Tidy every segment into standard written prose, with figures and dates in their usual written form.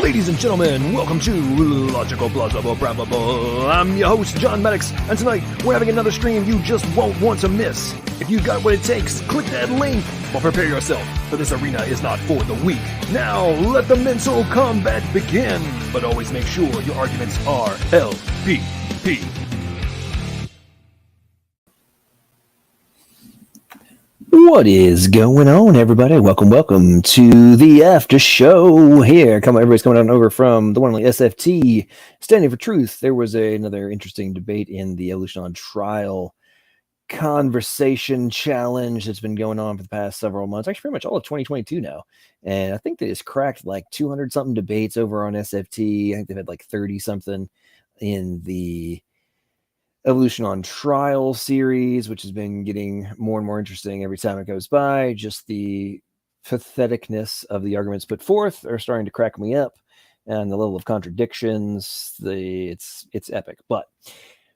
Ladies and gentlemen, welcome to Logical, Plausible, Probable. I'm your host, John Maddox, and tonight we're having another stream you just won't want to miss. If you got what it takes, click that link, but prepare yourself, for this arena is not for the weak. Now, let the mental combat begin, but always make sure your arguments are LPP. What is going on, everybody? Welcome to the after show here. Everybody's coming on over from the one and only SFT, Standing for Truth. There was another interesting debate in the Evolution on Trial conversation challenge that's been going on for the past several months, actually pretty much all of 2022 now. And I think they just cracked like 200 something debates over on SFT. I think they've had like 30 something in the Evolution on Trial series, which has been getting more and more interesting every time it goes by. Just the patheticness of the arguments put forth are starting to crack me up, and the level of contradictions, it's epic. But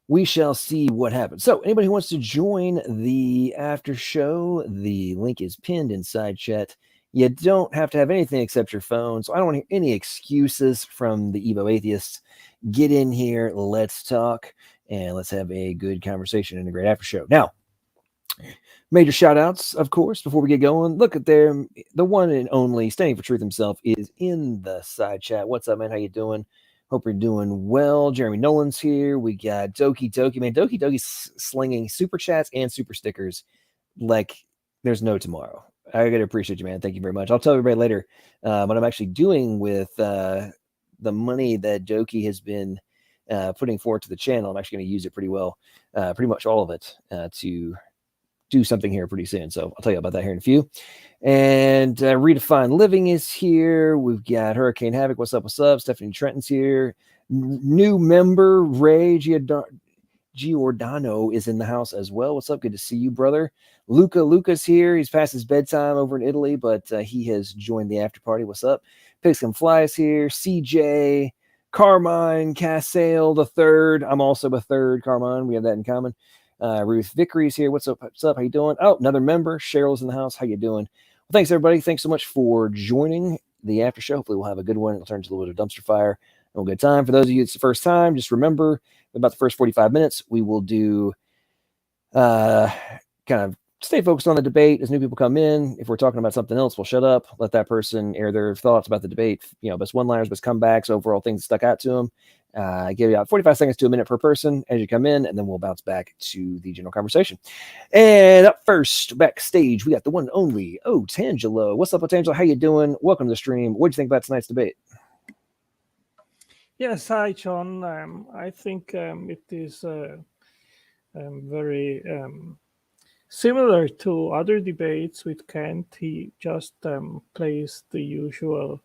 we shall see what happens. So anybody who wants to join the after show, the link is pinned inside chat. You don't have to have anything except your phone, so I don't want to hear any excuses from the Evo atheists. Get in here, let's talk, and let's have a good conversation and a great after show. Now, major shout outs, of course, before we get going. Look at there, the one and only Standing for Truth himself is in the side chat. What's up, man? How you doing? Hope you're doing well. Jeremy Nolan's here. We got Doki Doki. Man, Doki Doki's slinging super chats and super stickers like there's no tomorrow. I gotta appreciate you, man. Thank you very much. I'll tell everybody later what I'm actually doing with the money that Doki has been putting forward to the channel. I'm actually going to use it pretty well, pretty much all of it, to do something here pretty soon. So I'll tell you about that here in a few. And Redefined Living is here. We've got Hurricane Havoc. What's up? What's up? Stephanie Trenton's here. New member Ray Giordano is in the house as well. What's up? Good to see you, brother. Luca's here. He's past his bedtime over in Italy, but he has joined the after party. What's up? Pigs Can Fly is here. CJ, Carmine, Cassale the third. I'm also a third, Carmine. We have that in common. Ruth Vickery's here. What's up? What's up? How you doing? Oh, another member. Cheryl's in the house. How you doing? Well, thanks, everybody. Thanks so much for joining the after show. Hopefully we'll have a good one. It'll turn into a little bit of dumpster fire. A good time. For those of you it's the first time, just remember about the first 45 minutes, we will do kind of stay focused on the debate as new people come in. If we're talking about something else, we'll shut up, let that person air their thoughts about the debate, best one-liners, best comebacks, overall things that stuck out to them. Give you about 45 seconds to a minute per person as you come in, and then we'll bounce back to the general conversation. And up first, backstage, we got the one and only Angelo. What's up, Angelo? How you doing? Welcome to the stream. What do you think about tonight's debate? Yes, hi, John. I think it is very similar to other debates with Kent. He just plays the usual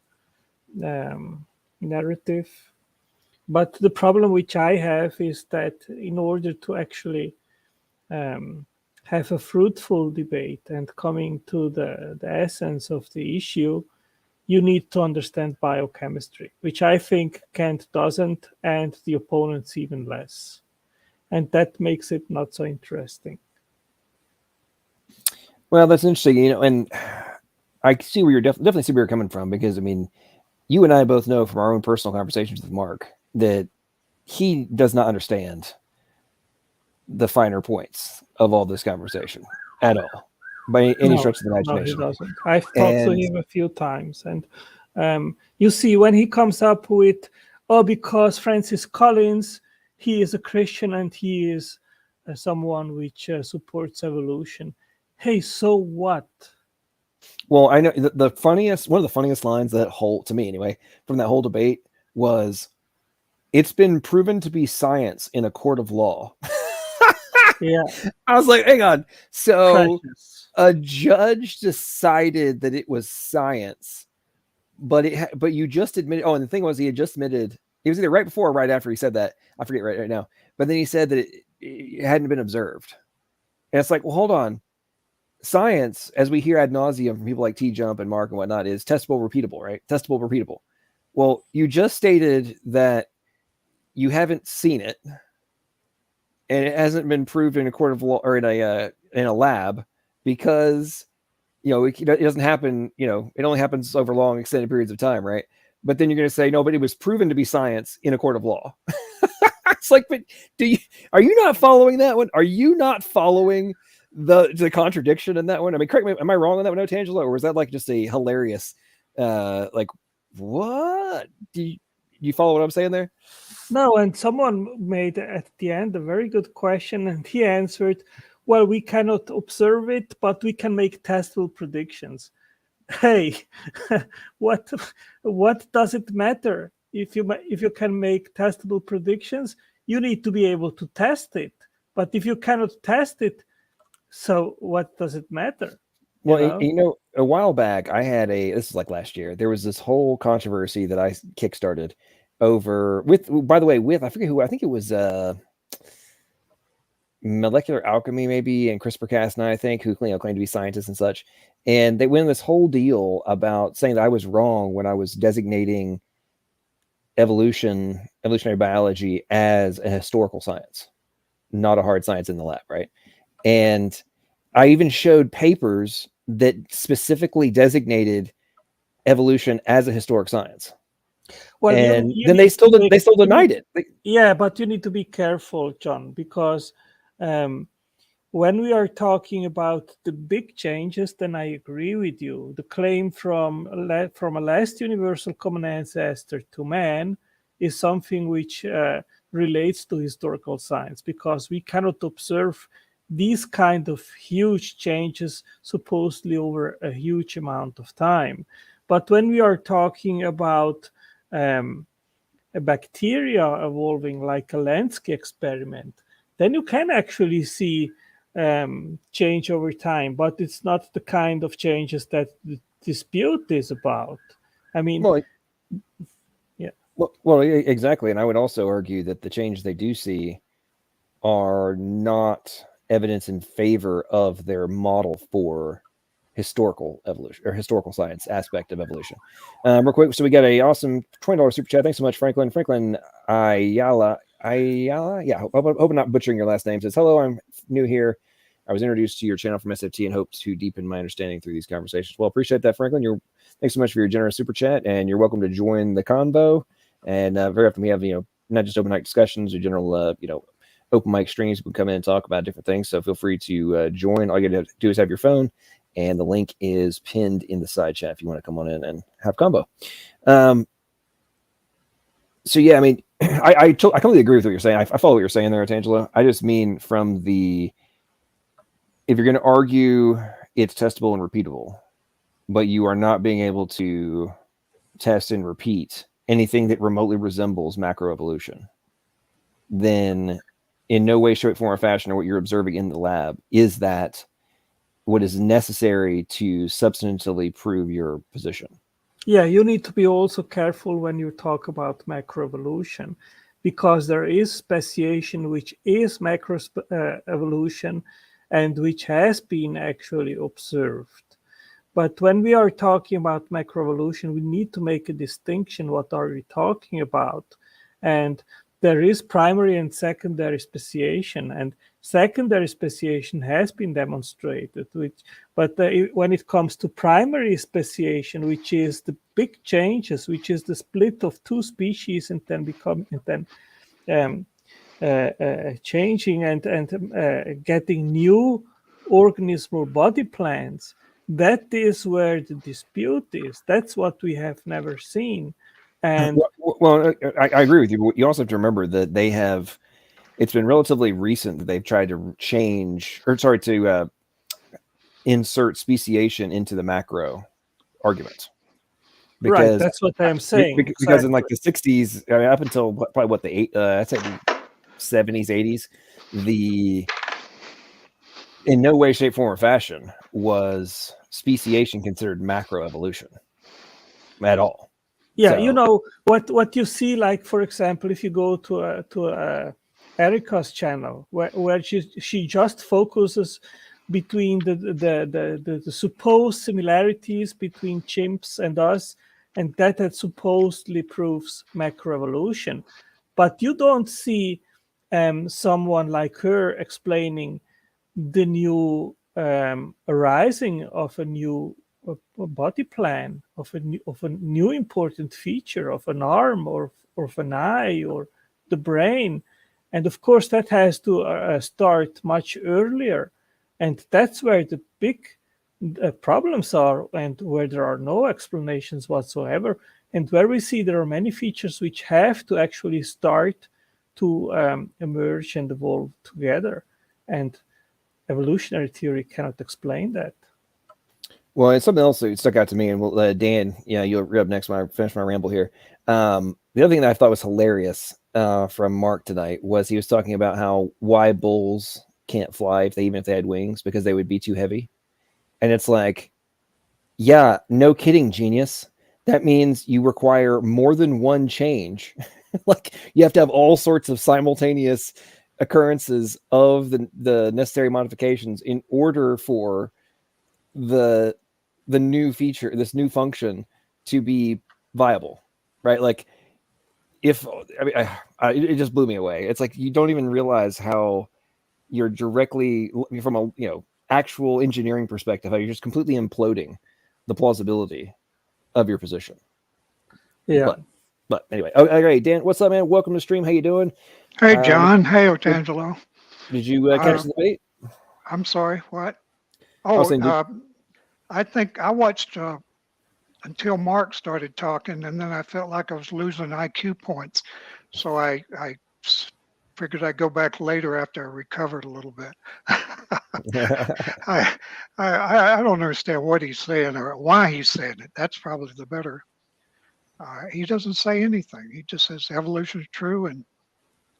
narrative. But the problem which I have is that in order to actually have a fruitful debate and coming to the essence of the issue, you need to understand biochemistry, which I think Kent doesn't, and the opponents even less. And that makes it not so interesting. Well, that's interesting, and I see where you're definitely see where you're coming from, because, I mean, you and I both know from our own personal conversations with Mark that he does not understand the finer points of all this conversation at all, by any stretch of the imagination. No, he doesn't. I've talked to him a few times, and you see, when he comes up with, because Francis Collins, he is a Christian and he is someone which supports evolution. Hey, so what? Well, I know one of the funniest lines to me anyway, from that whole debate was, "It's been proven to be science in a court of law." Yeah. I was like, hang on. So Precious. A judge decided that it was science, but you just admitted, and the thing was, he had just admitted, it was either right before or right after he said that, I forget right now, but then he said that it hadn't been observed. And it's like, well, hold on. Science, as we hear ad nauseum from people like T-Jump and Mark and whatnot, is testable, repeatable, right? Testable, repeatable. Well, you just stated that you haven't seen it, and it hasn't been proved in a court of law or in a lab, because it doesn't happen. It only happens over long extended periods of time, right? But then you're going to say no, but it was proven to be science in a court of law. It's like, but are you not following that one? Are you not following the contradiction in that one? I mean, correct me, am I wrong on that one, Angelo, or was that like just a hilarious, like, what? Do you follow what I'm saying there? No, and someone made at the end a very good question, and he answered, well, we cannot observe it, but we can make testable predictions. Hey, what does it matter? If you can make testable predictions, you need to be able to test it. But if you cannot test it, so what does it matter? Well, a while back, I had this is like last year, there was this whole controversy that I kickstarted over I forget who, I think it was Molecular Alchemy maybe, and CRISPR-Cas9, I think, who claimed to be scientists and such. And they went this whole deal about saying that I was wrong when I was designating evolutionary biology as a historical science, not a hard science in the lab, right? And I even showed papers that specifically designated evolution as a historic science. Well, and then they still denied it. Yeah, but you need to be careful, John, because when we are talking about the big changes, then I agree with you. The claim from a last universal common ancestor to man is something which relates to historical science, because we cannot observe these kind of huge changes supposedly over a huge amount of time. But when we are talking about a bacteria evolving like a Lansky experiment, then you can actually see change over time, but it's not the kind of changes that the dispute is about. I mean, Well, yeah. well, exactly. And I would also argue that the changes they do see are not evidence in favor of their model for historical evolution or historical science aspect of evolution. Real quick, so we got a awesome $20 super chat. Thanks so much, Franklin. Franklin Ayala, yeah. Hope I'm not butchering your last name. Says, hello, I'm new here. I was introduced to your channel from SFT and hope to deepen my understanding through these conversations. Well, appreciate that, Franklin. Thanks so much for your generous super chat, and you're welcome to join the convo. And very often we have, not just open mic discussions or general, open mic streams. We can come in and talk about different things. So feel free to join. All you got to do is have your phone, and the link is pinned in the side chat if you want to come on in and have combo. So yeah, I mean, I completely agree with what you're saying. I follow what you're saying there, Angelo. I just mean from if you're going to argue it's testable and repeatable, but you are not being able to test and repeat anything that remotely resembles macroevolution, then in no way, shape, form, or fashion, or what you're observing in the lab is that what is necessary to substantively prove your position. Yeah, you need to be also careful when you talk about macroevolution, because there is speciation which is macroevolution and which has been actually observed. But when we are talking about macroevolution, we need to make a distinction. What are we talking about? And there is primary and secondary speciation, and secondary speciation has been demonstrated. When it comes to primary speciation, which is the big changes, which is the split of two species and then changing and getting new organismal body plans, that is where the dispute is. That's what we have never seen. And well, I agree with you. But you also have to remember that it's been relatively recent that they've tried to insert speciation into the macro argument. Because, right, that's what I'm saying. Because in like the 60s, I mean, up until probably the I'd say 70s, 80s, in no way, shape, form, or fashion was speciation considered macroevolution at all. Yeah, so, what you see, like for example, if you go to Erica's channel, where she just focuses between the supposed similarities between chimps and us, and that supposedly proves macroevolution, but you don't see someone like her explaining the new arising of a new body plan, of a new important feature of an arm or of an eye or the brain. And of course that has to start much earlier, and that's where the big problems are, and where there are no explanations whatsoever, and where we see there are many features which have to actually start to emerge and evolve together, and evolutionary theory cannot explain that. Well, it's something else that stuck out to me, and we'll Dan, you'll up next when I finish my ramble here. The other thing that I thought was hilarious from Mark tonight was he was talking about why bulls can't fly even if they had wings, because they would be too heavy. And it's like, yeah, no kidding, genius. That means you require more than one change. Like you have to have all sorts of simultaneous occurrences of the necessary modifications in order for the new feature, this new function, to be viable, right? Like it just blew me away. It's like you don't even realize how you're directly from a actual engineering perspective, how you're just completely imploding the plausibility of your position. Yeah. But anyway, okay, Dan, what's up, man? Welcome to stream. How you doing? Hey, John. Hey, Angelo. Did you catch the debate? I'm sorry, what? I think I watched until Mark started talking, and then I felt like I was losing IQ points. So I figured I'd go back later after I recovered a little bit. I don't understand what he's saying or why he's saying it. That's probably the better. He doesn't say anything. He just says evolution is true and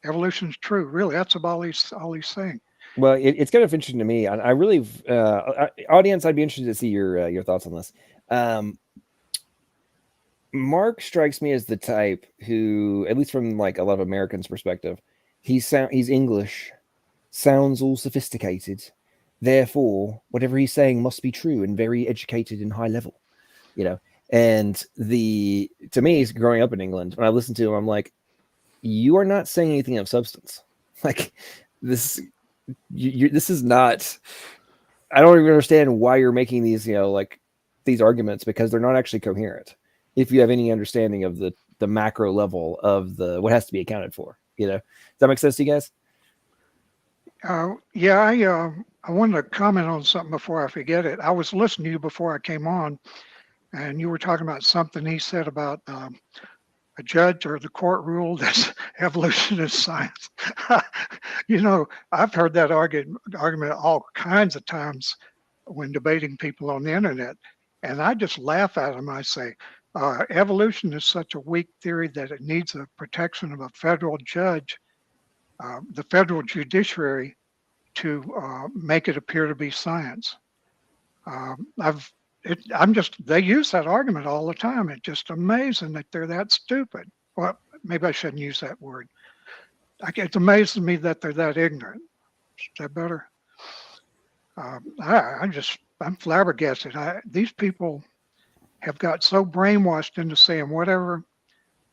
evolution is true. Really, that's about all he's saying. Well, it's kind of interesting to me. I really, audience, I'd be interested to see your thoughts on this. Mark strikes me as the type who, at least from like a lot of Americans' perspective, he's English, sounds all sophisticated. Therefore, whatever he's saying must be true and very educated and high level, you know. And to me, growing up in England, when I listen to him, I'm like, you are not saying anything of substance. Like this, this is not. I don't even understand why you're making these, like these arguments, because they're not actually coherent. If you have any understanding of the macro level of what has to be accounted for, does that make sense to you guys? Yeah, I wanted to comment on something before I forget it. I was listening to you before I came on, and you were talking about something he said about a judge or the court ruled that evolution is science. I've heard that argument all kinds of times when debating people on the internet, and I just laugh at them. I say, evolution is such a weak theory that it needs the protection of a federal judge, the federal judiciary, to make it appear to be science. They use that argument all the time. It's just amazing that they're that stupid. Well, maybe I shouldn't use that word. It's amazing to me that they're that ignorant. Is that better? I'm flabbergasted. These people have got so brainwashed into saying whatever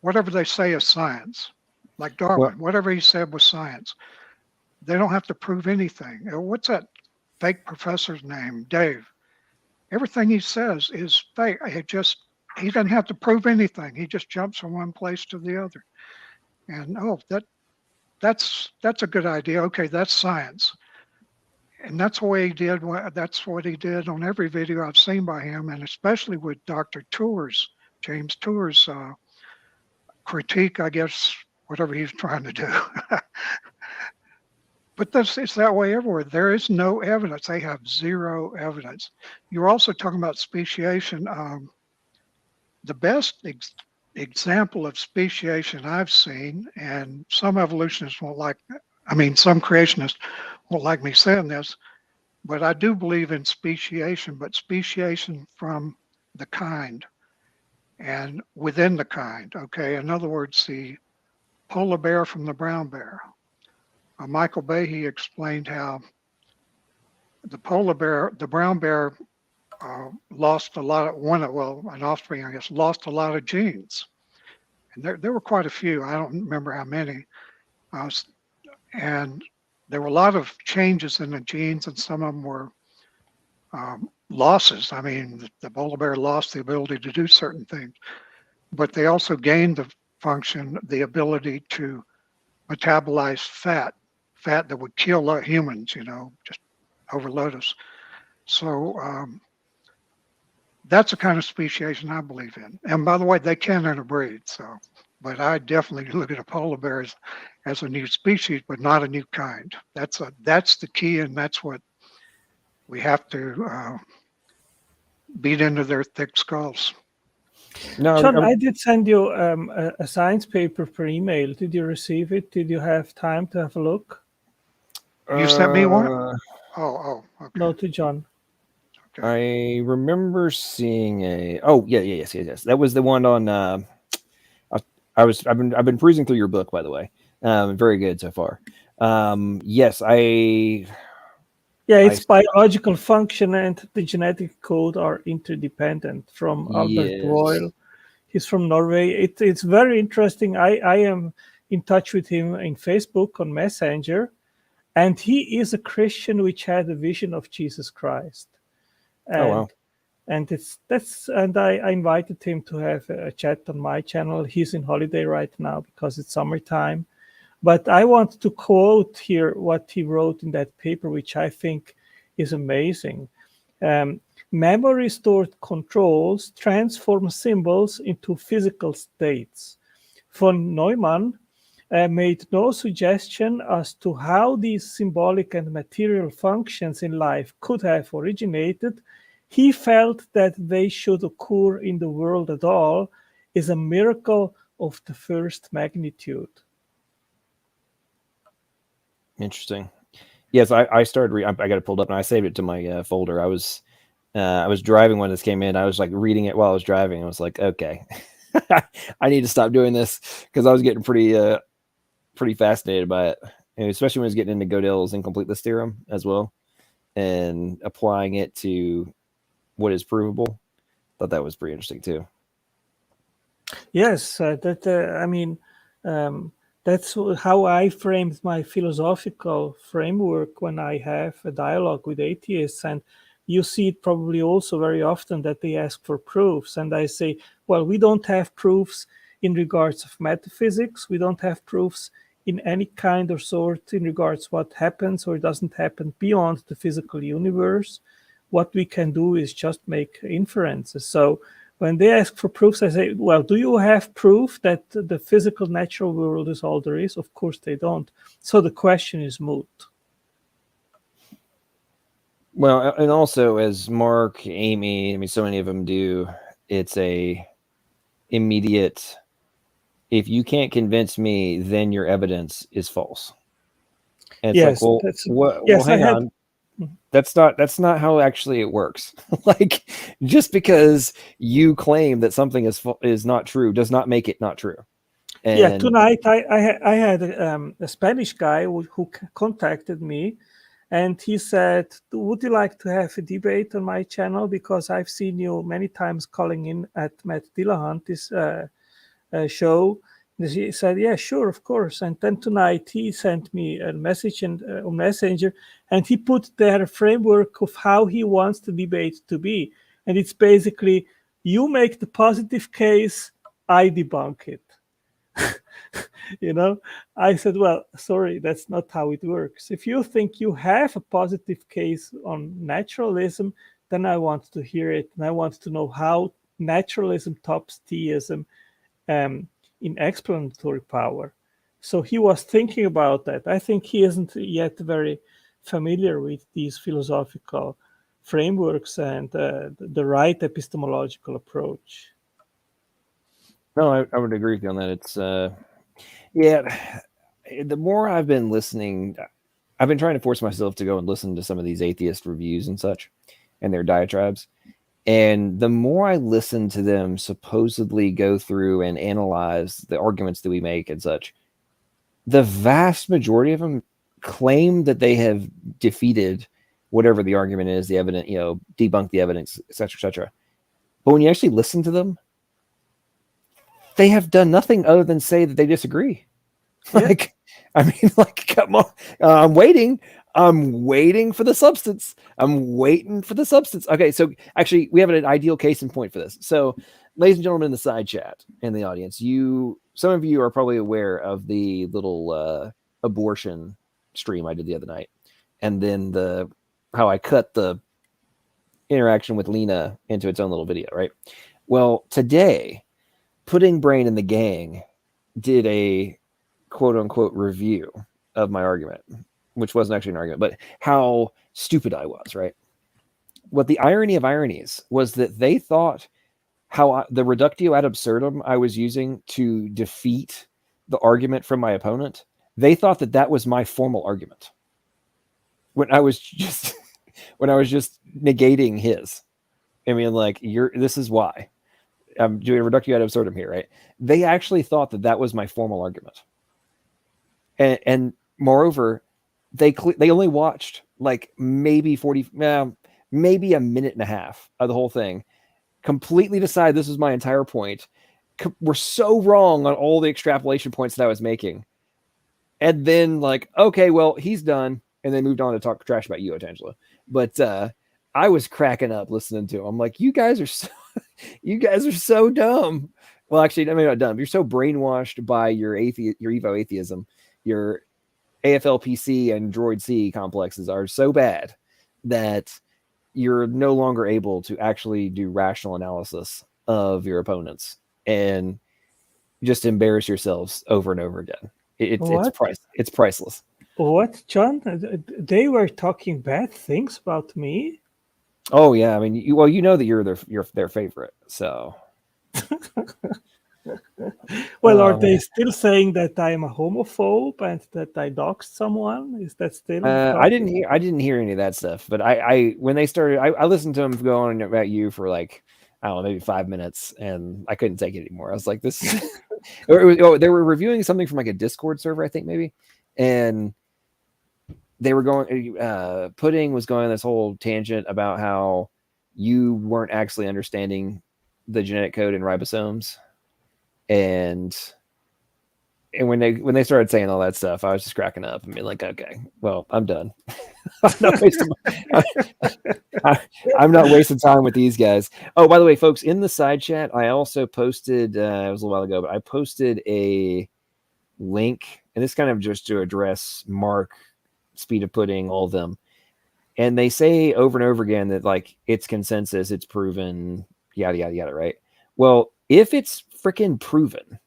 they say is science. Like Darwin, whatever he said was science. They don't have to prove anything. What's that fake professor's name? Dave. Everything he says is fake. He doesn't have to prove anything. He just jumps from one place to the other. And that's a good idea. Okay, that's science. And that's the way he did. That's what he did on every video I've seen by him, and especially with Dr. James Tour's critique, I guess, whatever he's trying to do. But it's that way everywhere. There is no evidence. They have zero evidence. You're also talking about speciation. The best example of speciation I've seen, and some evolutionists some creationists won't like me saying this, but I do believe in speciation, but speciation from the kind and within the kind. Okay, in other words, the polar bear from the brown bear. Michael Behe explained how the brown bear lost a lot of an offspring, I guess, lost a lot of genes. And there were quite a few. I don't remember how many. And there were a lot of changes in the genes, and some of them were losses. I mean, the polar bear lost the ability to do certain things, but they also gained the ability to metabolize fat that would kill humans, just overload us. So that's the kind of speciation I believe in. And by the way, they can interbreed. But I definitely look at a polar bear as a new species, but not a new kind. That's the key, and that's what we have to beat into their thick skulls. No, John, I did send you a science paper per email. Did you receive it? Did you have time to have a look? You sent me one? Okay. No, to John. Okay. I remember seeing yes. That was the one on. I've been perusing through your book, by the way. Very good so far. Yes, it's biological function and the genetic code are interdependent. From Albert Boyle. He's from Norway. It's very interesting. I am in touch with him in Facebook on Messenger, and he is a Christian which had a vision of Jesus Christ. And, and I invited him to have a chat on my channel. He's in holiday right now because it's summertime. But I want to quote here what he wrote in that paper, which I think is amazing. Memory stored controls transform symbols into physical states. Von Neumann made no suggestion as to how these symbolic and material functions in life could have originated, he felt that they should occur in the world at all is a miracle of the first magnitude. Interesting. Yes, I started. I got it pulled up and I saved it to my folder. I was driving when this came in. I was like reading it while I was driving. I was like, okay, I need to stop doing this because I was getting pretty fascinated by it, and especially when I was getting into Gödel's incompleteness theorem as well, and applying it to what is provable. Thought that was pretty interesting too. Yes, that's how I framed my philosophical framework when I have a dialogue with atheists. And you see it probably also very often that they ask for proofs. And I say, well, we don't have proofs in regards of metaphysics. We don't have proofs in any kind or sort in regards what happens or doesn't happen beyond the physical universe. What we can do is just make inferences. So when they ask for proofs, I say, well, do you have proof that the physical natural world is all there is? Of course they don't. So the question is moot. Well, and also as Mark, Amy, I mean, so many of them do, it's a immediate, if you can't convince me, then your evidence is false. And it's yes, hang on. That's not how actually it works. Like, just because you claim that something is not true does not make it not true. And tonight I had a Spanish guy who contacted me, and he said, would you like to have a debate on my channel? Because I've seen you many times calling in at Matt Dillahunt's show. And he said, yeah, sure, of course. And then tonight he sent me a message on Messenger, and he put there a framework of how he wants the debate to be. And it's basically, you make the positive case, I debunk it. I said, well, sorry, that's not how it works. If you think you have a positive case on naturalism, then I want to hear it. And I want to know how naturalism tops theism in explanatory power. So he was thinking about that. I think he isn't yet very familiar with these philosophical frameworks and the right epistemological approach. No, I would agree with you on that. It's the more I've been listening, I've been trying to force myself to go and listen to some of these atheist reviews and such and their diatribes. And the more I listen to them supposedly go through and analyze the arguments that we make and such, the vast majority of them claim that they have defeated whatever the argument is, the evidence, debunk the evidence, et cetera. But when you actually listen to them, they have done nothing other than say that they disagree. Yeah. Come on. I'm waiting for the substance. Okay, so actually, we have an ideal case in point for this. So, ladies and gentlemen in the side chat and the audience, some of you are probably aware of the little abortion stream I did the other night, and then how I cut the interaction with Lena into its own little video, right? Well, today, Pudding Brain and the gang did a quote-unquote review of my argument, which wasn't actually an argument, but how stupid I was, right? What the irony of ironies was that they thought the reductio ad absurdum I was using to defeat the argument from my opponent, they thought that was my formal argument. When I was just negating his. I mean, like, this is why. I'm doing a reductio ad absurdum here, right? They actually thought that was my formal argument. And moreover, they only watched like maybe maybe a minute and a half of the whole thing, completely decide this was my entire point. We're so wrong on all the extrapolation points that I was making. And then like, okay, well, he's done. And then moved on to talk trash about you, Angelo. But I was cracking up listening to him. I'm like, you guys are so dumb. Well, actually, I mean, not dumb. You're so brainwashed by your Evo atheism. Your AFLPC and Droid C complexes are so bad that you're no longer able to actually do rational analysis of your opponents and just embarrass yourselves over and over again. What? It's priceless. What, John? They were talking bad things about me. Oh yeah, I mean, you know that you're their favorite, so. Well, are Oh, they man. still saying that I'm a homophobe and that I doxed someone? Is that still the I topic? didn't hear any of that stuff, but I when they started, I listened to them go on about you for like, I don't know, maybe 5 minutes, and I couldn't take it anymore. I was like, this. They were reviewing something from like a Discord server, I think maybe, and they were going. Pudding was going on this whole tangent about how you weren't actually understanding the genetic code in ribosomes, and when they started saying all that stuff, I was just cracking up and being like, okay, well, I'm done. I'm not wasting time with these guys. Oh, by the way, folks, in the side chat, I also posted, it was a little while ago, but I posted a link, and this kind of just to address Mark, Speed of Pudding, all of them. And they say over and over again that like it's consensus, it's proven, yada, yada, yada, right? Well, if it's freaking proven,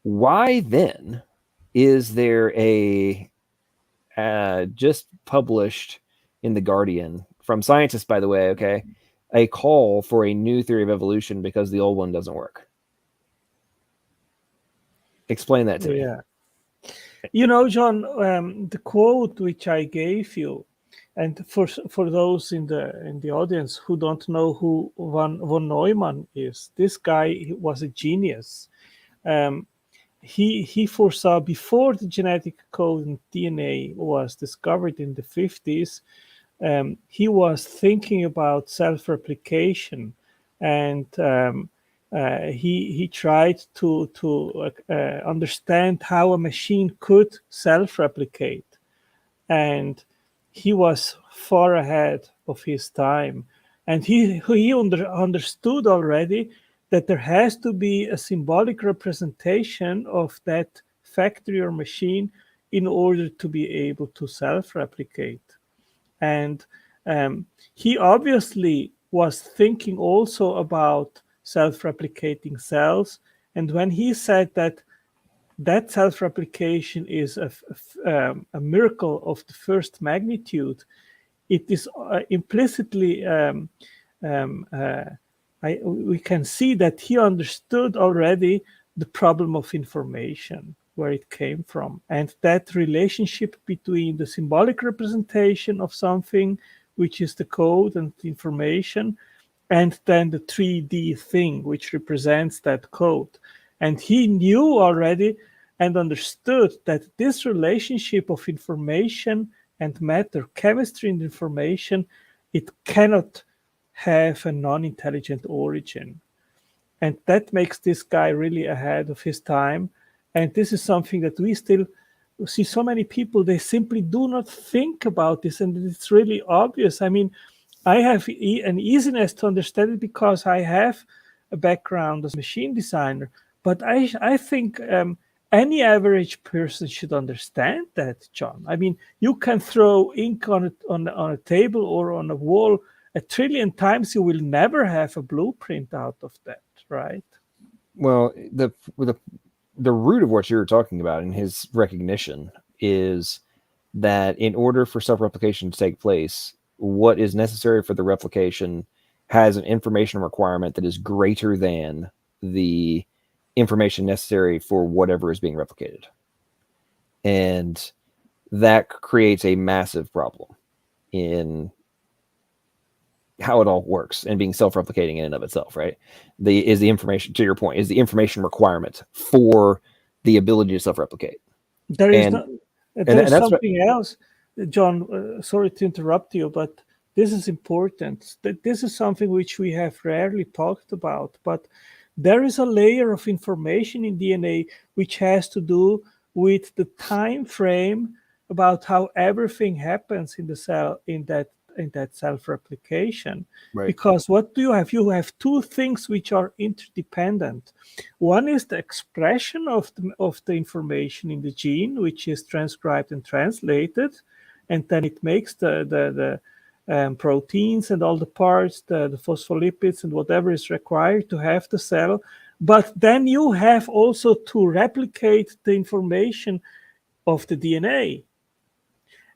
why then is there a just published in the Guardian from scientists, by the way, okay, a call for a new theory of evolution because the old one doesn't work? Explain that to me. Yeah. You know, John, the quote which I gave you, and for those in the audience who don't know who von Neumann is, this guy was a genius. He foresaw before the genetic code in DNA was discovered in the 50s. He was thinking about self-replication, and he tried to understand how a machine could self-replicate, and he was far ahead of his time, and he understood already that there has to be a symbolic representation of that factory or machine in order to be able to self-replicate. And he obviously was thinking also about self-replicating cells. And when he said that self-replication is a miracle of the first magnitude, it is implicitly we can see that he understood already the problem of information, where it came from, and that relationship between the symbolic representation of something, which is the code and the information, and then the 3D thing, which represents that code. And he knew already and understood that this relationship of information and matter, chemistry and information, it cannot have a non-intelligent origin. And that makes this guy really ahead of his time. And this is something that we still see so many people, they simply do not think about this. And it's really obvious. I mean, I have an easiness to understand it because I have a background as a machine designer. But I think any average person should understand that, John. I mean, you can throw ink on a table or on a wall 1 trillion times, you will never have a blueprint out of that, right? Well, the root of what you're talking about in his recognition is that in order for self-replication to take place, what is necessary for the replication has an information requirement that is greater than the information necessary for whatever is being replicated. And that creates a massive problem in how it all works and being self-replicating in and of itself, right? The information, to your point, is the information requirement for the ability to self-replicate. There is something else, John. Sorry to interrupt you, but this is important. This is something which we have rarely talked about, but there is a layer of information in DNA which has to do with the time frame about how everything happens in the cell in that self-replication. Right. Because what do you have? You have two things which are interdependent. One is the expression of the information in the gene, which is transcribed and translated, and then it makes the proteins and all the parts, the phospholipids and whatever is required to have the cell. But then you have also to replicate the information of the DNA.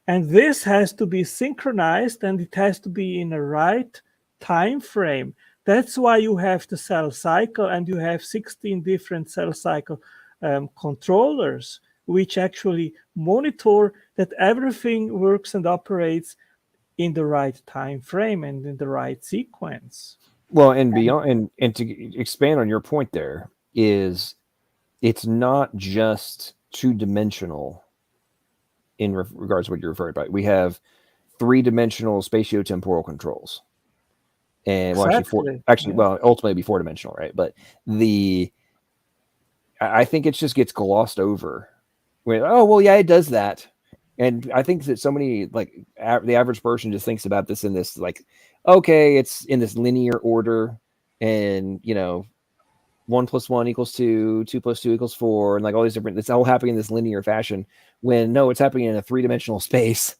And this has to be synchronized, and it has to be in a right time frame. That's why you have the cell cycle, and you have 16 different cell cycle controllers, which actually monitor that everything works and operates in the right time frame and in the right sequence. Well, and beyond, and to expand on your point, there is, it's not just two-dimensional in regards to what you're referring to. We have three-dimensional spatiotemporal controls, and well, Exactly. well, ultimately it'd be four-dimensional, right? But I think it just gets glossed over. Oh, well, yeah, it does that. And I think that so many, like the average person just thinks about this in this, like, okay, it's in this linear order, and 1 + 1 = 2, 2 + 2 = 4, and like all these different, it's all happening in this linear fashion, when no, it's happening in a three-dimensional space,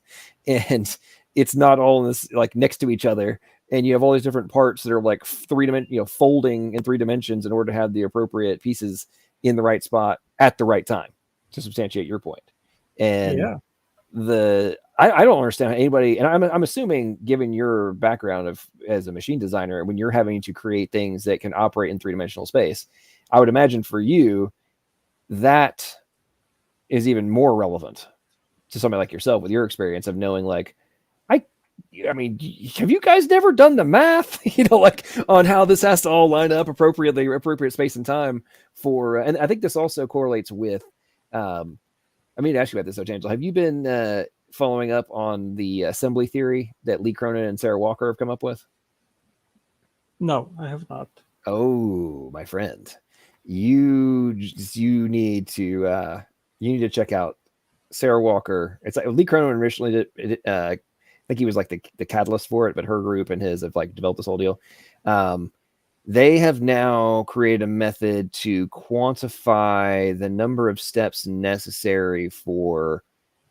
and it's not all in this, like, next to each other, and you have all these different parts that are like folding in 3 dimensions in order to have the appropriate pieces in the right spot at the right time to substantiate your point. And Yeah. I don't understand how anybody, and I'm assuming, given your background as a machine designer, when you're having to create things that can operate in three-dimensional space, I would imagine for you that is even more relevant to somebody like yourself with your experience of knowing, like, I mean, have you guys never done the math, like on how this has to all line up appropriate space and time for, and I think this also correlates with, I mean, to ask you about this, Angelo, have you been following up on the assembly theory that Lee Cronin and Sarah Walker have come up with? No, I have not. Oh, my friend, you need to check out Sarah Walker. It's like Lee Cronin originally did. I think he was like the catalyst for it, but her group and his have like developed this whole deal. They have now created a method to quantify the number of steps necessary for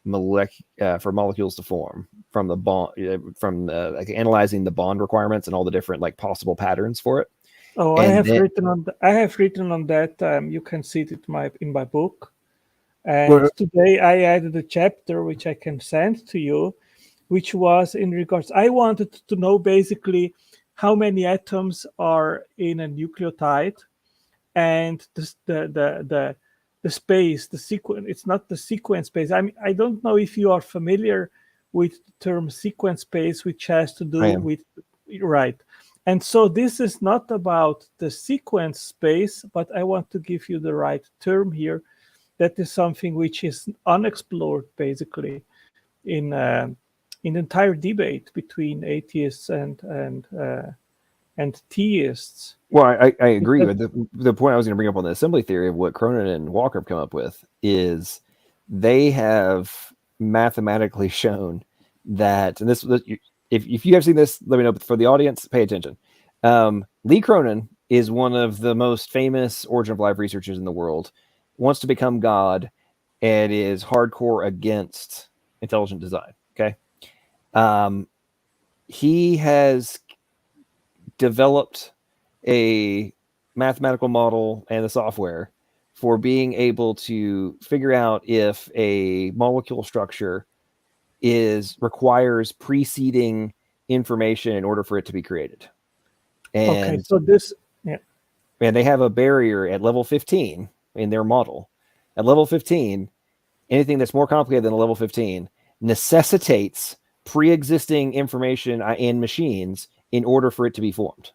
molecules to form from the bond, like analyzing the bond requirements and all the different like possible patterns for it. Oh, I have written on that. You can see it in my book. And today I added a chapter which I can send to you, which was in regards. I wanted to know basically how many atoms are in a nucleotide, and the space, the sequence. It's not the sequence space. I mean, I don't know if you are familiar with the term sequence space, which has to do with, right. And so this is not about the sequence space, but I want to give you the right term here. That is something which is unexplored, basically, in the entire debate between atheists and theists. Well, I agree with the point I was going to bring up on the assembly theory of what Cronin and Walker have come up with is they have mathematically shown that, and this, if you have seen this, let me know. But for the audience, pay attention. Lee Cronin is one of the most famous origin of life researchers in the world, wants to become God, and is hardcore against intelligent design. Okay. He has developed a mathematical model and the software for being able to figure out if a molecule structure requires preceding information in order for it to be created. And okay, so this, yeah. And they have a barrier at level 15 in their model. At level 15, anything that's more complicated than a level 15 necessitates pre-existing information in machines in order for it to be formed.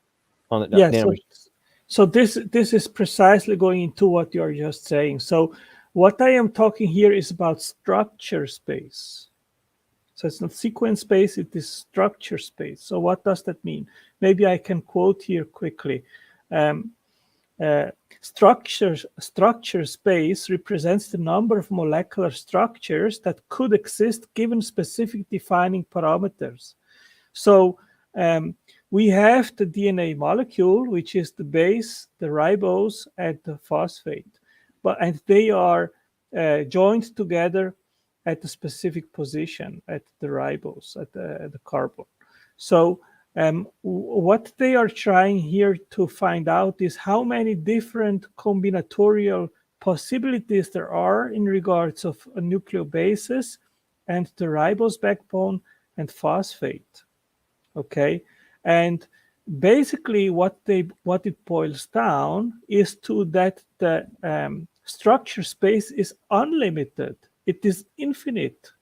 So this is precisely going into what you're just saying. So what I am talking here is about structure space. So it's not sequence space, it is structure space. So what does that mean? Maybe I can quote here quickly. Structure space represents the number of molecular structures that could exist given specific defining parameters. So we have the DNA molecule, which is the base, the ribose, and the phosphate, and they are joined together at a specific position at the ribose, at the carbon. So What they are trying here to find out is how many different combinatorial possibilities there are in regards of nucleobases and the ribose backbone and phosphate. Okay, and basically what it boils down is to that the structure space is unlimited. It is infinite.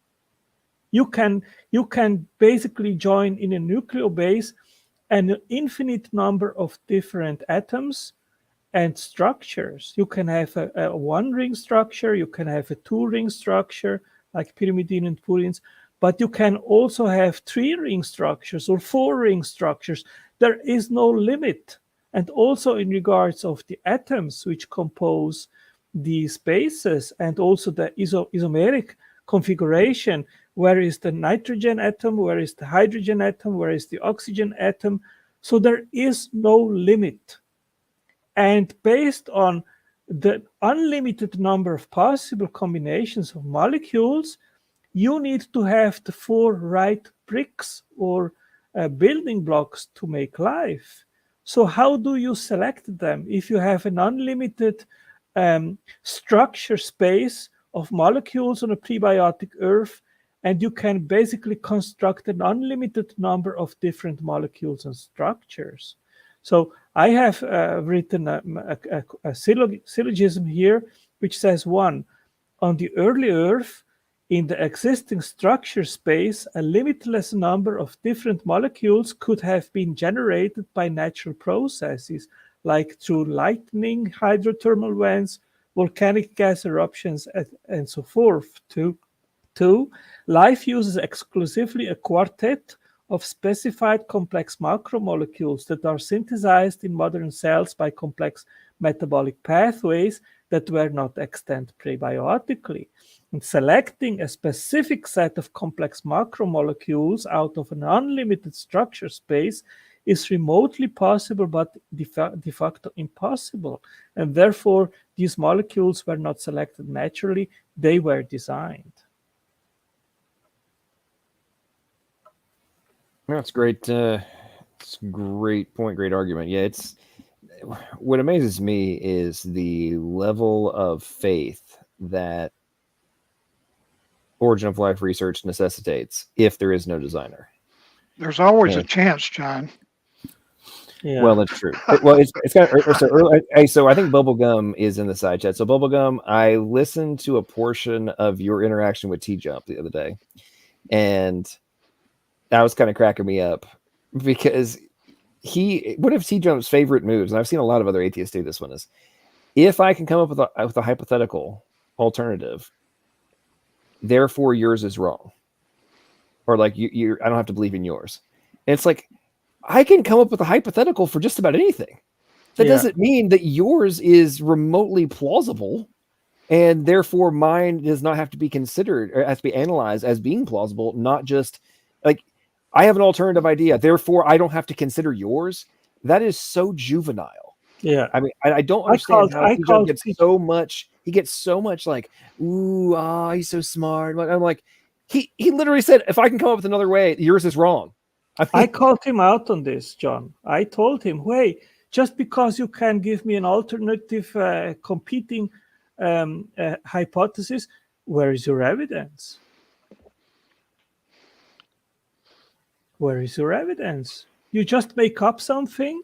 You can basically join in a nucleobase an infinite number of different atoms and structures. You can have a one-ring structure, you can have a two-ring structure like pyrimidine and purines, but you can also have three-ring structures or four-ring structures. There is no limit. And also in regards of the atoms which compose these bases and also the isomeric configuration, where is the nitrogen atom, where is the hydrogen atom, where is the oxygen atom. So there is no limit. And based on the unlimited number of possible combinations of molecules, you need to have the four right bricks or building blocks to make life. So how do you select them? If you have an unlimited structure space of molecules on a prebiotic earth, and you can basically construct an unlimited number of different molecules and structures. So I have written a syllogism here, which says, one, on the early Earth, in the existing structure space, a limitless number of different molecules could have been generated by natural processes, like through lightning, hydrothermal vents, volcanic gas eruptions, and so forth. Two, life uses exclusively a quartet of specified complex macromolecules that are synthesized in modern cells by complex metabolic pathways that were not extant prebiotically. And selecting a specific set of complex macromolecules out of an unlimited structure space is remotely possible, but de facto impossible. And therefore, these molecules were not selected naturally, they were designed. No, it's great. It's a great point, great argument. Yeah, it's what amazes me is the level of faith that origin of life research necessitates if there is no designer. There's always a chance, John. Yeah. Well, that's true. Well, it's kind of so early. So I think Bubblegum is in the side chat. So Bubblegum, I listened to a portion of your interaction with T-Jump the other day, and that was kind of cracking me up because one of T-Jump's favorite moves, and I've seen a lot of other atheists do this one, is if I can come up with a hypothetical alternative, therefore yours is wrong, or like you I don't have to believe in yours. And it's like, I can come up with a hypothetical for just about anything. That doesn't mean that yours is remotely plausible, and therefore mine does not have to be considered or has to be analyzed as being plausible, not just like I have an alternative idea, therefore I don't have to consider yours. That is so juvenile. Yeah. I mean, I don't understand how he gets so much. He gets so much like, ooh, he's so smart. I'm like, he literally said, if I can come up with another way, yours is wrong. I called him out on this, John. I told him, hey, just because you can give me an alternative competing hypothesis, where is your evidence? Where is your evidence? You just make up something?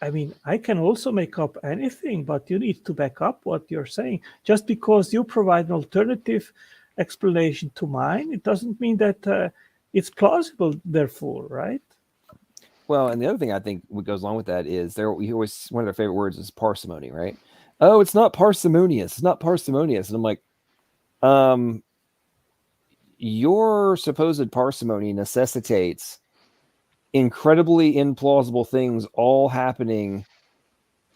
I mean, I can also make up anything, but you need to back up what you're saying. Just because you provide an alternative explanation to mine, it doesn't mean that it's plausible, therefore, right? Well, and the other thing I think what goes along with that is he always, one of their favorite words is parsimony, right? Oh, it's not parsimonious. It's not parsimonious. And I'm like, your supposed parsimony necessitates incredibly implausible things all happening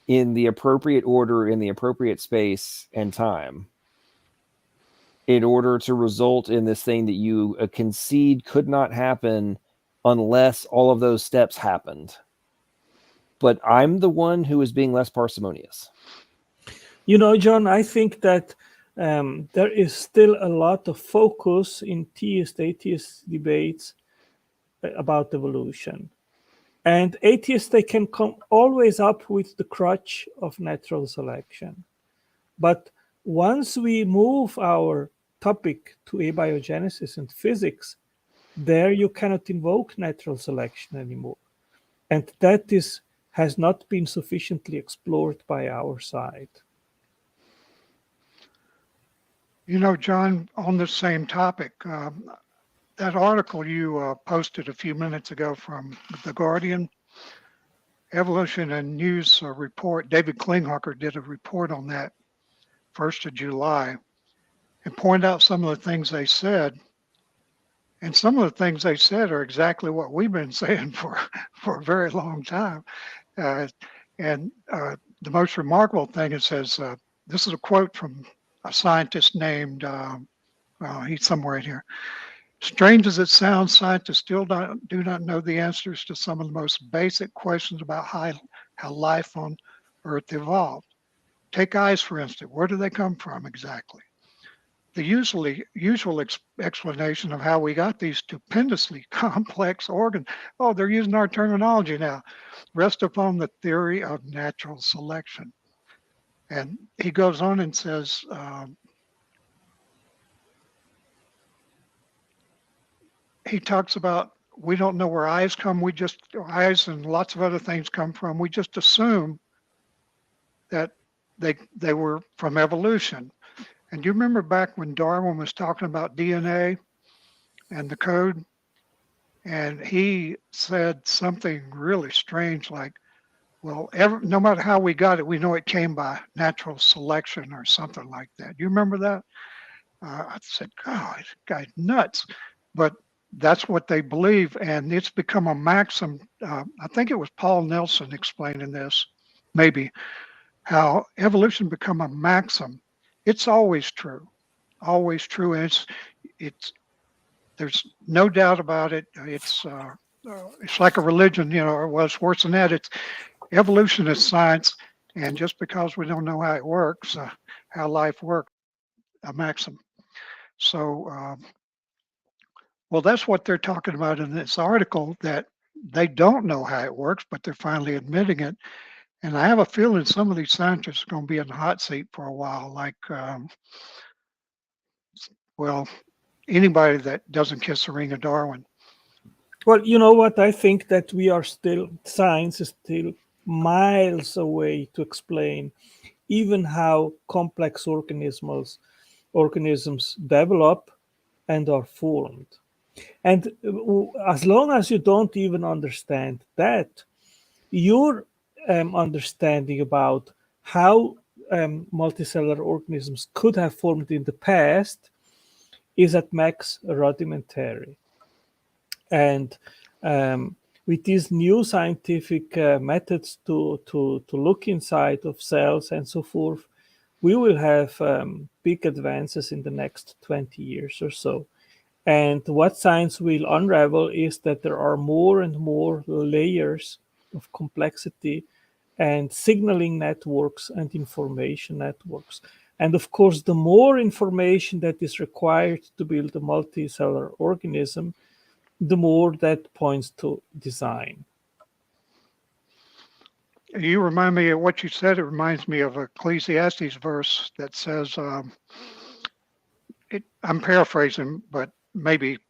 in the appropriate order, in the appropriate space and time, in order to result in this thing that you concede could not happen unless all of those steps happened. But I'm the one who is being less parsimonious. You know, John, I think that there is still a lot of focus in theist-atheist debates about evolution. And atheists, they can come always up with the crutch of natural selection. But once we move our topic to abiogenesis and physics, there you cannot invoke natural selection anymore. And that has not been sufficiently explored by our side. You know, John, on the same topic, that article you posted a few minutes ago from The Guardian, Evolution and News report, David Klinghoffer did a report on that 1st of July and pointed out some of the things they said. And some of the things they said are exactly what we've been saying for a very long time. And the most remarkable thing, it says, this is a quote from a scientist named, he's somewhere in here. Strange as it sounds, scientists still do not know the answers to some of the most basic questions about how life on Earth evolved. Take eyes, for instance. Where do they come from exactly? The usual explanation of how we got these stupendously complex organs, oh, they're using our terminology now, rests upon the theory of natural selection. And he goes on and says, he talks about, we don't know where eyes and lots of other things come from. We just assume that they were from evolution. And do you remember back when Darwin was talking about DNA and the code? And he said something really strange like, well, no matter how we got it, we know it came by natural selection or something like that. Do you remember that? I said, God, this guy's nuts. But that's what they believe. And it's become a maxim. I think it was Paul Nelson explaining this, maybe, how evolution become a maxim. It's always true, and there's no doubt about it. It's like a religion, you know, or was worse than that. It's evolution is science, and just because we don't know how it works, how life works, a maxim. So, well, that's what they're talking about in this article, that they don't know how it works, but they're finally admitting it. And I have a feeling some of these scientists are going to be in the hot seat for a while, like, well, anybody that doesn't kiss the ring of Darwin. Well, you know what? I think that science is still miles away to explain even how complex organisms develop and are formed. And as long as you don't even understand that, your understanding about how multicellular organisms could have formed in the past is at max rudimentary. And with these new scientific methods to look inside of cells and so forth, we will have big advances in the next 20 years or so. And what science will unravel is that there are more and more layers of complexity and signaling networks and information networks. And of course, the more information that is required to build a multicellular organism, the more that points to design. You remind me of what you said. It reminds me of Ecclesiastes verse that says, I'm paraphrasing, but it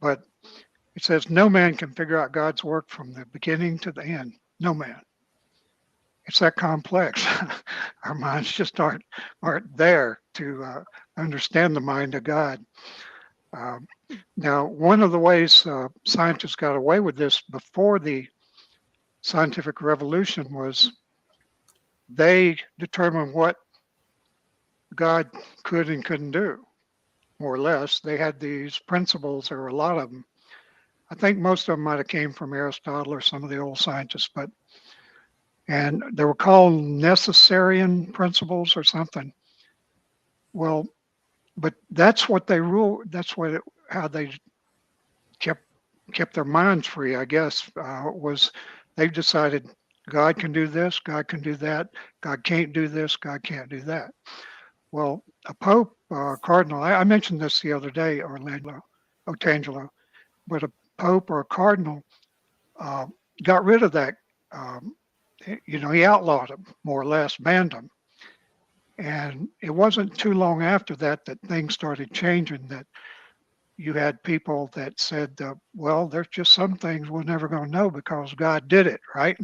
says, no man can figure out God's work from the beginning to the end. No man. It's that complex. Our minds just aren't there to understand the mind of God. Now, one of the ways scientists got away with this before the scientific revolution was they determined what God could and couldn't do, more or less. They had these principles, or a lot of them. I think most of them might have came from Aristotle or some of the old scientists, and they were called necessarian principles or something. Well, but that's what they ruled. That's how they kept their minds free, I guess, was they've decided God can do this, God can do that, God can't do this, God can't do that. Well, a Pope, Cardinal, I mentioned this the other day, Angelo, but pope or a cardinal got rid of that. He outlawed them, more or less, banned them. And it wasn't too long after that things started changing, that you had people that said, well, there's just some things we're never going to know because God did it, right?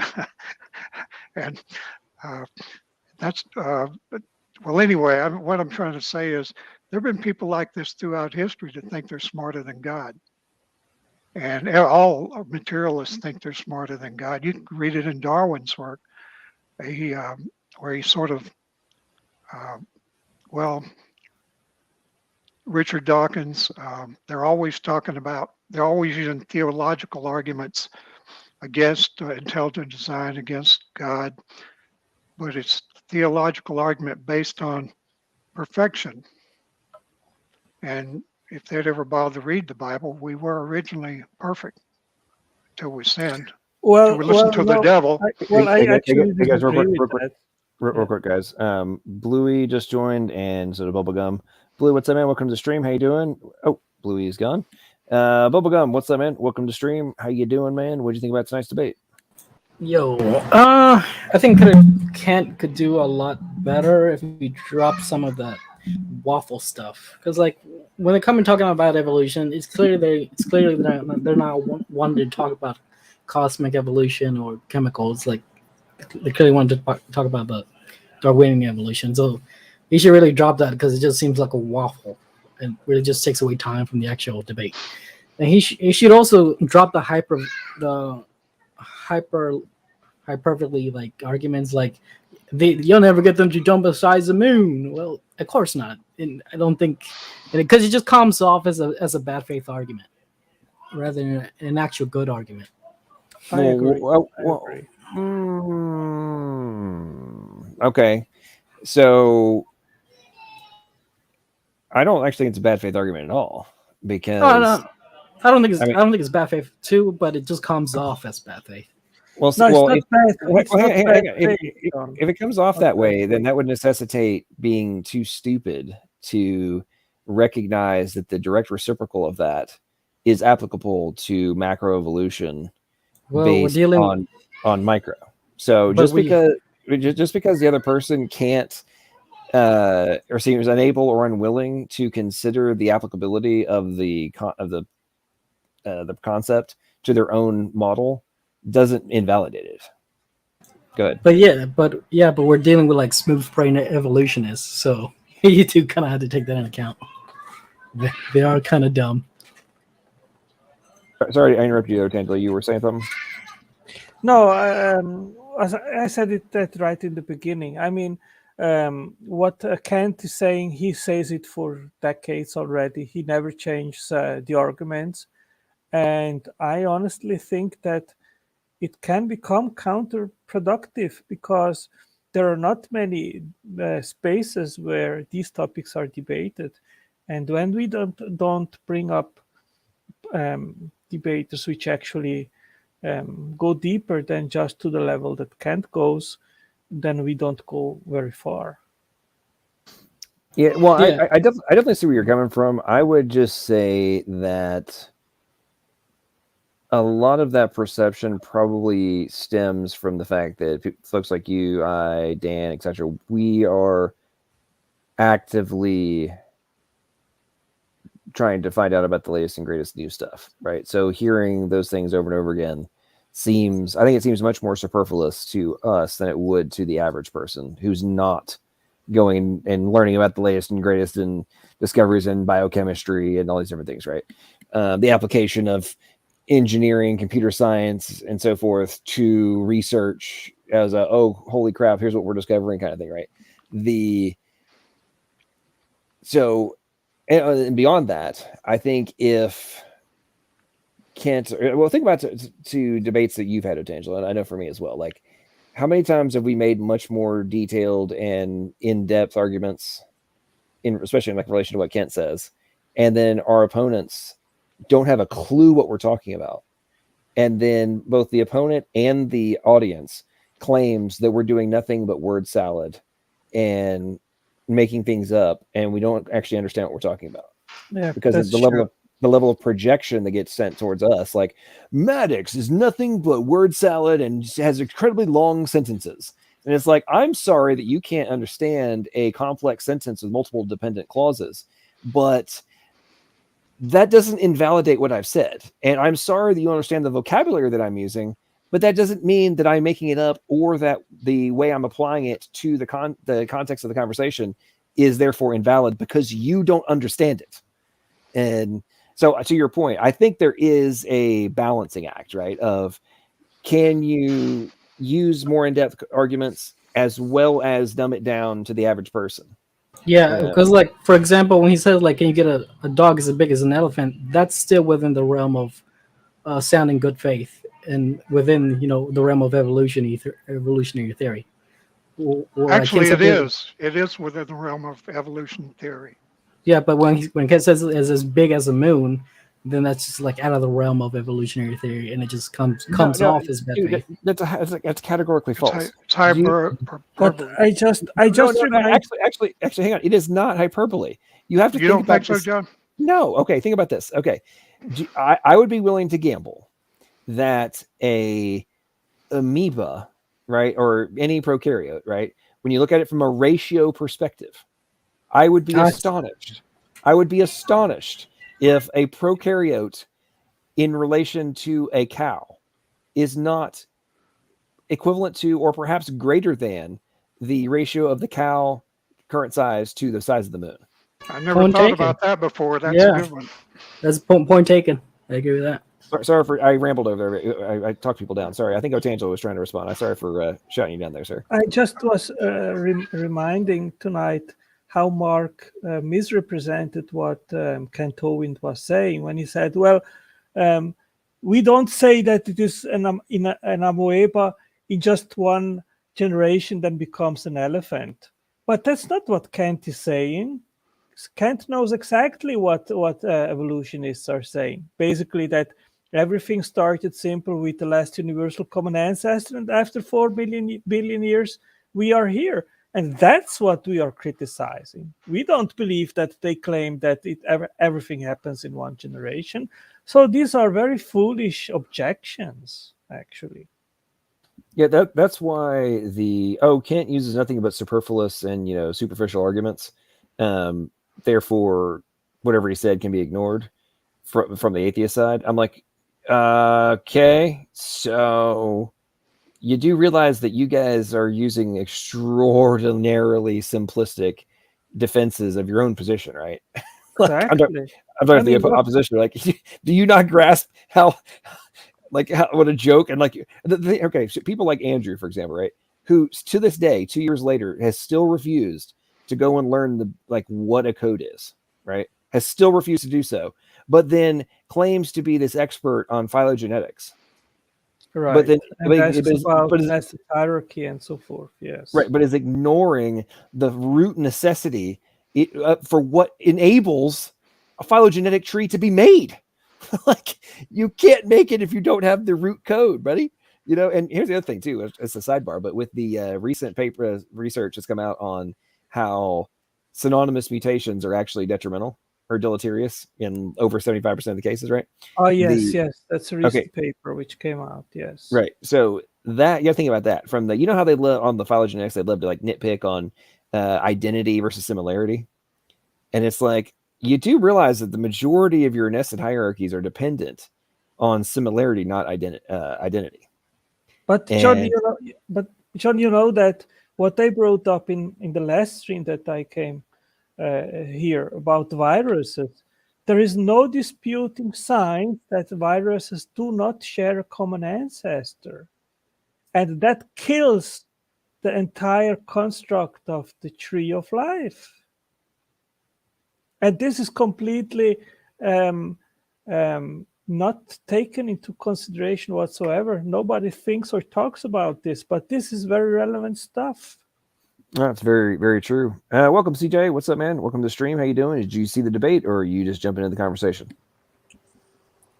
And that's, well, anyway, what I'm trying to say is there have been people like this throughout history that think they're smarter than God. And all materialists think they're smarter than God. You can read it in Darwin's work, where he sort of, Richard Dawkins, they're always using theological arguments against intelligent design, against God, but it's theological argument based on perfection. And if they'd ever bothered to read the Bible, we were originally perfect until we sinned. Well, we listened to the devil. I actually hey guys, disagree with that. Real quick, guys. Bluey just joined, and so did Bubblegum. Bluey, what's up, man? Welcome to the stream. How you doing? Oh, Bluey's gone. Bubblegum, what's up, man? Welcome to stream. How you doing, man? What do you think about tonight's debate? Yo, I think Kent could do a lot better if we drop some of that waffle stuff. Because like when they come and talking about evolution, it's clear they're not wanting to talk about cosmic evolution or chemicals. Like they clearly want to talk about the Darwinian evolution. So he should really drop that because it just seems like a waffle and really just takes away time from the actual debate. And he should also drop the hyperbolically like arguments like you'll never get them to jump besides the moon. Well, of course not. And I don't think because it just comes off as a bad faith argument rather than an actual good argument. I agree. Okay, so I don't actually think it's a bad faith argument at all because no. I don't think it's bad faith too, but it just comes off as bad faith. Well, if it comes off that way, then that would necessitate being too stupid to recognize that the direct reciprocal of that is applicable to macroevolution based on micro. So just because the other person can't or seems unable or unwilling to consider the applicability of the concept to their own model doesn't invalidate it. Good. But we're dealing with like smooth brain evolutionists, so you two kind of had to take that into account. They are kind of dumb. Sorry, I interrupted you there, Angelo. You were saying something? No, I said that right in the beginning. I mean, what Kent is saying, he says it for decades already. He never changes the arguments. And I honestly think that it can become counterproductive because there are not many spaces where these topics are debated. And when we don't bring up debaters which actually go deeper than just to the level that Kent goes, then we don't go very far. Yeah, well, yeah. I definitely see where you're coming from. I would just say that a lot of that perception probably stems from the fact that folks like you, I, Dan, etc., we are actively trying to find out about the latest and greatest new stuff, right? So hearing those things over and over again I think it seems much more superfluous to us than it would to the average person who's not going and learning about the latest and greatest in discoveries in biochemistry and all these different things, right? The application of engineering, computer science, and so forth to research as holy crap, here's what we're discovering kind of thing, right? And beyond that, I think if think about to debates that you've had, Angelo, and I know for me as well, like how many times have we made much more detailed and in-depth arguments, especially in like relation to what Kent says, and then our opponents don't have a clue what we're talking about. And then both the opponent and the audience claims that we're doing nothing but word salad and making things up, and we don't actually understand what we're talking about. Yeah, because of the level of the level of projection that gets sent towards us. Like, Maddox is nothing but word salad and has incredibly long sentences. And it's like, I'm sorry that you can't understand a complex sentence with multiple dependent clauses, but that doesn't invalidate what I've said. And I'm sorry that you understand the vocabulary that I'm using, but that doesn't mean that I'm making it up or that the way I'm applying it to the context of the conversation is therefore invalid because you don't understand it. And so to your point, I think there is a balancing act, right? Of, can you use more in-depth arguments as well as dumb it down to the average person? Yeah, because like, for example, when he says like, can you get a dog as big as an elephant? That's still within the realm of sounding good faith and within, the realm of evolutionary theory. Or Actually, Ken said, it is within the realm of evolution theory. yeah, but when Ken says it's as big as a moon, then that's just like out of the realm of evolutionary theory, and it just comes off as bad faith. That's categorically false. It's hyperbole. But I just actually, hang on. It is not hyperbole. You have to. You don't think so, John? No. Okay. Think about this. Okay, I would be willing to gamble that a amoeba, right, or any prokaryote, right, when you look at it from a ratio perspective, I would be astonished. I would be astonished if a prokaryote in relation to a cow is not equivalent to or perhaps greater than the ratio of the cow current size to the size of the moon. I never thought about that before. That's a good one. That's point taken. I agree with that. Sorry for I rambled over there. I talked people down. Sorry. I think Angelo was trying to respond. I'm sorry for shouting you down there, sir. I just was reminding tonight how Mark misrepresented what Kent Hovind was saying when he said, well, we don't say that it is an amoeba in just one generation then becomes an elephant. But that's not what Kent is saying. Kent knows exactly what evolutionists are saying. Basically that everything started simple with the last universal common ancestor, and after 4 billion years, we are here. And that's what we are criticizing. We don't believe that they claim that everything happens in one generation. So these are very foolish objections, actually. Yeah, that's why Kant uses nothing but superfluous and superficial arguments. Therefore, whatever he said can be ignored from the atheist side. I'm like, okay, so you do realize that you guys are using extraordinarily simplistic defenses of your own position, right? Exactly. I'm talking to the opposition. Like, do you not grasp how what a joke? And okay, so people like Andrew, for example, right, who to this day, 2 years later, has still refused to go and learn what a code is, right? Has still refused to do so, but then claims to be this expert on phylogenetics. Right. But then, but hierarchy and so forth. Yes. Right, but is ignoring the root necessity for what enables a phylogenetic tree to be made. Like, you can't make it if you don't have the root code, buddy. And here's the other thing too. It's a sidebar, but with the recent paper research that's come out on how synonymous mutations are actually detrimental or deleterious in over 75% of the cases, right? Oh, yes, yes. That's a recent paper which came out, yes. Right. So that, you have to think about that. From how they love on the phylogenetics, they love to nitpick on identity versus similarity. And it's like, you do realize that the majority of your nested hierarchies are dependent on similarity, not identity. But John, you know that what they brought up in the last stream that I came here about viruses, there is no disputing science that viruses do not share a common ancestor. And that kills the entire construct of the tree of life. And this is completely not taken into consideration whatsoever. Nobody thinks or talks about this, but this is very relevant stuff. That's very, very true. Welcome, CJ. What's up, man? Welcome to the stream. How you doing? Did you see the debate, or are you just jumping into the conversation?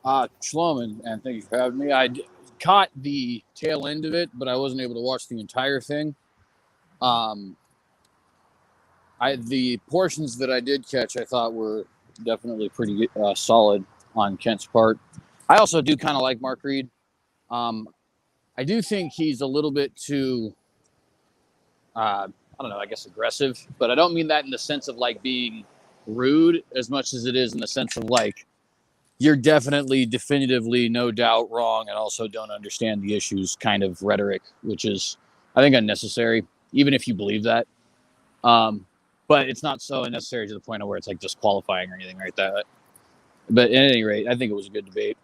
Shalom, and thank you for having me. I caught the tail end of it, but I wasn't able to watch the entire thing. The portions that I did catch, I thought were definitely pretty solid on Kent's part. I also do kind of like Mark Reed. I do think he's a little bit too, I don't know, I guess aggressive, but I don't mean that in the sense of like being rude as much as it is in the sense of like, you're definitely, definitively, no doubt wrong and also don't understand the issues kind of rhetoric, which is, I think, unnecessary, even if you believe that. But it's not so unnecessary to the point of where it's like disqualifying or anything like that. But at any rate, I think it was a good debate.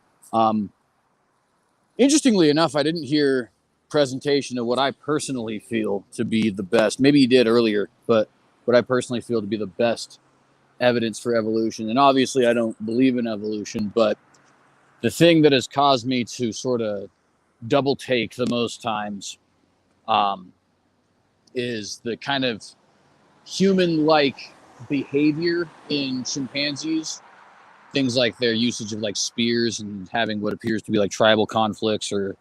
Interestingly enough, I didn't hear presentation of what I personally feel to be the best. Maybe you did earlier, but what I personally feel to be the best evidence for evolution. And obviously I don't believe in evolution, but the thing that has caused me to sort of double take the most times is the kind of human-like behavior in chimpanzees. Things like their usage of like spears and having what appears to be like tribal conflicts, or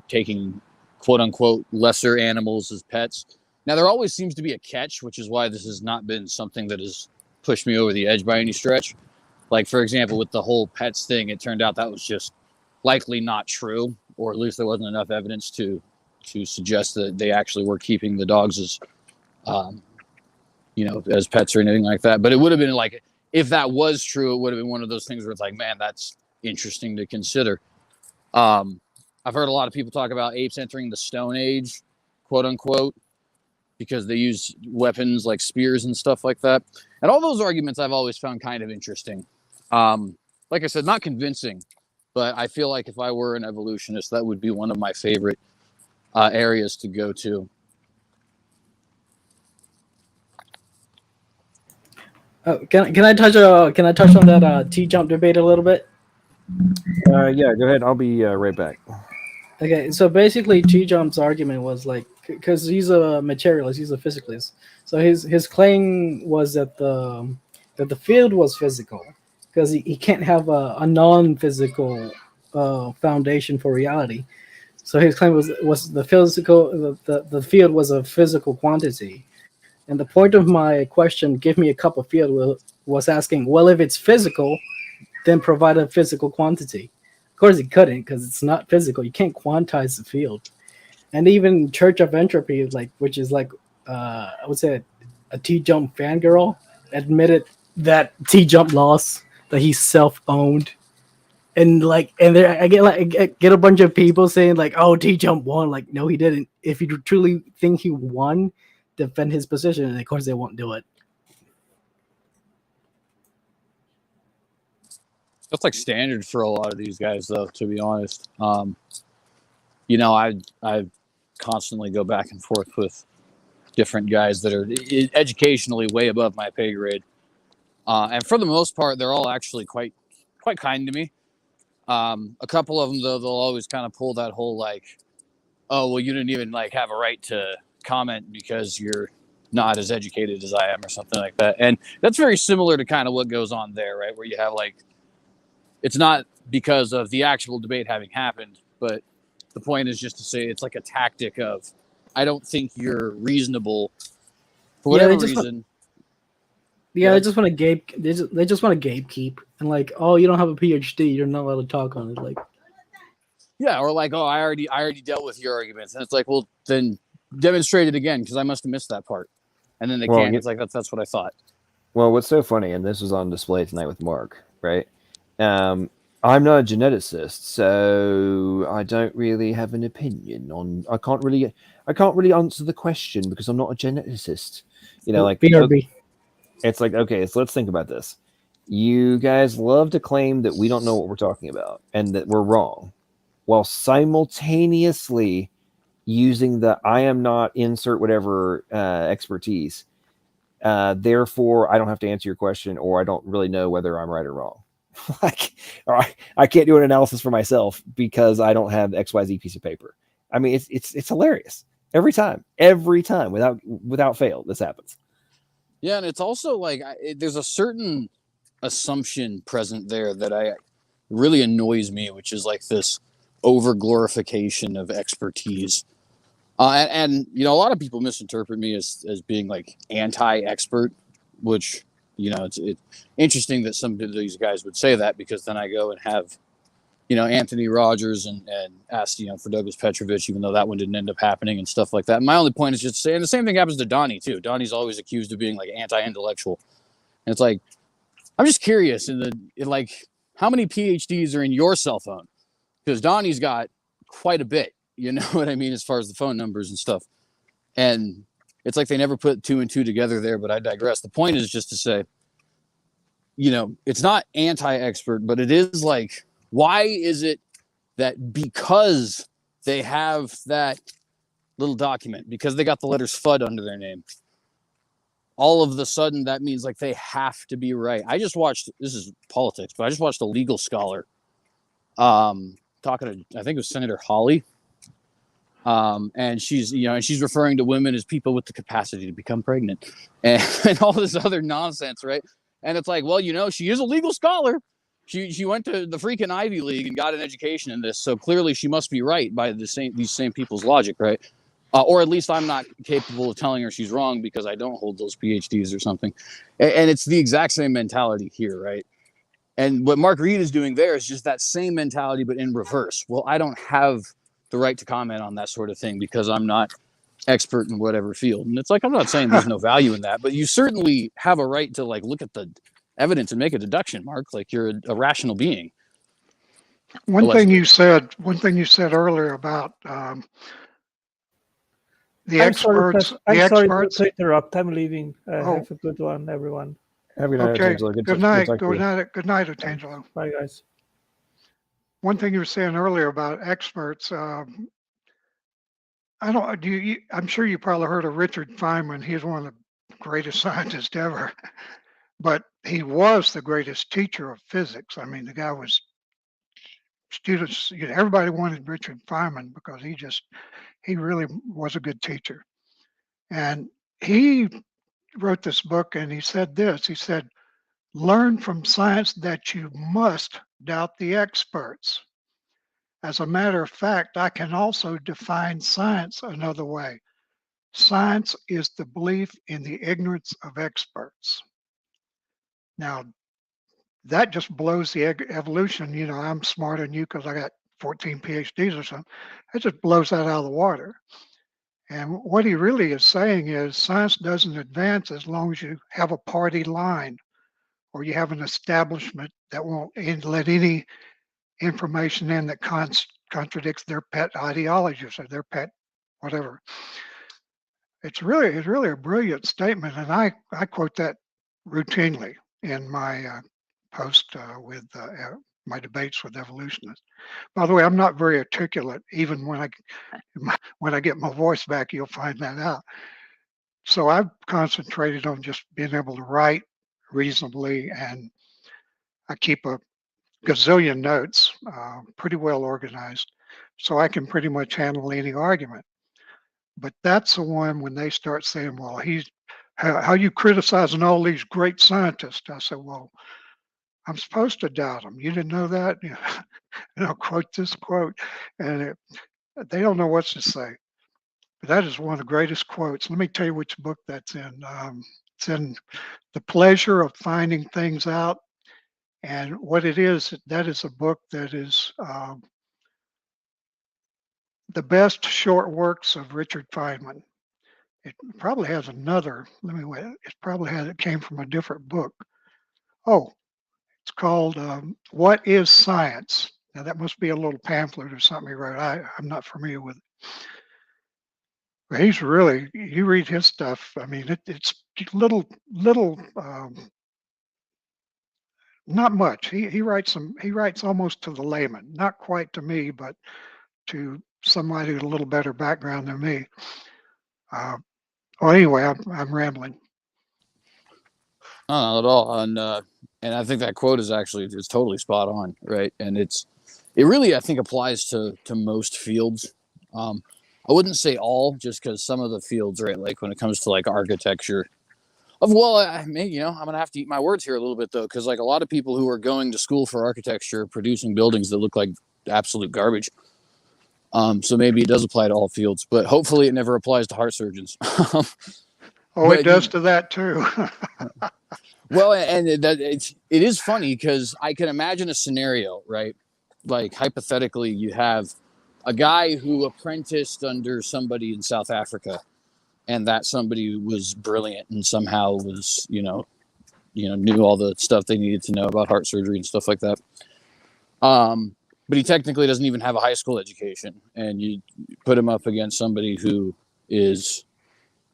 taking quote unquote lesser animals as pets. Now, there always seems to be a catch, which is why this has not been something that has pushed me over the edge by any stretch. Like, for example, with the whole pets thing, it turned out that was just likely not true, or at least there wasn't enough evidence to suggest that they actually were keeping the dogs as, as pets or anything like that. But it would have been like, if that was true, it would have been one of those things where it's like, man, that's interesting to consider. I've heard a lot of people talk about apes entering the Stone Age, quote unquote, because they use weapons like spears and stuff like that. And all those arguments I've always found kind of interesting. Like I said, not convincing, but I feel like if I were an evolutionist, that would be one of my favorite areas to go to. Can I touch on that T-jump debate a little bit? Yeah, go ahead. I'll be right back. Okay, so basically T-jump's argument was like, because he's a materialist, he's a physicalist. So his claim was that the field was physical, because he can't have a non-physical foundation for reality. So his claim was the physical, the field was a physical quantity. And the point of my question, give me a cup of field, was asking, well, if it's physical, then provide a physical quantity. Of course, he couldn't, because it's not physical. You can't quantize the field. And even Church of Entropy, which is like, I would say a T-Jump fangirl, admitted that T-Jump lost, that he self-owned. And there, I get a bunch of people saying like, oh, T-Jump won. Like, no, he didn't. If you truly think he won, defend his position, and of course they won't do it. That's like standard for a lot of these guys, though, to be honest. I constantly go back and forth with different guys that are educationally way above my pay grade, and for the most part, they're all actually quite kind to me. A couple of them, though, they'll always kind of pull that whole like, oh, well, you didn't even like have a right to comment because you're not as educated as I am, or something like that. And that's very similar to kind of what goes on there, right? Where you have like, it's not because of the actual debate having happened, but the point is just to say it's like a tactic of, I don't think you're reasonable for whatever reason. They just want to they just want to gatekeep, and like, oh, you don't have a PhD, you're not allowed to talk on it. Like, yeah, or like, oh, I already dealt with your arguments, and it's like, well, then demonstrate it again, because I must have missed that part. And then they can't. It's like, that's what I thought. Well, what's so funny, and this was on display tonight with Mark, right? I'm not a geneticist, so I don't really have an opinion on. I can't really answer the question because I'm not a geneticist. Like BRB. It's like, okay, so let's think about this. You guys love to claim that we don't know what we're talking about and that we're wrong, while simultaneously using the I am not insert whatever expertise. Therefore, I don't have to answer your question, or I don't really know whether I'm right or wrong. Or I can't do an analysis for myself because I don't have XYZ piece of paper. I mean, it's hilarious every time, without fail. This happens. Yeah, and it's also like there's a certain assumption present there that really annoys me, which is like this over glorification of expertise. And a lot of people misinterpret me as being like anti-expert, which It's interesting that some of these guys would say that, because then I go and have, Anthony Rogers and asked, for Douglas Petrovich, even though that one didn't end up happening and stuff like that. And my only point is just to say, and the same thing happens to Donnie too. Donnie's always accused of being like anti-intellectual. And it's like, I'm just curious like how many PhDs are in your cell phone? Because Donnie's got quite a bit, you know what I mean, as far as the phone numbers and stuff. And it's like they never put 2 and 2 together there, but I digress. The point is just to say, it's not anti-expert, but it is like, why is it that because they have that little document, because they got the letters FUD under their name, all of the sudden that means like they have to be right? I just watched, this is politics, but I just watched a legal scholar talking to, I think it was Senator Hawley. And she's referring to women as people with the capacity to become pregnant and all this other nonsense, right? And it's like, well, she is a legal scholar. She went to the freaking Ivy League and got an education in this, so clearly she must be right by these same people's logic, right? Or at least I'm not capable of telling her she's wrong because I don't hold those PhDs or something. And it's the exact same mentality here, right? And what Mark Reed is doing there is just that same mentality, but in reverse. Well, I don't have the right to comment on that sort of thing because I'm not expert in whatever field. And it's like, I'm not saying there's no value in that, but you certainly have a right to like look at the evidence and make a deduction, Mark. Like, you're a rational being. One thing you said earlier about the experts. I'm sorry to interrupt. I'm leaving. Have a good one, everyone. Have a good night, Angelo. Good night. Good night, Angelo. Bye, guys. One thing you were saying earlier about experts. I'm sure you probably heard of Richard Feynman. He's one of the greatest scientists ever, but he was the greatest teacher of physics. I mean, the guy was students. Everybody wanted Richard Feynman because he really was a good teacher. And he wrote this book and he said this. He said, "Learn from science that you must doubt the experts. As a matter of fact, I can also define science another way. Science is the belief in the ignorance of experts." Now, that just blows the evolution. I'm smarter than you because I got 14 PhDs or something. That just blows that out of the water. And what he really is saying is science doesn't advance as long as you have a party line or you have an establishment that won't let any information in that contradicts their pet ideologies or their pet whatever. It's really a brilliant statement, and I quote that routinely in my post with my debates with evolutionists. By the way, I'm not very articulate. Even when I get my voice back, you'll find that out. So I've concentrated on just being able to write reasonably, and I keep a gazillion notes, pretty well organized, so I can pretty much handle any argument. But that's the one when they start saying, well, how you criticizing all these great scientists? I said, well, I'm supposed to doubt them. You didn't know that? And I'll quote this quote, and they don't know what to say. But that is one of the greatest quotes. Let me tell you which book that's in. It's in The Pleasure of Finding Things Out. And what it is, that is a book that is the best short works of Richard Feynman. It probably has another, it came from a different book. Oh, it's called What is Science? Now that must be a little pamphlet or something he wrote. I'm not familiar with it. But he's really, you read his stuff, I mean, it's little, not much. He writes almost to the layman, not quite to me, but to somebody with a little better background than me. Well, anyway, I'm rambling. No, not at all. And I think that quote is it's totally spot on, right? And it really, I think, applies to most fields. I wouldn't say all, just because some of the fields, right, like when it comes to like architecture. I'm gonna have to eat my words here a little bit though, because like a lot of people who are going to school for architecture are producing buildings that look like absolute garbage. So maybe it does apply to all fields, but hopefully it never applies to heart surgeons. It does to that too. Well, and it is funny because I can imagine a scenario, right? Like hypothetically, you have a guy who apprenticed under somebody in South Africa, and that somebody was brilliant and somehow was, knew all the stuff they needed to know about heart surgery and stuff like that. But he technically doesn't even have a high school education, and you put him up against somebody who is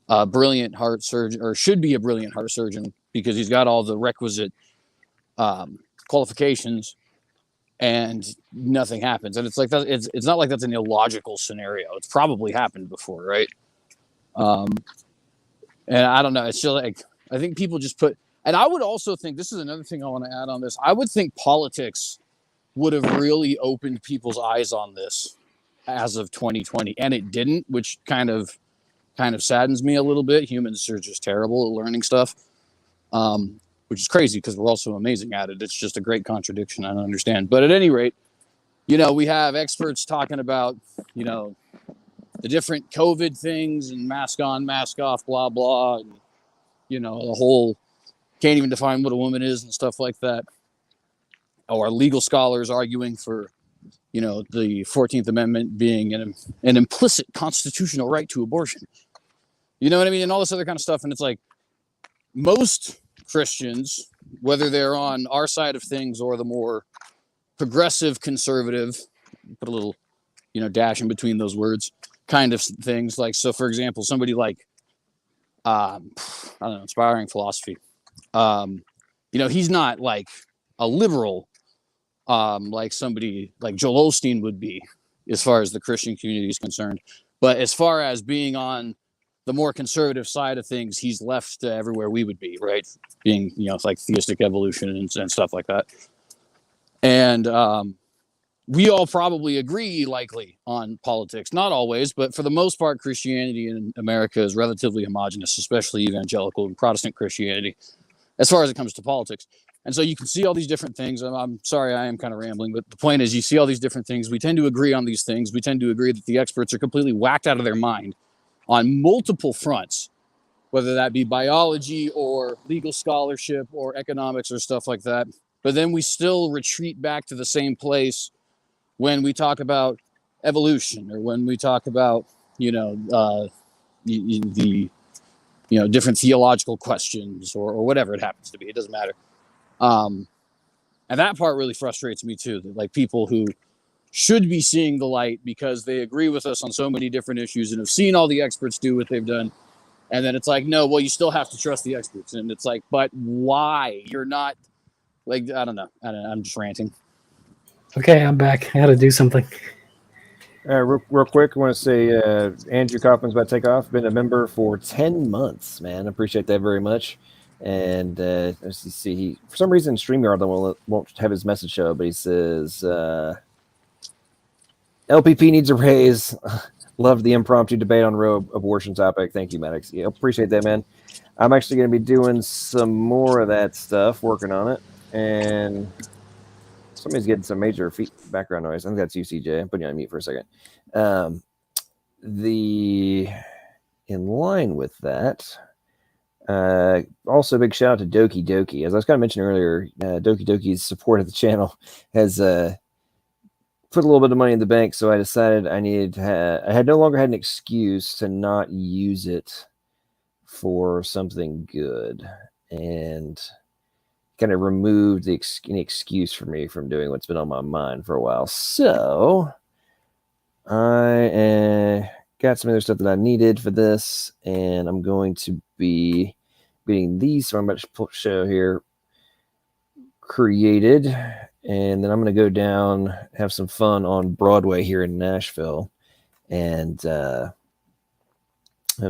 a brilliant heart surgeon, or should be a brilliant heart surgeon, because he's got all the requisite qualifications, and nothing happens. And it's like that. It's not like that's an illogical scenario. It's probably happened before, right? And I don't know. It's just like, I think people just put, and I would also think, this is another thing I want to add on this. I would think politics would have really opened people's eyes on this as of 2020, and it didn't, which kind of saddens me a little bit. Humans are just terrible at learning stuff, which is crazy because we're also amazing at it. It's just a great contradiction. I don't understand. But at any rate, we have experts talking about, the different COVID things and mask on, mask off, blah, blah. And, the whole can't even define what a woman is and stuff like that. Or legal scholars arguing for, the 14th Amendment being an implicit constitutional right to abortion. You know what I mean? And all this other kind of stuff. And it's like, most Christians, whether they're on our side of things or the more progressive conservative, put a little, dash in between those words, kind of things. Like, so for example, somebody like, I don't know, inspiring philosophy. He's not like a liberal, like somebody like Joel Osteen would be, as far as the Christian community is concerned. But as far as being on the more conservative side of things, he's left everywhere we would be, right? Being, it's like theistic evolution and stuff like that. And we all probably agree likely on politics. Not always, but for the most part, Christianity in America is relatively homogenous, especially evangelical and Protestant Christianity, as far as it comes to politics. And so you can see all these different things. I'm sorry, I am kind of rambling, but the point is you see all these different things. We tend to agree on these things. We tend to agree that the experts are completely whacked out of their mind on multiple fronts, whether that be biology or legal scholarship or economics or stuff like that. But then we still retreat back to the same place when we talk about evolution, or when we talk about, the different theological questions or whatever it happens to be. It doesn't matter. And that part really frustrates me too, that like people who should be seeing the light because they agree with us on so many different issues and have seen all the experts do what they've done. And then it's like, no, well, you still have to trust the experts. And it's like, but why? You're not like, I don't know. I'm just ranting. Okay, I'm back. I had to do something. Real quick, I want to say Andrew Kaufman's about to take off. Been a member for 10 months, man. I appreciate that very much. And let's see, he for some reason StreamYard won't have his message show, but he says LPP needs a raise. Loved the impromptu debate on Roe abortion topic. Thank you, Maddox. Yeah, appreciate that, man. I'm actually going to be doing some more of that stuff, working on it. And somebody's getting some major background noise. I think that's you, CJ. I'm putting you on mute for a second. In line with that, also big shout out to Doki Doki. As I was kind of mentioning earlier, Doki Doki's support of the channel has put a little bit of money in the bank, so I decided I had no longer had an excuse to not use it for something good, and kind of removed any excuse for me from doing what's been on my mind for a while. So I got some other stuff that I needed for this, and I'm going to be getting these from much show here created, and then I'm going to go down, have some fun on Broadway here in Nashville, and have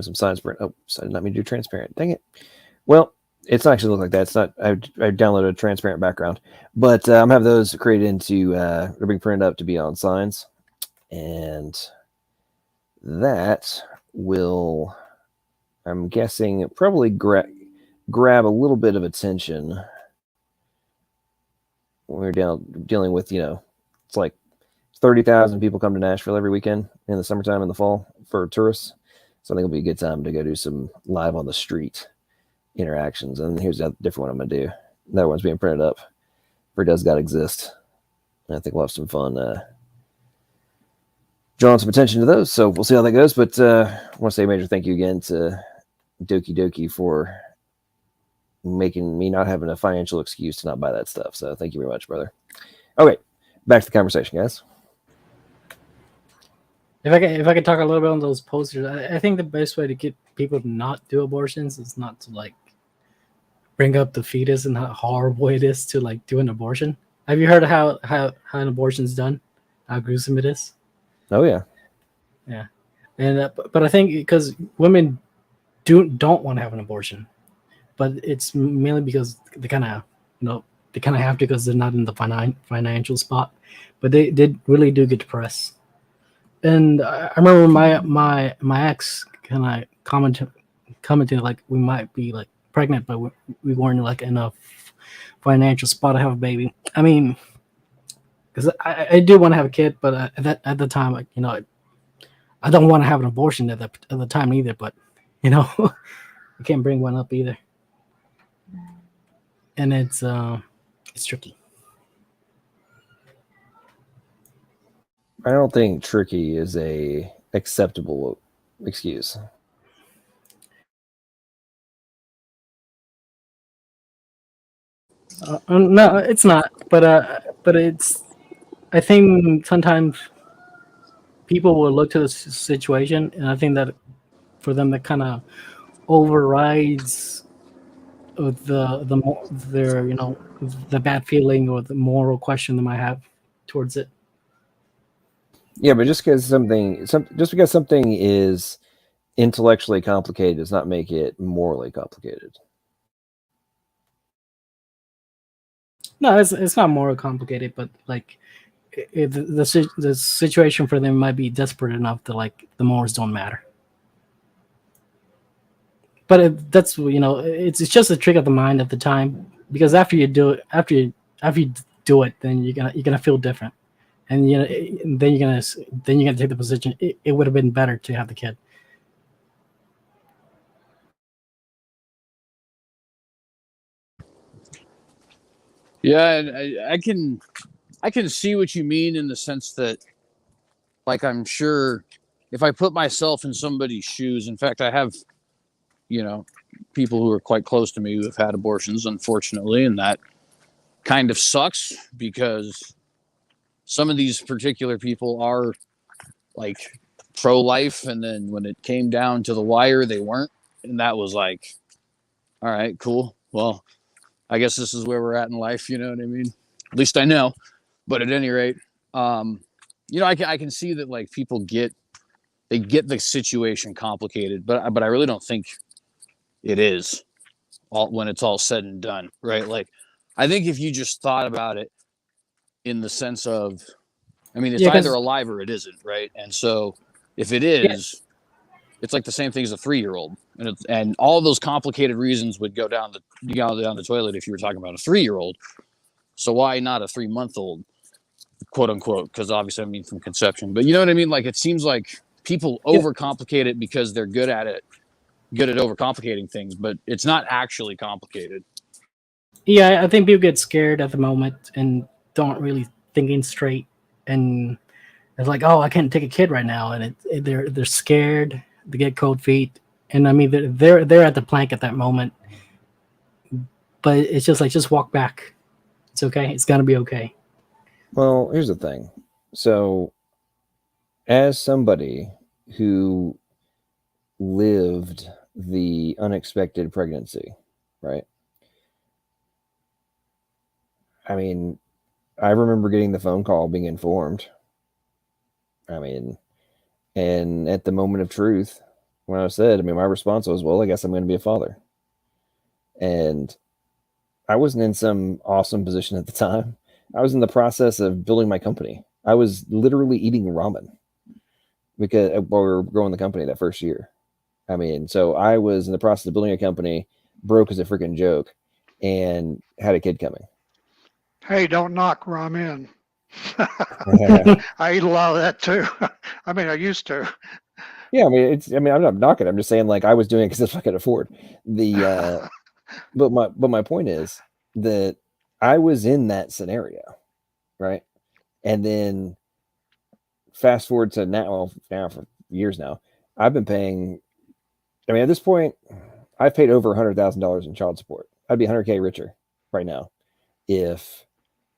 some science print. Oh, decided not me to do transparent. Dang it. Well, it's not actually look like that. It's not. I downloaded a transparent background, but I'm have those created into they're being printed up to be on signs, and that will, I'm guessing, probably grab a little bit of attention when we're dealing with, it's like 30,000 people come to Nashville every weekend in the summertime and the fall for tourists. So I think it'll be a good time to go do some live on the street. interactions. And here's a different one I'm going to do. That one's being printed up. For Does God Exist? And I think we'll have some fun drawing some attention to those. So we'll see how that goes. But I want to say a major thank you again to Doki Doki for making me not having a financial excuse to not buy that stuff. So thank you very much, brother. Okay, back to the conversation, guys. If I could talk a little bit on those posters, I think the best way to get people to not do abortions is not to like bring up the fetus and how horrible it is to like do an abortion. Have you heard of how an abortion is done? How gruesome it is? Oh yeah. Yeah. And but I think because women don't want to have an abortion, but it's mainly because they kind of have to because they're not in the financial spot. But they really do get depressed. And I remember my ex kind of commented like we might be like pregnant, but we weren't like enough financial spot to have a baby. I mean, because I do want to have a kid, but at the time, like, I don't want to have an abortion at the time either. But I can't bring one up either, and it's tricky. I don't think tricky is a acceptable excuse. No, it's not. But it's. I think sometimes people will look to the situation, and I think that for them that kind of overrides the bad feeling or the moral question they might have towards it. Yeah, but just because something is intellectually complicated does not make it morally complicated. No, it's not more complicated, but like the situation for them might be desperate enough that like the morals don't matter. But that's it's just a trick of the mind at the time, because after you do it, then you're gonna feel different, and then you're gonna take the position it would have been better to have the kid. Yeah, and I can see what you mean in the sense that, like, I'm sure if I put myself in somebody's shoes, in fact, I have, people who are quite close to me who have had abortions, unfortunately, and that kind of sucks because some of these particular people are like pro-life, and then when it came down to the wire, they weren't, and that was like, all right, cool. Well, I guess this is where we're at in life. You know what I mean? At least I know. But at any rate, I can see that like people get the situation complicated, but I really don't think it is when it's all said and done, right? Like, I think if you just thought about it in the sense of, I mean, it's either alive or it isn't, right? And so if it is, it's like the same thing as a 3-year-old, and all those complicated reasons would go down the toilet if you were talking about a 3-year-old. So why not a 3-month-old, quote unquote? Because obviously, I mean from conception, but you know what I mean. Like, it seems like people overcomplicate it because they're good at overcomplicating things, but it's not actually complicated. Yeah, I think people get scared at the moment and don't really thinking straight, and it's like, oh, I can't take a kid right now, and they're scared. They get cold feet, and I mean they're at the plank at that moment. But it's just like, just walk back. It's okay. It's gonna be okay. Well, here's the thing. So, as somebody who lived the unexpected pregnancy, right? I mean, I remember getting the phone call, being informed. I mean, and at the moment of truth, when I said, my response was, well, I guess I'm going to be a father. And I wasn't in some awesome position at the time. I was in the process of building my company. I was literally eating ramen because while we were growing the company that first year. I mean, so I was in the process of building a company, broke as a freaking joke, and had a kid coming. Hey, don't knock ramen. I eat a lot of that too. I mean, I used to. Yeah, I'm not knocking. I'm just saying, like, I was doing it because that's what I could afford. But my point is that I was in that scenario, right? And then fast forward to now, well, now for years now, I've been paying. I mean, at this point, I've paid over $100,000 in child support. I'd be 100K richer right now if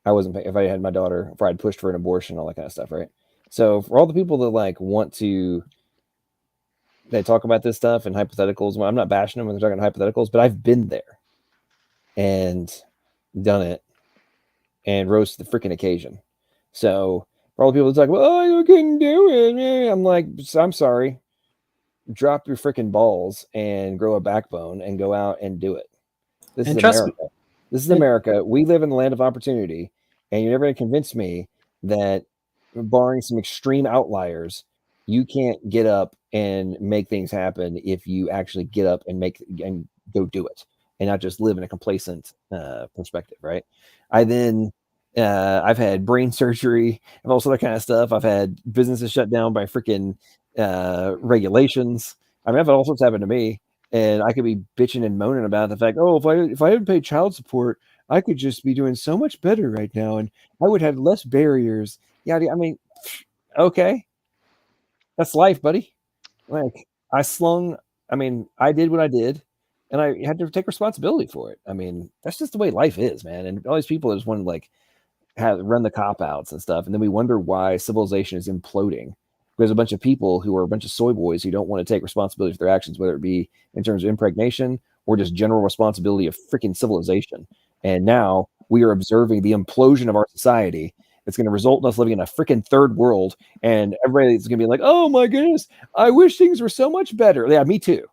I wasn't if I had my daughter, if I'd pushed for an abortion, all that kind of stuff, right? So for all the people that like want to, they talk about this stuff and hypotheticals. Well, I'm not bashing them when they're talking hypotheticals, but I've been there and done it and rose to the freaking occasion. So for all the people that talk, well, I couldn't do it, I'm like, I'm sorry. Drop your freaking balls and grow a backbone and go out and do it. This And is trust me, America. This is America. We live in the land of opportunity, and you're never going to convince me that, barring some extreme outliers, you can't get up and make things happen if you actually get up and go do it, and not just live in a complacent perspective, right? I've had brain surgery and all sort of kind of stuff. I've had businesses shut down by freaking regulations. I mean, I've had all sorts happen to me. And I could be bitching and moaning about the fact, oh, if I hadn't paid child support, I could just be doing so much better right now, and I would have less barriers. Yeah, I mean, okay, that's life, buddy. Like I did what I did, and I had to take responsibility for it. I mean, that's just the way life is, man. And all these people just want to like run the cop outs and stuff, and then we wonder why civilization is imploding. There's a bunch of people who are a bunch of soy boys who don't want to take responsibility for their actions, whether it be in terms of impregnation or just general responsibility of freaking civilization. And now we are observing the implosion of our society. It's going to result in us living in a freaking third world, and everybody's going to be like, "Oh my goodness, I wish things were so much better." Yeah, me too.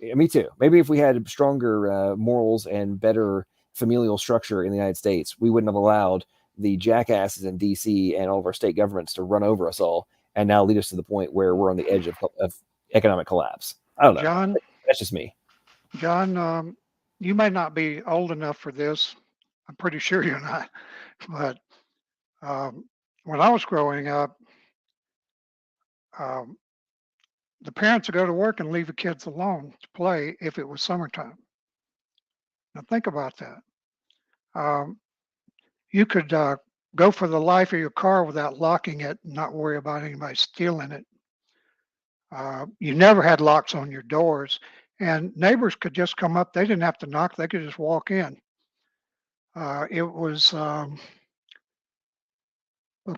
Yeah, me too. Maybe if we had stronger morals and better familial structure in the United States, we wouldn't have allowed the jackasses in DC and all of our state governments to run over us all and now lead us to the point where we're on the edge of economic collapse. I don't know. John, That's just me. John, you may not be old enough for this. I'm pretty sure you're not. But when I was growing up, um, the parents would go to work and leave the kids alone to play if it was summertime. Now think about that. Um, you could go for the life of your car without locking it and not worry about anybody stealing it. You never had locks on your doors, and neighbors could just come up. They didn't have to knock, they could just walk in. It was, of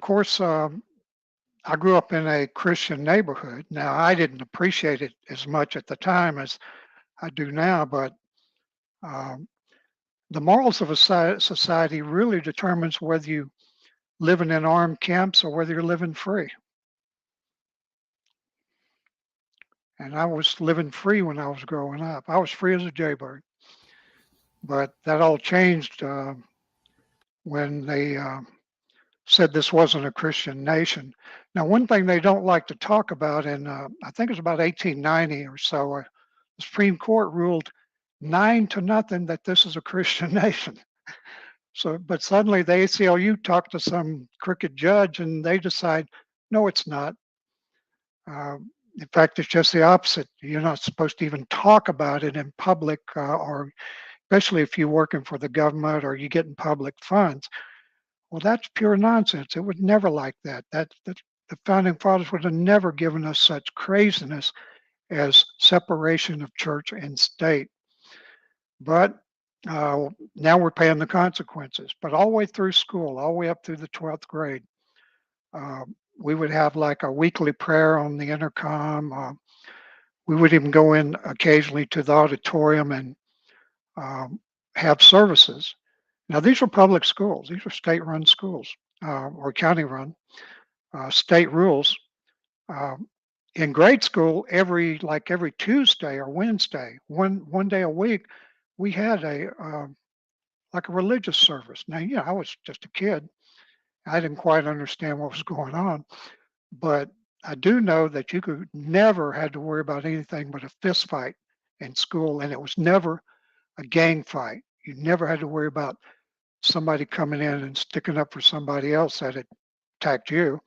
course, I grew up in a Christian neighborhood. Now, I didn't appreciate it as much at the time as I do now, but um, the morals of a society really determines whether you living in armed camps or whether you're living free. And I was living free when I was growing up. I was free as a jaybird. But that all changed when they said this wasn't a Christian nation. Now, one thing they don't like to talk about, and I think it was about 1890 or so, the Supreme Court ruled 9-0 that this is a Christian nation. So, but suddenly the ACLU talked to some crooked judge, and they decide, no, it's not. In fact, it's just the opposite. You're not supposed to even talk about it in public, or especially if you're working for the government or you getting public funds. Well, that's pure nonsense. It would never like that. The founding fathers would have never given us such craziness as separation of church and state. But now we're paying the consequences. But all the way through school, all the way up through the 12th grade, we would have like a weekly prayer on the intercom. We would even go in occasionally to the auditorium and have services. Now, these are public schools. These are state-run schools or county-run. State rules. In grade school, every Tuesday or Wednesday, one day a week, we had like a religious service. Now, yeah, I was just a kid. I didn't quite understand what was going on, but I do know that you could never had to worry about anything but a fist fight in school, and it was never a gang fight. You never had to worry about somebody coming in and sticking up for somebody else that had attacked you,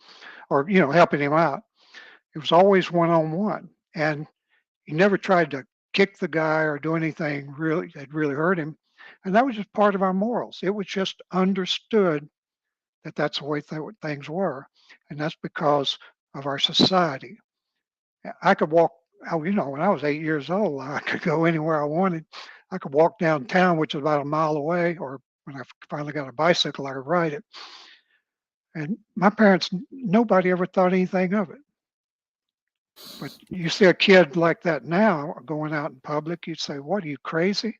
or helping him out. It was always one-on-one, and you never tried to kick the guy or do anything really that really hurt him. And that was just part of our morals. It was just understood that that's the way things were. And that's because of our society. I could walk, when I was 8 years old, I could go anywhere I wanted. I could walk downtown, which is about a mile away, or when I finally got a bicycle, I could ride it. And my parents, nobody ever thought anything of it. But you see a kid like that now going out in public, you'd say, "What, are you crazy?"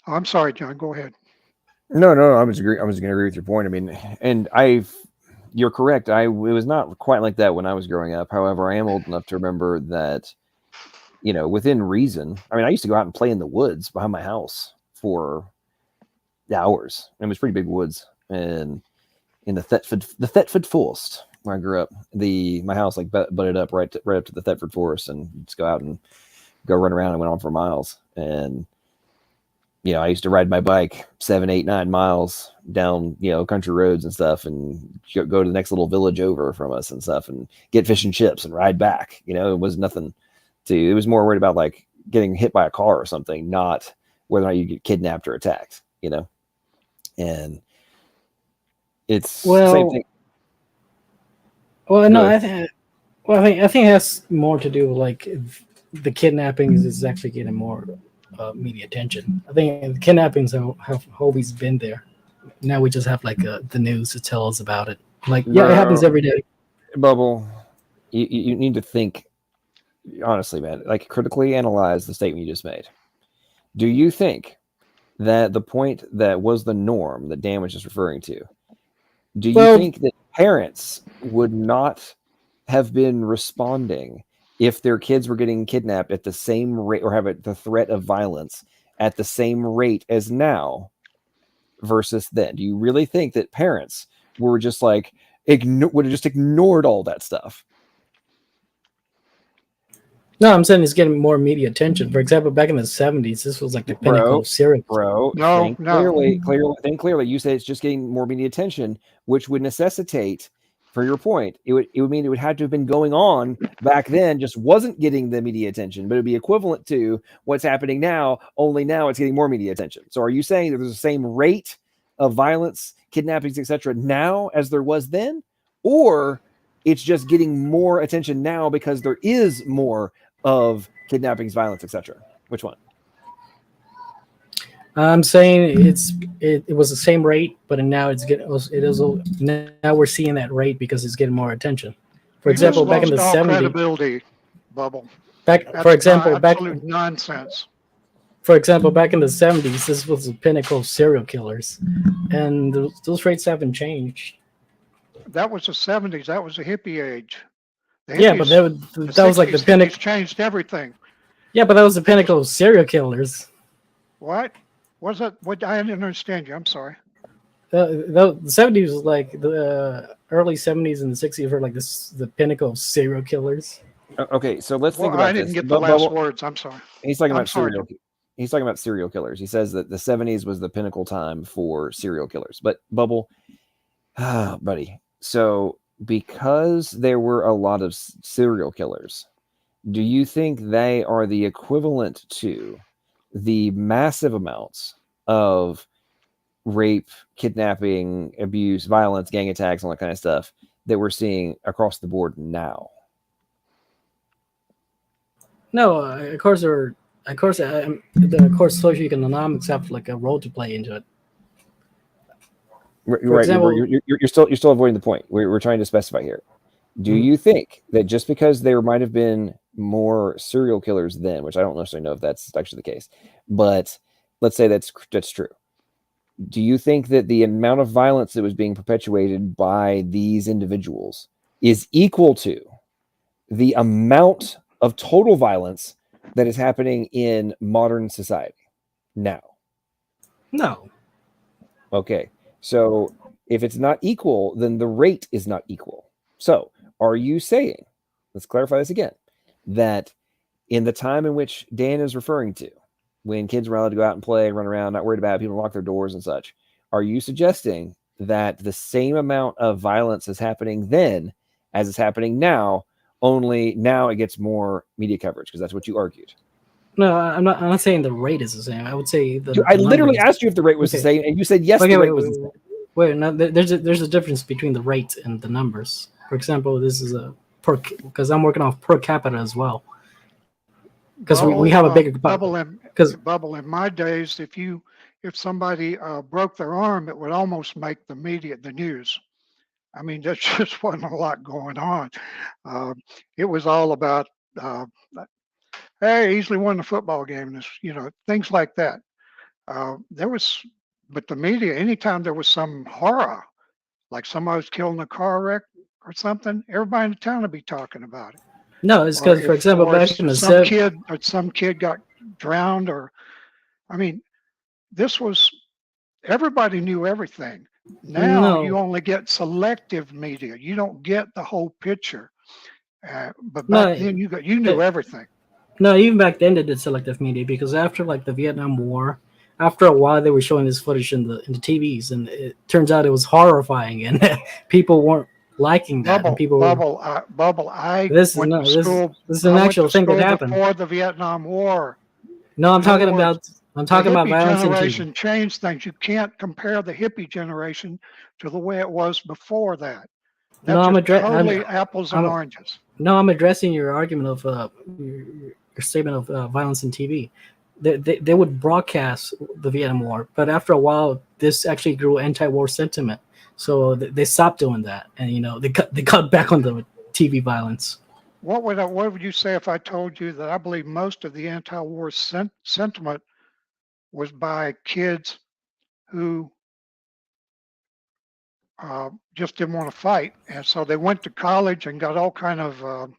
Oh, I'm sorry, John, go ahead. No, I was going to agree with your point. I mean, and you're correct. It was not quite like that when I was growing up. However, I am old enough to remember that, within reason. I mean, I used to go out and play in the woods behind my house for hours. It was pretty big woods, and in the Thetford Forest where I grew up, my house like butted up right up to the Thetford Forest, and just go out and go run around. And went on for miles, and I used to ride my bike 7, 8, 9 miles down, country roads and stuff, and go to the next little village over from us and stuff, and get fish and chips and ride back. It was nothing it was more worried about like getting hit by a car or something, not whether or not you get kidnapped or attacked, and it's the same thing. Well, no, I think it has more to do with like the kidnappings is actually getting more media attention. I think the kidnappings have always been there. Now we just have like the news to tell us about it. Like, yeah, it happens every day. Bubble, you need to think honestly, man. Like, critically analyze the statement you just made. Do you think that the point that was the norm that Dan was just referring to? Do you think that parents would not have been responding if their kids were getting kidnapped at the same rate, or have the threat of violence at the same rate as now versus then? Do you really think that parents were just like would have just ignored all that stuff? No, I'm saying it's getting more media attention. For example, back in the 70s, this was like the pinnacle of serial. Bro, think clearly. You say it's just getting more media attention, which would necessitate, for your point, it would mean it would have to have been going on back then, just wasn't getting the media attention, but it'd be equivalent to what's happening now, only now it's getting more media attention. So are you saying that there's the same rate of violence, kidnappings, etc. now as there was then? Or it's just getting more attention now because there is more of kidnappings, violence, etc.? Which one? I'm saying it was the same rate, but now now we're seeing that rate because it's getting more attention. For example, back in the 70s, credibility bubble. Absolute nonsense. For example, back in the 70s, this was the pinnacle of serial killers, and those rates haven't changed. That was the 70s. That was the hippie age. Yeah, but that was like the pinnacle. Changed everything. Yeah, but that was the pinnacle of serial killers. What? Was it? What? I didn't understand you. I'm sorry. The 70s was like the early 70s and the 60s were like the pinnacle of serial killers. Okay, so let's think about this. I didn't get the last words. I'm sorry. He's talking about serial. He's talking about serial killers. He says that the 70s was the pinnacle time for serial killers. But Bubble, buddy. So because there were a lot of serial killers, do you think they are the equivalent to the massive amounts of rape, kidnapping, abuse, violence, gang attacks, all that kind of stuff that we're seeing across the board now? No, of course socioeconomics have like a role to play into it. For example, you're still avoiding the point. We're trying to specify here. Do you think that just because there might have been more serial killers then, which I don't necessarily know if that's actually the case, but let's say that's true. Do you think that the amount of violence that was being perpetuated by these individuals is equal to the amount of total violence that is happening in modern society now? No. Okay. So if it's not equal, then the rate is not equal. So are you saying, let's clarify this again, that in the time in which Dan is referring to, when kids were allowed to go out and play and run around, not worried about people lock their doors and such, are you suggesting that the same amount of violence is happening then as is happening now, only now it gets more media coverage? Because that's what you argued. No, I'm not. I'm not saying the rate is the same. I would say the. I the literally numbers. asked you if the rate was the Okay. same, and you said yes. Okay, The wait, rate was wait, the same. wait. No, there's a difference between the rate and the numbers. For example, this is a because I'm working off per capita as well. Because we have a bigger bubble because in my days. If somebody broke their arm, it would almost make the media, the news. I mean, there just wasn't a lot going on. It was all about, hey, easily won the football game. This, things like that. But the media, anytime there was some horror, like somebody was killed in a car wreck or something, everybody in the town would be talking about it. no, it's Or because, for if example, back in the some kid got drowned, I mean, this was everybody knew everything. Now you no, only get selective media. You don't get the whole picture. But no, back then you knew everything. no, even back then they did selective media because after like the Vietnam War, after a while they were showing this footage in the TVs, and it turns out it was horrifying, and people weren't liking that. And people Bubble. I this is went no to school. this is an actual thing that happened. Before the Vietnam War. No, I'm In other talking words, about the hippie violence in TV. generation changed things. You can't compare the hippie generation to the way it was before that. That's No, totally apples and oranges. No, I'm addressing your argument of your statement of violence in TV. They would broadcast the Vietnam War, but after a while, this actually grew anti-war sentiment. So they stopped doing that, and they cut back on the TV violence. What would you say if I told you that I believe most of the anti-war sentiment was by kids who just didn't want to fight, and so they went to college and got all kind of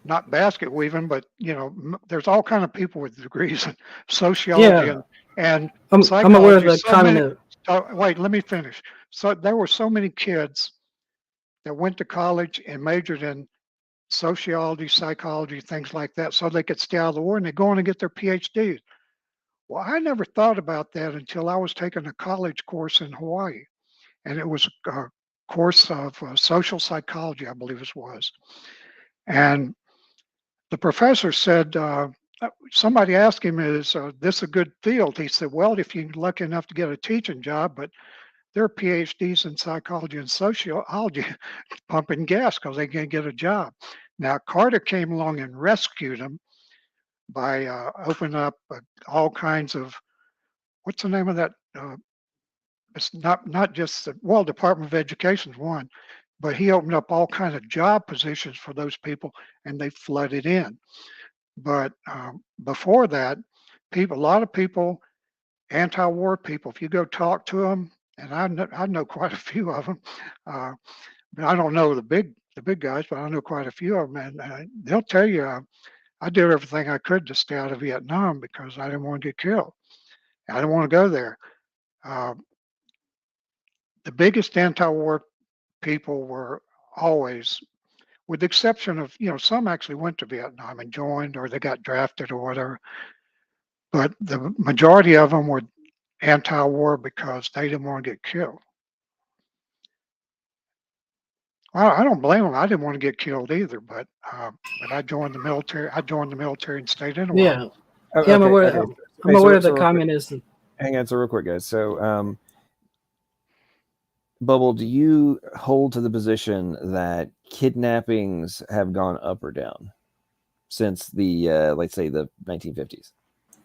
not basket weaving, but there's all kind of people with degrees in sociology and psychology. I'm aware of the comment. Wait, let me finish. So there were so many kids that went to college and majored in sociology, psychology, things like that, so they could stay out of the war, and they go on and get their PhDs. Well, I never thought about that until I was taking a college course in Hawaii, and it was a course of social psychology, I believe it was. And the professor said, somebody asked him, is this a good field? He said, well, if you're lucky enough to get a teaching job, but there are PhDs in psychology and sociology pumping gas because they can't get a job. Now, Carter came along and rescued them by opening up all kinds of, what's the name of that? It's not just the Department of Education is one, but he opened up all kinds of job positions for those people, and they flooded in. But before that, a lot of people, anti-war people, if you go talk to them, and I know quite a few of them, but I don't know the big guys, but I know quite a few of them, and they'll tell you, I did everything I could to stay out of Vietnam because I didn't want to get killed. I didn't want to go there. The biggest anti-war people were always, with the exception of, some actually went to Vietnam and joined, or they got drafted or whatever. But the majority of them were anti-war because they didn't want to get killed. Well, I don't blame them. I didn't want to get killed either, but I joined the military. And stayed in a while. Yeah, Okay, I'm aware. okay. I'm aware of so the communist. Hang on, so real quick, guys. So, Bubble, do you hold to the position that kidnappings have gone up or down since the, let's say, the 1950s?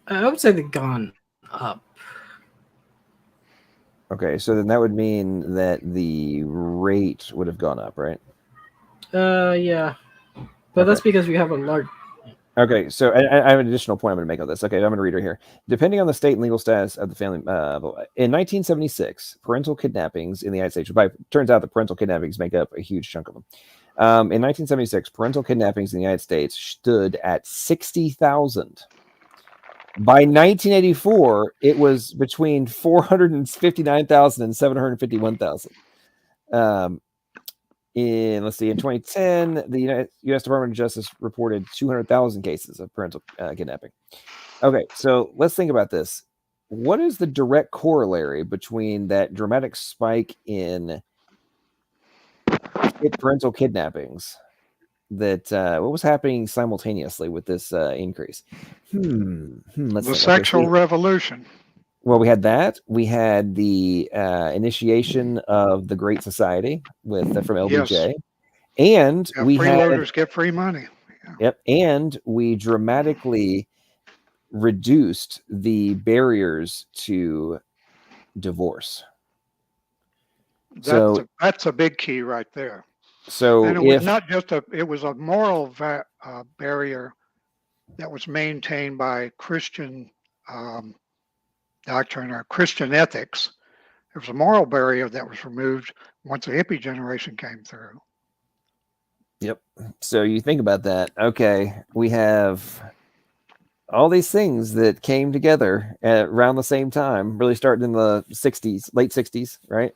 I would say they've gone up. Okay, so then that would mean that the rate would have gone up, right? Yeah, but that's because we have a large. Okay, so I have an additional point I'm going to make on this. Okay, I'm going to read it here. Depending on the state and legal status of the family, in 1976, parental kidnappings in the United States, turns out that parental kidnappings make up a huge chunk of them. In 1976, parental kidnappings in the United States stood at 60,000. By 1984, it was between 459,000 and 751,000. In 2010, the U.S. Department of Justice reported 200,000 cases of parental kidnapping. Okay, so let's think about this. What is the direct corollary between that dramatic spike in parental kidnappings that what was happening simultaneously with this increase? Let's The think. sexual revolution. Well, we had that. We had the initiation of the Great Society with from LBJ, and Yeah, we had freeloaders get free money. Yep, and we dramatically reduced the barriers to divorce. That's a big key right there. So And it was not just it was a moral barrier that was maintained by Christian doctrine or Christian ethics. There was a moral barrier that was removed once the hippie generation came through. Yep. So you think about that. Okay, we have all these things that came together around the same time, really starting in the 60s, late 60s, right?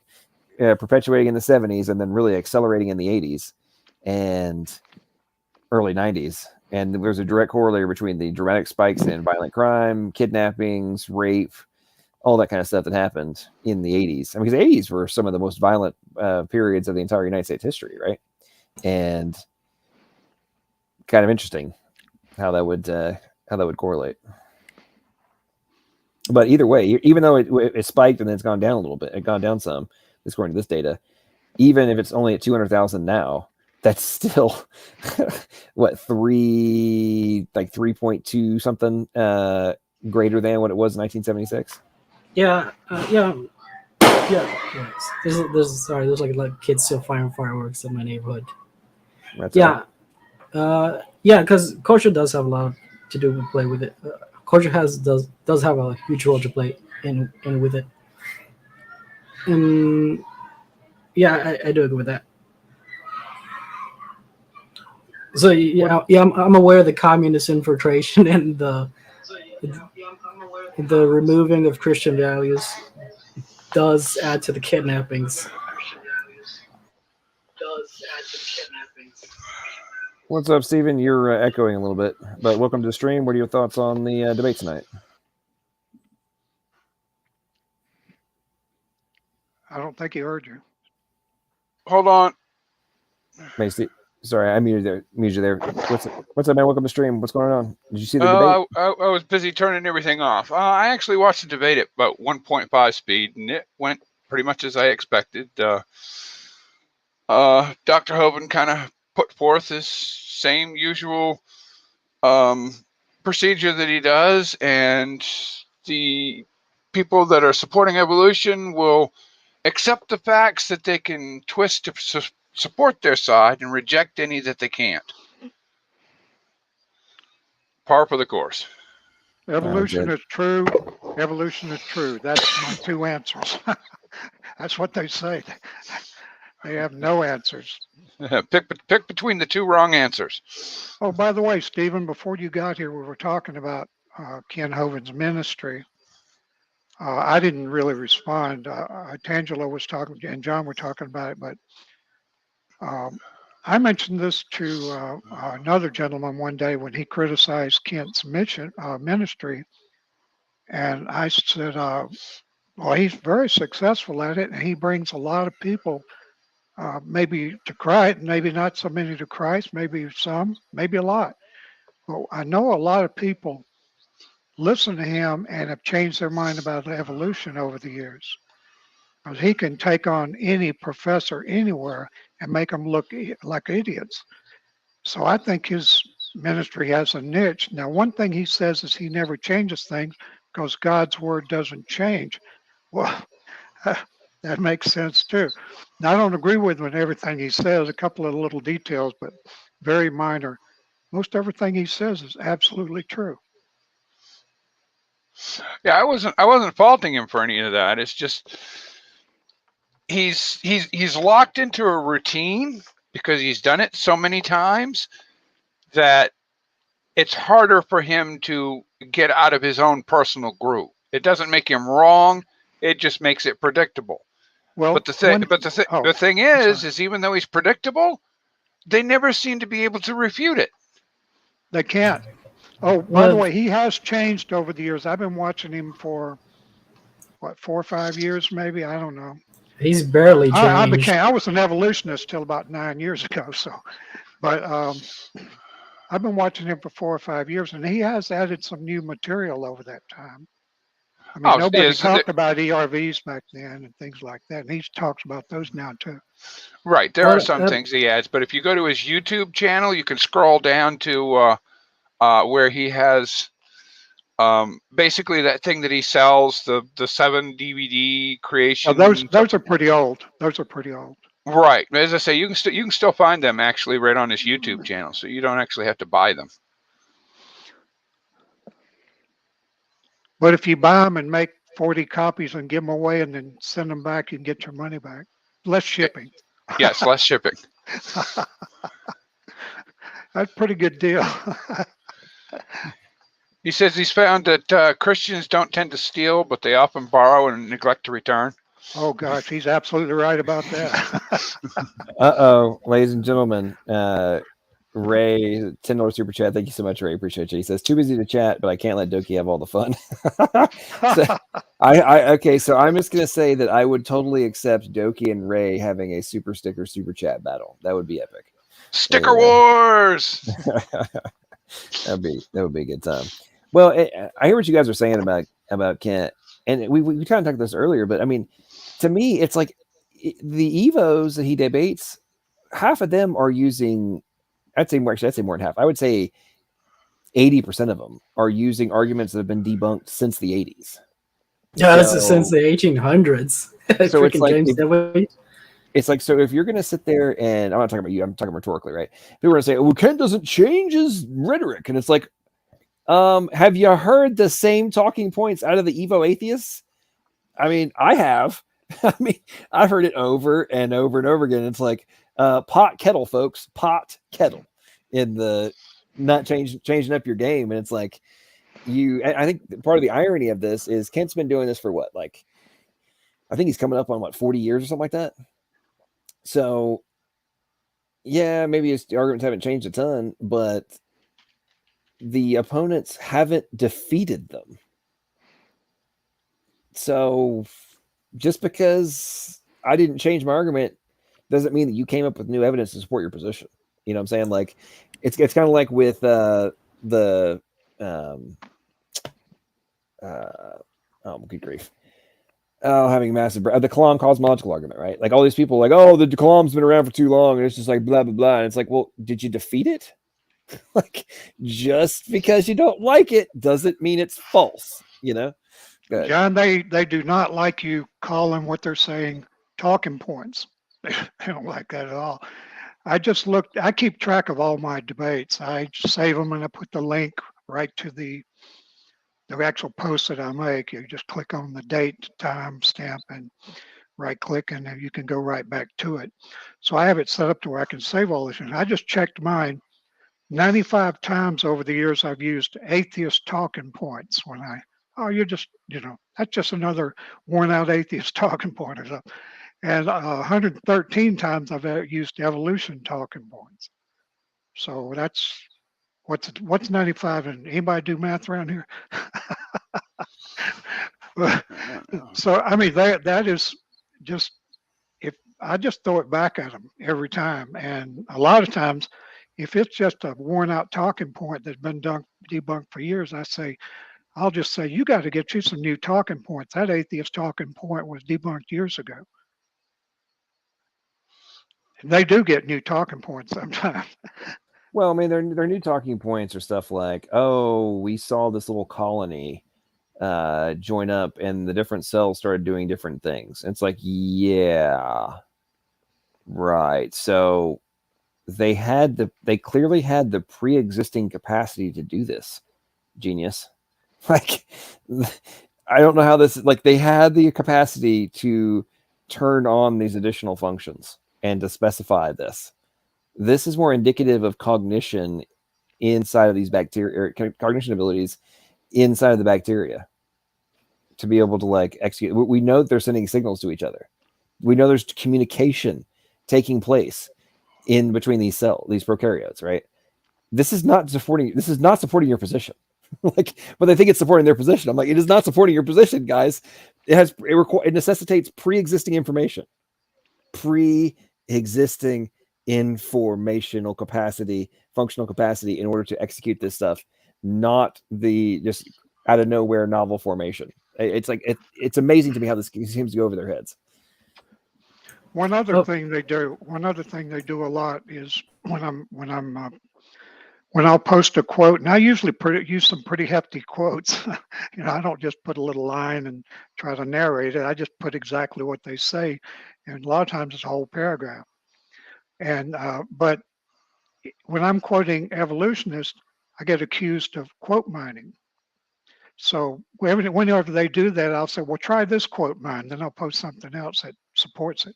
Perpetuating in the 70s and then really accelerating in the 80s and early 90s. And there's a direct corollary between the dramatic spikes in violent crime, kidnappings, rape, all that kind of stuff that happened in the 80s. I mean, because the 80s were some of the most violent periods of the entire United States history, right? And kind of interesting how that would correlate. But either way, even though it spiked and then it's gone down a little bit, it gone down some, according to this data, even if it's only at 200,000 now, that's still what 3.2 something greater than what it was in 1976. Yeah. There's like kids still firing fireworks in my neighborhood. That's because culture does have a lot to do with play with it. Culture does have a huge role to play in with it. I do agree with that. So I'm aware of the communist infiltration and the removing of Christian values does add to the kidnappings. What's up, Stephen? You're echoing a little bit, but welcome to the stream. What are your thoughts on the debate tonight? I don't think he heard you. Hold on. Hey, Steve, sorry, I muted you there. What's up, man? Welcome to the stream. What's going on? Did you see the debate? I was busy turning everything off. I actually watched the debate at about 1.5 speed, and it went pretty much as I expected. Dr. Hoban kind of put forth his same usual procedure that he does, and the people that are supporting evolution will accept the facts that they can twist to support their side and reject any that they can't. Par for the course. Evolution is true. Evolution is true. That's my two answers. That's what they say. They have no answers. Pick between the two wrong answers. Oh, by the way, Stephen, before you got here, we were talking about Ken Hovind's ministry. I didn't really respond. Angelo was talking, and John were talking about it, but I mentioned this to another gentleman one day when he criticized Kent's ministry, and I said, well, he's very successful at it, and he brings a lot of people maybe to Christ, maybe not so many to Christ, maybe some, maybe a lot. Well, I know a lot of people listen to him and have changed their mind about evolution over the years. Because he can take on any professor anywhere and make them look like idiots. So I think his ministry has a niche. Now, one thing he says is he never changes things because God's word doesn't change. Well, that makes sense too. Now, I don't agree with him in everything he says, a couple of little details, but very minor. Most everything he says is absolutely true. Yeah, I wasn't faulting him for any of that. It's just he's locked into a routine because he's done it so many times that it's harder for him to get out of his own personal groove. It doesn't make him wrong. It just makes it predictable. Well, but the thing is even though he's predictable, they never seem to be able to refute it. They can't. Oh, by the way, he has changed over the years. I've been watching him for, 4 or 5 years, maybe? I don't know. He's barely changed. I was an evolutionist till about 9 years ago. So, But I've been watching him for 4 or 5 years, and he has added some new material over that time. I mean, nobody talked about ERVs back then and things like that, and he talks about those now too. Right, there are some things he adds, but if you go to his YouTube channel, you can scroll down to where he has basically that thing that he sells, the 7 DVD creation. Those are pretty old. Those are pretty old. Right. As I say, you can still find them actually right on his YouTube channel, so you don't actually have to buy them. But if you buy them and make 40 copies and give them away and then send them back, you can get your money back. Less shipping. Yes, less shipping. That's a pretty good deal. He says he's found that Christians don't tend to steal, but they often borrow and neglect to return. Oh, gosh, he's absolutely right about that. Uh-oh, ladies and gentlemen. Ray, $10 super chat. Thank you so much, Ray. Appreciate you. He says, too busy to chat, but I can't let Doki have all the fun. Okay, so I'm just going to say that I would totally accept Doki and Ray having a super sticker, super chat battle. That would be epic. Sticker wars! that would be a good time. Well, I hear what you guys are saying about Kent, and we kind of talked about this earlier, but I mean, to me, it's like the Evos that he debates, half of them are using, I'd say more than half. I would say 80% of them are using arguments that have been debunked since the 80s. Yeah, that's since the 1800s. So it's like, it's like, so if you're going to sit there and I'm not talking about you, I'm talking rhetorically, right? People are going to say, well, Kent doesn't change his rhetoric. And it's like, have you heard the same talking points out of the Evo atheists? I mean, I have. I mean, I've heard it over and over and over again. It's like, pot kettle, folks, pot kettle in the not changing up your game. And it's like, I think part of the irony of this is Kent's been doing this for what? Like, I think he's coming up on 40 years or something like that. So yeah, maybe his arguments haven't changed a ton, but the opponents haven't defeated them. So just because I didn't change my argument doesn't mean that you came up with new evidence to support your position. You know what I'm saying? Like it's kind of like with oh, good grief. Oh, having massive the Kalam cosmological argument, right? Like all these people like, oh, the Kalam's been around for too long, and it's just like blah blah blah. And it's like, well, did you defeat it? Like just because you don't like it doesn't mean it's false, you know? John, they do not like you calling what they're saying talking points. They don't like that at all. I keep track of all my debates. I save them and I put the link right to the actual post that I make. You just click on the date, time, stamp, and right click, and then you can go right back to it. So I have it set up to where I can save all this. And I just checked mine 95 times over the years. I've used atheist talking points when you're just, that's just another worn out atheist talking point or something. And 113 times I've used evolution talking points. So that's what's 95, and anybody do math around here? So I mean that is just, if I just throw it back at them every time, and a lot of times if it's just a worn out talking point that's been debunked for years, I'll just say, you got to get you some new talking points. That atheist talking point was debunked years ago. And they do get new talking points sometimes. Well, I mean, their new talking points are stuff like, oh, we saw this little colony join up and the different cells started doing different things. And it's like, yeah, right. So they clearly had the pre-existing capacity to do this. Genius. Like, I don't know how this, like, they had the capacity to turn on these additional functions and to specify this. This is more indicative of cognition inside of these bacteria, or cognition abilities inside of the bacteria to be able to like execute. We know that they're sending signals to each other. We know there's communication taking place in between these prokaryotes, right? This is not supporting your position. Like, but they think it's supporting their position. I'm like, it is not supporting your position, guys. It necessitates pre-existing information. Pre-existing informational capacity, functional capacity in order to execute this stuff, not the just out of nowhere novel formation. It's like it's amazing to me how this seems to go over their heads. One other Oh. thing they do a lot is when I'll post a quote, and I usually use some pretty hefty quotes. I don't just put a little line and try to narrate it. I just put exactly what they say, and a lot of times it's a whole paragraph. And but when I'm quoting evolutionists, I get accused of quote mining. So whenever they do that, I'll say, well, try this quote mine. Then I'll post something else that supports it.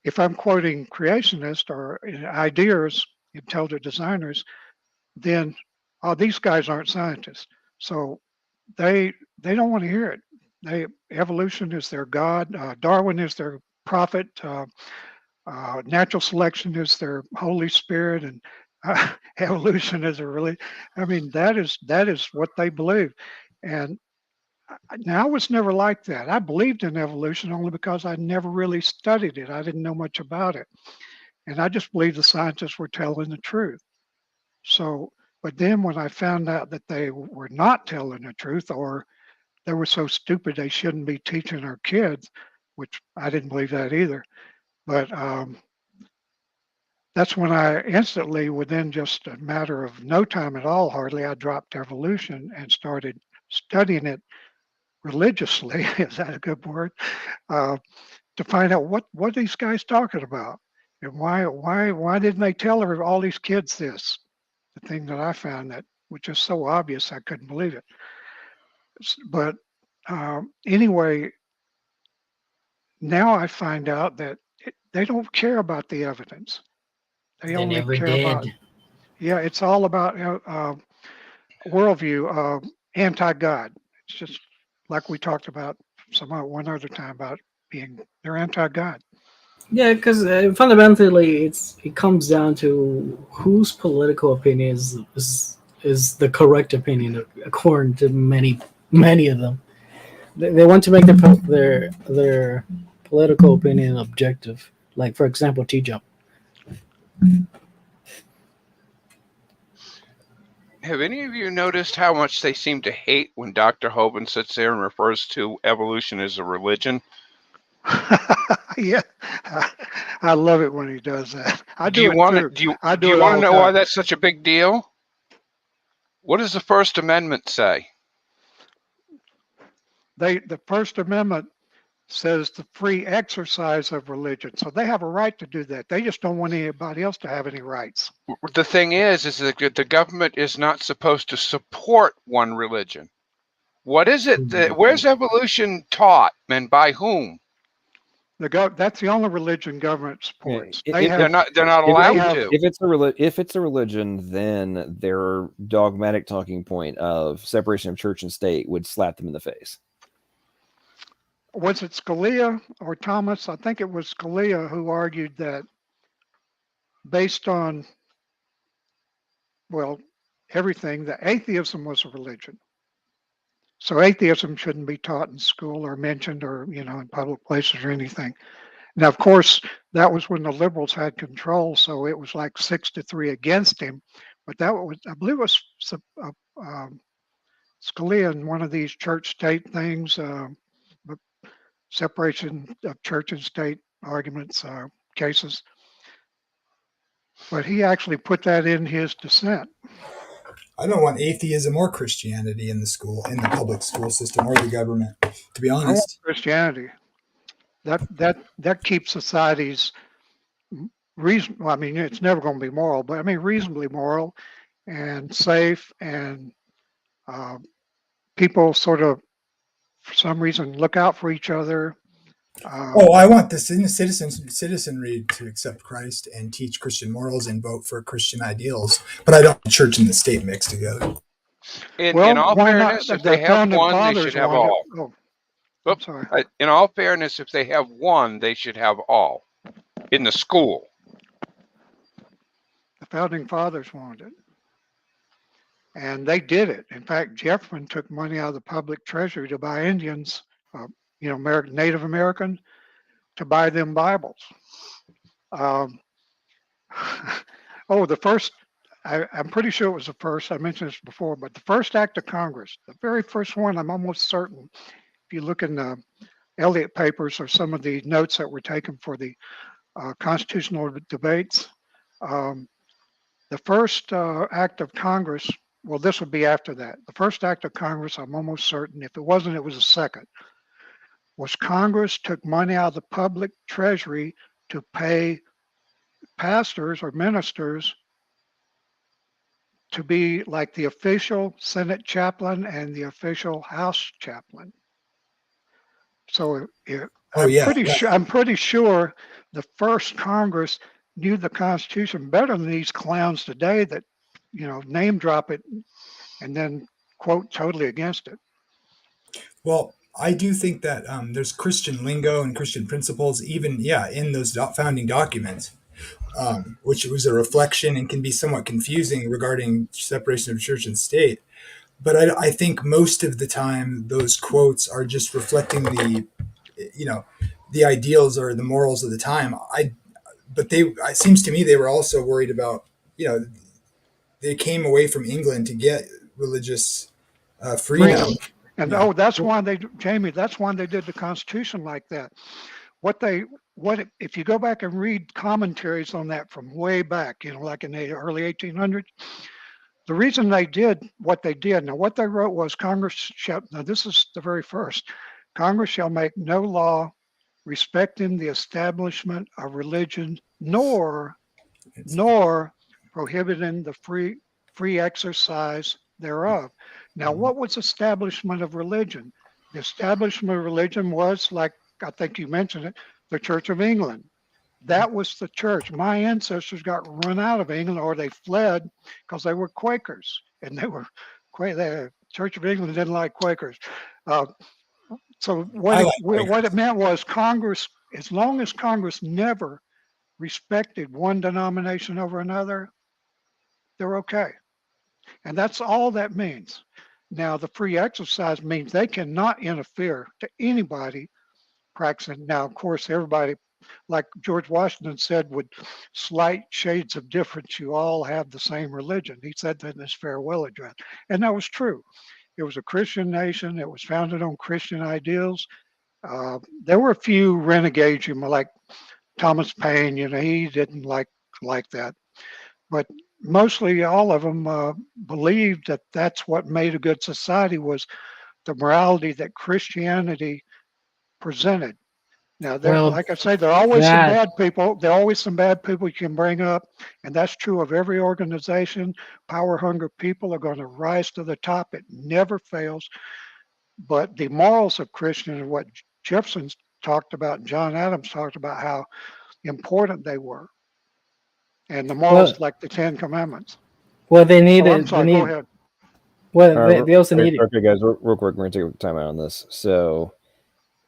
If I'm quoting creationists or ideas, intelligent designers, then these guys aren't scientists. So they don't want to hear it. Evolution is their God. Darwin is their prophet. Natural selection is their Holy Spirit, and evolution is that is what they believe. And now I was never like that. I believed in evolution only because I never really studied it. I didn't know much about it. And I just believed the scientists were telling the truth. So, but then when I found out that they were not telling the truth, or they were so stupid they shouldn't be teaching our kids, which I didn't believe that either. But that's when I instantly, within just a matter of no time at all, hardly, I dropped evolution and started studying it religiously. Is that a good word? To find out what these guys talking about, and why didn't they tell all these kids this? The thing that I found that was just so obvious I couldn't believe it. But anyway, now I find out that they don't care about the evidence. They only never care did. about, it's all about worldview, anti-God. It's just like we talked about one other time about they're anti-God. Yeah, because fundamentally, it comes down to whose political opinion is the correct opinion according to many of them. They want to make their political opinion objective. Like, for example, T-Jump. Have any of you noticed how much they seem to hate when Dr. Hoban sits there and refers to evolution as a religion? Yeah, I love it when he does that. Do you want to know why that's such a big deal? What does the First Amendment say? The First Amendment says the free exercise of religion. So they have a right to do that. They just don't want anybody else to have any rights. The thing is that the government is not supposed to support one religion. What is it? Where's evolution taught, and by whom? That's the only religion government supports. They're not allowed to. If it's a religion, then their dogmatic talking point of separation of church and state would slap them in the face. Was it Scalia or Thomas? I think it was Scalia who argued that based on, everything, that atheism was a religion. So atheism shouldn't be taught in school or mentioned or, in public places or anything. Now, of course, that was when the liberals had control, so it was like 6-3 against him. But that was, I believe, it was Scalia in one of these church-state things, separation of church and state arguments, cases. But he actually put that in his dissent. I don't want atheism or Christianity in the public school system or the government, to be honest. Christianity. That keeps societies reasonable. I mean, it's never going to be moral, but reasonably moral and safe, and people sort of, for some reason, look out for each other. I want the citizenry to accept Christ and teach Christian morals and vote for Christian ideals, but I don't want church and the state mixed together. In all fairness, if they have one, they should have all. Sorry. In all fairness, if they have one, they should have all in the school. The founding fathers wanted it. And they did it. In fact, Jefferson took money out of the public treasury to buy Indians, Native American, to buy them Bibles. Oh, the first, I'm pretty sure it was the first. I mentioned this before, but the first act of Congress, the very first one, I'm almost certain. If you look in the Elliott papers or some of the notes that were taken for the constitutional debates, um, the first act of Congress, well, this would be after that. The first act of Congress, I'm almost certain, if it wasn't, it was the second, was Congress took money out of the public treasury to pay pastors or ministers to be like the official Senate chaplain and the official House chaplain. So Oh yeah, yeah. I'm pretty sure the first Congress knew the Constitution better than these clowns today that, name drop it and then quote totally against it. Well, I do think that there's Christian lingo and Christian principles, even in those founding documents, which was a reflection and can be somewhat confusing regarding separation of church and state. But I think most of the time those quotes are just reflecting the ideals or the morals of the time. But it seems to me they were also worried about, they came away from England to get religious freedom. And Yeah. that's why Jamie, that's why they did the Constitution like that. If you go back and read commentaries on that from way back, like in the early 1800s, the reason they did what they did, now what they wrote was now this is the very first, Congress shall make no law respecting the establishment of religion, nor prohibiting the free exercise thereof. Now, what was establishment of religion? The establishment of religion was, like I think you mentioned it, the Church of England. That was the church. My ancestors got run out of England, or they fled because they were Quakers, and the Church of England didn't like Quakers. So what it meant was Congress, as long as Congress never respected one denomination over another, they're okay. And that's all that means. Now, the free exercise means they cannot interfere to anybody practicing. Now, of course, everybody, like George Washington said, with slight shades of difference, you all have the same religion. He said that in his farewell address. And that was true. It was a Christian nation. It was founded on Christian ideals. There were a few renegades, like Thomas Paine, he didn't like that. But mostly all of them believed that that's what made a good society, was the morality that Christianity presented. Now, like I say, there are always some bad people. There are always some bad people you can bring up, and that's true of every organization. Power-hungry people are going to rise to the top. It never fails. But the morals of Christians are what Jefferson talked about, and John Adams talked about, how important they were. And the morals, like the Ten Commandments. Well, they needed. I'm sorry, go ahead. Well, they also needed. Okay, guys, real quick, we're gonna take a time out on this. So,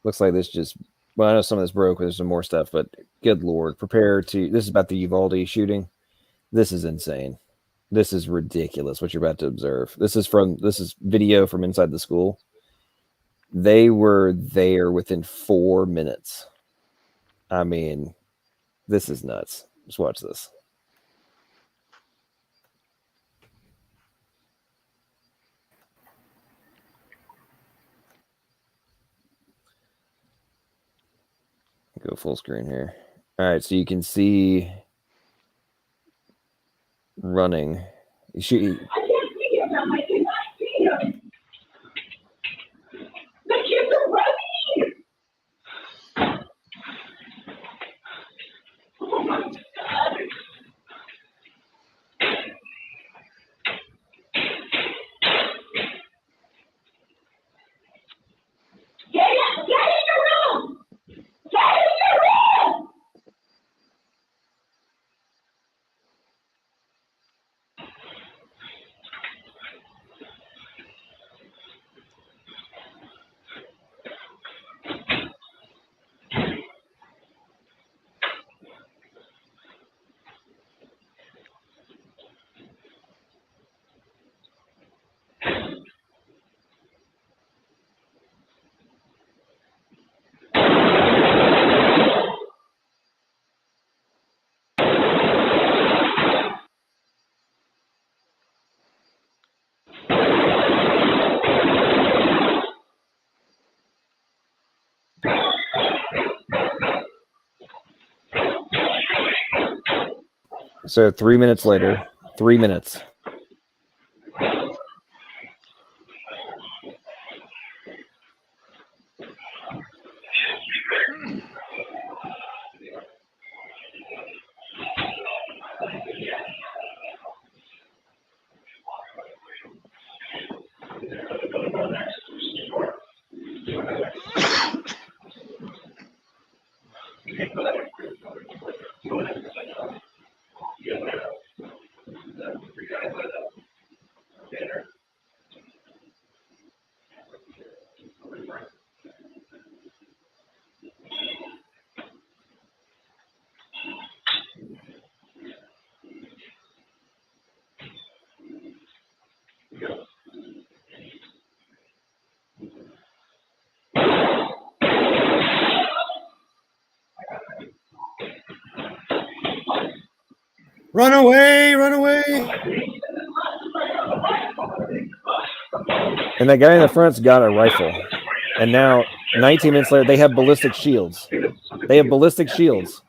looks like this just. Well, I know some of this broke. There's some more stuff, but good lord, prepare to. This is about the Uvalde shooting. This is insane. This is ridiculous. What you're about to observe. This is video from inside the school. They were there within 4 minutes. I mean, this is nuts. Just watch this. Go full screen here. All right, so you can see running. She. So 3 minutes later, 3 minutes. Run away, run away. And that guy in the front's got a rifle. And now, 19 minutes later, they have ballistic shields. They have ballistic shields.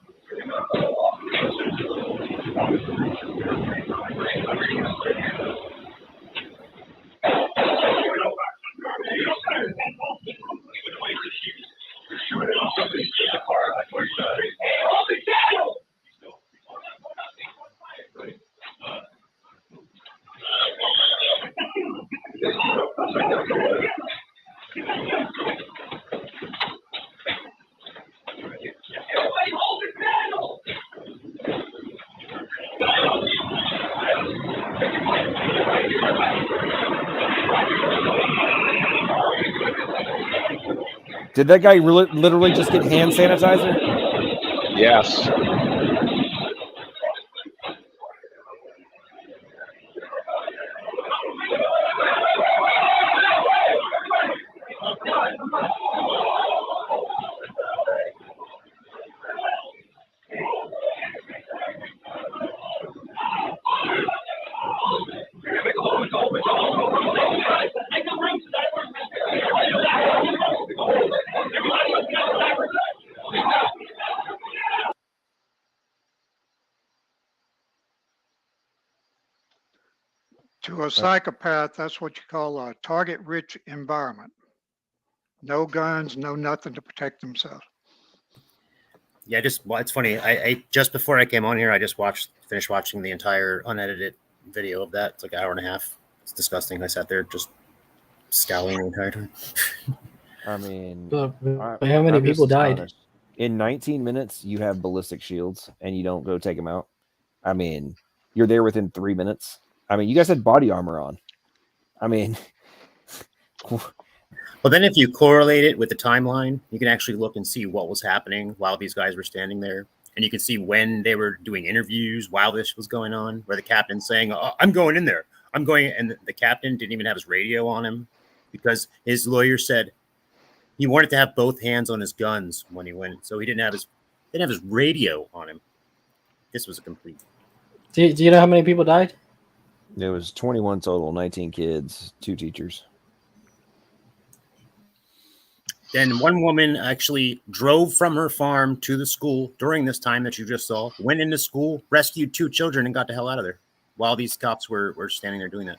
Did that guy literally just get hand sanitizer? Yes. To a psychopath, that's what you call a target-rich environment. No guns, no nothing to protect themselves. Yeah, it's funny. I just before I came on here, I just finished watching the entire unedited video of that. It's like an hour and a half. It's disgusting. I sat there just scowling the entire time. I mean, But how many people died? In 19 minutes, you have ballistic shields, and you don't go take them out. I mean, you're there within 3 minutes. I mean, you guys had body armor on. I mean, well, then if you correlate it with the timeline, you can actually look and see what was happening while these guys were standing there. And you can see when they were doing interviews while this was going on, where the captain's saying, oh, I'm going in there. I'm going. And the captain didn't even have his radio on him because his lawyer said he wanted to have both hands on his guns when he went. So he didn't have his radio on him. This was a complete. Do you know how many people died? There was 21 total, 19 kids, 2 teachers. Then one woman actually drove from her farm to the school during this time that you just saw, went into school, rescued 2 children, and got the hell out of there while these cops were standing there doing that.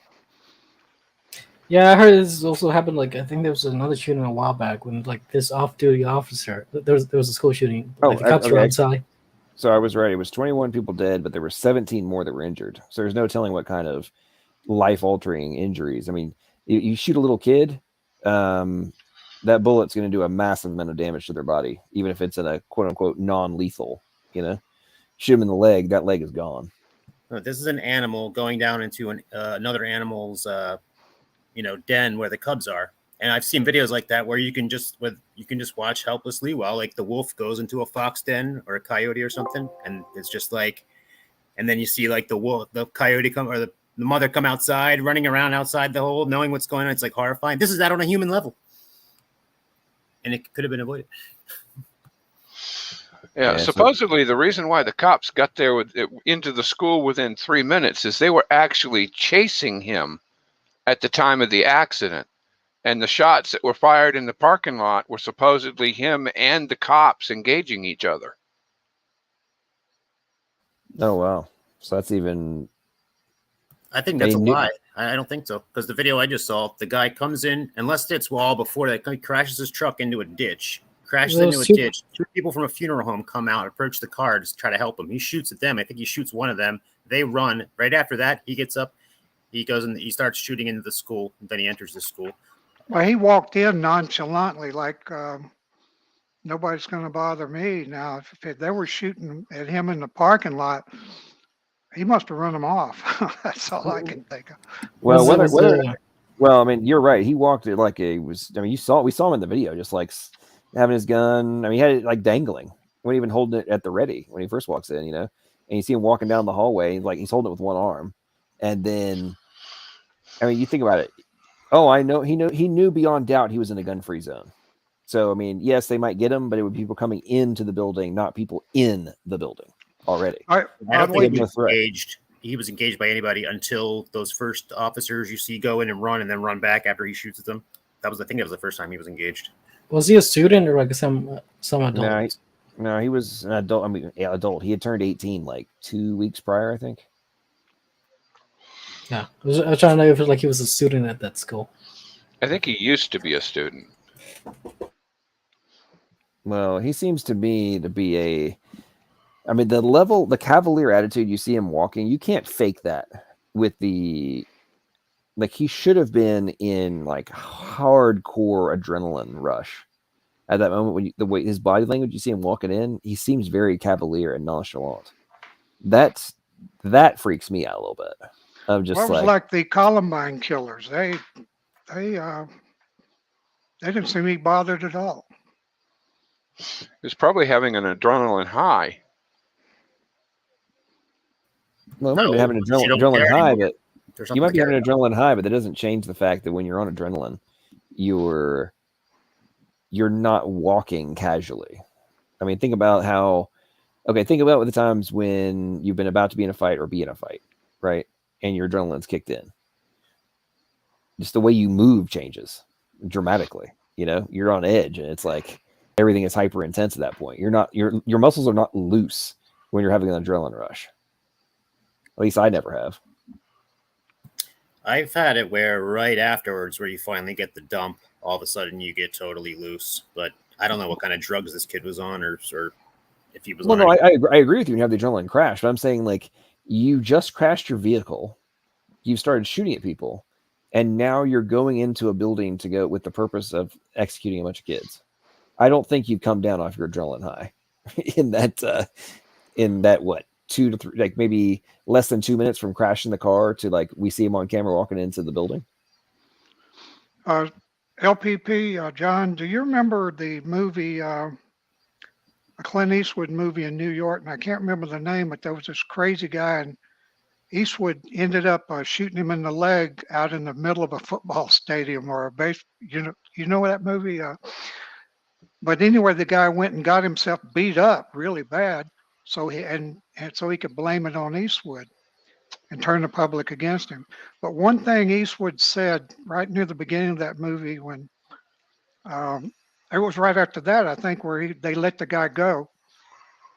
Yeah, I heard this also happened. Like, I think there was another shooting a while back when, like, this off-duty officer, there was a school shooting. Like, the cops were outside. So I was right. It was 21 people dead, but there were 17 more that were injured. So there's no telling what kind of life-altering injuries. I mean, you shoot a little kid, that bullet's going to do a massive amount of damage to their body, even if it's in a quote-unquote non-lethal, Shoot him in the leg, that leg is gone. This is an animal going down into another animal's, den where the cubs are. And I've seen videos like that where you can just watch helplessly while like the wolf goes into a fox den or a coyote or something, and it's just like, and then you see like the coyote come or the mother come outside, running around outside the hole, knowing what's going on. It's like horrifying. This is that on a human level, and it could have been avoided. Yeah, supposedly the reason why the cops got there into the school within 3 minutes is they were actually chasing him at the time of the accident. And the shots that were fired in the parking lot were supposedly him and the cops engaging each other. Oh, wow. So that's even. I think that's a lie. I don't think so, because the video I just saw, the guy comes in, unless it's wall before that, he crashes his truck into a ditch. Crashes into a ditch. 2 people from a funeral home come out, approach the car to try to help him. He shoots at them. I think he shoots one of them. They run. Right after that, he gets up. He goes and he starts shooting into the school. Then he enters the school. Well, he walked in nonchalantly, like nobody's going to bother me. Now, if they were shooting at him in the parking lot, he must have run them off. That's all I can think of. Well, well, I mean, you're right. He walked it like it was. I mean, we saw him in the video, just like having his gun. I mean, he had it like dangling. He wasn't even holding it at the ready when he first walks in, and you see him walking down the hallway, like he's holding it with one arm, and then, I mean, you think about it. Oh, I know he knew beyond doubt he was in a gun-free zone. So, I mean, yes, they might get him, but it would be people coming into the building, not people in the building already. I don't think he was engaged by anybody until those first officers you see go in and run then run back after he shoots at them. I think that was the first time he was engaged. Was he a student or like some adult? No, he was an adult. I mean, adult. He had turned 18 like 2 weeks prior, I think. Yeah, I was trying to know if he was a student at that school. I think he used to be a student. Well, he seems to me to be a. I mean, the cavalier attitude you see him walking, you can't fake that with the. Like, he should have been in like hardcore adrenaline rush at that moment when the way his body language, you see him walking in, he seems very cavalier and nonchalant. That freaks me out a little bit. I'm just it was like the Columbine killers. They didn't seem to be bothered at all. He was probably having an adrenaline high. Well, it might be having an adrenaline high, but you might be having an adrenaline high, but that doesn't change the fact that when you're on adrenaline, you're not walking casually. I mean, think about the times when you've been about to be in a fight or be in a fight, right? And your adrenaline's kicked in. Just the way you move changes dramatically. You're on edge, and it's like everything is hyper intense at that point. Your muscles are not loose when you're having an adrenaline rush. At least I never have. I've had it where right afterwards, where you finally get the dump, all of a sudden you get totally loose. But I don't know what kind of drugs this kid was on, or if he was. Well, no, I agree with you. You have the adrenaline crash, but I'm saying like you just crashed your vehicle, you started shooting at people, and now you're going into a building to go with the purpose of executing a bunch of kids. I don't think you've come down off your adrenaline high in that what 2 to 3, like maybe less than 2 minutes from crashing the car to like we see him on camera walking into the building. LPP, John, do you remember the movie, a Clint Eastwood movie in New York? And I can't remember the name, but there was this crazy guy, and Eastwood ended up shooting him in the leg out in the middle of a football stadium or a base. You know that movie? But anyway, the guy went and got himself beat up really bad, so he could blame it on Eastwood and turn the public against him. But one thing Eastwood said right near the beginning of that movie, when it was right after that, I think, where they let the guy go,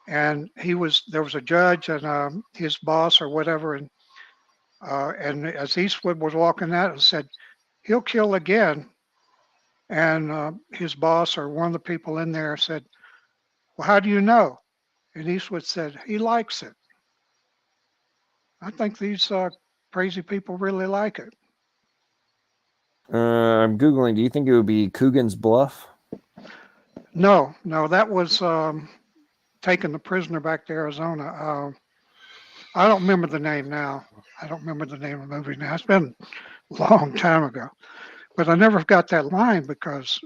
and there was a judge and his boss or whatever, and as Eastwood was walking out, it said, "He'll kill again." And his boss or one of the people in there said, "Well, how do you know?" And Eastwood said, "He likes it." I think these crazy people really like it. I'm Googling. Do you think it would be Coogan's Bluff? No, that was taking the prisoner back to Arizona. I don't remember the name now. I don't remember the name of the movie now. It's been a long time ago. But I never got that line because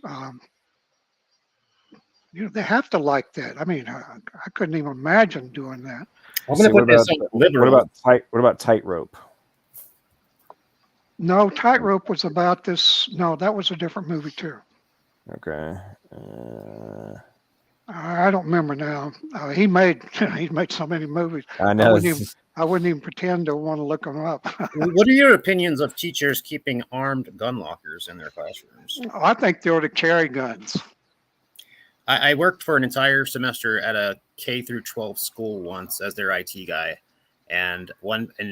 they have to like that. I mean, I couldn't even imagine doing that. What about Tightrope? No, Tightrope was about this. No, that was a different movie too. Okay. I don't remember now. He made so many movies. I know. I wouldn't even pretend to want to look them up. What are your opinions of teachers keeping armed gun lockers in their classrooms? I think they ought to carry guns. I worked for an entire semester at a K through 12 school once as their IT guy, and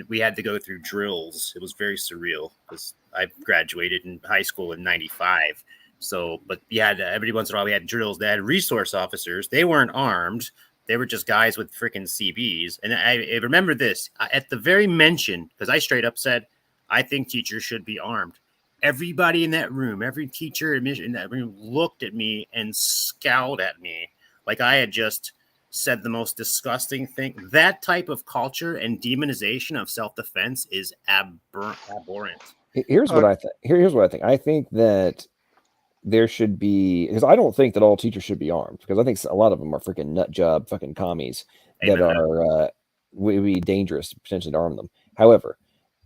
we had to go through drills. It was very surreal because I graduated in high school in '95. So, but every once in a while we had drills. They had resource officers. They weren't armed. They were just guys with freaking CBs. And I remember this at the very mention, because I straight up said, I think teachers should be armed. Everybody in that room, every teacher in that room looked at me and scowled at me like I had just said the most disgusting thing. That type of culture and demonization of self-defense is abhorrent. Here's what I think. Here's what I think. I think that there should be, because I don't think that all teachers should be armed, because I think a lot of them are freaking nut job fucking commies that would be dangerous potentially to arm them. However,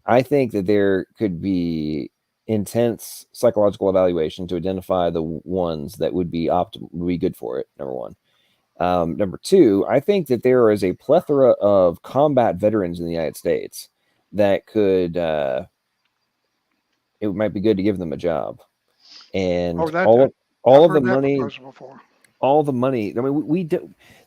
I think that there could be intense psychological evaluation to identify the ones that would be good for it. Number one. Number two, I think that there is a plethora of combat veterans in the United States that could, it might be good to give them a job. And all of the money, all the money. I mean,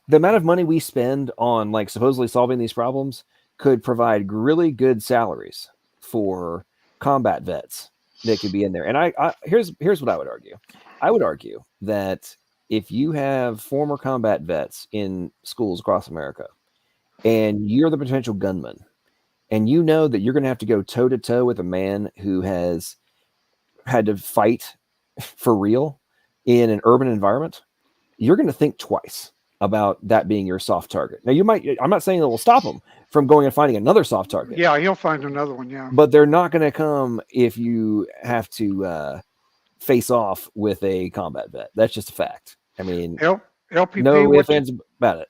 the amount of money we spend on like supposedly solving these problems could provide really good salaries for combat vets that could be in there. And here's what I would argue. I would argue that if you have former combat vets in schools across America, and you're the potential gunman, and you know that you're going to have to go toe to toe with a man who has had to fight for real in an urban environment, you're going to think twice about that being your soft target. Now, I'm not saying it will stop them from going and finding another soft target. Yeah, he'll find another one. Yeah. But they're not going to come if you have to face off with a combat vet. That's just a fact. I mean, LPP, no ifs, ands about it.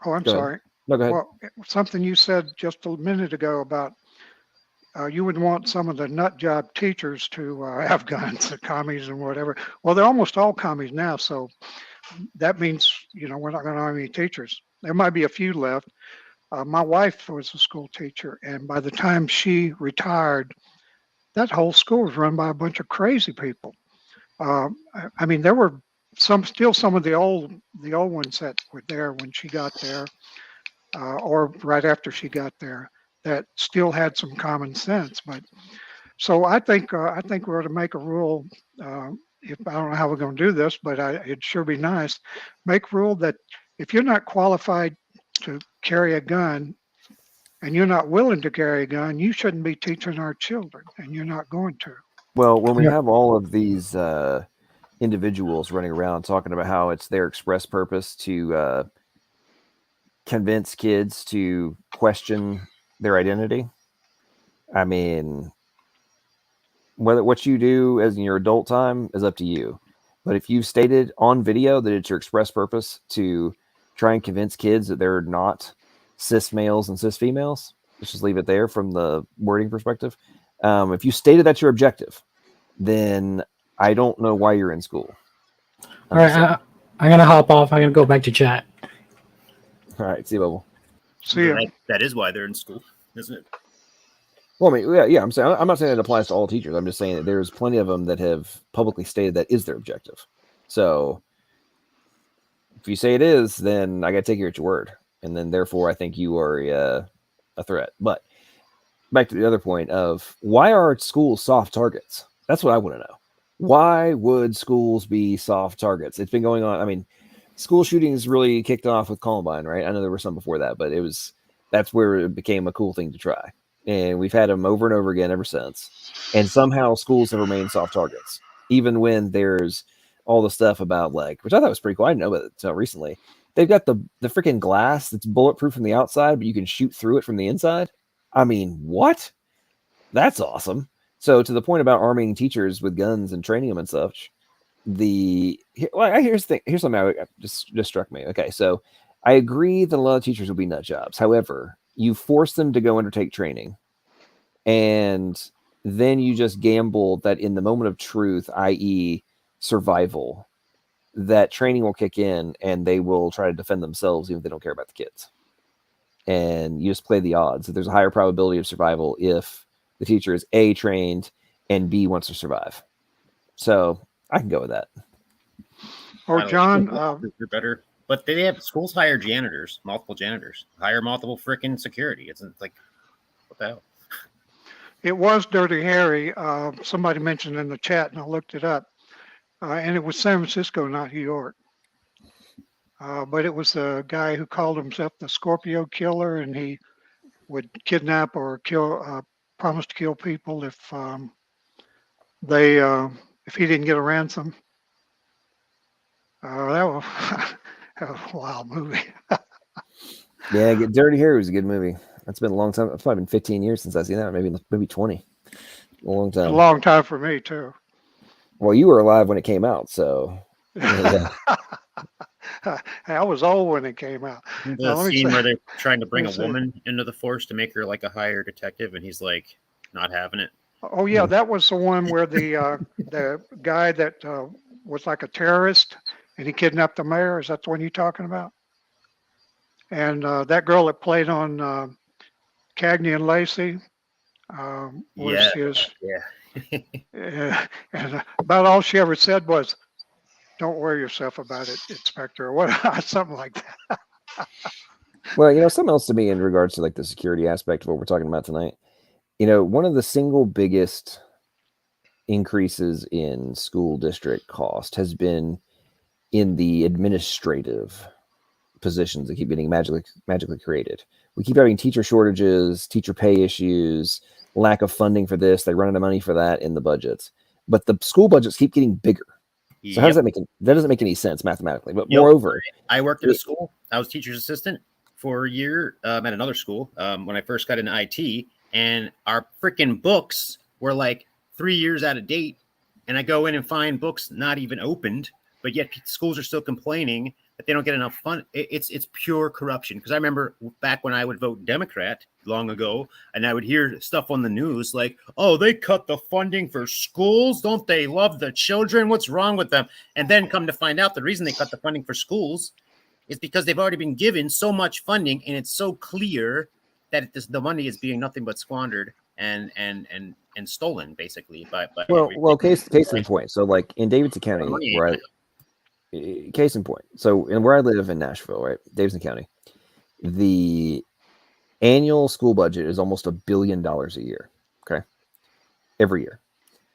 Oh, I'm sorry. No, go ahead. Well, something you said just a minute ago about you would want some of the nut job teachers to have guns, the commies and whatever. Well, they're almost all commies now, so that means we're not going to have any teachers. There might be a few left. My wife was a school teacher, and by the time she retired, that whole school was run by a bunch of crazy people. I mean, there were some of the old ones that were there when she got there, or right after she got there, that still had some common sense. But so I think we're to make a rule. If I don't know how we're going to do this, but it'd sure be nice. Make a rule that if you're not qualified to carry a gun and you're not willing to carry a gun, you shouldn't be teaching our children, and you're not going to. Well, when we have all of these individuals running around talking about how it's their express purpose to convince kids to question their identity, I mean, what you do as in your adult time is up to you. But if you've stated on video that it's your express purpose to try and convince kids that they're not cis males and cis females, let's just leave it there from the wording perspective. If you stated that's your objective, then I don't know why you're in school. All right, I'm going to hop off. I'm going to go back to chat. All right, see you, Bubble. See ya. That is why they're in school, isn't it? Well, I mean, yeah. I'm not saying it applies to all teachers. I'm just saying that there's plenty of them that have publicly stated that is their objective. So if you say it is, then I got to take you at your word, and then therefore I think you are a threat. But back to the other point of why are schools soft targets? That's what I want to know. Why would schools be soft targets? It's been going on. I mean, school shootings really kicked off with Columbine, right? I know there were some before that, but that's where it became a cool thing to try. And we've had them over and over again ever since. And somehow schools have remained soft targets, even when there's all the stuff about which I thought was pretty cool. I didn't know about it until recently. They've got the freaking glass that's bulletproof from the outside, but you can shoot through it from the inside. I mean, what? That's awesome. So to the point about arming teachers with guns and training them and such, here's something that just struck me. Okay, so I agree that a lot of teachers will be nut jobs. However, you force them to go undertake training, and then you just gamble that in the moment of truth, i.e. survival, that training will kick in and they will try to defend themselves even if they don't care about the kids. And you just play the odds that there's a higher probability of survival if the teacher is A, trained, and B, wants to survive. So I can go with that. Or John, you're better. But they have schools hire janitors, multiple janitors, hire multiple freaking security. It's like, what the hell? It was Dirty Harry. Somebody mentioned in the chat, and I looked it up. And it was San Francisco, not New York. But it was the guy who called himself the Scorpio Killer, and he would kidnap or kill, promise to kill people if he didn't get a ransom. That was a wild movie. Yeah, Dirty Harry was a good movie. It's been a long time. It's probably been 15 years since I've seen that. Maybe 20. A long time. A long time for me too. Well, you were alive when it came out, so. Yeah. I was old when it came out. The scene where they're trying to bring a woman into the force to make her like a hired detective, and he's like not having it. Oh yeah, that was the one where the guy that was like a terrorist and he kidnapped the mayor. Is that the one you're talking about? And that girl that played on Cagney and Lacey was his. Yeah. And about all she ever said was, "Don't worry yourself about it, Inspector," or what, something like that. Well, something else to me in regards to like the security aspect of what we're talking about tonight. One of the single biggest increases in school district cost has been in the administrative positions that keep getting magically created. We keep having teacher shortages, teacher pay issues, lack of funding for this. They run out of money for that in the budgets, but the school budgets keep getting bigger. So how does that make that doesn't make any sense mathematically? But moreover, I worked at a school. I was teacher's assistant for a year at another school when I first got into IT, and our freaking books were like 3 years out of date. And I go in and find books not even opened, but yet schools are still complaining that they don't get enough fun. It's pure corruption. Because I remember back when I would vote Democrat long ago, and I would hear stuff on the news like, "Oh, they cut the funding for schools. Don't they love the children? What's wrong with them?" And then come to find out the reason they cut the funding for schools is because they've already been given so much funding, and it's so clear that the money is being nothing but squandered and stolen basically by well case in point. So like in Davidson County, right? Case in point. So where I live in Nashville, right? Davidson County, the annual school budget is almost $1 billion a year. Okay. Every year.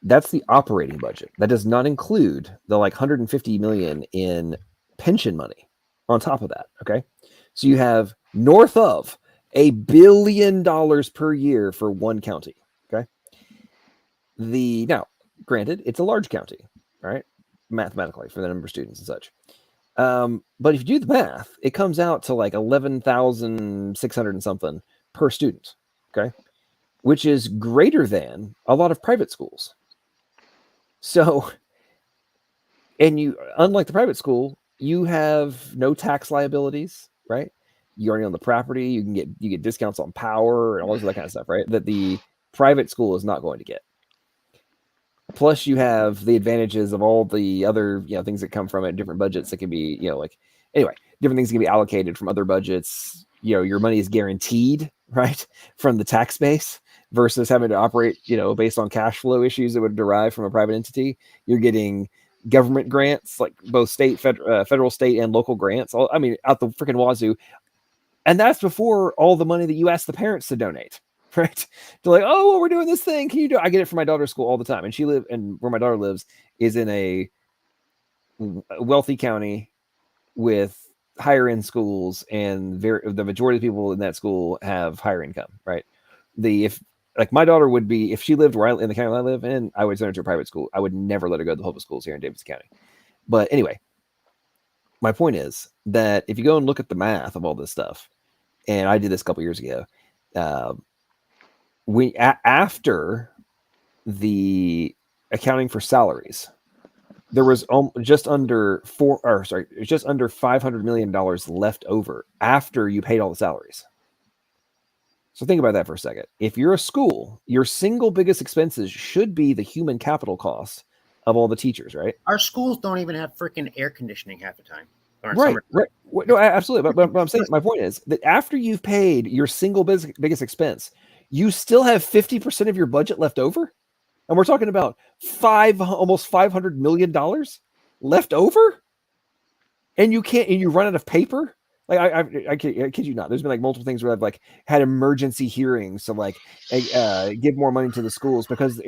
That's the operating budget. That does not include the like 150 million in pension money on top of that. Okay. So you have north of $1 billion per year for one county. Okay. Now, granted, it's a large county, right? Mathematically for the number of students and such. But if you do the math, it comes out to like 11,600 and something per student. Okay. Which is greater than a lot of private schools. So, and unlike the private school, you have no tax liabilities, right? You already own the property. You get discounts on power and all that kind of stuff, right? That the private school is not going to get. Plus, you have the advantages of all the other things that come from it, different budgets that can be different things can be allocated from other budgets. Your money is guaranteed, right, from the tax base versus having to operate based on cash flow issues that would derive from a private entity. You're getting government grants, like both federal, state, and local grants. Out the freaking wazoo, and that's before all the money that you ask the parents to donate. Right? They're like, "Oh, well, we're doing this thing. Can you do?" I get it from my daughter's school all the time, and where my daughter lives is in a wealthy county with higher end schools, and the majority of people in that school have higher income. Right? If my daughter would be, if she lived in the county I live in, I would send her to a private school. I would never let her go to the public schools here in Davidson County. But anyway, my point is that if you go and look at the math of all this stuff, and I did this a couple years ago. After the accounting for salaries, there was just under $500 million left over after you paid all the salaries. So think about that for a second. If you're a school, your single biggest expenses should be the human capital cost of all the teachers, right? Our schools don't even have freaking air conditioning half the time. Right. No, absolutely. But I'm saying, my point is that after you've paid your single biggest expense, you still have 50% of your budget left over. And we're talking about almost $500 million left over. and you can't, and you run out of paper. Like I kid you not. There's been like multiple things where I've like had emergency hearings to like give more money to the schools because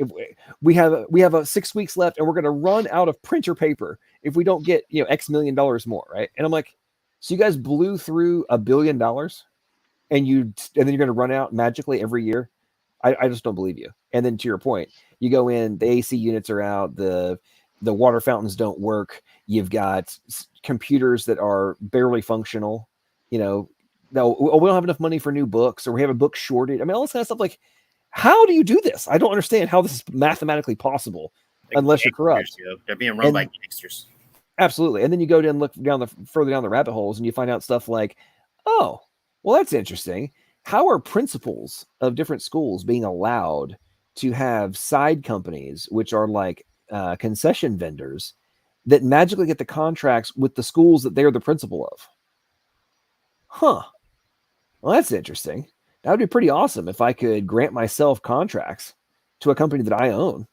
we have 6 weeks left and we're going to run out of printer paper if we don't get X million dollars more, right? And I'm like, so you guys blew through $1 billion, and then you're going to run out magically every year? I just don't believe you. And then to your point, you go in, the AC units are out, the water fountains don't work. You've got computers that are barely functional. We don't have enough money for new books, or we have a book shortage. I mean, all this kind of stuff. Like, how do you do this? I don't understand how this is mathematically possible unless you're corrupt. They're being run by gangsters. Absolutely. And then you go and look further down the rabbit holes, and you find out stuff like, oh, well, that's interesting. How are principals of different schools being allowed to have side companies, which are like concession vendors, that magically get the contracts with the schools that they're the principal of? Huh. Well, that's interesting. That would be pretty awesome if I could grant myself contracts to a company that I own.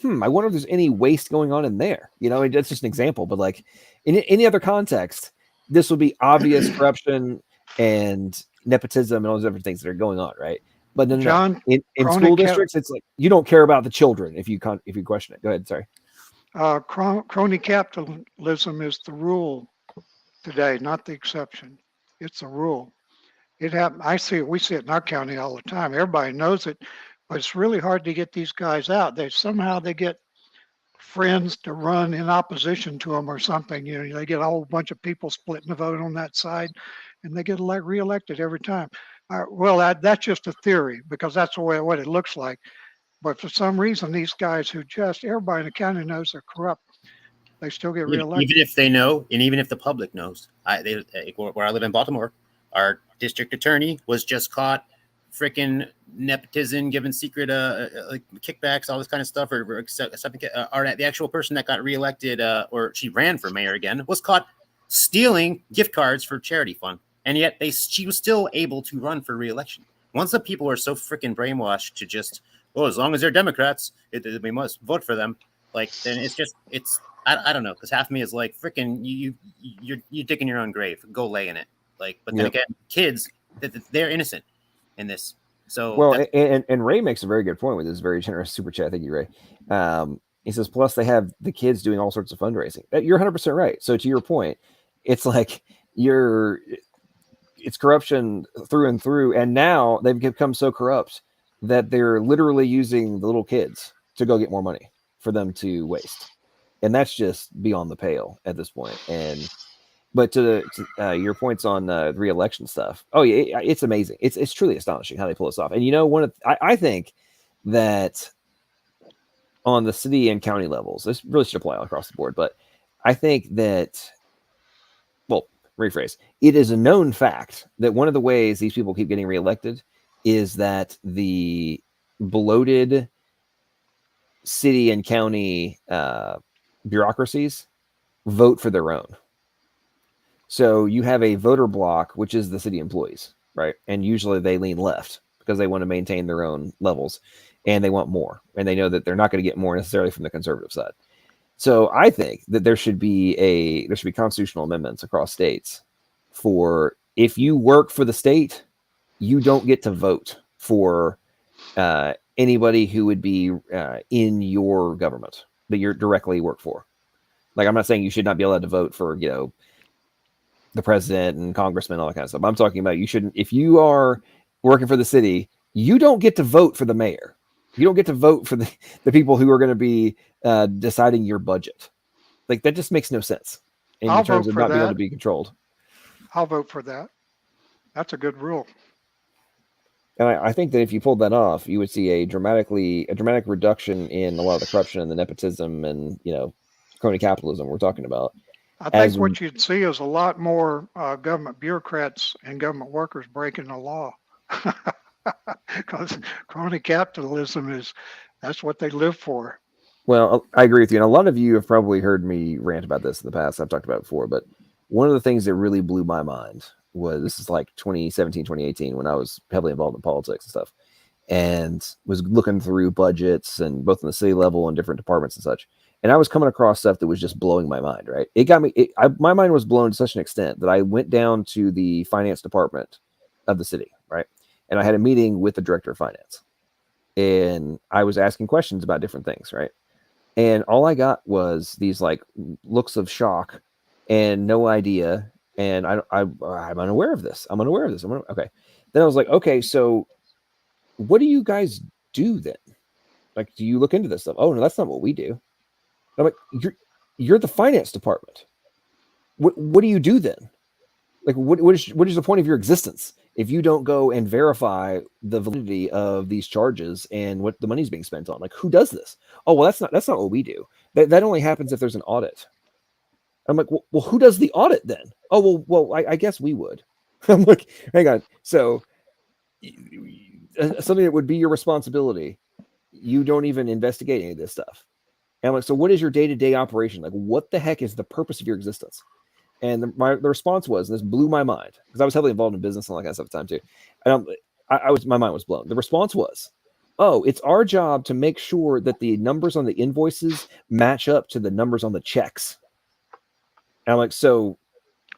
I wonder if there's any waste going on in there. That's just an example, but like in any other context, this would be obvious corruption and nepotism and all those different things that are going on, right? But then John, in school districts, it's like you don't care about the children if you question it. Go ahead. Sorry. Crony capitalism is the rule today, not the exception. It's a rule. It happened. We see it in our county all the time. Everybody knows it, but it's really hard to get these guys out. They get friends to run in opposition to them or something. They get a whole bunch of people splitting the vote on that side, and they get reelected every time. That's just a theory because that's what it looks like. But for some reason, these guys who everybody in the county knows they're corrupt, they still get reelected. Even if they know, and even if the public knows. Where I live in Baltimore, our district attorney was just caught freaking nepotism, giving secret like kickbacks, all this kind of stuff, or the actual person that got reelected, or she ran for mayor again, was caught stealing gift cards for charity fund, and yet she was still able to run for reelection. Once the people are so freaking brainwashed to just, as long as they're Democrats, we must vote for them. Like, then I don't know, because half of me is like, freaking, you're digging your own grave. Go lay in it. Like, but then again, kids, they're innocent in this. So and Ray makes a very good point with this very generous super chat. Thank you, Ray. He says, plus they have the kids doing all sorts of fundraising. You're 100% right. So to your point, it's like it's corruption through and through. And now they've become so corrupt that they're literally using the little kids to go get more money for them to waste. And that's just beyond the pale at this point. But to your points on re-election stuff, it's amazing. It's truly astonishing how they pull this off. And I think that on the city and county levels, this really should apply all across the board. But I think that, rephrase, it is a known fact that one of the ways these people keep getting reelected is that the bloated city and county bureaucracies vote for their own. So you have a voter block, which is the city employees, right? And usually they lean left because they want to maintain their own levels and they want more. And they know that they're not going to get more necessarily from the conservative side. So I think that there should be constitutional amendments across states for, if you work for the state, you don't get to vote for anybody who would be in your government that you directly work for. Like, I'm not saying you should not be allowed to vote for, the president and congressmen, all that kind of stuff. I'm talking about you shouldn't, if you are working for the city, you don't get to vote for the mayor. You don't get to vote for the people who are going to be deciding your budget. Like, that just makes no sense in terms of not being able to be controlled. I'll vote for that. That's a good rule. And I think that if you pulled that off, you would see a dramatic reduction in a lot of the corruption and the nepotism and, crony capitalism we're talking about. I think what you'd see is a lot more government bureaucrats and government workers breaking the law. Because crony capitalism that's what they live for. Well, I agree with you. And a lot of you have probably heard me rant about this in the past. I've talked about it before. But one of the things that really blew my mind was, this is like 2017, 2018, when I was heavily involved in politics and stuff, and was looking through budgets and both on the city level and different departments and such. and I was coming across stuff that was just blowing my mind. Right, it got me. My mind was blown to such an extent that I went down to the finance department of the city, right, and I had a meeting with the director of finance, and I was asking questions about different things, right, and all I got was these like looks of shock and no idea, and I'm unaware of this. I'm unaware of this. Okay. Then I was like, okay, so what do you guys do then? Like, do you look into this stuff? Oh no, that's not what we do. I'm like, you're the finance department. What do you do then? Like, what is the point of your existence if you don't go and verify the validity of these charges and what the money's being spent on? Like, who does this? Oh well, that's not what we do. That only happens if there's an audit. I'm like, well, who does the audit then? Oh well, I guess we would. I'm like, hang on. So something that would be your responsibility, you don't even investigate any of this stuff. And I'm like, so what is your day-to-day operation? Like, what the heck is the purpose of your existence? And the response was, and this blew my mind because I was heavily involved in business and all that kind of stuff at the time too. And my mind was blown. The response was, oh, it's our job to make sure that the numbers on the invoices match up to the numbers on the checks. And I'm like, so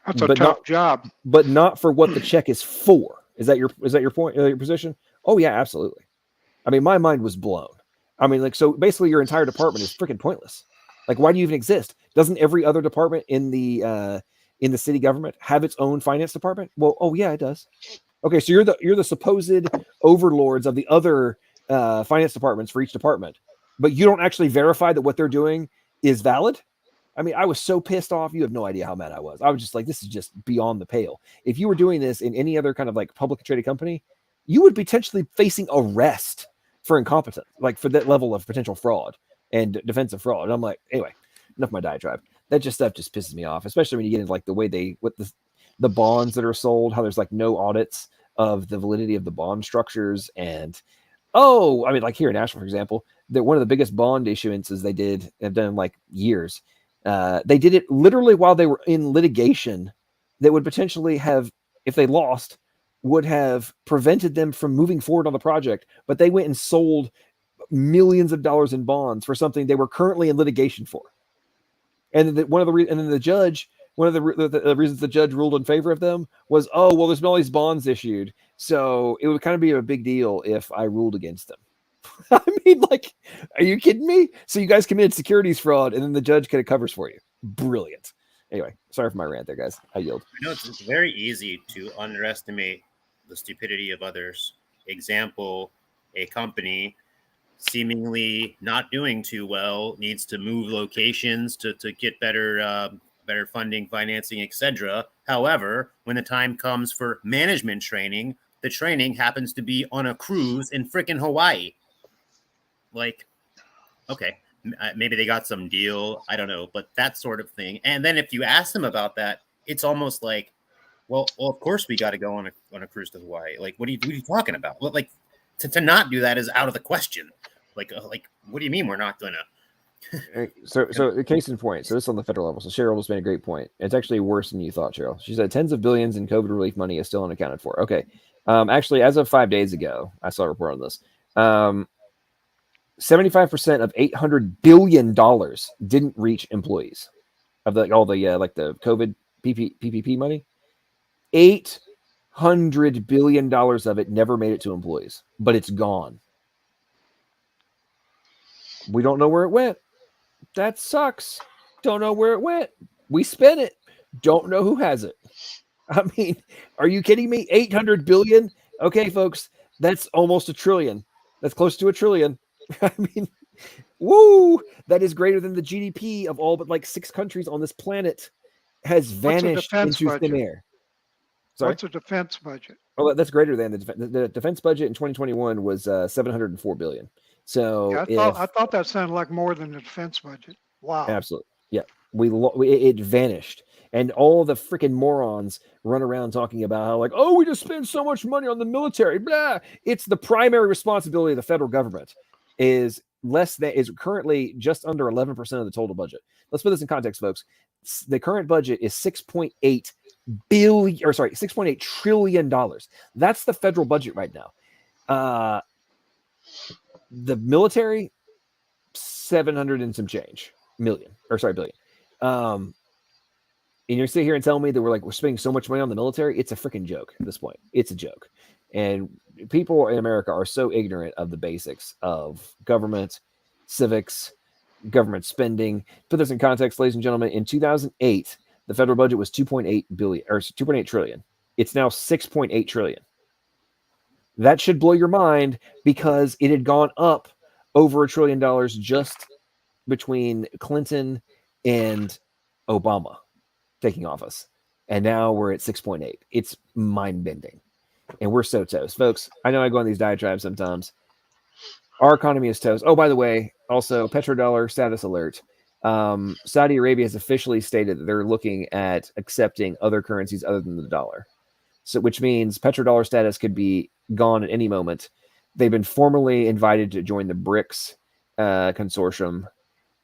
that's a tough job, but not for what the check is for. Is that your point? Your position? Oh yeah, absolutely. I mean, my mind was blown. I mean, like, so basically, your entire department is freaking pointless. Like, why do you even exist? Doesn't every other department in the city government have its own finance department? Well, oh yeah, it does. Okay, so you're the supposed overlords of the other finance departments for each department, but you don't actually verify that what they're doing is valid. I mean, I was so pissed off. You have no idea how mad I was. I was just like, this is just beyond the pale. If you were doing this in any other kind of like publicly traded company, you would be potentially facing arrest for incompetence, like for that level of potential fraud and defensive fraud. And I'm like, anyway, enough of my diatribe. That stuff just pisses me off, especially when you get into like the way the bonds that are sold, how there's like no audits of the validity of the bond structures. And I mean, like here in Nashville, for example, that one of the biggest bond issuances have done in like years. They did it literally while they were in litigation that would potentially have, if they lost, would have prevented them from moving forward on the project. But they went and sold millions of dollars in bonds for something they were currently in litigation for. And then one of the reasons the judge ruled in favor of them was, oh, well, there's been all these bonds issued, so it would kind of be a big deal if I ruled against them. I mean, like, are you kidding me? So you guys committed securities fraud, and then the judge kind of covers for you. Brilliant. Anyway, sorry for my rant there, guys. I yield. I know it's very easy to underestimate the stupidity of others. Example, a company seemingly not doing too well needs to move locations to get better funding, financing, etc. However, when the time comes for management training, the training happens to be on a cruise in freaking Hawaii. Like, okay, maybe they got some deal. I don't know, but that sort of thing. And then if you ask them about that, it's almost like, well, of course we got to go on a cruise to Hawaii. Like, what are you talking about? Like, to not do that is out of the question. Like, what do you mean we're not going to? So the case in point. So this is on the federal level. So Cheryl just made a great point. It's actually worse than you thought, Cheryl. She said tens of billions in COVID relief money is still unaccounted for. Okay. Actually, as of 5 days ago, I saw a report on this. 75% of $800 billion didn't reach employees of all the COVID PPP money. $800 billion of it never made it to employees, but it's gone. We don't know where it went. That sucks. Don't know where it went. We spent it. Don't know who has it. I mean, are you kidding me? 800 billion? Okay, folks, that's almost $1 trillion. That's close to $1 trillion. I mean, woo! That is greater than the GDP of all but like 6 countries on this planet has vanished into thin air. Sorry? What's a defense budget? Oh, that's greater than the defense budget in 2021 was $704 billion. So yeah, I thought that sounded like more than the defense budget. Wow. Absolutely. Yeah. It vanished. And all the freaking morons run around talking about how like, oh, we just spend so much money on the military. Blah. It's the primary responsibility of the federal government is currently just under 11% of the total budget. Let's put this in context, folks. The current budget is $6.8 trillion. That's the federal budget right now. The military, 700 and some change. billion. And you're sitting here and telling me that we're spending so much money on the military. It's a freaking joke at this point. It's a joke. And people in America are so ignorant of the basics of government, civics, government spending. Put this in context, ladies and gentlemen. In 2008, the federal budget was 2.8 billion or 2.8 trillion. It's now 6.8 trillion. That should blow your mind because it had gone up over $1 trillion just between Clinton and Obama taking office. And now we're at 6.8. It's mind-bending. And we're so toast. Folks, I know I go on these diatribes sometimes. Our economy is toast. Oh, by the way, also, petrodollar status alert. Saudi Arabia has officially stated that they're looking at accepting other currencies other than the dollar. So, which means petrodollar status could be gone at any moment. They've been formally invited to join the BRICS consortium.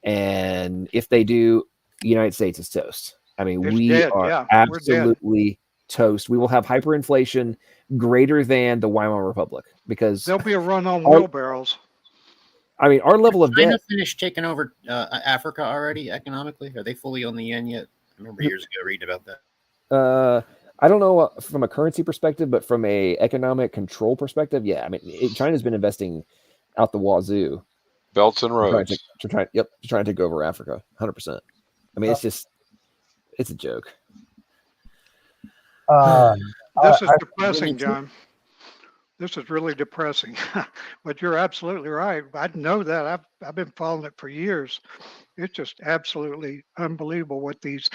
And if they do, the United States is toast. I mean, It's we dead. are Yeah, we're dead. absolutely toast. We will have hyperinflation greater than the Weimar Republic because There'll be a run on wheelbarrows. I mean, our level of China debt. finished taking over Africa already economically? Are they fully on the yen yet? I remember years ago reading about that. I don't know from a currency perspective, but from a economic control perspective, yeah. I mean, China's been investing out the wazoo. Belts and roads. To try to take over Africa, 100%. I mean, it's a joke. This is depressing, John. This is really depressing. But you're absolutely right. I know that. I've been following it for years. It's just absolutely unbelievable what these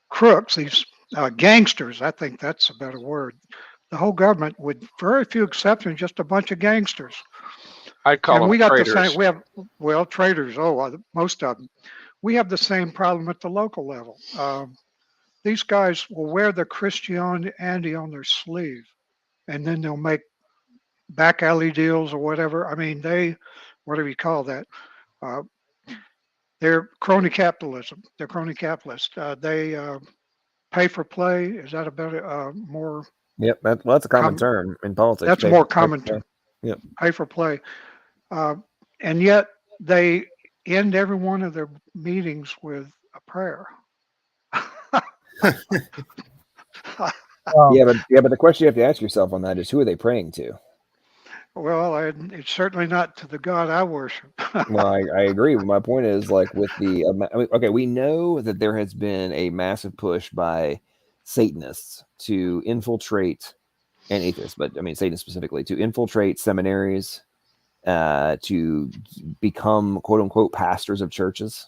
crooks, these gangsters, I think that's a better word. The whole government, with very few exceptions, just a bunch of gangsters. I'd call them we got traitors. the same. We have traitors. Most of them. We have the same problem at the local level. These guys will wear the Christianity on their sleeve, and then they'll make back alley deals or whatever. I mean, whatever you call that. They're crony capitalism. They're crony capitalists. They pay for play. Is that a better, more? Yep, that's a common term in politics. That's a more common term. Yep. Pay for play. And yet they end every one of their meetings with a prayer. Yeah, but the question you have to ask yourself on that is, who are they praying to? Well, it's certainly not to the God I worship. Well, I agree. My point is, with okay, we know that there has been a massive push by Satanists to infiltrate, and atheists, but I mean Satanists specifically, to infiltrate seminaries, to become quote unquote pastors of churches.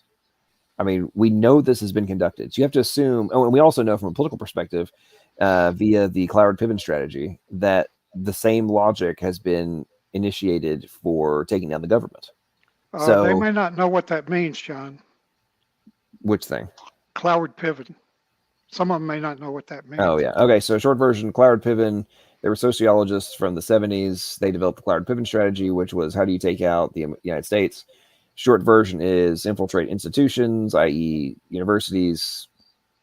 I mean, we know this has been conducted. So you have to assume, and we also know from a political perspective, via the Kluger-Piven strategy, that the same logic has been initiated for taking down the government. So they may not know what that means, John. Which thing? Kluger-Piven. Some of them may not know what that means. Oh, yeah. Okay, so short version, Kluger-Piven, they were sociologists from the 70s. They developed the Kluger-Piven strategy, which was how do you take out the United States? Short version is infiltrate institutions, i.e. universities.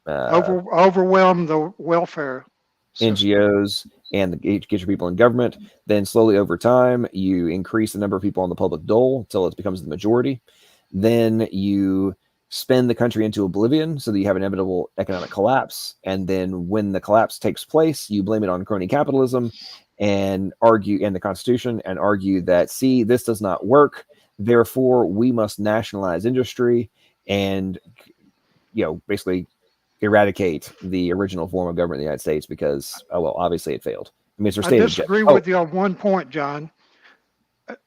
Overwhelm the welfare system. NGOs, and get your people in government. Then slowly over time, you increase the number of people on the public dole until it becomes the majority. Then you spin the country into oblivion so that you have inevitable economic collapse. And then when the collapse takes place, you blame it on crony capitalism and argue, and the Constitution, and argue that, see, this does not work. Therefore, we must nationalize industry and, basically eradicate the original form of government in the United States because, obviously it failed. I mean, it's their I stated disagree with you on one point, John.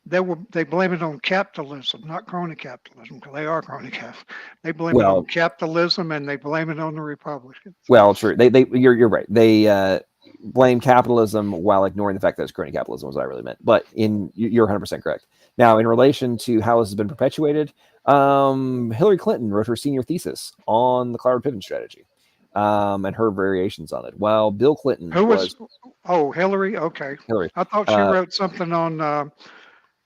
They blame it on capitalism, not crony capitalism, because they are crony capitalism. They blame it on capitalism, and they blame it on the Republicans. Well, true. You're right. They blame capitalism while ignoring the fact that it's crony capitalism, was what I really meant. But you're 100% correct. Now, in relation to how this has been perpetuated, Hillary Clinton wrote her senior thesis on the Kluger-Piven strategy, and her variations on it. While Bill Clinton Hillary? Okay. Hillary. I thought she wrote something on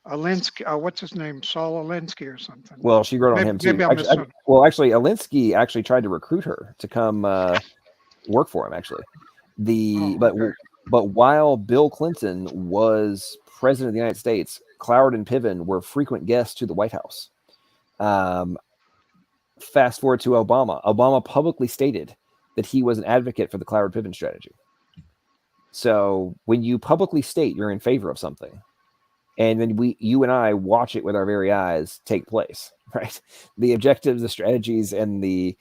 Alinsky. What's his name? Saul Alinsky or something. Well, she wrote on him too. Actually, Alinsky actually tried to recruit her to come work for him. Actually, but while Bill Clinton was president of the United States, Kluger and Piven were frequent guests to the White House. fast forward to Obama. Obama publicly stated that he was an advocate for the Cloward Piven strategy. So when you publicly state you're in favor of something, and then you and I watch it with our very eyes take place, right? The objectives, the strategies, and the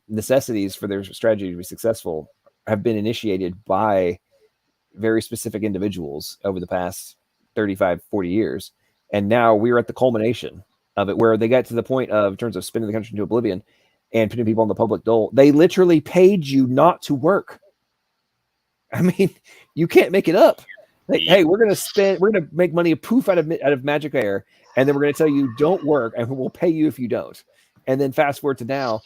necessities for their strategy to be successful have been initiated by very specific individuals over the past 35, 40 years. And now we're at the culmination of it, where they got to the point of, in terms of spinning the country into oblivion and putting people on the public dole, they literally paid you not to work. I mean, you can't make it up. Like, hey, we're gonna make money a poof out of magic air, and then we're gonna tell you don't work, and we'll pay you if you don't. And then fast forward to now,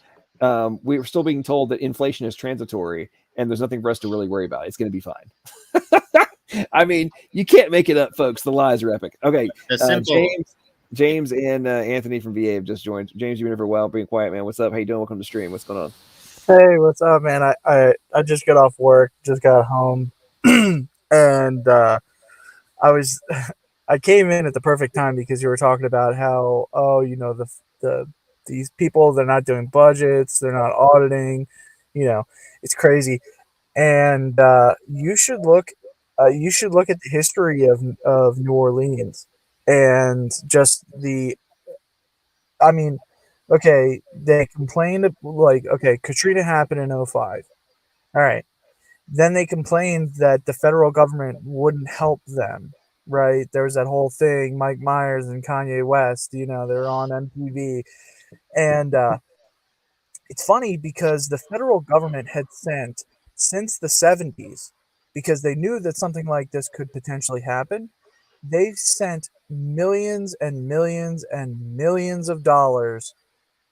we're still being told that inflation is transitory, and there's nothing for us to really worry about. It's gonna be fine. I mean, you can't make it up, folks. The lies are epic. Okay, James and Anthony from VA have just joined. James, you've been here for a while, being quiet, man. What's up? How you doing? Welcome to the stream. What's going on? Hey, what's up, man? I just got off work, just got home, and I came in at the perfect time because you were talking about how, these people, they're not doing budgets, they're not auditing, it's crazy. And you should look at the history of New Orleans and just okay, they complained, Katrina happened in 2005. All right. Then they complained that the federal government wouldn't help them, right? There was that whole thing, Mike Myers and Kanye West, they're on MTV. And it's funny because the federal government had sent, since the 70s, because they knew that something like this could potentially happen, they've sent millions and millions and millions of dollars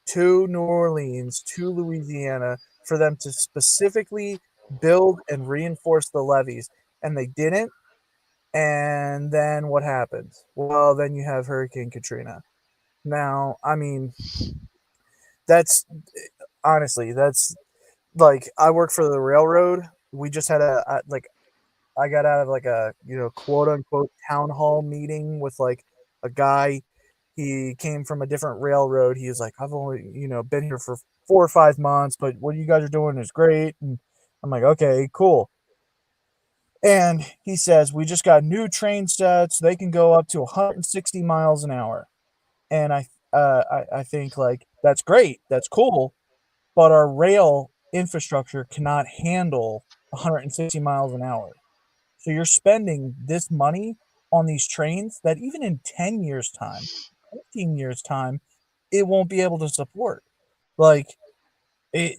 to New Orleans, to Louisiana, for them to specifically build and reinforce the levees. And they didn't. And then what happens? Well, then you have Hurricane Katrina. Now, I mean, that's like, I work for the railroad. We just had I got out of like a, quote unquote town hall meeting with like a guy. He came from a different railroad. He was like, I've only, been here for 4 or 5 months, but what you guys are doing is great. And I'm like, okay, cool. And he says, we just got new train sets. They can go up to 160 miles an hour. And I think, like, that's great. That's cool. But our rail infrastructure cannot handle 160 miles an hour. So you're spending this money on these trains that even in 10 years' time, 15 years' time, it won't be able to support. Like, it,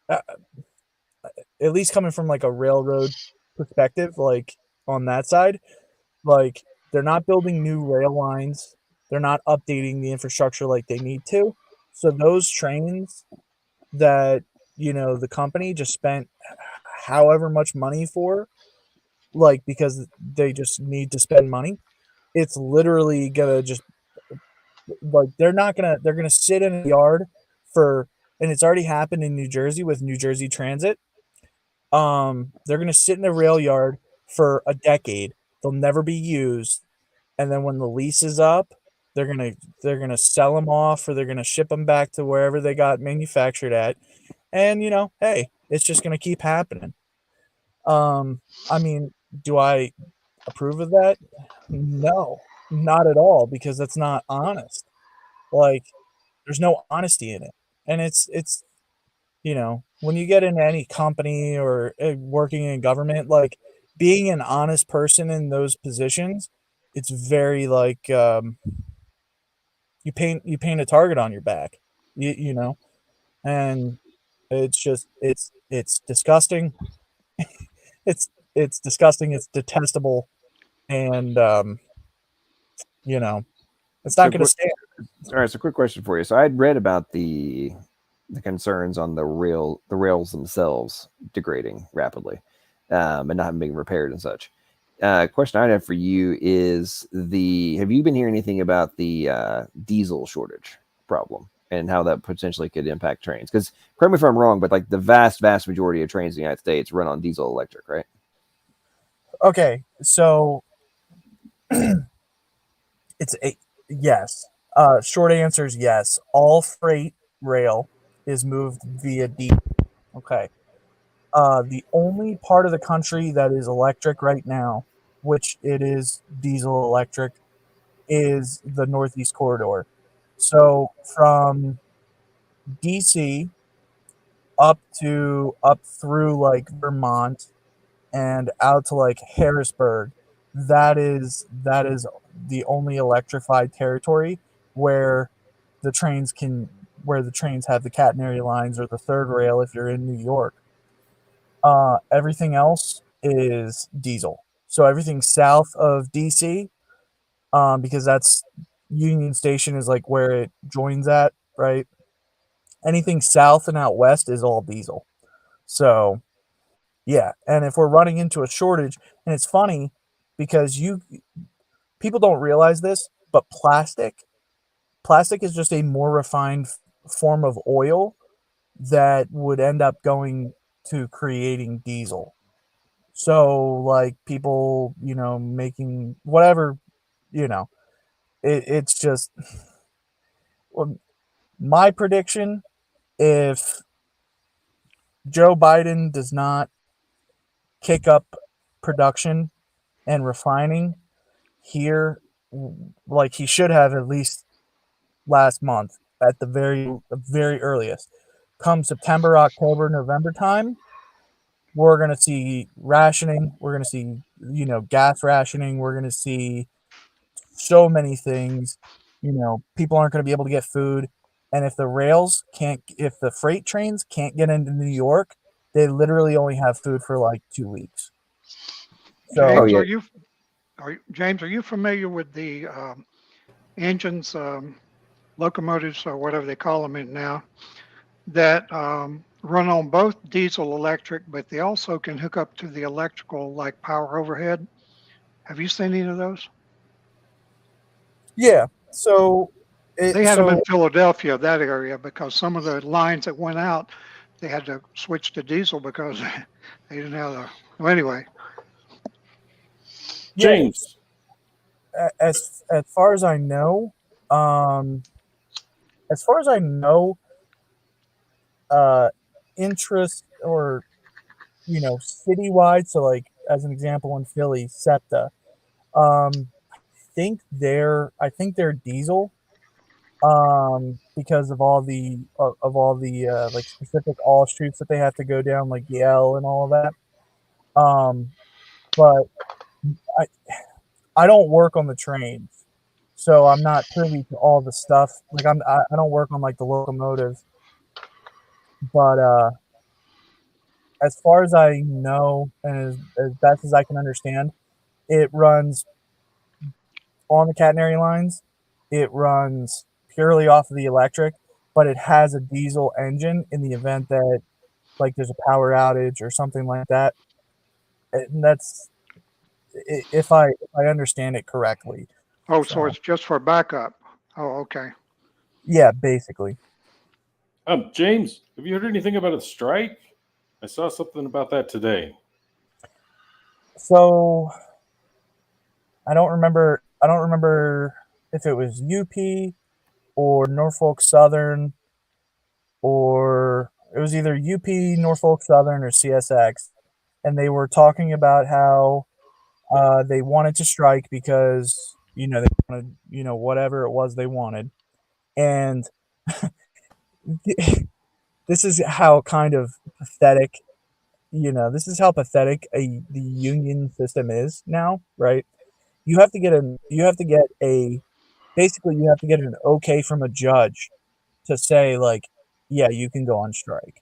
at least coming from like a railroad perspective, like on that side, like they're not building new rail lines. They're not updating the infrastructure like they need to. So those trains that, the company just spent however much money for, like, because they just need to spend money, it's literally gonna just, like, they're gonna sit in a yard for, and it's already happened in New Jersey with New Jersey Transit. They're gonna sit in a rail yard for a decade. They'll never be used, and then when the lease is up, they're gonna sell them off, or they're gonna ship them back to wherever they got manufactured at. And hey, it's just gonna keep happening. I mean, do I approve of that? No, not at all, because that's not honest. Like, there's no honesty in it. And it's when you get into any company or working in government, like, being an honest person in those positions, it's very like, you paint a target on your back, and it's just, it's disgusting. It's disgusting. It's detestable. And, it's not going to stand. All right, so quick question for you. So I'd read about the concerns on the rails themselves degrading rapidly, and not being repaired and such. Question I have for you is have you been hearing anything about the diesel shortage problem and how that potentially could impact trains? Because correct me if I'm wrong, but like the vast majority of trains in the United States run on diesel electric, right? Okay, so yes. Short answer is yes. All freight rail is moved via diesel. Okay. The only part of the country that is electric right now, which it is diesel electric, is the Northeast Corridor. So from DC up through like Vermont and out to like Harrisburg, that is the only electrified territory where the trains have the catenary lines or the third rail if you're in New York. Everything else is diesel. So everything south of DC, because that's Union Station is like where it joins at, right? Anything south and out west is all diesel. So yeah, and if we're running into a shortage, and it's funny because people don't realize this, but plastic is just a more refined form of oil that would end up going to creating diesel. So like people, making whatever, it's just well, my prediction, if Joe Biden does not kick up production and refining here like he should have at least last month at the very earliest, come September, October, November time, we're going to see rationing, we're going to see gas rationing, we're going to see so many things. People aren't going to be able to get food, and if the freight trains can't get into New York, they literally only have food for like 2 weeks. So James, are you familiar with the engines, locomotives, or whatever they call them in now, that run on both diesel electric, but they also can hook up to the electrical like power overhead? Have you seen any of those? Yeah. So they had them in Philadelphia, that area, because some of the lines that went out, they had to switch to diesel because they didn't have the. Well, anyway. James. As far as I know, interest or citywide. So like as an example, in Philly, SEPTA. I think they're diesel. Because of all the like specific all streets that they have to go down, like the L and all of that. But I don't work on the trains, so I'm not privy to all the stuff. Like I don't work on like the locomotives, but as far as I know and as best as I can understand, it runs on the catenary lines. It runs purely off of the electric, but it has a diesel engine in the event that like there's a power outage or something like that. And that's if I understand it correctly. Oh, so it's just for backup. Oh, okay. Yeah, basically. James, have you heard anything about a strike? I saw something about that today. So I don't remember if it was UP or Norfolk Southern, or it was either UP, Norfolk Southern, or CSX, and they were talking about how they wanted to strike because they wanted whatever it was they wanted, and this is how kind of pathetic the union system is now, right? You have to get an okay from a judge to say like, yeah, you can go on strike.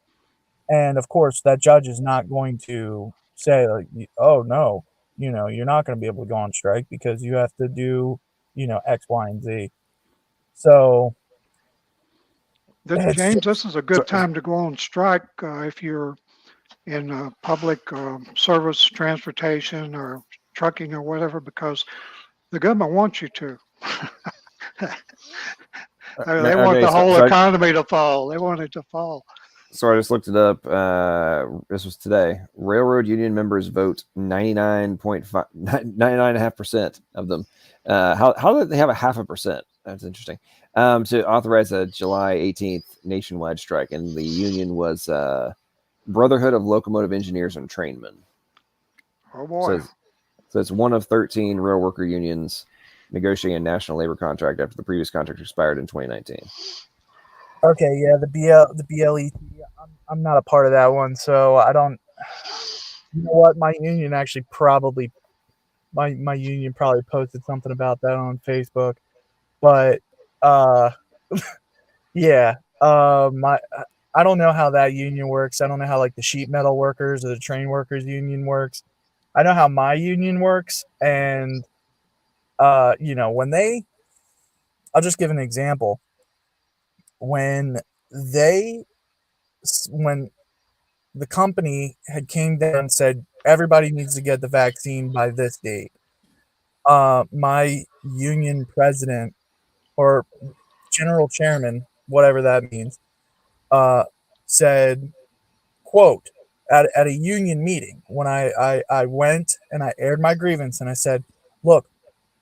And of course that judge is not going to say like, oh no, you're not going to be able to go on strike because you have to do, X, Y, and Z. So James, this is a good time to go on strike if you're in public service, transportation, or trucking or whatever, because the government wants you to. They want the whole economy to fall. They want it to fall. So I just looked it up. This was today. Railroad union members vote 99.5% of them. How do they have a 0.5%? That's interesting. To authorize a July 18th nationwide strike, and the union was Brotherhood of Locomotive Engineers and Trainmen. Oh boy. So it's one of 13 rail worker unions negotiating a national labor contract after the previous contract expired in 2019. Okay, yeah, the BLET. I'm not a part of that one, so I don't. You know what? My union actually probably, my union probably posted something about that on Facebook, but yeah, I don't know how that union works. I don't know how like the sheet metal workers or the train workers union works. I know how my union works, and when I'll just give an example. When when the company had came down and said everybody needs to get the vaccine by this date, my union president or general chairman, whatever that means, said, quote, at a union meeting when I went and I aired my grievance and I said, look,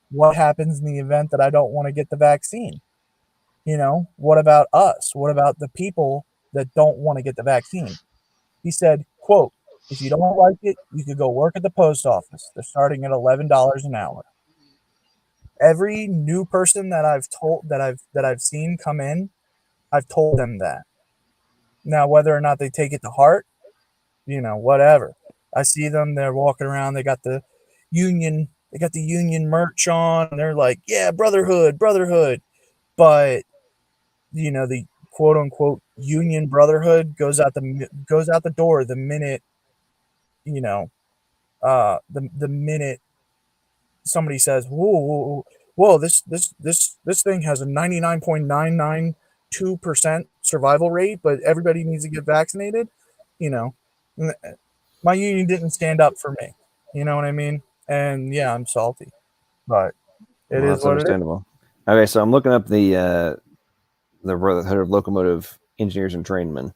what happens in the event that I don't want to get the vaccine? What about us? What about the people that don't want to get the vaccine? He said, quote, if you don't like it, you could go work at the post office. They're starting at $11 an hour. Every new person that I've seen come in, I've told them that. Now, whether or not they take it to heart, whatever. I see them, they're walking around, they got the union merch on, and they're like, yeah, brotherhood. But the quote unquote union brotherhood goes out the door the minute the minute somebody says, whoa, this thing has a 99.992% survival rate, but everybody needs to get vaccinated. My union didn't stand up for me. You know what I mean? And yeah, I'm salty, but it is That's what it is. understandable. Okay, so I'm looking up the Brotherhood of Locomotive Engineers and Trainmen,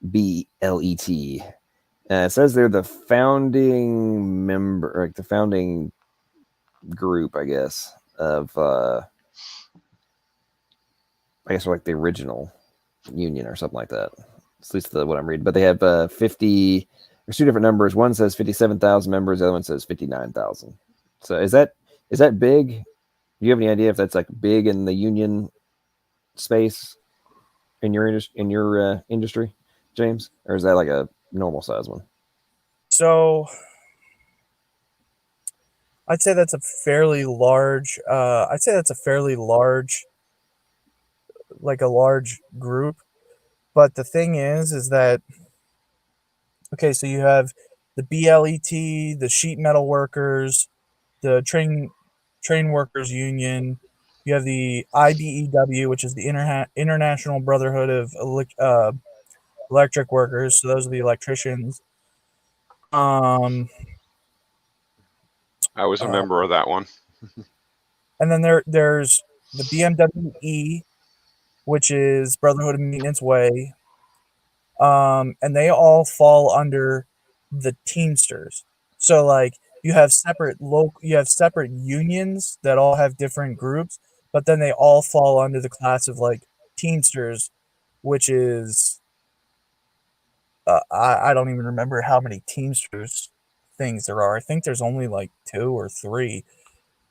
BLET. It says they're the founding member, like the founding group, I guess, of like the original union or something like that. At least what I'm reading. But they have 50. There's two different numbers. One says 57,000 members. The other one says 59,000. So is that big? Do you have any idea if that's like big in the union space in your industry, James, or is that like a normal size one? So I'd say that's a fairly large. Like a large group. But the thing is that okay, so you have the BLET, the sheet metal workers, the train workers union. You have the IBEW, which is the International Brotherhood of Electric Workers. So those are the electricians. I was a member of that one. And then there's the BMWE, which is Brotherhood of Maintenance Way. And they all fall under the Teamsters. So like you have separate unions that all have different groups, but then they all fall under the class of like Teamsters, which is I don't even remember how many Teamsters things there are. I think there's only like 2 or 3,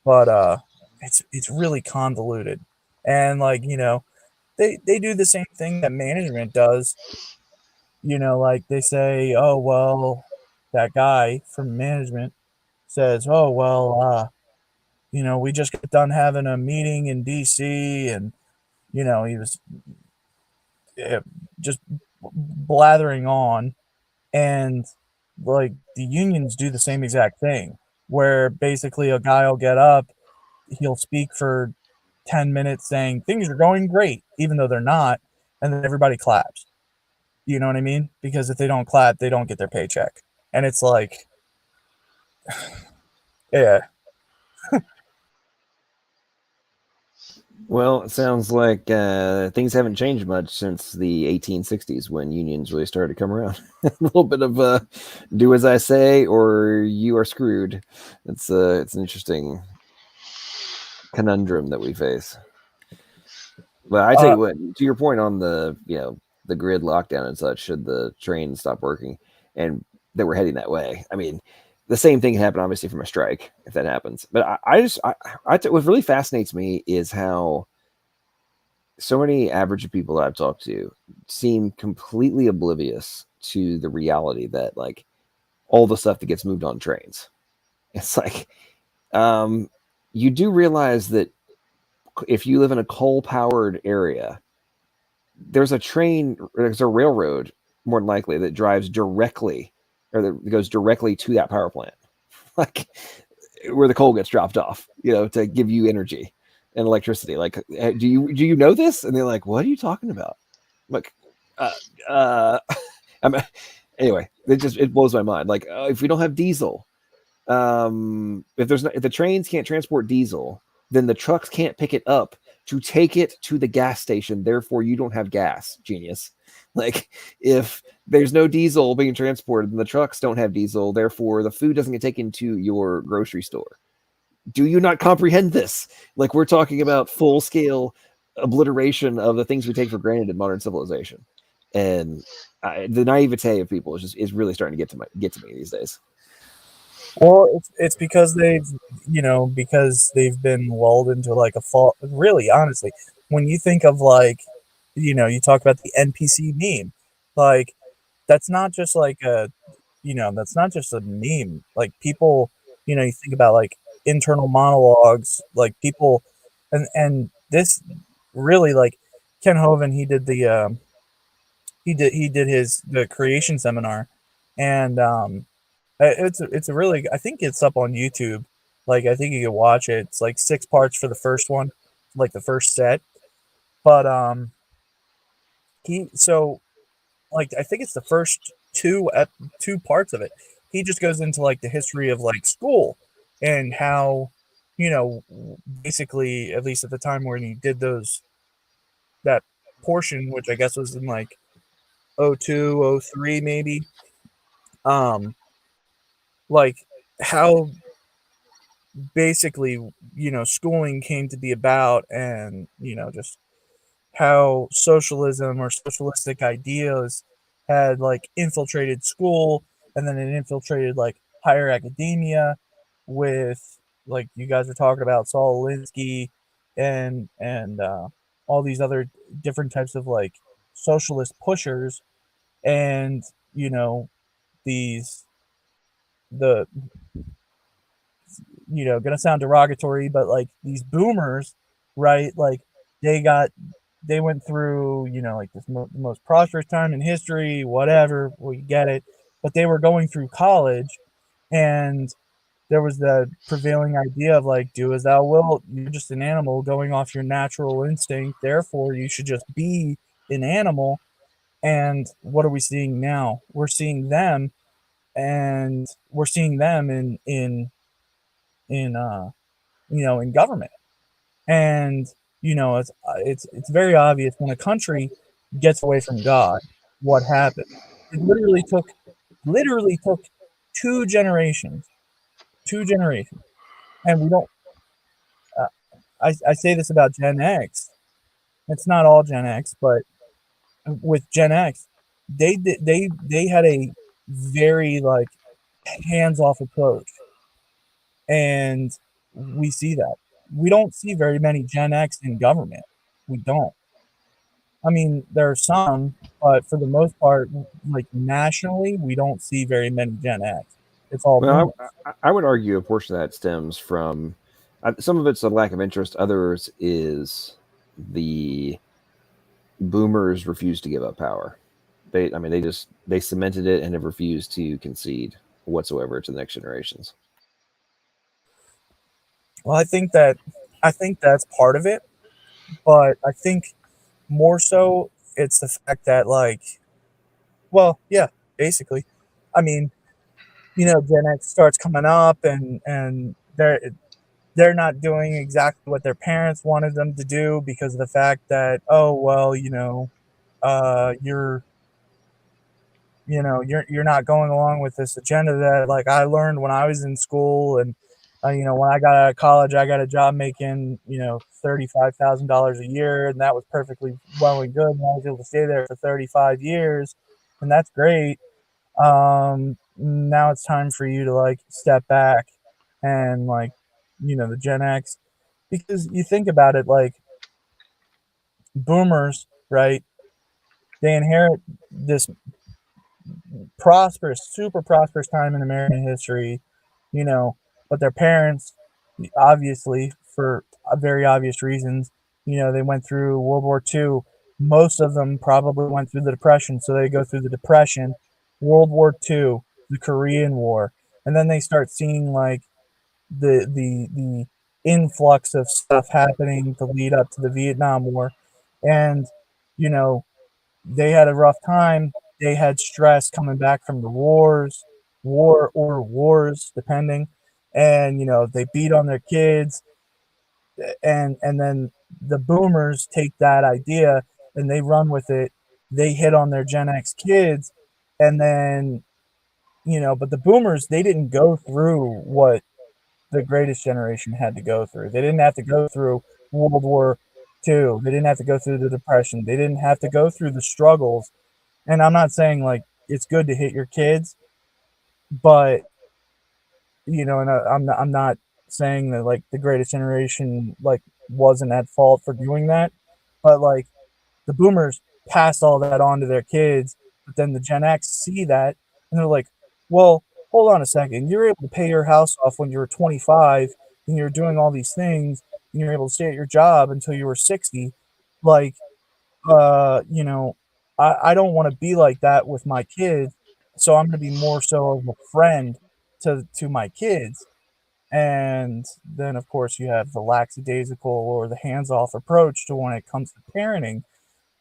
but it's really convoluted. And like they do the same thing that management does. Like they say, oh, well, that guy from management says, oh, well, we just got done having a meeting in DC and, he was just blathering on. And like the unions do the same exact thing where basically a guy will get up, he'll speak for 10 minutes saying things are going great, even though they're not. And then everybody claps. You know what I mean? Because if they don't clap, they don't get their paycheck. And it's like, yeah. Well, it sounds like things haven't changed much since the 1860s when unions really started to come around. A little bit of do as I say or you are screwed. It's an interesting conundrum that we face. Well, I tell you what, to your point on the the grid lockdown and such, should the train stop working and that we're heading that way. I mean, the same thing can happen obviously from a strike if that happens. But what really fascinates me is how so many average people that I've talked to seem completely oblivious to the reality that like all the stuff that gets moved on trains. It's like you do realize that if you live in a coal-powered area, there's a railroad more than likely that drives directly or that goes directly to that power plant, like where the coal gets dropped off, to give you energy and electricity. Like, do you know this? And they're like, what are you talking about? Like, anyway, it blows my mind. Like, if we don't have diesel, if the trains can't transport diesel, then the trucks can't pick it up to take it to the gas station. Therefore, you don't have gas, genius. Like, if there's no diesel being transported, then the trucks don't have diesel. Therefore, the food doesn't get taken to your grocery store. Do you not comprehend this? Like, we're talking about full-scale obliteration of the things we take for granted in modern civilization. And the naivete of people is really starting to get to me these days. Well, it's because they've been lulled into like a fall. Really, honestly, when you think of like, you talk about the NPC meme, like that's not just like that's not just a meme. Like people, you think about like internal monologues, like people, and this really like Ken Hovind, he did the creation seminar, and it's a really, I think it's up on YouTube. Like, I think you can watch it. It's like 6 parts for the first one, like the first set. But I think it's the first two parts of it. He just goes into like the history of like school and how, basically, at least at the time when he did that portion, which I guess was in like 02, 03 maybe. Like how basically, schooling came to be about, and, just how socialism or socialistic ideas had like infiltrated school, and then it infiltrated like higher academia with, like, you guys were talking about Saul Alinsky and all these other different types of like socialist pushers, and, the gonna sound derogatory, but like these boomers, right? Like they went through, like this the most prosperous time in history, whatever, we get it. But they were going through college, and there was the prevailing idea of like, do as thou wilt. You're just an animal going off your natural instinct. Therefore, you should just be an animal. And what are we seeing now? We're seeing them, and we're seeing them in government. And it's very obvious when a country gets away from God, what happened. It literally took 2 generations, and we don't. I say this about Gen X. It's not all Gen X, but with Gen X, they had a very like hands-off approach, and we see that. We don't see very many Gen X in government. We don't. I mean, there are some, but for the most part, like nationally, we don't see very many Gen X. It's all. Well, I would argue a portion of that stems from some of it's a lack of interest. Others is the boomers refuse to give up power. They cemented it and have refused to concede whatsoever to the next generations. Well, I think that's part of it, but I think more so it's the fact that, like, well, yeah, basically, I mean, Gen X starts coming up, and they're not doing exactly what their parents wanted them to do because of the fact that, oh well, you're not going along with this agenda that like I learned when I was in school, and When I got out of college, I got a job making, $35,000 a year, and that was perfectly well and good. And I was able to stay there for 35 years, and that's great. Now it's time for you to like step back and the Gen X, because you think about it, like boomers, right? They inherit this super prosperous time in American history, but their parents, obviously, for very obvious reasons, they went through World War II. Most of them probably went through the Depression, so they go through the Depression, World War II, the Korean War, and then they start seeing like the influx of stuff happening to lead up to the Vietnam War, and they had a rough time. They had stress coming back from the war or wars, depending, and they beat on their kids, and then the boomers take that idea and they run with it. They hit on their Gen X kids, and then but the boomers, they didn't go through what the greatest generation had to go through. They didn't have to go through World War II. They didn't have to go through the Depression. They didn't have to go through the struggles. And I'm not saying like it's good to hit your kids, but and I'm not saying that like the greatest generation like wasn't at fault for doing that, but like the boomers passed all that on to their kids, but then the Gen X see that and they're like, well, hold on a second. You're able to pay your house off when you were 25 and you're doing all these things and you're able to stay at your job until you were 60. Like, I don't want to be like that with my kids. So I'm going to be more so of a friend to my kids. And then, of course, you have the lackadaisical or the hands-off approach to when it comes to parenting,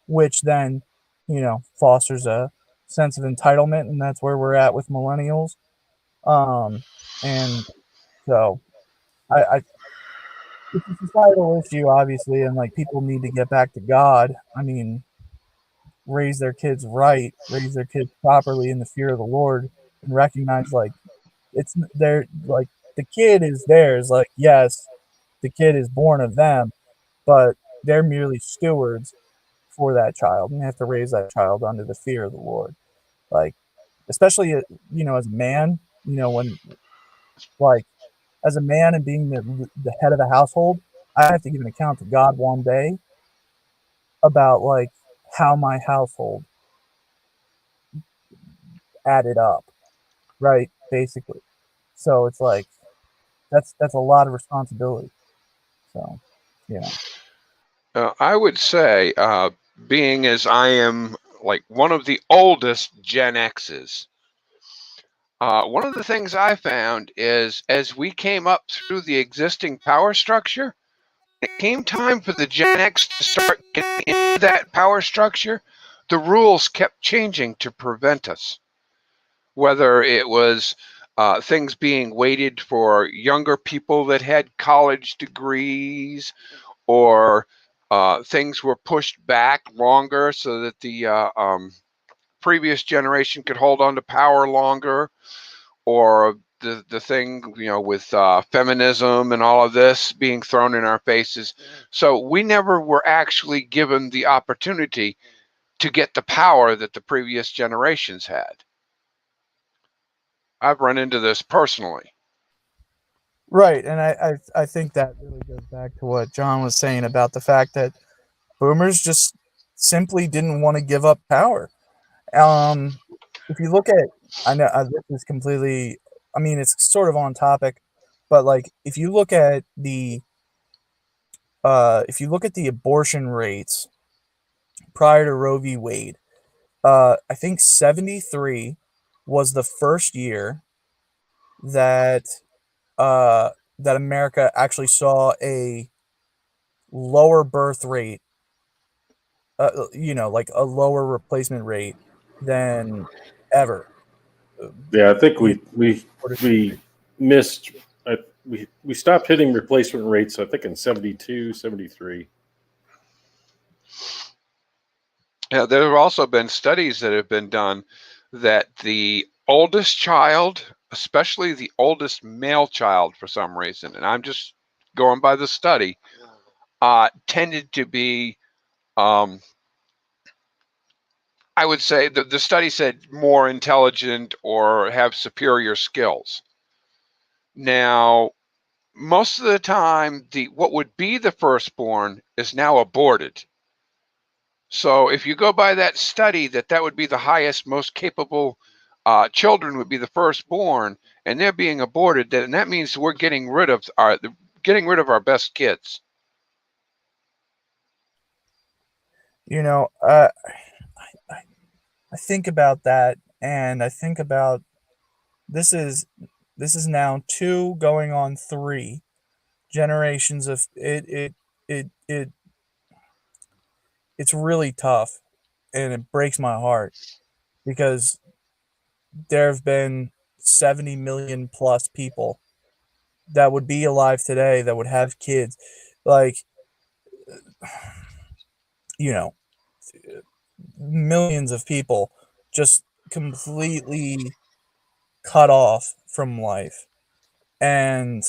which then, fosters a sense of entitlement, and that's where we're at with millennials. And so I it's a societal issue, obviously, and like people need to get back to God. I mean, raise their kids right, raise their kids properly in the fear of the Lord, and recognize like it's their like the kid is theirs. Like, yes, the kid is born of them, but they're merely stewards for that child, and they have to raise that child under the fear of the Lord. Like, especially as a man, when like as a man and being the head of a household, I have to give an account to God one day about like how my household added up, right? Basically. So it's like that's a lot of responsibility. So, I would say, being as I am like one of the oldest Gen X's, one of the things I found is as we came up through the existing power structure, it came time for the Gen X to start getting into that power structure. The rules kept changing to prevent us, whether it was things being weighted for younger people that had college degrees, or things were pushed back longer so that the previous generation could hold on to power longer, or the thing with feminism and all of this being thrown in our faces. So we never were actually given the opportunity to get the power that the previous generations had. I've run into this personally. right. And I think that really goes back to what John was saying about the fact that boomers just simply didn't want to give up power. If you look at, I know this is completely, I mean, it's sort of on topic, but like if you look at the abortion rates prior to Roe v. Wade, I think 73 was the first year that that America actually saw a lower birth rate, like a lower replacement rate than ever. Yeah, I think we missed. We stopped hitting replacement rates, I think, in 72, 73. Yeah, there have also been studies that have been done that the oldest child especially the oldest male child for some reason, and I'm just going by the study, tended to be, I would say the study said more intelligent or have superior skills. Now, most of the time, what would be the firstborn is now aborted. So if you go by that study, that would be the highest, most capable children would be the firstborn, and they're being aborted. And that means we're getting rid of our best kids. You know, I think about that, and I think about this is now 2 going on 3 generations of it's really tough, and it breaks my heart because there have been 70 million plus people that would be alive today that would have kids, like, you know, millions of people just completely cut off from life. And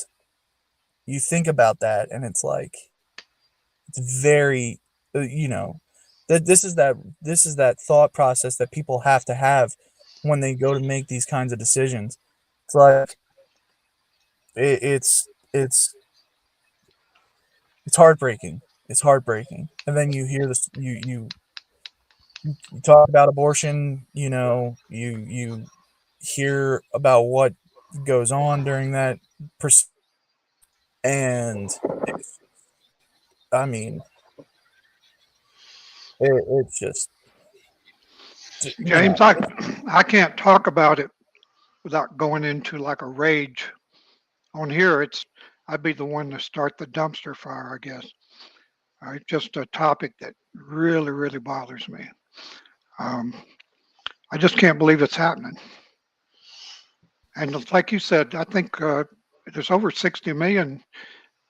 you think about that, and it's like, it's very, that this is that thought process that people have to have when they go to make these kinds of decisions. It's like, it's heartbreaking. It's heartbreaking. And then you hear this, you talk about abortion, you hear about what goes on during that and I mean, it's just, James, I can't talk about it without going into like a rage. On here, I'd be the one to start the dumpster fire, I guess. Just a topic that really, really bothers me. I just can't believe it's happening. And like you said, I think there's over 60 million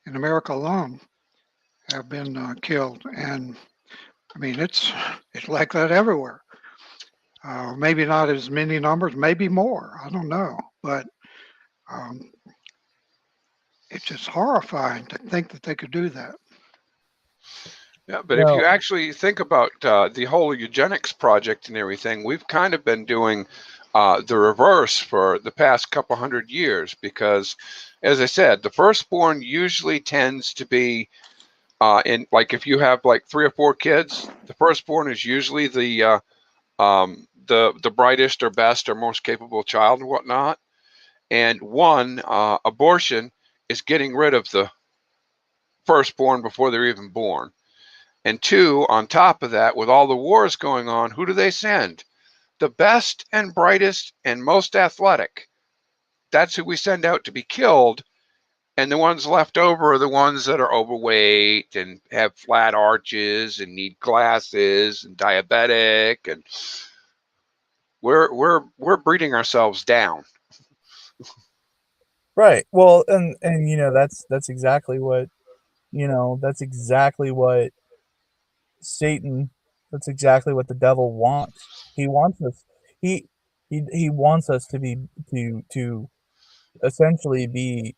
in America alone have been killed, and I mean it's like that everywhere. Maybe not as many numbers, maybe more. I don't know, but um, it's just horrifying to think that they could do that. Yeah, but if you actually think about the whole eugenics project and everything, we've kind of been doing the reverse for the past couple hundred years because, as I said, the firstborn usually tends to be in, like, if you have like 3 or 4 kids, the firstborn is usually the brightest or best or most capable child and whatnot. And one, abortion is getting rid of the firstborn before they're even born. And 2, on top of that, with all the wars going on, who do they send? The best and brightest and most athletic. That's who we send out to be killed. And the ones left over are the ones that are overweight and have flat arches and need glasses and diabetic. And we're breeding ourselves down. Right. Well, and that's exactly what Satan, that's exactly what the devil wants. He wants us he wants us to be to essentially be,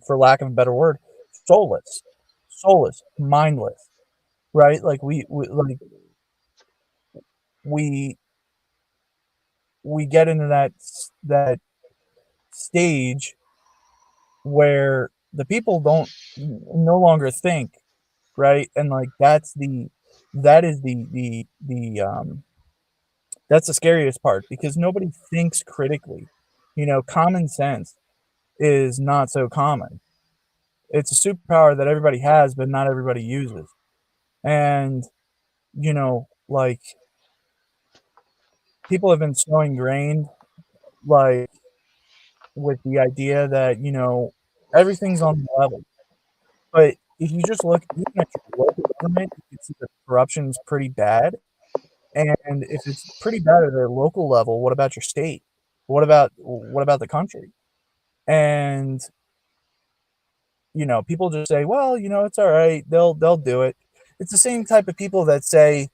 for lack of a better word, soulless, mindless, right? Like we get into that stage where the people don't no longer think, right? And like that's the scariest part, because nobody thinks critically. Common sense is not so common. It's a superpower that everybody has, but not everybody uses. And like, people have been so ingrained, like, with the idea that everything's on the level. But if you just look even at your local government, you can see that corruption's pretty bad. And if it's pretty bad at a local level, what about your state? What about the country? And people just say, well, it's all right. They'll do it. It's the same type of people that say,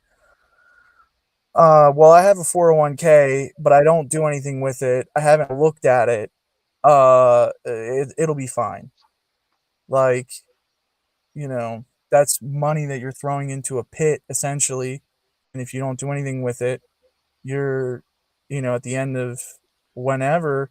Well, I have a 401k, but I don't do anything with it. I haven't looked at it. It'll be fine. Like, you know, that's money that you're throwing into a pit essentially, and if you don't do anything with it, you're, at the end of whenever,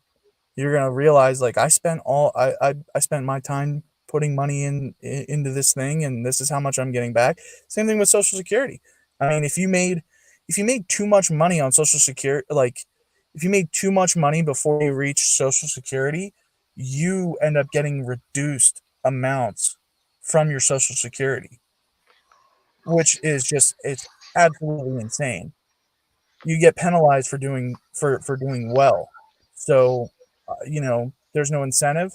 you're gonna realize like I spent my time putting money into this thing, and this is how much I'm getting back. Same thing with Social Security. I mean, if you made too much money on Social Security, like if you made too much money before you reach Social Security, you end up getting reduced amounts from your Social Security, which is it's absolutely insane. You get penalized for doing well. So, there's no incentive.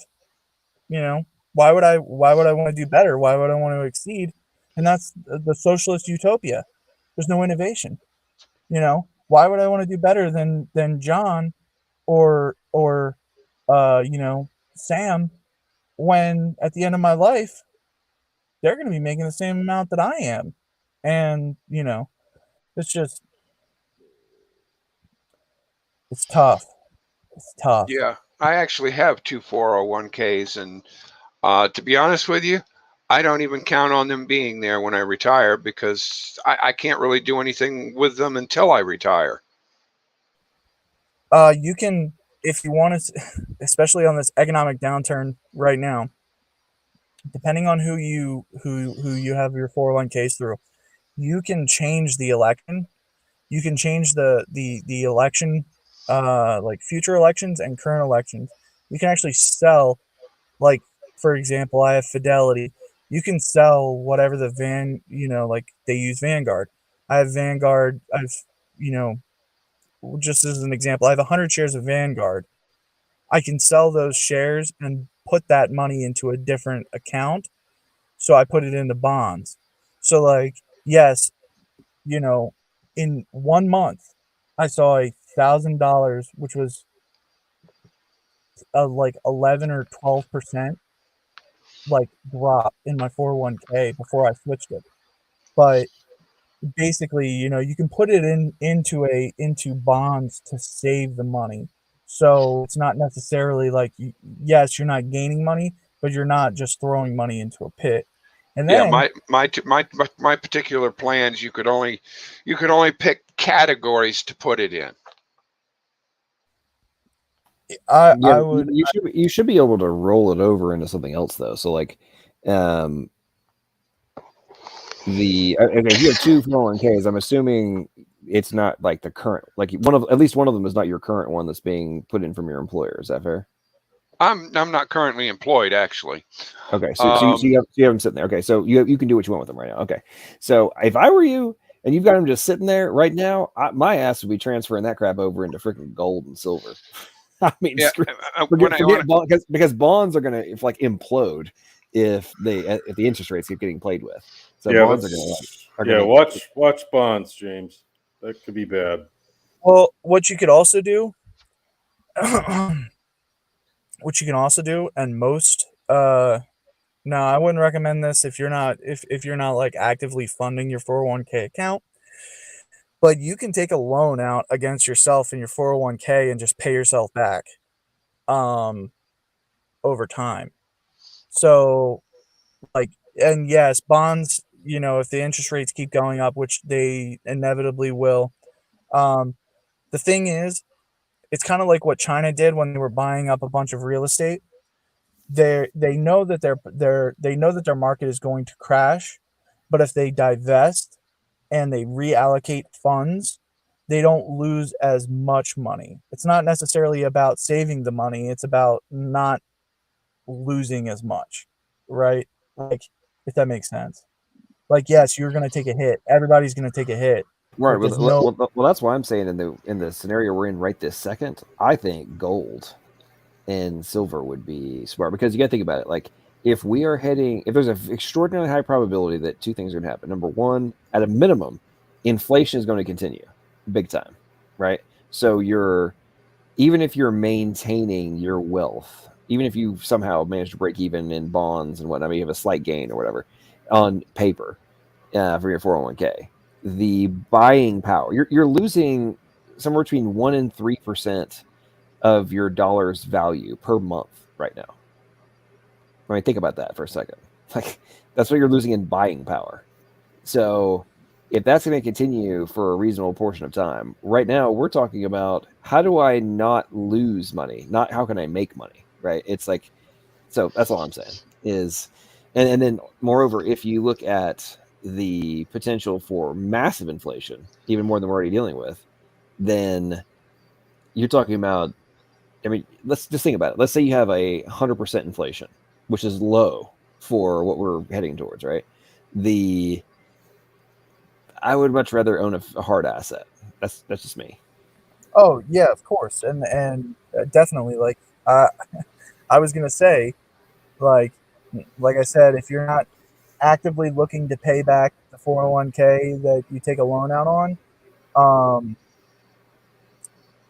Why would I want to do better? Why would I want to exceed? And that's the socialist utopia. There's no innovation. Why would I want to do better than John or Sam, when at the end of my life they're going to be making the same amount that I am? And it's just it's tough. It's tough. Yeah, I actually have two 401ks, and to be honest with you, I don't even count on them being there when I retire, because I can't really do anything with them until I retire. You can, if you want to, especially on this economic downturn right now, depending on who you have your 401ks through, you can change the election. You can change the election, like future elections and current elections. You can actually sell, like, for example, I have Fidelity. You can sell whatever the like they use Vanguard. I have Vanguard. Just as an example, I have 100 shares of Vanguard. I can sell those shares and put that money into a different account. So I put it into bonds. So, like, yes, in 1 month, I saw $1,000, which was like 11 or 12%, like, drop in my 401k before I switched it. But basically, you can put it into bonds to save the money. So it's not necessarily like, yes, you're not gaining money, but you're not just throwing money into a pit. And then, yeah, my particular plans, you could only pick categories to put it in. You should be able to roll it over into something else though. So like, if you have two 401ks, I'm assuming it's not like the current, like at least one of them is not your current one that's being put in from your employer. Is that fair? I'm not currently employed, actually. Okay, so you have them sitting there. Okay, so you can do what you want with them right now. Okay, so if I were you and you've got them just sitting there right now, my ass would be transferring that crap over into freaking gold and silver. I mean, Yeah, because bonds are gonna implode if the interest rates keep getting played with. So yeah, bonds are gonna watch bonds, James. That could be bad. well, what you could also do, and most, no, I wouldn't recommend this if you're not like actively funding your 401k account. But you can take a loan out against yourself in your 401k and just pay yourself back over time. So, like, and yes, bonds, if the interest rates keep going up, which they inevitably will, the thing is, it's kind of like what China did when they were buying up a bunch of real estate. They know that their market is going to crash, but if they divest and they reallocate funds, they don't lose as much money. It's not necessarily about saving the money, it's about not losing as much, right? Like, if that makes sense. Like, yes, you're going to take a hit. Everybody's going to take a hit. Right. Well, that's why I'm saying in the scenario we're in right this second, I think gold and silver would be smart, because you got to think about it. Like, if there's an extraordinarily high probability that two things are going to happen. Number one, at a minimum, inflation is going to continue big time, right? So even if you're maintaining your wealth, even if you somehow manage to break even in bonds and whatnot, you have a slight gain or whatever on paper for your 401k, the buying power. You're losing somewhere between 1% and 3% of your dollar's value per month right now. I mean, think about that for a second. Like, that's what you're losing in buying power. So if that's going to continue for a reasonable portion of time, right now we're talking about how do I not lose money, not how can I make money, right? It's like, so that's all I'm saying is, and then moreover, if you look at the potential for massive inflation, even more than we're already dealing with, then you're talking about, I mean, let's just think about it. Let's say you have 100% inflation, which is low for what we're heading towards, right? I would much rather own a hard asset. That's just me. Oh yeah, of course, and definitely. Like, I was gonna say, like I said, if you're not actively looking to pay back the 401k that you take a loan out on,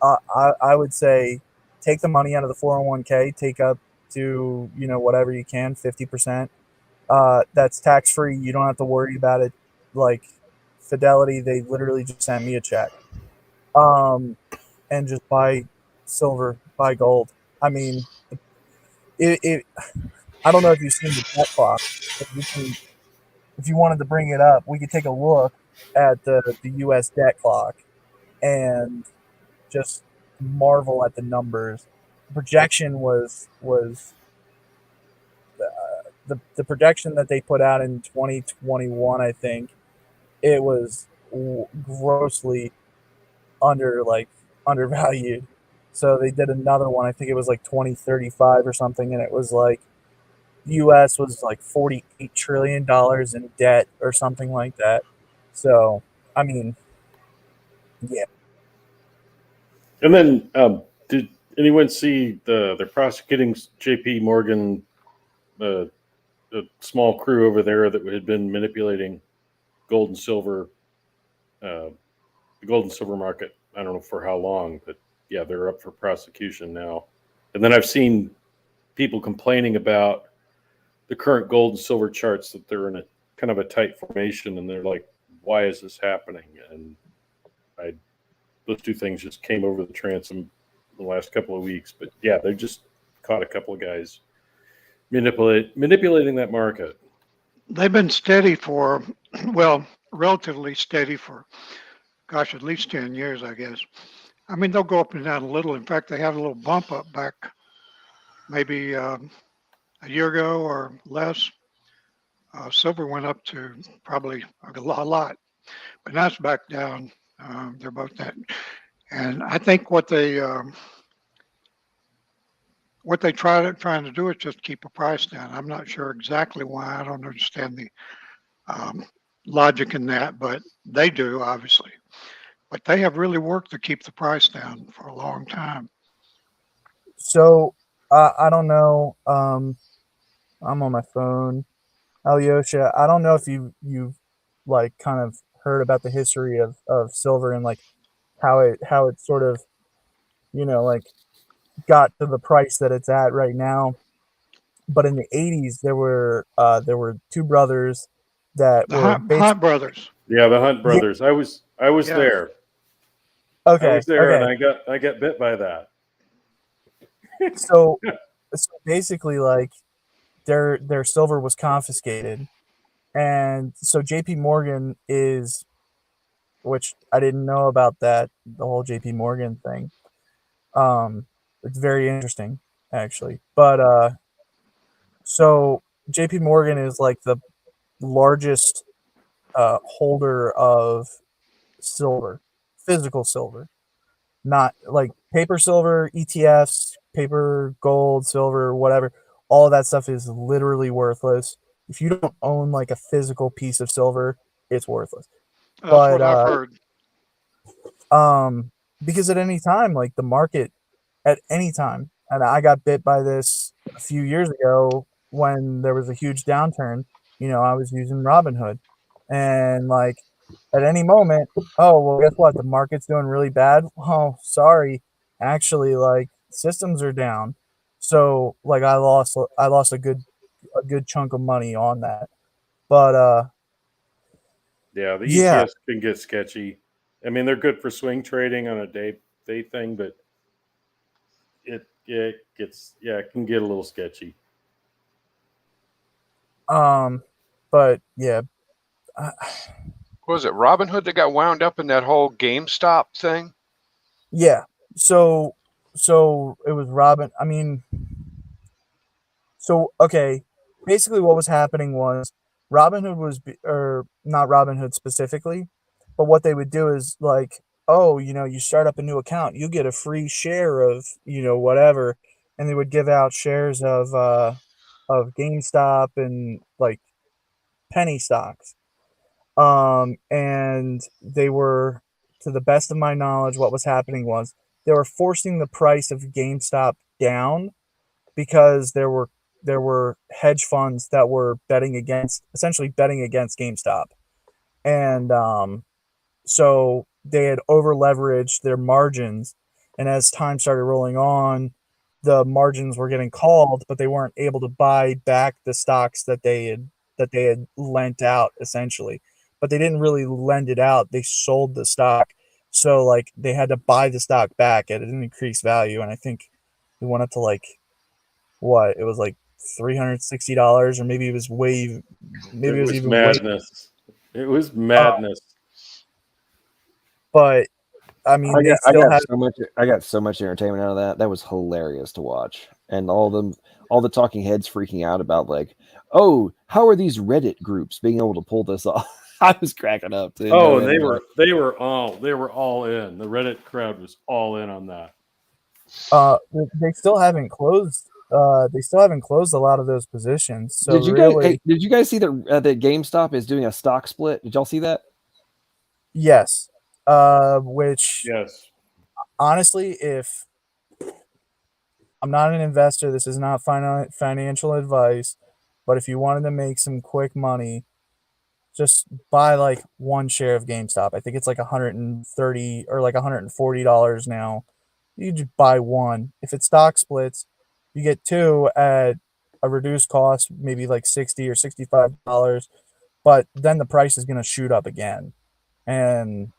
I would say take the money out of the 401k, take up to whatever you can, 50%. That's tax free. You don't have to worry about it. Like Fidelity, they literally just sent me a check. And just buy silver, buy gold. I mean, I don't know if you've seen the debt clock. If you wanted to bring it up, we could take a look at the U.S. debt clock and just marvel at the numbers. The projection was the projection that they put out in 2021. I think it was grossly undervalued. So they did another one. I think it was like 2035 or something, and it was like the U.S. was like $48 trillion in debt or something like that. So I mean, yeah. And then, did anyone see they're prosecuting J.P. Morgan, a small crew over there that had been manipulating gold and silver, the gold and silver market? I don't know for how long, but yeah, they're up for prosecution now. And then I've seen people complaining about the current gold and silver charts, that they're in a kind of a tight formation, and they're like, why is this happening? And those two things just came over the transom the last couple of weeks. But yeah, they just caught a couple of guys manipulating that market. They've been steady for, well, relatively steady for, gosh, at least 10 years, I guess. I mean, they'll go up and down a little. In fact, they had a little bump up back maybe a year ago or less. Silver went up to probably a lot, but now it's back down. They're both that. And I think what they trying to do is just keep the price down. I'm not sure exactly why. I don't understand the logic in that, but they do, obviously. But they have really worked to keep the price down for a long time. So I don't know. I'm on my phone. Alyosha, I don't know if you've like kind of heard about the history of silver and like how it sort of like got to the price that it's at right now. But in the 80s, there were two brothers that The were Hunt brothers. Yeah, the Hunt brothers. I was Yeah. there. Okay. I was there, okay. and I got bit by that. So basically, like their silver was confiscated, and so J.P. Morgan is, which I didn't know about that, the whole J.P. Morgan thing. It's very interesting, actually. But so J.P. Morgan is like the largest holder of silver, physical silver, not like paper silver, ETFs, paper gold, silver, whatever. All of that stuff is literally worthless. If you don't own like a physical piece of silver, it's worthless. That's what I've heard. Because at any time, like the market, at any time, and I got bit by this a few years ago when there was a huge downturn. I was using Robinhood, and like at any moment, oh well, guess what? The market's doing really bad. Oh, sorry, actually, like systems are down, so like I lost a good chunk of money on that. But Yeah, the Yeah. ETFs can get sketchy. I mean, they're good for swing trading on a day thing, but it can get a little sketchy. But yeah, Was it Robinhood that got wound up in that whole GameStop thing? yeah. So it was Robin. I mean, so okay. Basically, what was happening was Robinhood was, or not Robinhood specifically, but what they would do is like, oh, you start up a new account, you get a free share of whatever, and they would give out shares of GameStop and like penny stocks. And they were, to the best of my knowledge, what was happening was they were forcing the price of GameStop down because there were hedge funds that were essentially betting against GameStop. And so they had over leveraged their margins, and as time started rolling on, the margins were getting called, but they weren't able to buy back the stocks that they had lent out, essentially. But they didn't really lend it out, they sold the stock. So like they had to buy the stock back at an increased value, and I think it went up to like what, it was like $360, or maybe it was It was madness. It was madness. But I mean, I got so much entertainment out of that. That was hilarious to watch, and all the talking heads freaking out about like, oh, how are these Reddit groups being able to pull this off? I was cracking up too. Oh, and they were all in. The Reddit crowd was all in on that. They still haven't closed. They still haven't closed a lot of those positions. So did you guys see that GameStop is doing a stock split? Did y'all see that? Yes. Which yes. Honestly, if I'm not an investor, this is not financial advice, but if you wanted to make some quick money, just buy like one share of GameStop. I think it's like $130 or like $140 now. You just buy one. If it stock splits, you get two at a reduced cost, maybe like $60 or $65, but then the price is going to shoot up again. And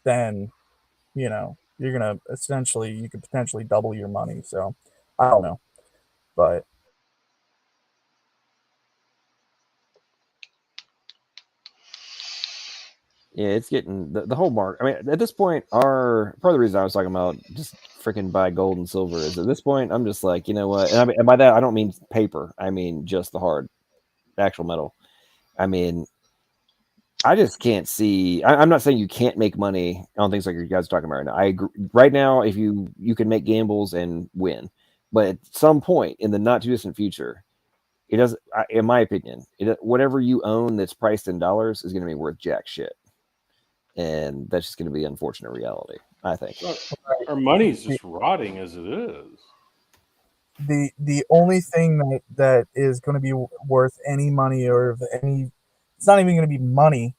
then, you're going to you could potentially double your money. So I don't know, but yeah, it's getting the whole mark. I mean, at this point, part of the reason I was talking about just freaking buy gold and silver is at this point, I'm just like, you know what? And by that, I don't mean paper. I mean just the actual metal. I mean, I just can't see. I'm not saying you can't make money on things like you guys are talking about right now. I agree. Right now, if you can make gambles and win, but at some point in the not too distant future, it doesn't. In my opinion, whatever you own that's priced in dollars is going to be worth jack shit, and that's just going to be unfortunate reality. I think our money's just rotting as it is. The only thing that is going to be worth any money or any, it's not even going to be money.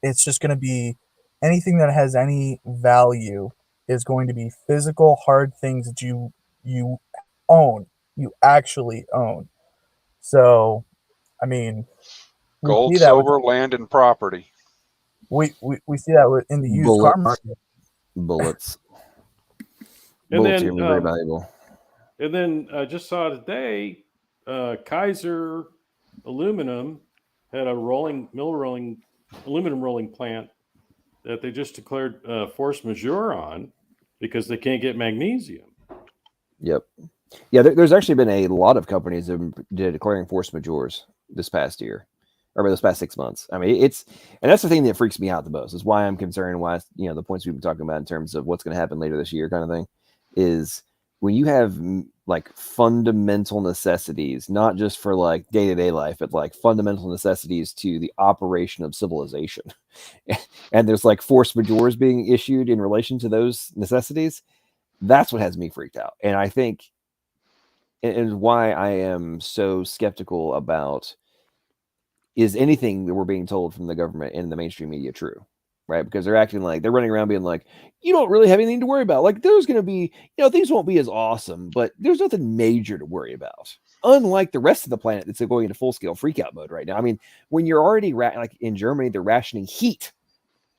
It's just going to be anything that has any value is going to be physical, hard things that you own, you actually own. So, I mean, gold, silver, land, and property. We see that in the used car market. Bullets. And Bullets then, are very valuable. And then I just saw today, Kaiser Aluminum had a aluminum rolling plant that they just declared force majeure on because they can't get magnesium. Yep. Yeah, there's actually been a lot of companies that have been declaring force majeures this past year, or this past 6 months. I mean, and that's the thing that freaks me out the most. Is why I'm concerned. Why the points we've been talking about in terms of what's going to happen later this year, kind of thing, is when you have like fundamental necessities, not just for like day-to-day life, but like fundamental necessities to the operation of civilization. And there's like force majeures being issued in relation to those necessities. That's what has me freaked out. And I think, and why I am so skeptical about, is anything that we're being told from the government and the mainstream media true? Right? Because they're acting like they're running around being like, you don't really have anything to worry about. Like there's going to be, things won't be as awesome, but there's nothing major to worry about. unlike the rest of the planet that's going into full scale freakout mode right now. I mean, when you're already like in Germany, they're rationing heat.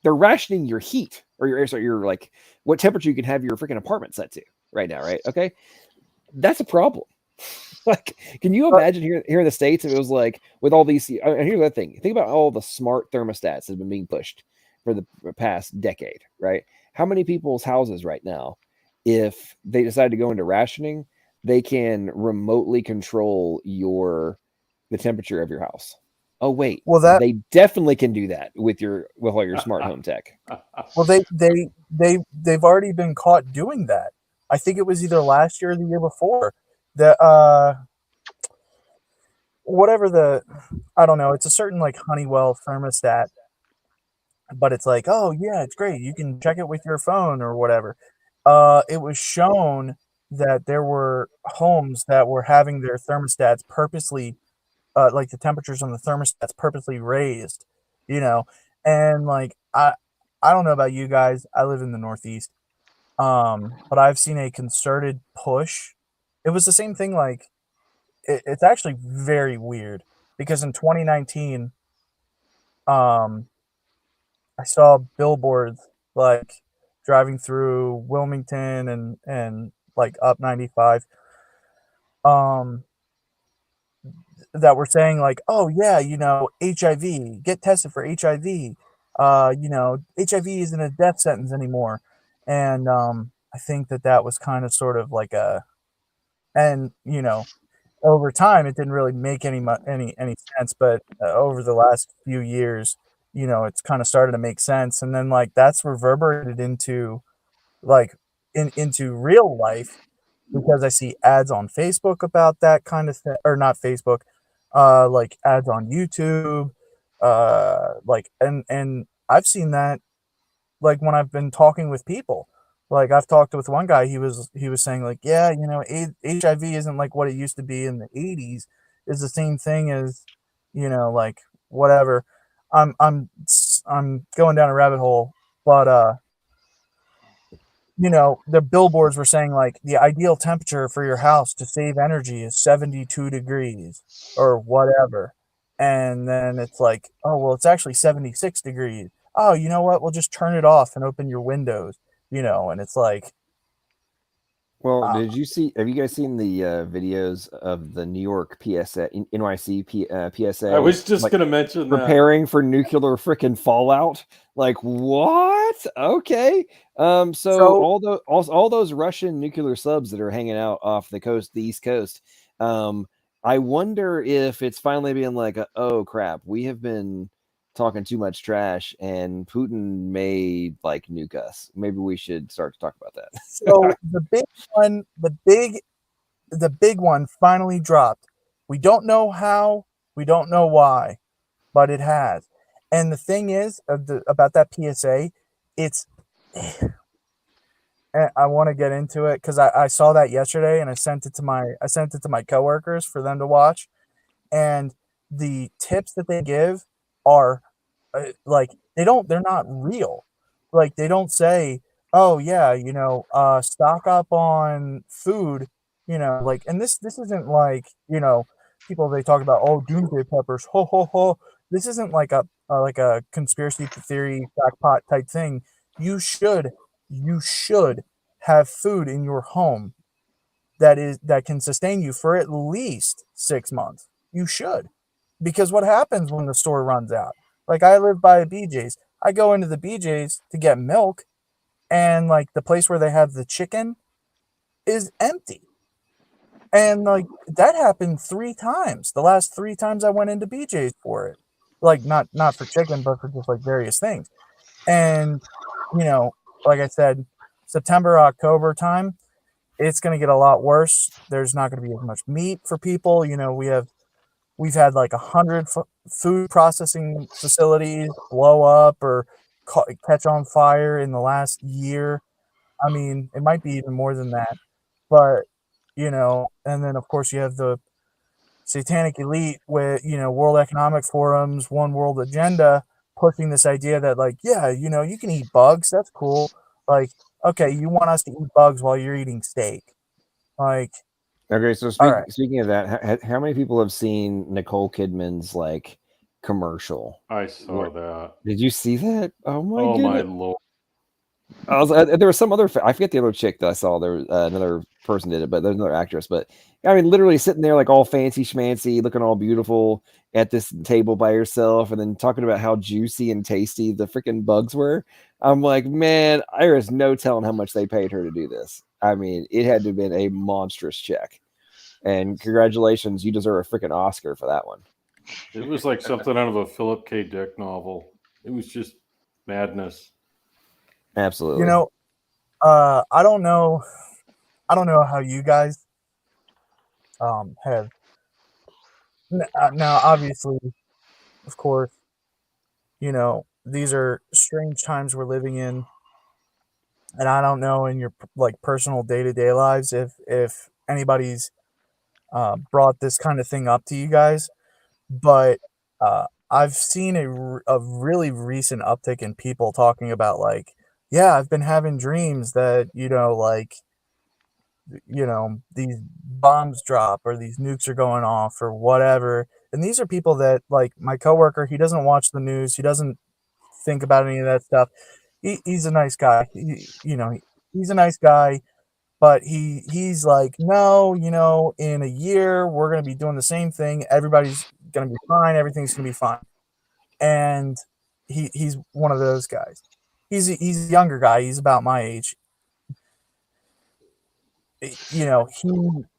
They're rationing your heat or your like what temperature you can have your freaking apartment set to right now, right? Okay, that's a problem. Like, can you imagine here in the States if it was like with all these? And here's the thing: think about all the smart thermostats that have been being pushed for the past decade, right? How many people's houses right now, if they decide to go into rationing, they can remotely control the temperature of your house? Oh wait, Well, they definitely can do that with all your smart home tech. Well, they've already been caught doing that. I think it was either last year or the year before. Whatever I don't know. It's a certain like Honeywell thermostat, but it's like, oh yeah, it's great. You can check it with your phone or whatever. It was shown that there were homes that were having their thermostats purposely, like the temperatures on the thermostats purposely raised, and like I don't know about you guys. I live in the Northeast, but I've seen a concerted push. It was the same thing. Like it's actually very weird because in 2019, I saw billboards like driving through Wilmington and like up 95, that were saying like, oh yeah, HIV, get tested for HIV. HIV isn't a death sentence anymore. And I think that was kind of sort of like and over time it didn't really make any sense, but over the last few years, it's kind of started to make sense. And then like that's reverberated into like into real life because I see ads on Facebook about that kind of thing, or not Facebook, like ads on YouTube, like and I've seen that like when I've been talking with people. Like I've talked with one guy, he was saying like, yeah, HIV isn't like what it used to be in the 80s. Is the same thing as, like whatever. I'm going down a rabbit hole, but the billboards were saying like the ideal temperature for your house to save energy is 72 degrees or whatever. And then it's like, oh, well, it's actually 76 degrees. Oh, you know what? We'll just turn it off and open your windows, and it's like. Well, have you guys seen the videos of the New York PSA, NYC PSA? I was just like, going to mention preparing for nuclear freaking fallout. Like what? Okay. So all those Russian nuclear subs that are hanging out off the East Coast. I wonder if it's finally being like, oh crap, we have been talking too much trash and Putin may like nuke us. Maybe we should start to talk about that. So the big one finally dropped. We don't know how, we don't know why, but it has. And the thing is about that PSA, it's I want to get into it because I saw that yesterday and I sent it to my coworkers for them to watch. And the tips that they give are like they're not real. Like they don't say, oh yeah, stock up on food, like, and this isn't like, people, they talk about, oh, doomsday peppers, ho ho ho. This isn't like a conspiracy theory crackpot type thing. You should have food in your home that can sustain you for at least 6 months. You should. Because what happens when the store runs out? Like I live by a BJ's. I go into the BJ's to get milk, and like the place where they have the chicken is empty. And like that happened 3 times. The last 3 times I went into BJ's for it. Like not for chicken, but for just like various things. And like I said, September, October time, it's going to get a lot worse. There's not going to be as much meat for people. We've had like 100 food processing facilities blow up or catch on fire in the last year. I mean, it might be even more than that, but and then of course you have the satanic elite with, World Economic Forum's One World Agenda pushing this idea that like, yeah, you can eat bugs. That's cool. Like, okay, you want us to eat bugs while you're eating steak. Like, Okay, so All right. speaking of that, how many people have seen Nicole Kidman's like commercial? I saw that. Did you see that? Oh my Oh my goodness! lord! There was some other. I forget the other chick that I saw. There was another person did it, but there's another actress. But I mean, literally sitting there like all fancy schmancy, looking all beautiful at this table by herself, and then talking about how juicy and tasty the freaking bugs were. I'm like, man, there is no telling how much they paid her to do this. I mean, it had to have been a monstrous check. And congratulations, you deserve a freaking Oscar for that one. It was like something out of a Philip K. Dick novel. It was just madness. Absolutely. You know, I don't know how you guys have now. Obviously, of course, you know these are strange times we're living in, and I don't know in your like personal day-to-day lives if anybody's brought this kind of thing up to you guys, but I've seen a really recent uptick in people talking about like, yeah, I've been having dreams that like these bombs drop or these nukes are going off or whatever. And these are people that like my coworker, he doesn't watch the news, he doesn't think about any of that stuff. He's a nice guy. He's a nice guy, but he's like, no, in a year we're gonna be doing the same thing. Everybody's gonna be fine. Everything's gonna be fine. And he's one of those guys. He's a younger guy. He's about my age. He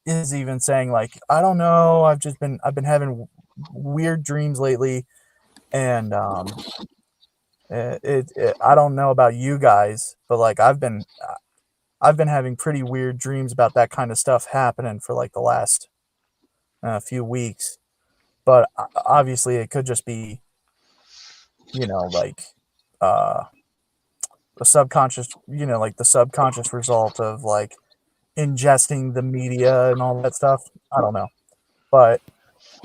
is even saying like, I don't know. I've been having weird dreams lately, and I don't know about you guys, but like I've been having pretty weird dreams about that kind of stuff happening for like the last few weeks. But obviously, it could just be, like the subconscious, like the subconscious result of like ingesting the media and all that stuff. I don't know, but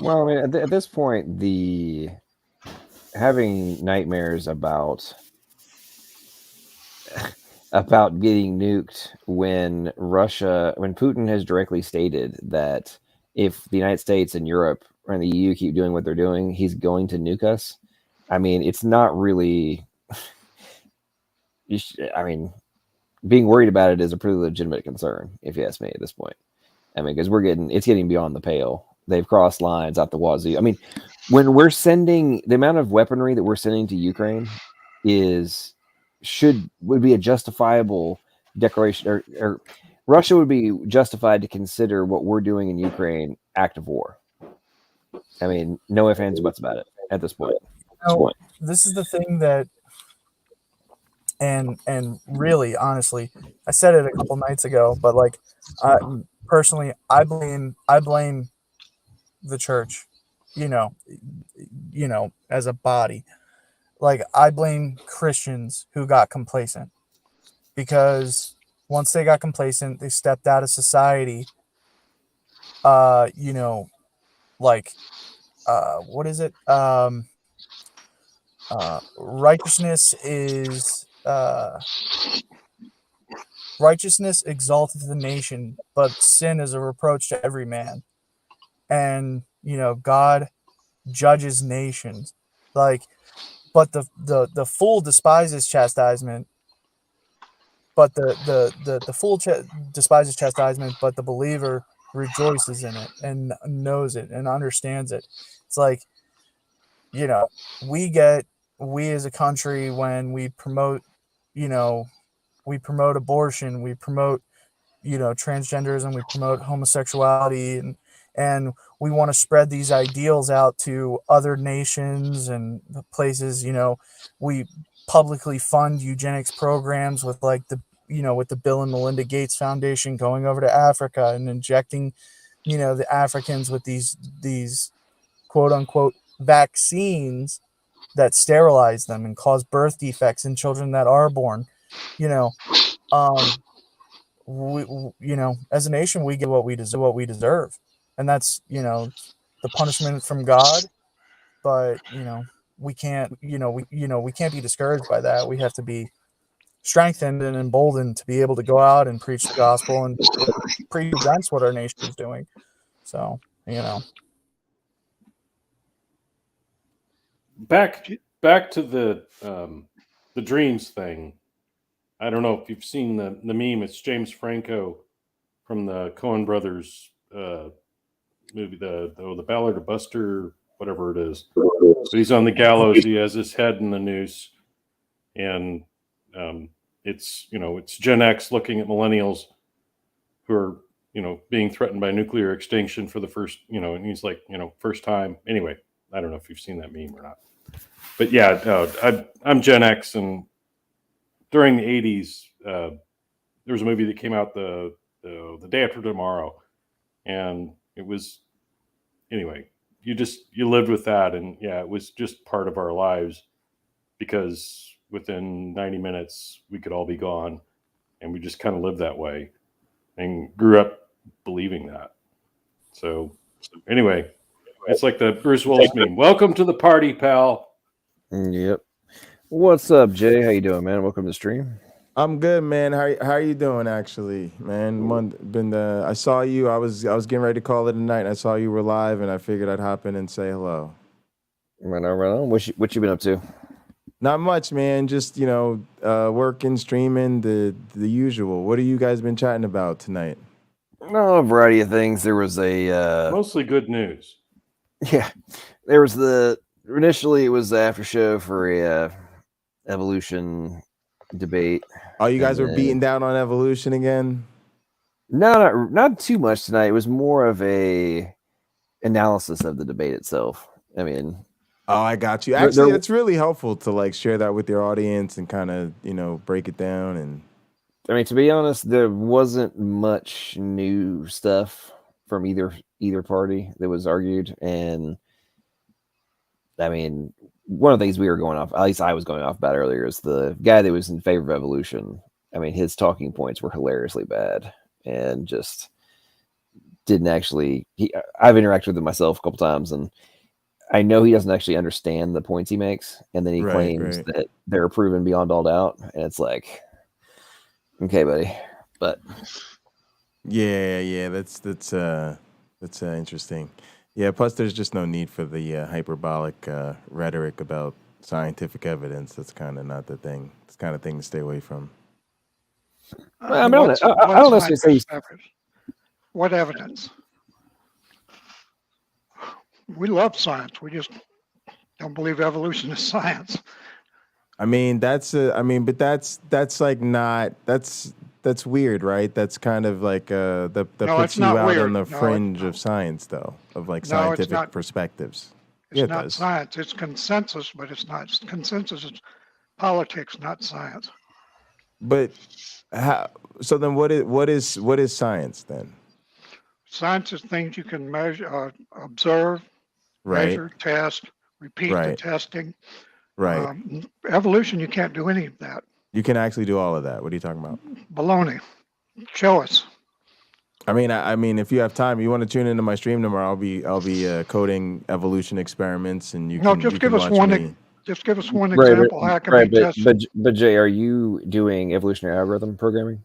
well, I mean, at this point, the having nightmares about getting nuked when Putin has directly stated that if the United States and Europe and the EU keep doing what they're doing, he's going to nuke us. I mean, it's not really. I mean, being worried about it is a pretty legitimate concern, if you ask me at this point. I mean, because it's getting beyond the pale. They've crossed lines out the wazoo. I mean, when we're sending the amount of weaponry that we're sending to Ukraine would be a justifiable declaration, or Russia would be justified to consider what we're doing in Ukraine act of war. I mean, no ifs, ands, buts about it at this point. This is the thing that, and really, honestly, I said it a couple nights ago, but like, personally, I blame the church, as a body. Like, I blame Christians who got complacent, because once they got complacent, they stepped out of society. What is it? Righteousness exalteth the nation, but sin is a reproach to every man. And God judges nations. Like, but the fool despises chastisement. But the fool despises chastisement, but the believer rejoices in it and knows it and understands it. It's like, we as a country, when we promote, abortion, we promote, transgenderism, we promote homosexuality, and we want to spread these ideals out to other nations and places. We publicly fund eugenics programs with like with the Bill and Melinda Gates Foundation going over to Africa and injecting, the Africans with these quote unquote vaccines that sterilize them and cause birth defects in children that are born. As a nation, we get what we deserve, and that's the punishment from God. But we can't we can't be discouraged by that. We have to be strengthened and emboldened to be able to go out and preach the gospel and presents what our nation is doing. So, Back to the dreams thing. I don't know if you've seen the meme. It's James Franco from the Coen Brothers movie, the Ballad of Buster, whatever it is. But he's on the gallows. He has his head in the noose, and it's Gen X looking at millennials who are being threatened by nuclear extinction for the first and he's like first time. Anyway, I don't know if you've seen that meme or not. But yeah, I'm Gen X, and during the 80s, there was a movie that came out the day after tomorrow, and it was, anyway, you lived with that, and yeah, it was just part of our lives, because within 90 minutes we could all be gone, and we just kind of lived that way and grew up believing that. So anyway, it's like the Bruce Willis meme. Welcome to the party, pal. Yep. What's up, Jay? How you doing, man? Welcome to the stream. I'm good, man. How you doing, actually, man? I saw you. I was getting ready to call it a night. I saw you were live, and I figured I'd hop in and say hello. Right on. What you been up to? Not much, man. Just working, streaming, the usual. What have you guys been chatting about tonight? No, a variety of things. There was a mostly good news. Yeah, there was initially it was the after show for a evolution debate. Oh, you guys were beating down on evolution again? No, not too much tonight. It was more of a analysis of the debate itself. I mean, oh, I got you. Actually, it's really helpful to share that with your audience and kind of break it down. And I mean, to be honest, there wasn't much new stuff from either party that was argued, and I mean, one of the things we were going off, at least I was going off about earlier, is the guy that was in favor of evolution. I mean, his talking points were hilariously bad and just didn't actually. I've interacted with him myself a couple times, and I know he doesn't actually understand the points he makes, and then he claims that they're proven beyond all doubt, and it's like, okay, buddy, but yeah, that's interesting. Yeah, plus there's just no need for the hyperbolic rhetoric about scientific evidence. That's kind of not the thing. It's kind of thing to stay away from. I don't necessarily say. What evidence? We love science. We just don't believe evolution is science. I mean, that's like not that's weird, right? That's kind of like that puts you out on the fringe of science, though, of scientific perspectives. It's not science. It's consensus, but it's not consensus. It's politics, not science. But so then, what is science then? Science is things you can measure, observe, measure, test, repeat the testing. Right. Evolution, you can't do any of that. You can actually do all of that. What are you talking about? Baloney. Show us. I mean, if you have time, you want to tune into my stream tomorrow. I'll be coding evolution experiments, and you can. Just give us one. Just give us one example. How can we test? But Jay, are you doing evolutionary algorithm programming?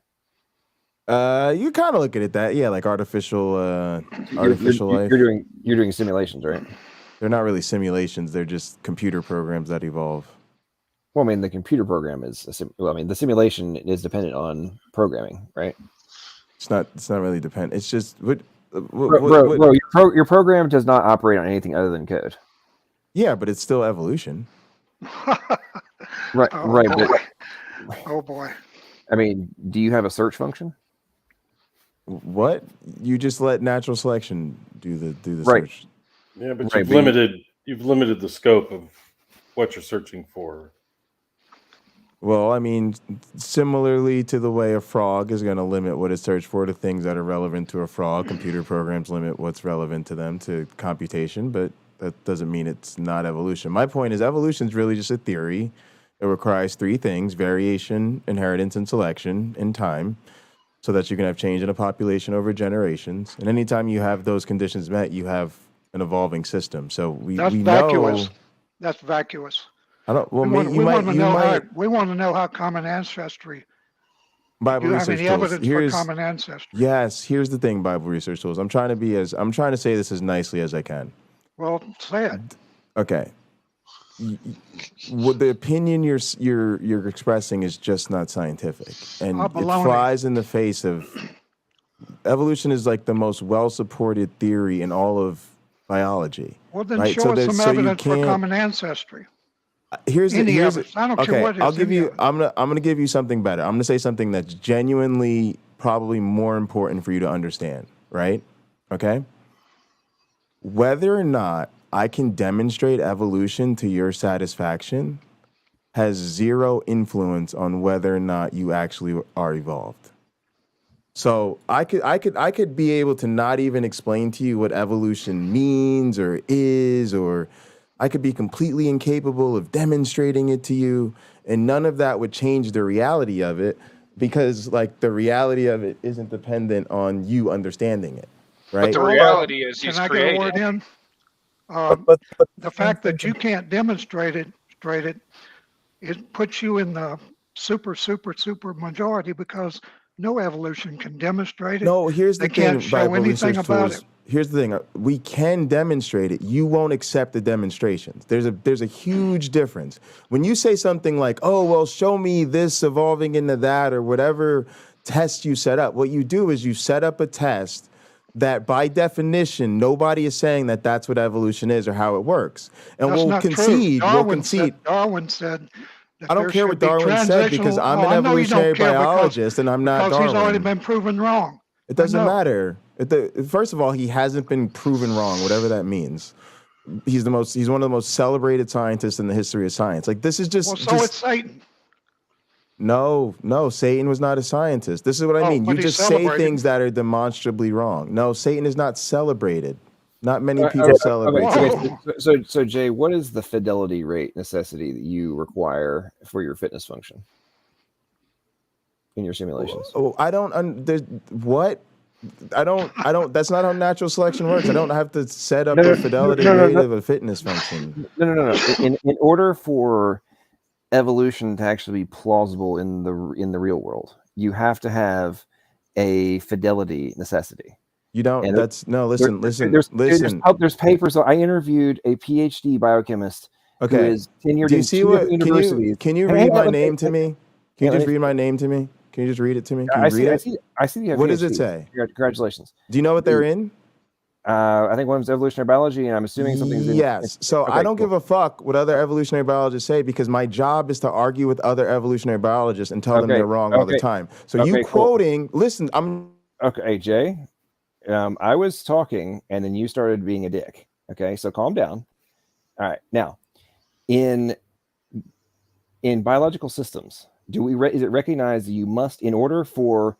You kind of look at it that like artificial life. You're doing simulations, right? They're not really simulations. They're just computer programs that evolve. Well, I mean, the computer program is the simulation is dependent on programming, right? It's not really dependent. It's just your program does not operate on anything other than code. Yeah, but it's still evolution. Right. Oh boy. I mean, do you have a search function? What? You just let natural selection do the search. Yeah, but you've limited the scope of what you're searching for. Well, I mean, similarly to the way a frog is going to limit what it searches for to things that are relevant to a frog, computer programs limit what's relevant to them to computation, but that doesn't mean it's not evolution. My point is evolution is really just a theory. It requires three things: variation, inheritance, and selection in time, so that you can have change in a population over generations. And anytime you have those conditions met, you have an evolving system. So we vacuous. know that's vacuous. I don't. Well, we want to know how common ancestry Do you have research any tools. evidence for common ancestry? Yes, here's the thing, Bible research tools. I'm trying to say this as nicely as I can. Well, say it. Okay. What the opinion you're expressing is just not scientific, and it flies in the face of evolution. Is like the most well-supported theory in all of biology. Well, then right? show us some evidence for common ancestry. Here's evidence. I don't care what it is. I'll give you. I'm gonna give you something better. I'm gonna say something that's genuinely probably more important for you to understand. Right? Okay. Whether or not I can demonstrate evolution to your satisfaction has zero influence on whether or not you actually are evolved. So I could be able to not even explain to you what evolution means or is, or I could be completely incapable of demonstrating it to you, and none of that would change the reality of it, because like the reality of it isn't dependent on you understanding it, right? But the reality is he's Can I created. get a word in? The fact that you can't demonstrate it, it puts you in the super majority, because no evolution can demonstrate it. No, here's the they thing. can't show anything about it. Here's the thing. We can demonstrate it. You won't accept the demonstrations. There's a huge difference. When you say something like, "Oh, well, show me this evolving into that," or whatever test you set up, what you do is you set up a test that by definition, nobody is saying that that's what evolution is or how it works. And That's we'll not concede. True. We'll concede. Darwin said that I don't care what Darwin said, because I'm an evolutionary biologist and I'm not Darwin. Because he's already been proven wrong. It doesn't matter. First of all, he hasn't been proven wrong, whatever that means. He's one of the most celebrated scientists in the history of science. Like, this is just. Well, so it's Satan. No, Satan was not a scientist. This is what I mean. You just say things that are demonstrably wrong. No, Satan is not celebrated. Not many people celebrate. Okay. So Jay, what is the fidelity rate necessity that you require for your fitness function in your simulations? Oh, I don't. What? I don't. That's not how natural selection works. I don't have to set up a fidelity rate of a fitness function. No. In order for evolution to actually be plausible in the real world, you have to have a fidelity necessity. You don't. And listen. There's papers. I interviewed a PhD biochemist who is tenured in two universities. Can you read my name to me? Can you just read my name to me? Can you just read it to me? Can you read it? I see you have What PhD. does it say? Congratulations. Do you know what they're in? I think one is evolutionary biology, and I'm assuming something's in. Yes. So I don't give a fuck what other evolutionary biologists say, because my job is to argue with other evolutionary biologists and tell them they're wrong all the time. So you quoting, listen, I'm. Okay, Jay, I was talking, and then you started being a dick. Okay, so calm down. All right, now, in biological systems, is it recognized that you must, in order for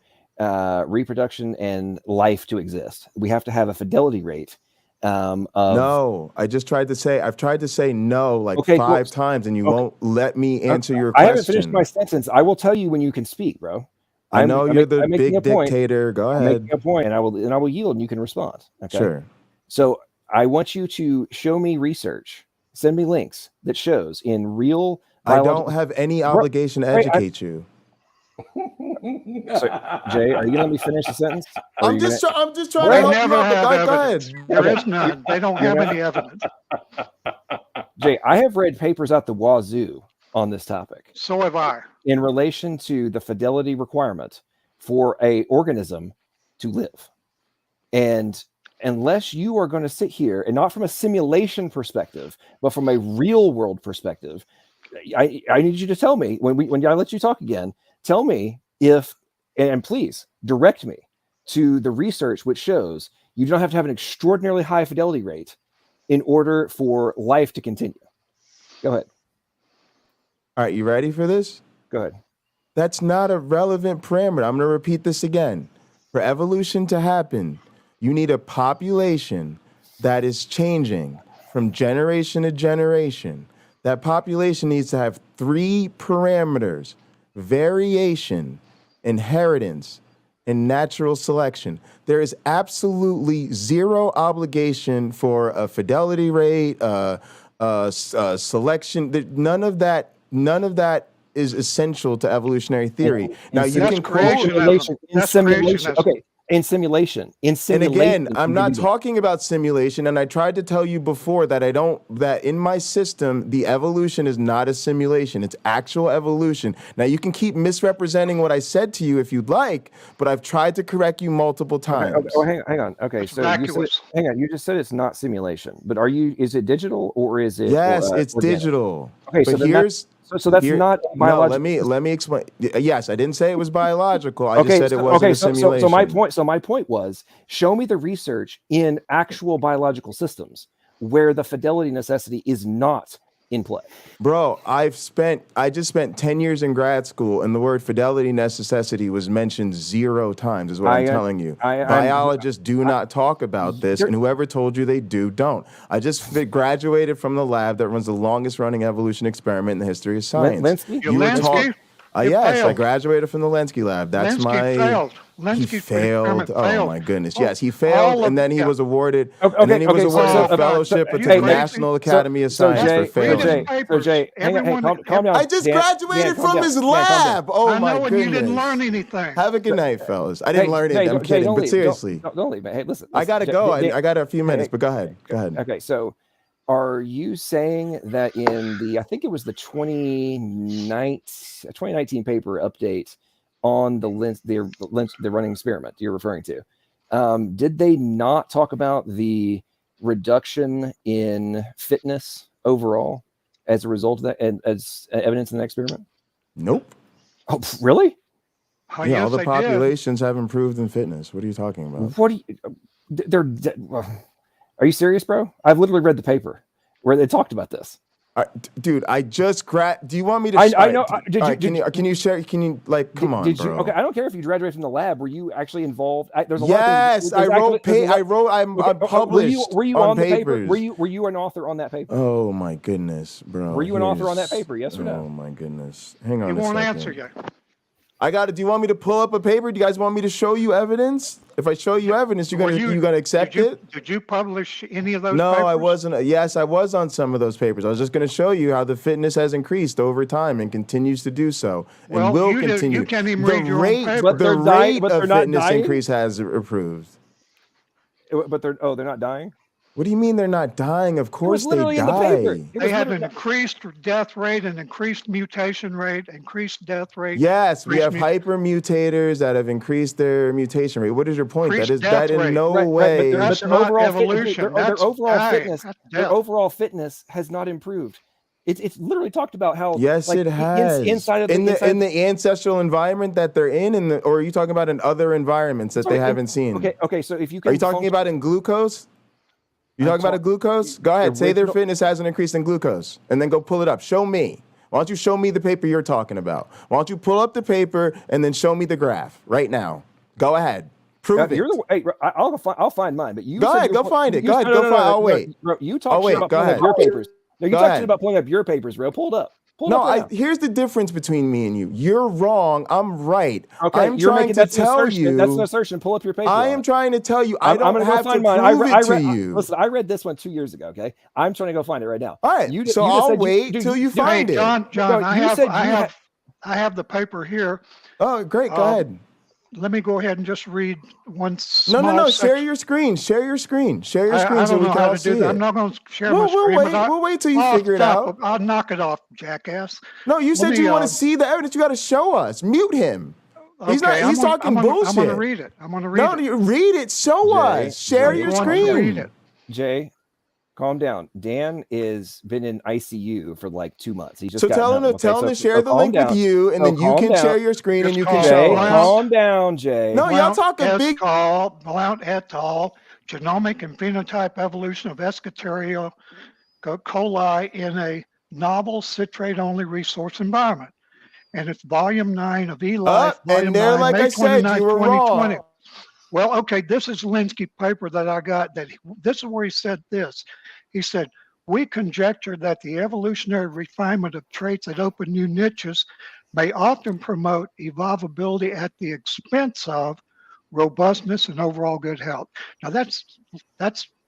reproduction and life to exist, we have to have a fidelity rate No, I've tried to say no like five times, and you won't let me answer your question. I haven't finished my sentence. I will tell you when you can speak, bro. I know you're the big dictator. Go ahead. I'm making a point, and I will yield, and you can respond. Okay? Sure. So I want you to show me research. Send me links that shows in real. I don't have any obligation to educate you. So, Jay, are you gonna let me finish the sentence? I'm just trying to help you out. Go ahead. There is none. They don't have any evidence. Jay, I have read papers out the wazoo on this topic. So have I. In relation to the fidelity requirement for a organism to live. And unless you are going to sit here, and not from a simulation perspective, but from a real world perspective, I need you to tell me when I let you talk again, tell me if, and please direct me to the research which shows you don't have to have an extraordinarily high fidelity rate in order for life to continue. Go ahead. All right, you ready for this? Go ahead. That's not a relevant parameter. I'm going to repeat this again. For evolution to happen, you need a population that is changing from generation to generation. That population needs to have three parameters: variation, inheritance, and natural selection. There is absolutely zero obligation for a fidelity rate, selection. None of that is essential to evolutionary theory. Now you that's can creation. in simulation. Okay, in simulation. In simulation. And again, I'm not talking about simulation, and I tried to tell you before that that in my system, the evolution is not a simulation. It's actual evolution. Now you can keep misrepresenting what I said to you if you'd like, but I've tried to correct you multiple times. Okay. Oh, hang on. Okay, That's so vacuous. you just said it's not simulation, but is it digital or is it? Yes, it's organic? digital. Okay, but so here's so that's not biological. No, let me explain. Yes, I didn't say it was biological. I just said it wasn't a simulation. So my point was, show me the research in actual biological systems where the fidelity necessity is not in play. Bro, I just spent 10 years in grad school, and the word fidelity necessity was mentioned 0 times, is what I'm telling you. Biologists do not talk about this, and whoever told you they don't. I just graduated from the lab that runs the longest running evolution experiment in the history of science. Lenski? Yes, I graduated from the Lenski lab. That's Lenski failed. He failed. Oh failed. my goodness! Yes, he failed, and then he was awarded. And then he was awarded a fellowship to the National Academy of Science for failing. So Jay, calm down. I just graduated from his lab. Oh my goodness! You didn't learn anything. Have a good night, fellas. I didn't learn anything. I'm kidding, but seriously, don't leave, man. Hey, listen. I gotta go. I got a few minutes, but go ahead. Go ahead. Okay, so are you saying that in I think it was the 2019 paper update on the running experiment you're referring to, did they not talk about the reduction in fitness overall as a result of that, and as evidence in the experiment? Nope. Oh, really? Yeah, all the populations have improved in fitness. What are you talking about? What are you serious, bro? I've literally read the paper where they talked about this. Dude, I just do you want me to? I know. Can you share? Can you come on, bro? Okay, I don't care if you graduated from the lab. Were you actually involved? There's a yes, lot of things, I'm published. Were you on the paper? Were you an author on that paper? Oh my goodness, bro. Were you an author on that paper? Yes or no? Oh my goodness. Hang on. He won't answer you. Do you want me to pull up a paper? Do you guys want me to show you evidence? If I show you evidence, you're gonna accept it? Did you publish any of those No, papers? I wasn't. Yes, I was on some of those papers. I was just going to show you how the fitness has increased over time and continues to do so, and will continue. You can't even read your own paper. The rate of fitness increase has improved. But they're not dying? What do you mean they're not dying? Of course they die. They have an increased death rate, an increased mutation rate, increased death rate. Yes, we have hypermutators that have increased their mutation rate. What is your point? That in no way. That's not evolution. Their overall fitness has not improved. It's literally talked about how. Yes, it has. Inside of in the ancestral environment that they're in, or are you talking about in other environments that they haven't seen? Okay. So if you can, are you talking about in glucose? You talking about a glucose? Go ahead. Say their fitness hasn't increased in glucose, and then go pull it up. Show me. Why don't you show me the paper you're talking about? Why don't you pull up the paper and then show me the graph right now? Go ahead. Prove it. I'll find mine, but you go ahead. Go find it. Go ahead. Go find. I'll wait. You talk shit about pulling up your papers. No, you talk shit about pulling up your papers, bro. Pull it up. Here's the difference between me and you. You're wrong. I'm right. Okay, I'm trying to tell you. That's an assertion. Pull up your paper. I am trying to tell you. I don't have to prove it to you. Listen, I read this one 2 years ago. Okay, I'm trying to go find it right now. All right. So I'll wait till you find it. John, I have the paper here. Oh, great. Go ahead. Let me go ahead and just read one small No. section. Share your screen. Share your screen so we can all see it. I'm not going to share my screen. We'll wait till you figure it out. I'll knock it off, jackass. No, you said you want to see the evidence. You got to show us. Mute him. He's talking bullshit. I'm going to read it. No, you read it. Show us. Share your screen. Read it. Jay, calm down. Dan is been in ICU for like 2 months. He just so tell him to share the link with you, and then you can share your screen and you can show us. Calm down, Jay. No, y'all talk a big. Blount et al. Genomic and phenotype evolution of Escherichia coli in a novel citrate-only resource environment, and it's volume 9 of eLife. And there, like I said, you were wrong. Well, okay, this is Linsky paper that I got. This is where he said this. He said, we conjecture that the evolutionary refinement of traits that open new niches may often promote evolvability at the expense of robustness and overall good health. Now that's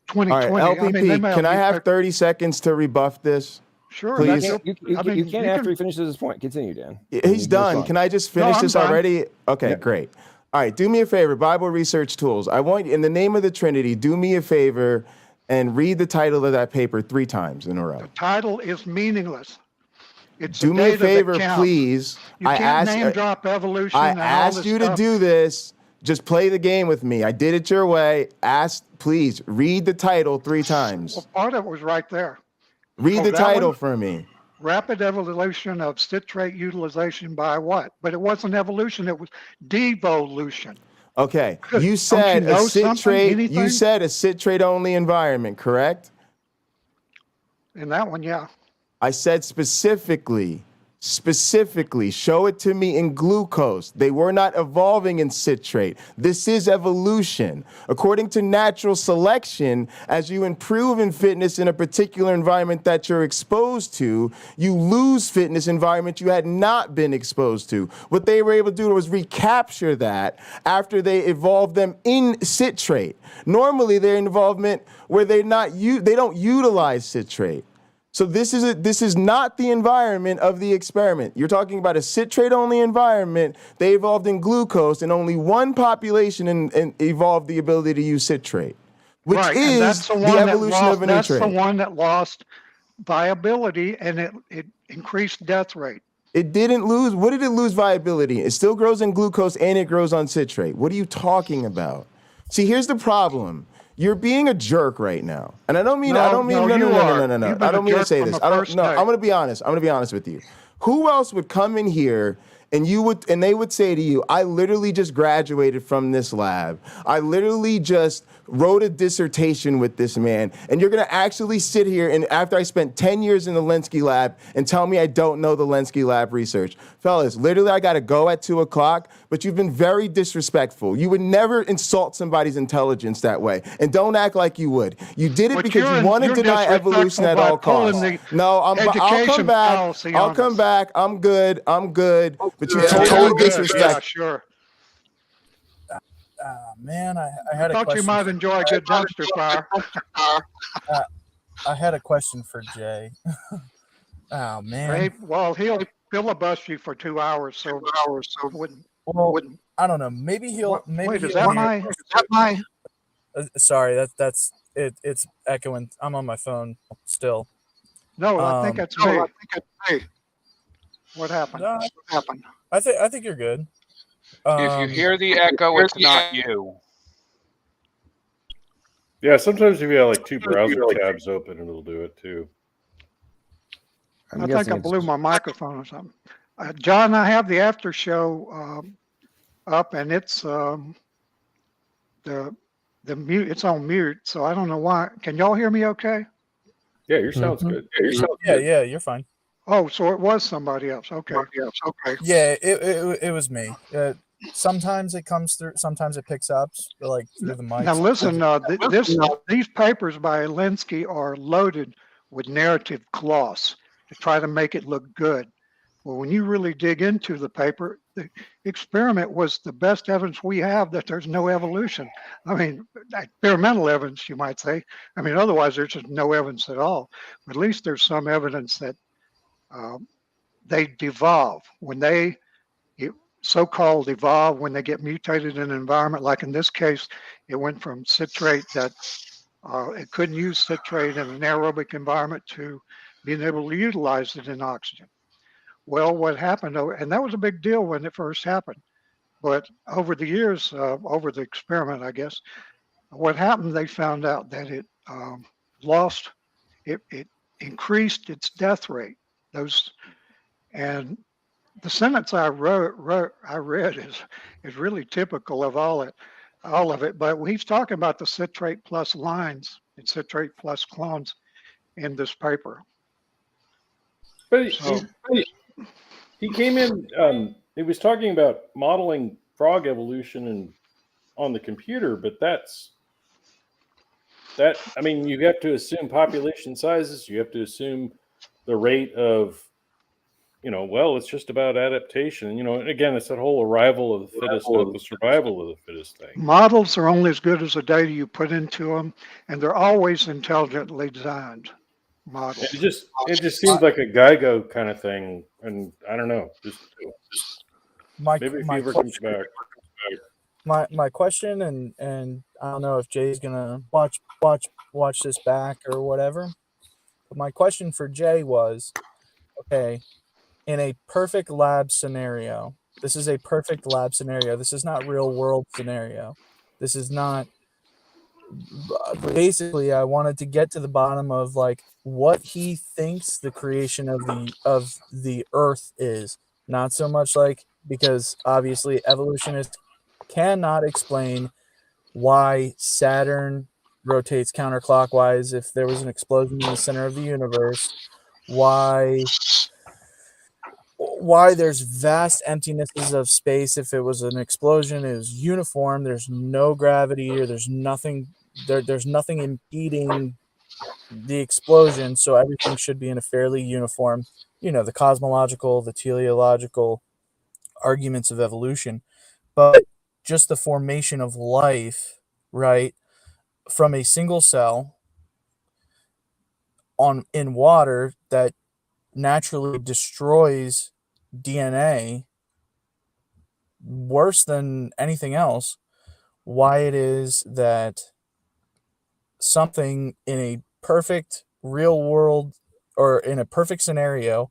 2020. All right, LPP, can I have 30 seconds to rebuff this? Sure. Please. That's You I can't, mean, you can't you after can- he finishes his point. Continue, Dan. He's done. Can I just finish I'm this done. already? Okay, Yeah. great. All right, do me a favor, Bible Research Tools. I want, in the name of the Trinity, do me a favor and read the title of that paper 3 times in a row. The title is meaningless. It's Do the me a data that favor, counts. please. You can't name drop evolution. I and all asked this you to stuff. do this. Just play the game with me. I did it your way. Please read the title 3 times. Well, part of it was right there. Read the that title one? for me. Rapid evolution of citrate utilization by what? But it wasn't evolution. It was devolution. Okay, Don't you said you know a citrate. You anything? said a citrate only environment, correct? In that one, yeah. I said specifically, show it to me in glucose. They were not evolving in citrate. This is evolution. According to natural selection, as you improve in fitness in a particular environment that you're exposed to, you lose fitness environment you had not been exposed to. What they were able to do was recapture that after they evolved them in citrate. Normally, their involvement where they don't utilize citrate. So this is not the environment of the experiment. You're talking about a citrate-only environment. They evolved in glucose, and only one population and evolved the ability to use citrate, which Right, and is that's the one evolution of a That's the nutrient. one that lost viability and it increased death rate. It didn't lose. What did it lose viability? It still grows in glucose and it grows on citrate. What are you talking about? See, here's the problem. You're being a jerk right now. And I don't mean, No, I no, don't mean, you no. are. I You've been don't a mean to jerk say from this. the I don't, first no, day. I'm going to be honest. I'm going to be honest with you. Who else would come in here and they would say to you, I literally just graduated from this lab. I literally just wrote a dissertation with this man. And you're going to actually sit here and after I spent 10 years in the Lenski lab and tell me I don't know the Lenski lab research. Fellas, literally I got to go at 2:00, but you've been very disrespectful. You would never insult somebody's intelligence that way. And don't act like you would. You did it But because you want to you're deny evolution disrespectful at by all pulling costs. the No, I'll come education back. policy I'll on come us. back. I'm good. But you Yeah, totally good. disrespect. Yeah, sure. Man, I had a Thought question. you might enjoy a good dumpster fire. I had a question for Jay. Oh man. Hey, well, he'll filibuster you for 2 hours, so wouldn't. Well, I don't know. Maybe he'll. Maybe Wait, is he'll that hear- my? Sorry, that's it. It's echoing. I'm on my phone still. No, I think it's me. What happened? No, What happened? I think you're good. If you hear the echo, it's not you. Yeah, sometimes if you have like 2 browser tabs open, it'll do it too. I think I blew my microphone or something. John, I have the after show up, and it's the mute. It's on mute, so I don't know why. Can y'all hear me? Okay. Yeah, your sound's good. Yeah, you're fine. Oh, so it was somebody else. Okay. Yeah, it was me. Sometimes it comes through. Sometimes it picks up like through the mic. Now listen, these papers by Lenski are loaded with narrative gloss to try to make it look good. Well, when you really dig into the paper, the experiment was the best evidence we have that there's no evolution. I mean, experimental evidence, you might say. I mean, otherwise there's just no evidence at all. But at least there's some evidence that they devolve when they so-called evolve when they get mutated in an environment. Like in this case, it went from citrate that it couldn't use citrate in an aerobic environment to being able to utilize it in oxygen. Well, what happened, and that was a big deal when it first happened, but over the years, over the experiment, I guess, what happened, they found out that it it increased its death rate. And the sentence I read is really typical of all of it. But he's talking about the citrate plus lines and citrate plus clones in this paper. But he came in. He was talking about modeling frog evolution and on the computer, but I mean, you have to assume population sizes. You have to assume the rate of, well, it's just about adaptation. And again, it's that whole arrival of the fittest, not the survival of the fittest thing. Models are only as good as the data you put into them, and they're always intelligently designed. model. It just seems like a Geigo kind of thing, and I don't know. Just maybe if he ever comes back. My question, and I don't know if Jay's gonna watch this back or whatever. But my question for Jay was, okay, in a perfect lab scenario, this is a perfect lab scenario. This is not real world scenario. This is not. Basically, I wanted to get to the bottom of like what he thinks the creation of the Earth is. Not so much like, because obviously evolutionists cannot explain why Saturn rotates counterclockwise if there was an explosion in the center of the universe, why there's vast emptinesses of space if it was an explosion, it was uniform, there's no gravity, or there's nothing impeding the explosion, so everything should be in a fairly uniform, the cosmological, the teleological arguments of evolution. But just the formation of life, right, from a single cell in water that naturally destroys DNA worse than anything else, why it is that something in a perfect real world or in a perfect scenario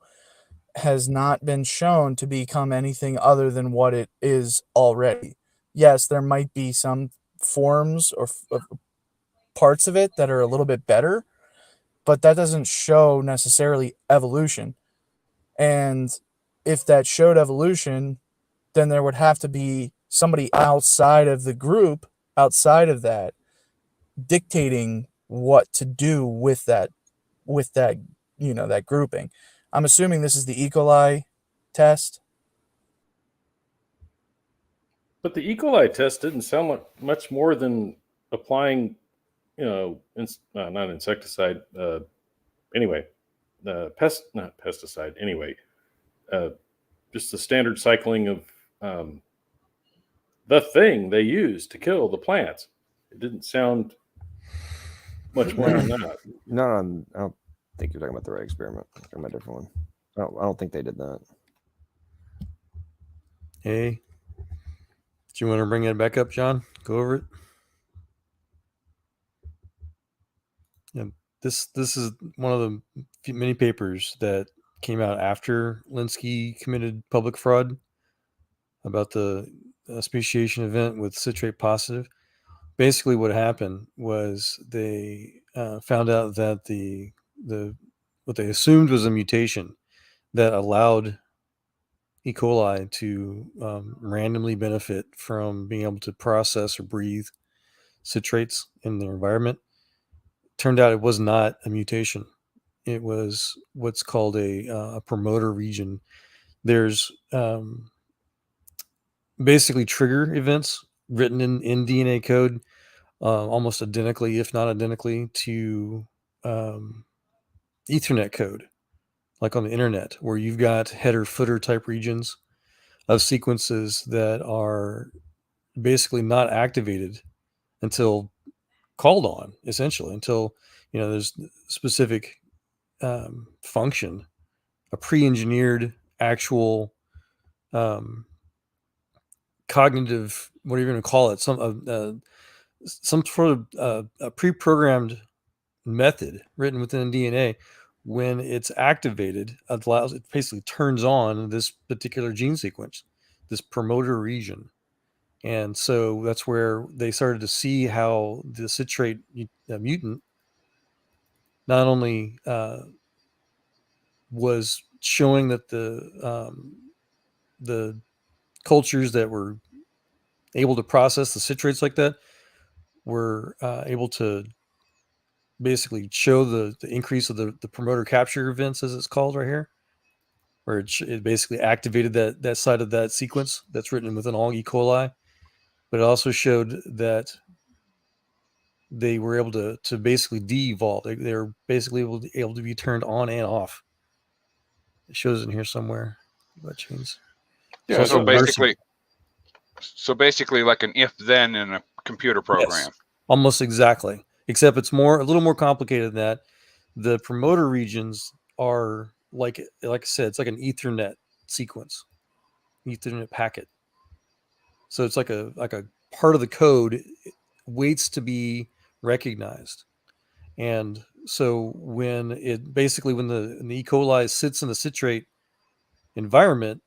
has not been shown to become anything other than what it is already. Yes, there might be some forms or parts of it that are a little bit better, but that doesn't show necessarily evolution. And if that showed evolution, then there would have to be somebody outside of the group, outside of that, dictating what to do with that that grouping. I'm assuming this is the E. coli test. But the E. coli test didn't sound like much more than applying, not insecticide. Anyway, not pesticide. Anyway, just the standard cycling of the thing they use to kill the plants. It didn't sound much more than that. No, I don't think you're talking about the right experiment. I'm talking about a different one. I don't think they did that. Hey, do you want to bring it back up, John? Go over it. Yeah, this is one of the many papers that came out after Linsky committed public fraud about the speciation event with citrate positive. Basically, what happened was they found out that the what they assumed was a mutation that allowed E. coli to randomly benefit from being able to process or breathe citrates in their environment. Turned out it was not a mutation. It was what's called a promoter region. There's basically trigger events written in DNA code almost identically, if not identically, to Ethernet code, like on the internet, where you've got header footer type regions of sequences that are basically not activated until called on, essentially, until there's specific function, a pre-engineered actual cognitive, what are you going to call it, some sort of a pre-programmed method written within DNA. When it's activated, it basically turns on this particular gene sequence, this promoter region. And so that's where they started to see how the citrate mutant not only was showing that the cultures that were able to process the citrates like that were able to basically show the increase of the promoter capture events, as it's called right here, where it basically activated that side of that sequence that's written within all E. coli. But it also showed that they were able to basically de-evolve. They were basically able to be turned on and off. It shows in here somewhere. What chains? Yeah. So basically, like an if-then in a computer program. Yes, almost exactly. Except it's a little more complicated than that. The promoter regions are like I said, it's like an Ethernet sequence, Ethernet packet. So it's like a part of the code waits to be recognized. And so when the E. coli sits in the citrate environment,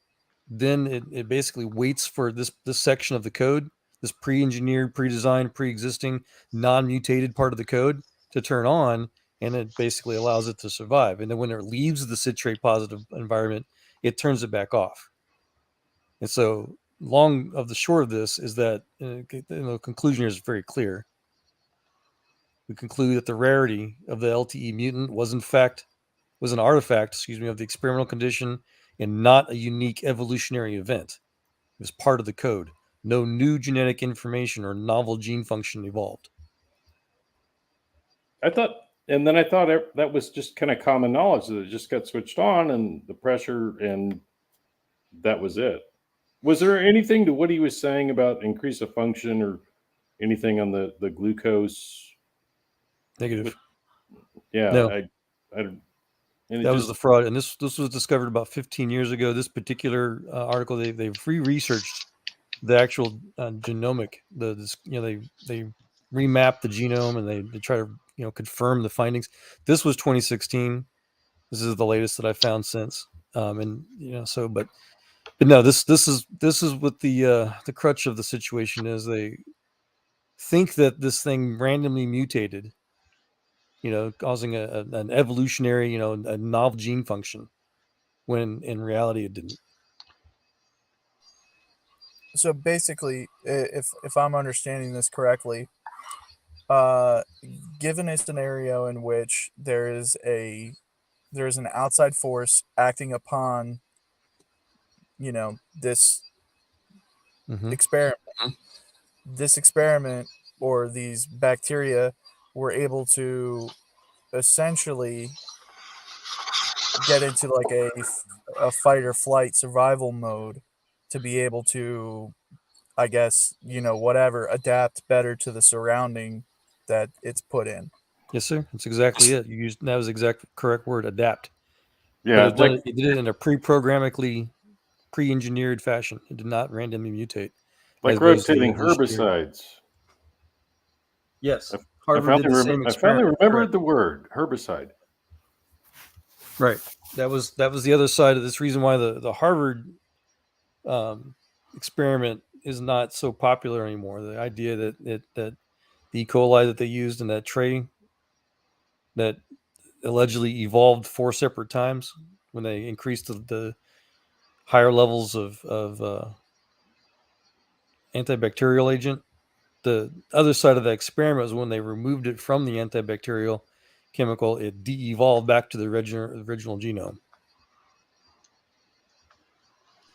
then it basically waits for this section of the code, this pre-engineered, pre-designed, pre-existing, non-mutated part of the code to turn on, and it basically allows it to survive. And then when it leaves the citrate positive environment, it turns it back off. And so long of the short of this is that the conclusion here is very clear. We conclude that the rarity of the LTE mutant was an artifact, of the experimental condition and not a unique evolutionary event. It was part of the code. No new genetic information or novel gene function evolved. I thought that was just kind of common knowledge that it just got switched on and the pressure, and that was it. Was there anything to what he was saying about increase of function or anything on the glucose? Negative. Yeah. No. That was the fraud, and this was discovered about 15 years ago. This particular article, they researched the actual genomic. They remapped the genome and they try to confirm the findings. This was 2016. This is the latest that I found since. But no, this is what the crutch of the situation is. They think that this thing randomly mutated, causing an evolutionary, a novel gene function, when in reality it didn't. So basically, if I'm understanding this correctly, given a scenario in which there is an outside force acting upon, this experiment, this experiment or these bacteria were able to essentially get into like a fight or flight survival mode to be able to, I guess, adapt better to the surrounding that it's put in. Yes, sir. That's exactly it. That was the exact correct word, adapt. Yeah, but it did it in a pre-engineered fashion. It did not randomly mutate. Like rotating herbicides. Yes. I finally remembered the word herbicide. Right. That was the other side of this reason why the Harvard experiment is not so popular anymore. The idea that the E. coli that they used in that tray that allegedly evolved 4 separate times when they increased the higher levels of antibacterial agent. The other side of the experiment was when they removed it from the antibacterial chemical, it de-evolved back to the original genome.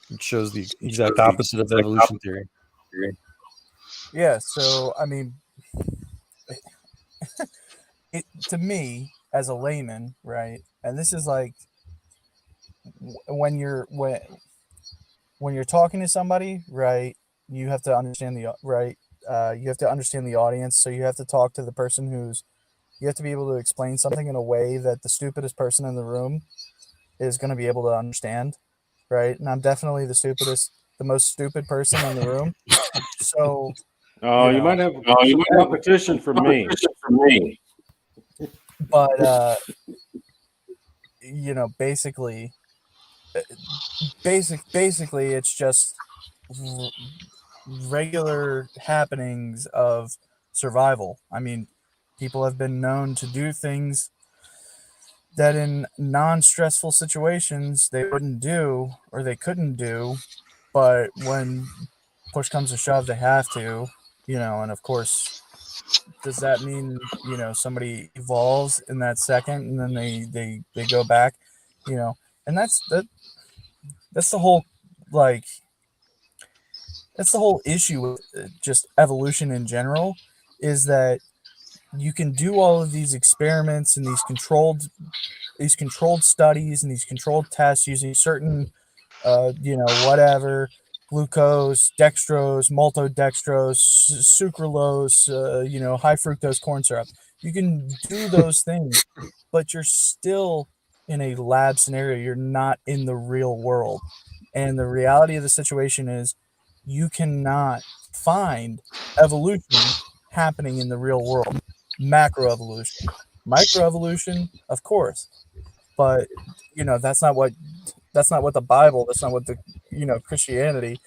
It shows the exact opposite of evolution theory. Yeah, so I mean, to me as a layman, right? And this is like when you're talking to somebody, right? You have to understand you have to understand the audience. So you have to talk to the person you have to be able to explain something in a way that the stupidest person in the room is going to be able to understand, right? And I'm definitely the most stupid person in the room. So, you might have competition from me. But basically, it's just regular happenings of survival. I mean, people have been known to do things that in non-stressful situations they wouldn't do or they couldn't do, but when push comes to shove, they have to, and of course, does that mean, somebody evolves in that second and then they go back, and that's the whole, that's the whole issue with just evolution in general, is that you can do all of these experiments and these controlled studies and these controlled tests using certain, glucose, dextrose, maltodextrose, sucralose, high fructose corn syrup. You can do those things, but you're still in a lab scenario. You're not in the real world. And the reality of the situation is you cannot find evolution happening in the real world. Macroevolution. Microevolution, of course. But that's not what the Bible, that's not what the Christianity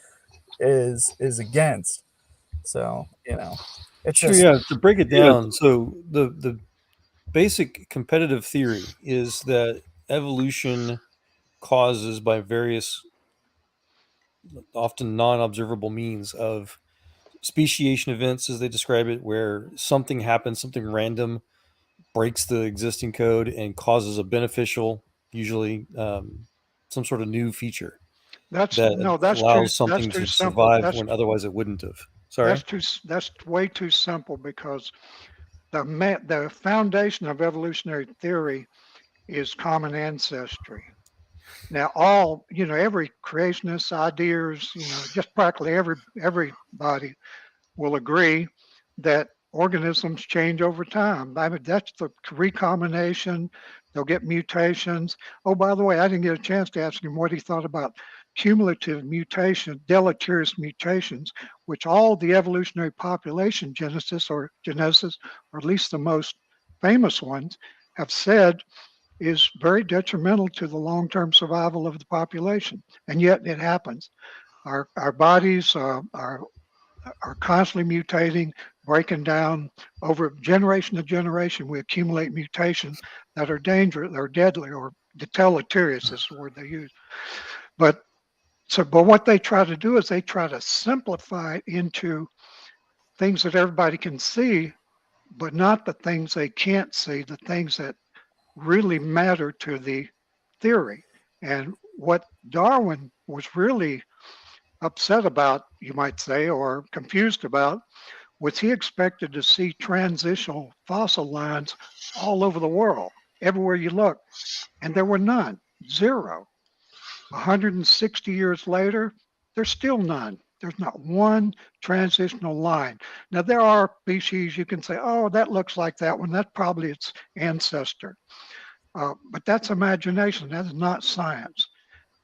is against. So, it's Sure, just yeah. To break it down, so the basic competitive theory is that evolution causes by various, often non-observable means of speciation events, as they describe it, where something happens, something random breaks the existing code and causes a beneficial, usually some sort of new feature That's that no, that's too allows something to simple. survive when otherwise it wouldn't have. Sorry? That's way too simple because the foundation of evolutionary theory is common ancestry. Now, every creationist ideas, just practically everybody will agree that organisms change over time. I mean, that's the recombination. They'll get mutations. Oh, by the way, I didn't get a chance to ask him what he thought about cumulative mutation, deleterious mutations, which all the evolutionary population geneticists, or at least the most famous ones, have said is very detrimental to the long-term survival of the population. And yet it happens. Our bodies are constantly mutating, breaking down over generation to generation. We accumulate mutations that are dangerous, or deadly, or deleterious is the word they use. But what they try to do is they try to simplify it into things that everybody can see, but not the things they can't see, the things that really matter to the theory. And what Darwin was really upset about, you might say, or confused about, was he expected to see transitional fossil lines all over the world, everywhere you look, and there were none, zero. 160 years later, there's still none. There's not one transitional line. Now, there are species you can say, oh, that looks like that one. That's probably its ancestor. But that's imagination. That is not science.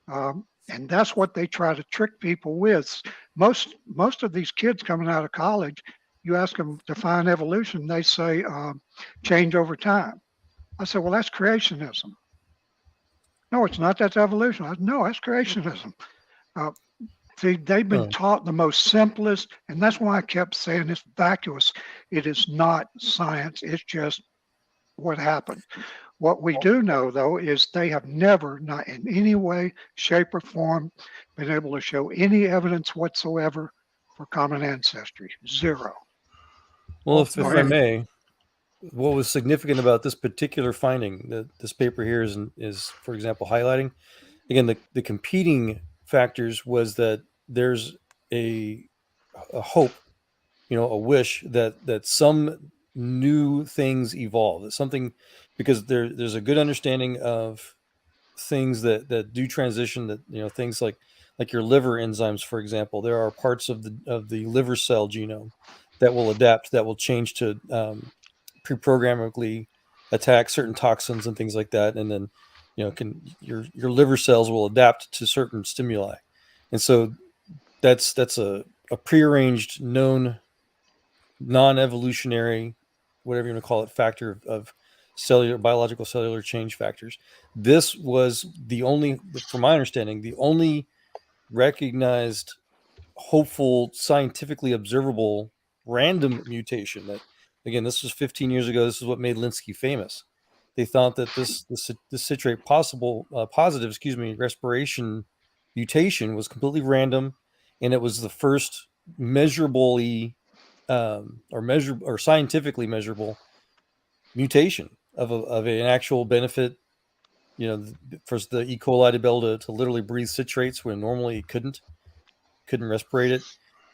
And that's what they try to trick people with. Most of these kids coming out of college, you ask them to define evolution, they say change over time. I said, well, that's creationism. No, it's not. That's evolution. I said, no, that's creationism. See, they've been taught the most simplest, and that's why I kept saying it's vacuous. It is not science. It's just what happened. What we do know, though, is they have never, not in any way, shape, or form, been able to show any evidence whatsoever for common ancestry. Zero. Well, if I may, what was significant about this particular finding that this paper here is, for example, highlighting, again, the competing factors was that there's a hope, a wish that some new things evolve, that something, because there's a good understanding of things that do transition, that things like your liver enzymes, for example. There are parts of the liver cell genome that will adapt, that will change to pre-programmably attack certain toxins and things like that, and then your liver cells will adapt to certain stimuli, and so that's a prearranged, known, non-evolutionary, whatever you want to call it, factor of biological cellular change factors. This was the only, from my understanding, the only recognized, hopeful, scientifically observable random mutation. That, again, this was 15 years ago. This is what made Linsky famous. They thought that this citrate positive, respiration mutation was completely random, and it was the first measurably or scientifically measurable mutation of an actual benefit. For the E. coli to be able to literally breathe citrates when normally it couldn't respirate it.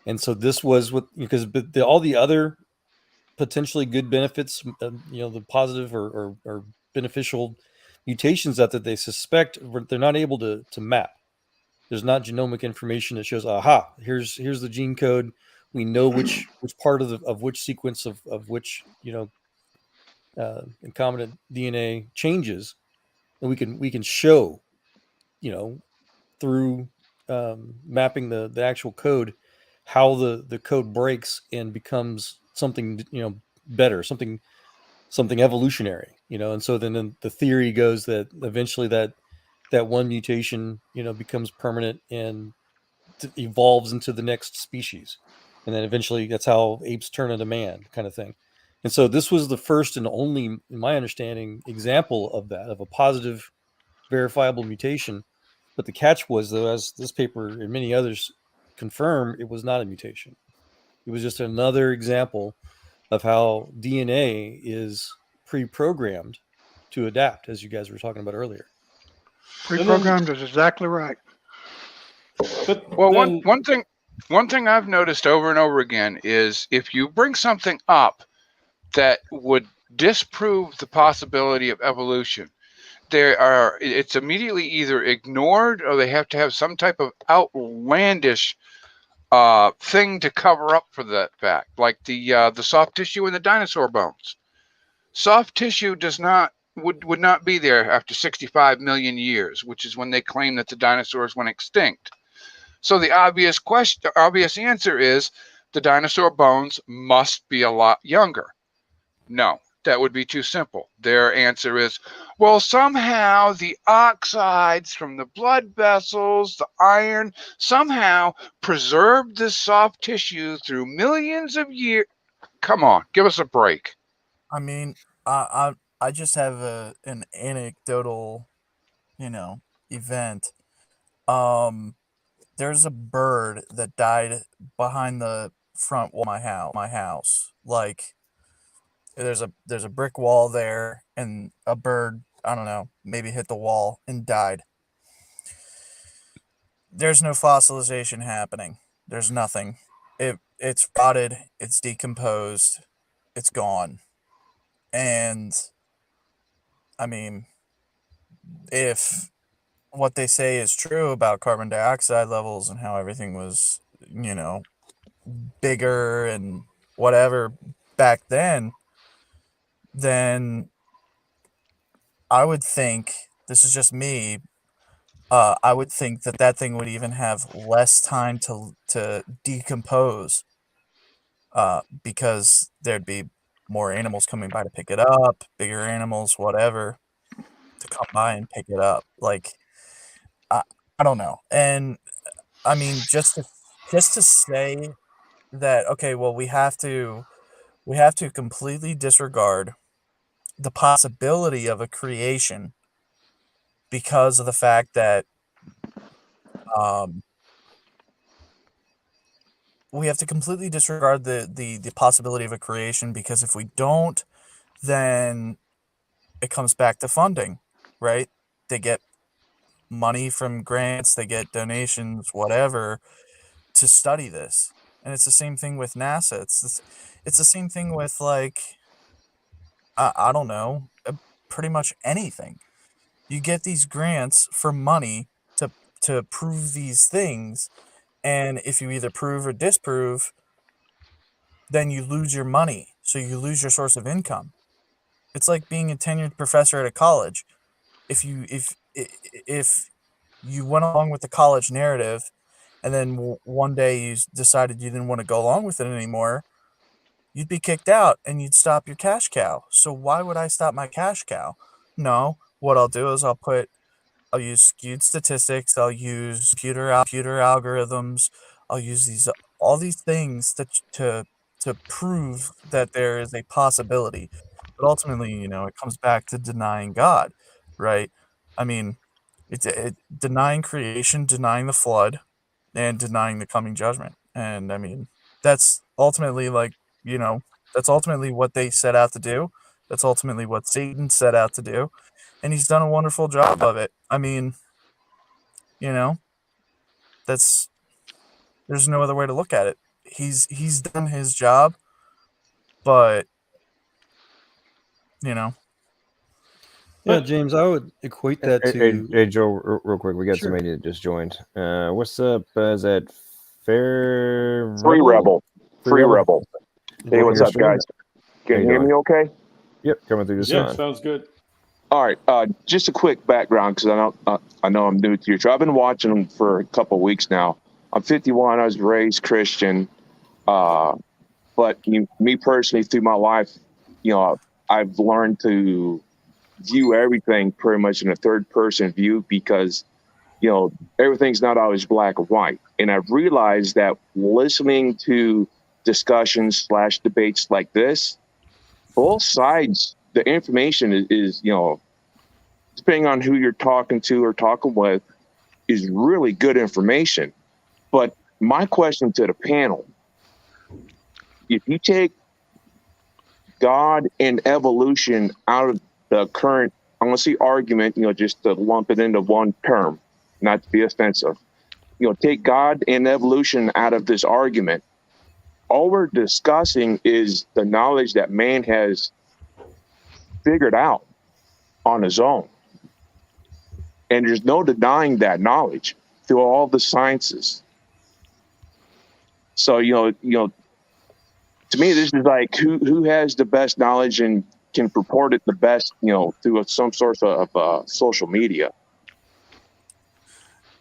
And so this was because all the other potentially good benefits, the positive or beneficial mutations that they suspect, they're not able to map. There's not genomic information that shows, aha, here's the gene code. We know which part of which sequence of which concomitant DNA changes, and we can show, through mapping the actual code, how the code breaks and becomes something better, something evolutionary, and so then the theory goes that eventually that one mutation becomes permanent and evolves into the next species, and then eventually that's how apes turn into man, kind of thing. And so this was the first and only, in my understanding, example of that, of a positive verifiable mutation. But the catch was, though, as this paper and many others confirm, it was not a mutation. It was just another example of how DNA is pre-programmed to adapt, as you guys were talking about earlier. Pre-programmed is exactly right. Well, one thing I've noticed over and over again is if you bring something up that would disprove the possibility of evolution, it's immediately either ignored or they have to have some type of outlandish thing to cover up for that fact, like the soft tissue in the dinosaur bones. Soft tissue would not be there after 65 million years, which is when they claim that the dinosaurs went extinct. So the obvious answer is the dinosaur bones must be a lot younger. No, that would be too simple. Their answer is, well, somehow the oxides from the blood vessels, the iron, somehow preserved this soft tissue through millions of years. Come on, give us a break. I mean, I just have an anecdotal, event. There's a bird that died behind the front wall of my house. Like, there's a brick wall there, and a bird, I don't know, maybe hit the wall and died. There's no fossilization happening. There's nothing. It's rotted. It's decomposed. It's gone. And I mean, if what they say is true about carbon dioxide levels and how everything was, bigger and whatever back then I would think, this is just me, I would think that thing would even have less time to decompose, because there'd be more animals coming by to pick it up, bigger animals, whatever, to come by and pick it up. Like, I don't know. And I mean, just to say that, okay, well, we have to completely disregard the possibility of a creation because of the fact that we have to completely disregard the possibility of a creation, because if we don't, then it comes back to funding, right? They get money from grants, they get donations, whatever, to study this. And it's the same thing with NASA. It's the same thing with, like, I don't know, pretty much anything. You get these grants for money to prove these things, and if you either prove or disprove, then you lose your money. So you lose your source of income. It's like being a tenured professor at a college. If you went along with the college narrative, and then one day you decided you didn't want to go along with it anymore, you'd be kicked out and you'd stop your cash cow. So why would I stop my cash cow? No, what I'll do is I'll use skewed statistics, I'll use computer algorithms, I'll use all these things to prove that there is a possibility. But ultimately, it comes back to denying God, right? I mean, it's denying creation, denying the flood, and denying the coming judgment. And I mean, that's ultimately that's ultimately what they set out to do. That's ultimately what Satan set out to do. And he's done a wonderful job of it. I mean, there's no other way to look at it. He's done his job, but Yeah, James, I would equate that to. Hey, Joe, real quick, we got Sure. somebody that just joined. What's up? Is that Fair Free Rebel? Free Rebel. Hey, what's up, guys? Can How you you hear doing? me okay? Yep, coming through just Yeah, fine. sounds good. All right, just a quick background because I know I'm new to your show. I've been watching them for a couple of weeks now. I'm 51. I was raised Christian, but me personally, through my life, I've learned to view everything pretty much in a third-person view because everything's not always black or white. And I've realized that listening to discussions / debates like this, both sides, the information is depending on who you're talking to or talking with, is really good information. But my question to the panel, if you take God and evolution out of the current, I want to see argument, just to lump it into one term, not to be offensive, take God and evolution out of this argument. All we're discussing is the knowledge that man has figured out on his own. And there's no denying that knowledge through all the sciences. So, to me, this is like who has the best knowledge and can purport it the best, through some source of social media.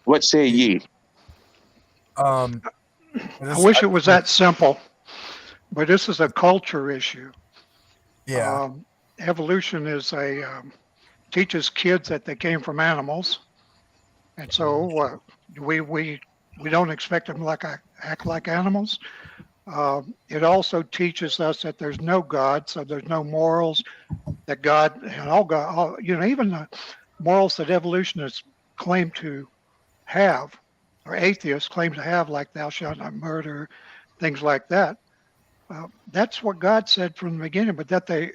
What say ye? I wish it was that simple, but this is a culture issue. Yeah. Evolution is teaches kids that they came from animals, and so we don't expect them act like animals. It also teaches us that there's no God, so there's no morals. That God and even the morals that evolutionists claim to have, or atheists claim to have, like thou shalt not murder, things like that. That's what God said from the beginning, but that they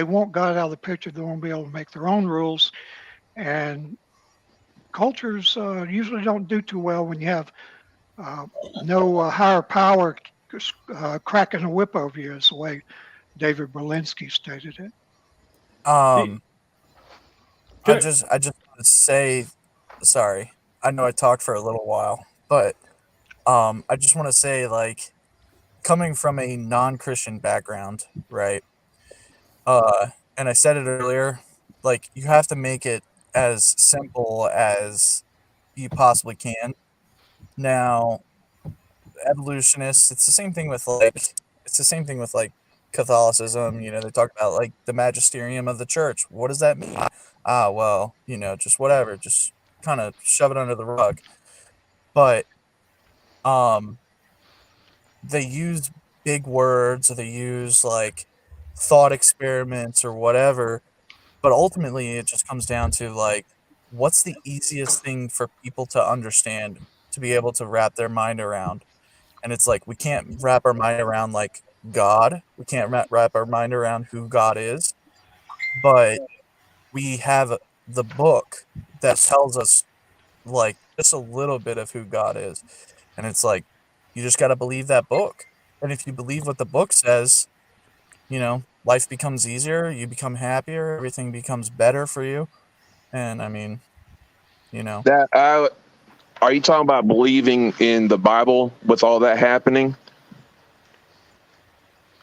want God out of the picture. They won't be able to make their own rules, and cultures usually don't do too well when you have no higher power cracking a whip over you, is the way David Berlinski stated it. I just want to say, sorry, I know I talked for a little while, but I just want to say, like, coming from a non-Christian background, right? And I said it earlier, like, you have to make it as simple as you possibly can. Now, evolutionists, it's the same thing with like Catholicism. They talk about like the magisterium of the church. What does that mean? Well, just whatever, just kind of shove it under the rug. But they use big words, or they use like thought experiments or whatever, but ultimately it just comes down to like, what's the easiest thing for people to understand, to be able to wrap their mind around. And it's like, we can't wrap our mind around like God, we can't wrap our mind around who God is, but we have the book that tells us like just a little bit of who God is. And it's like, you just got to believe that book. And if you believe what the book says, life becomes easier, you become happier, everything becomes better for you. And I mean, That are you talking about believing in the Bible with all that happening?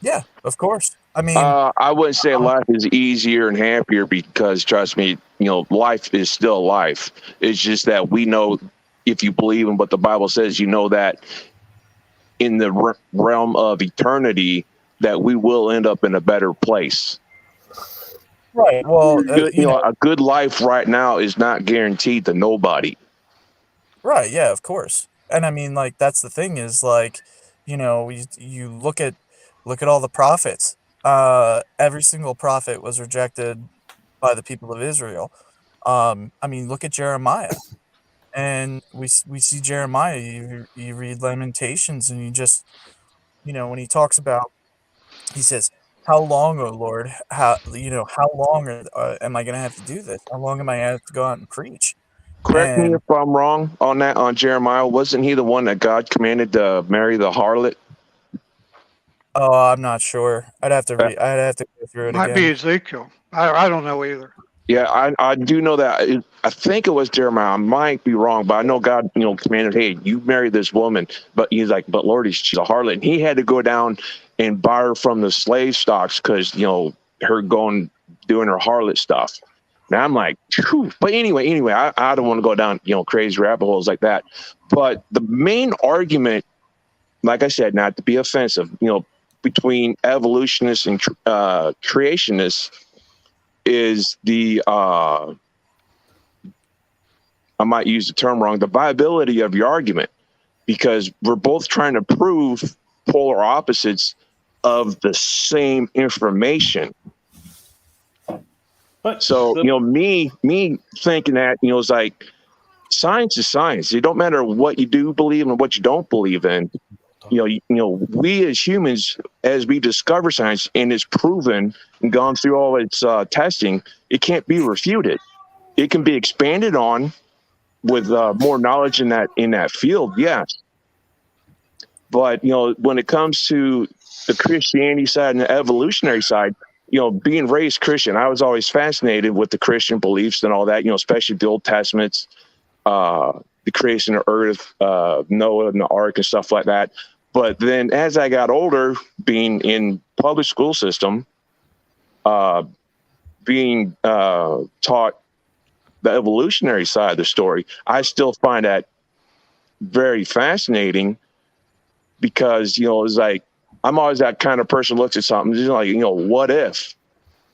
Yeah, of course. I mean, I wouldn't say life is easier and happier because, trust me, life is still life. It's just that we know, if you believe in what the Bible says, that in the realm of eternity, that we will end up in a better place. Right. Well, a good life right now is not guaranteed to nobody. Right. Yeah, of course. And I mean, like, that's the thing is like, you look at all the prophets. Every single prophet was rejected by the people of Israel. I mean, look at Jeremiah, and we see Jeremiah. You read Lamentations, and you just, when he talks about, he says, "How long, O Lord? How long am I going to have to do this? How long am I going to have to go out and preach?" Correct me if I'm wrong on that. On Jeremiah, wasn't he the one that God commanded to marry the harlot? Oh, I'm not sure. I'd have to go through it Might again. be Ezekiel. I don't know either. Yeah, I do know that. I think it was Jeremiah. I might be wrong, but I know God, commanded, hey, you marry this woman. But he's like, but Lord, she's a harlot. And he had to go down and buy her from the slave stocks because, her doing her harlot stuff. Now I'm like, phew. But anyway, I don't want to go down, crazy rabbit holes like that. But the main argument, like I said, not to be offensive, between evolutionists and creationists is the I might use the term wrong, the viability of your argument, because we're both trying to prove polar opposites of the same information. But so, me thinking that, it's like science is science. It don't matter what you do believe and what you don't believe in. We as humans, as we discover science and it's proven and gone through all its testing, it can't be refuted. It can be expanded on with more knowledge in that field, yes. But when it comes to the Christianity side and the evolutionary side, being raised Christian, I was always fascinated with the Christian beliefs and all that. Especially the Old Testaments, the creation of Earth, Noah and the Ark and stuff like that. But then as I got older, being in public school system, being taught the evolutionary side of the story, I still find that very fascinating because, it's like, I'm always that kind of person who looks at something, just like, what if?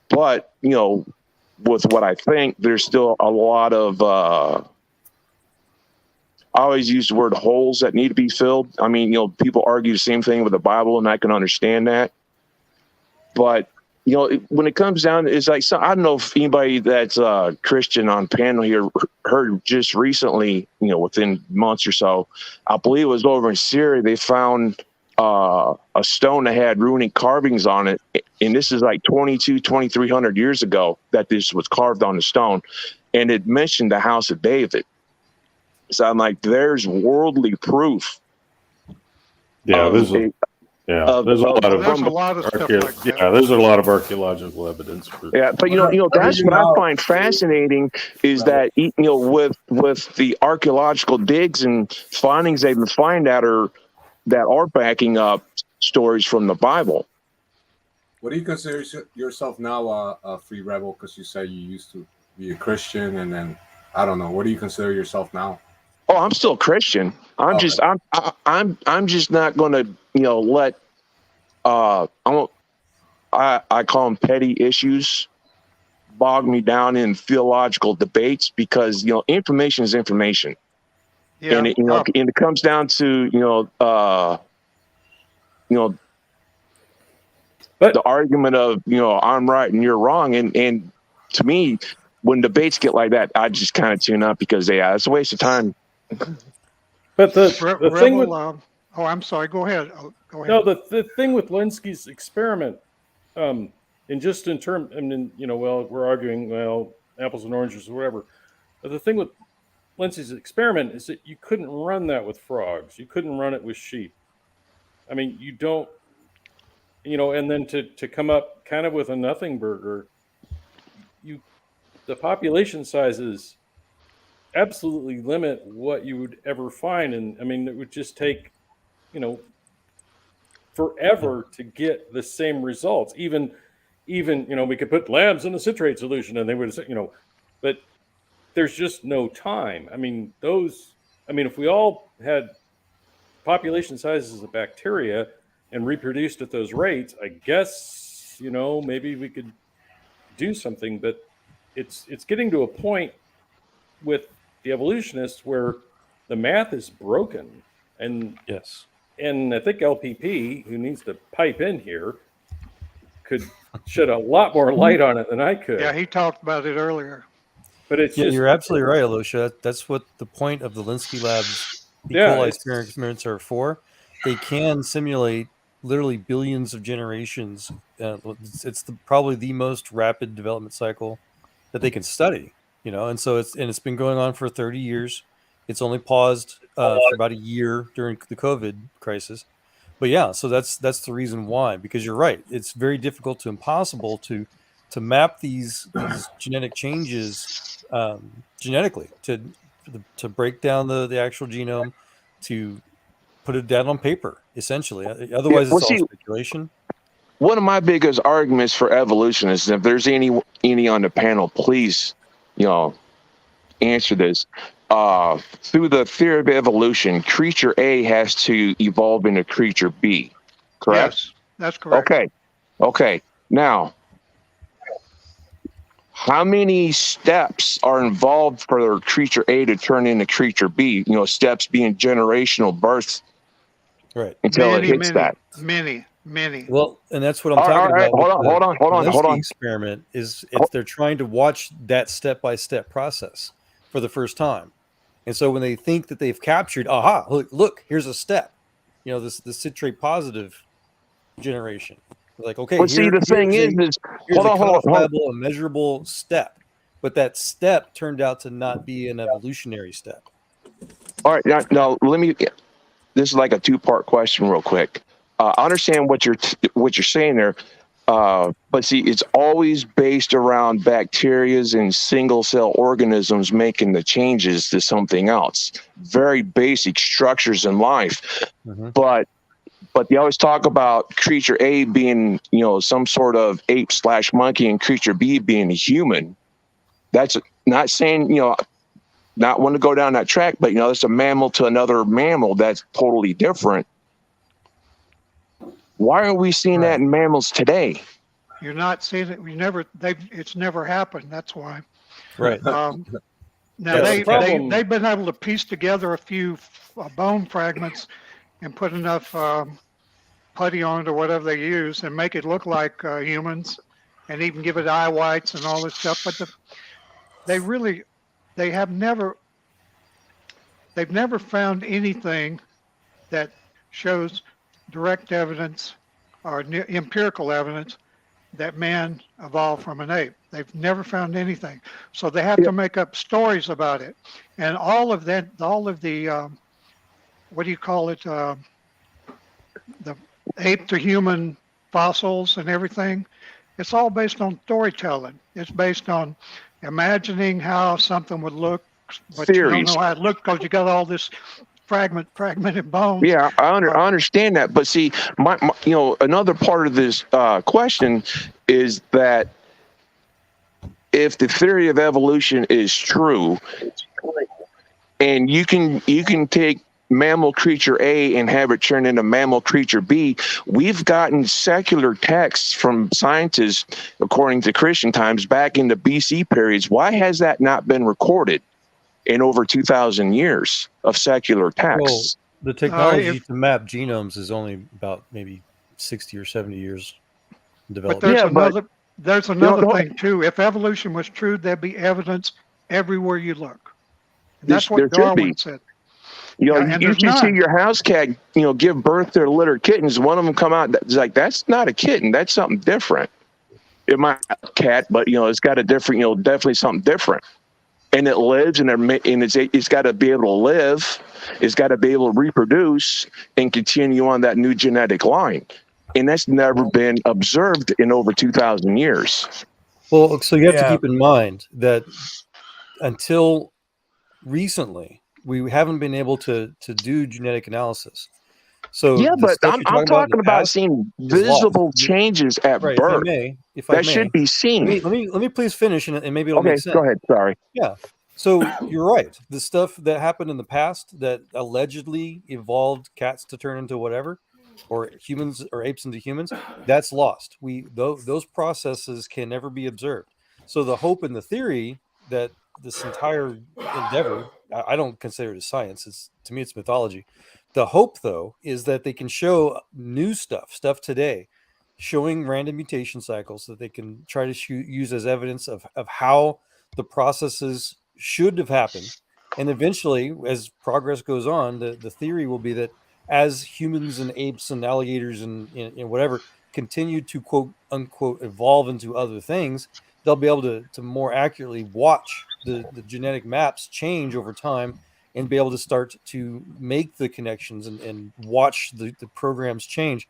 But, with what I think, there's still a lot of, I always use the word holes that need to be filled. I mean, people argue the same thing with the Bible, and I can understand that. But, when it comes down, it's like, I don't know if anybody that's Christian on panel here heard just recently, within months or so, I believe it was over in Syria, they found a stone that had runic carvings on it. And this is like 2,300 years ago that this was carved on the stone. And it mentioned the house of David. So I'm like, there's worldly proof. Yeah, there's a lot of archaeological evidence. Yeah, but that's what I find fascinating is that with the archaeological digs and findings they've been finding that are backing up stories from the Bible. What do you consider yourself now a free rebel? Because you say you used to be a Christian, and then I don't know. What do you consider yourself now? Oh, I'm still Christian. I'm just not going to let I call them petty issues bog me down in theological debates because information is information. Yeah, and it comes down to the argument of I'm right and you're wrong, and to me, when debates get like that, I just kind of tune up because it's a waste of time. But the thing with I'm sorry. Go ahead. Go ahead. No, the thing with Linsky's experiment, and just in terms, we're arguing apples and oranges or whatever. But the thing with Linsky's experiment is that you couldn't run that with frogs. You couldn't run it with sheep. I mean, you don't, and then to come up kind of with a nothing burger, the population sizes absolutely limit what you would ever find. And I mean, it would just take, forever to get the same results. Even, we could put lambs in a citrate solution and they would say, but there's just no time. I mean, if we all had population sizes of bacteria and reproduced at those rates, I guess, maybe we could do something, but it's getting to a point with the evolutionists where the math is broken. And yes. And I think LPP, who needs to pipe in here, could shed a lot more light on it than I could. Yeah, he talked about it earlier. But it's just, you're absolutely right, Alosha. That's what the point of the Linsky Lab's E. coli experiments are for. They can simulate literally billions of generations. It's probably the most rapid development cycle that they can study. And so it's been going on for 30 years. It's only paused for about a year during the COVID crisis. But yeah, so that's the reason why, because you're right. It's very difficult to impossible to map these genetic changes genetically, to break down the actual genome, to put it down on paper, essentially. Otherwise, it's all speculation. one of my biggest arguments for evolutionists, if there's any on the panel, please, answer this. Through the theory of evolution, creature A has to evolve into creature B, correct? Yes, that's correct. Okay. Now, how many steps are involved for creature A to turn into creature B? Steps being generational birth, right? Until it hits that. Many. Well, and that's what I'm talking All right, about. Hold on. The experiment is they're trying to watch that step-by-step process for the first time, and so when they think that they've captured, look, here's a step, the citrate positive generation. Like, okay, well, see, the thing is here's a quantifiable and measurable step, but that step turned out to not be an evolutionary step. All right, now let me. This is like a two-part question, real quick. I understand what you're saying there, but see, it's always based around bacterias and single-cell organisms making the changes to something else. Very basic structures in life, but they always talk about creature A being, some sort of ape/monkey, and creature B being a human. That's not saying, not want to go down that track, but it's a mammal to another mammal that's totally different. Why are we seeing that in mammals today? You're not seeing it. It's never happened. That's why. Right. Now they've been able to piece together a few bone fragments and put enough putty on it or whatever they use and make it look like humans, and even give it eye whites and all this stuff. But they've never found anything that shows direct evidence or empirical evidence that man evolved from an ape. They've never found anything. So they have to make up stories about it. And all of the what do you call it? The ape to human fossils and everything. It's all based on storytelling. It's based on imagining how something would look, but you don't know how it looked because you got all this fragmented bones. Yeah, I understand that, but see, my another part of this question is that if the theory of evolution is true, and you can take mammal creature A and have it turn into mammal creature B, we've gotten secular texts from scientists, according to Christian times, back into BC periods. Why has that not been recorded in over 2,000 years of secular texts? Well, the technology to map genomes is only about maybe 60 or 70 years developed. But there's another thing too. If evolution was true, there'd be evidence everywhere you look. And that's what Darwin said. You should see your house cat, give birth to litter kittens. One of them come out, it's like, that's not a kitten. That's something different. It might be a cat, but it's got a different, definitely something different. And it lives, and it's got to be able to live. It's got to be able to reproduce and continue on that new genetic line. And that's never been observed in over 2,000 years. Well, so you have to keep in mind that until recently, we haven't been able to do genetic analysis. So but I'm talking about seeing visible changes at birth. If I may, should be seen. Let me please finish, and maybe it'll make sense. Go ahead. Sorry. Yeah. So you're right. The stuff that happened in the past that allegedly evolved cats to turn into whatever, or humans or apes into humans, that's lost. Those processes can never be observed. So the hope and the theory that this entire endeavor, I don't consider it a science. To me, it's mythology. The hope, though, is that they can show new stuff today, showing random mutation cycles that they can try to use as evidence of how the processes should have happened. And eventually, as progress goes on, the theory will be that as humans and apes and alligators and whatever continue to quote unquote evolve into other things, they'll be able to more accurately watch the genetic maps change over time and be able to start to make the connections and watch the programs change.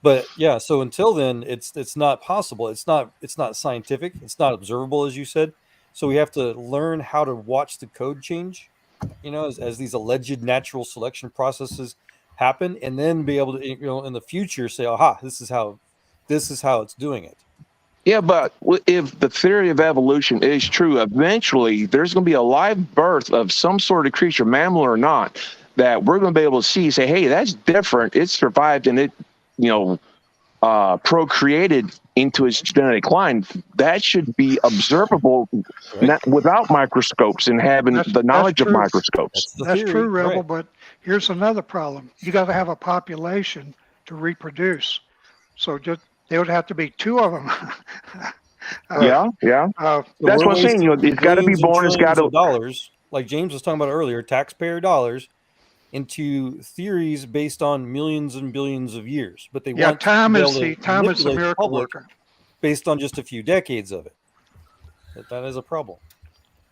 But yeah, so until then, it's not possible. It's not scientific. It's not observable, as you said. So we have to learn how to watch the code change, as these alleged natural selection processes happen, and then be able to, in the future say, aha, this is how this is how it's doing it. Yeah, but if the theory of evolution is true, eventually there's going to be a live birth of some sort of creature, mammal or not, that we're going to be able to see, say, hey, that's different. It survived and it, procreated into its genetic line. That should be observable without microscopes and having the knowledge of microscopes. That's true, Rebel, but here's another problem. You got to have a population to reproduce. So there would have to be two of them. Yeah. That's what I'm saying. It's got to be born. It's got to dollars, like James was talking about earlier, taxpayer dollars, into theories based on millions and billions of years. But they want time is the miracle worker, based on just a few decades of it. That is a problem.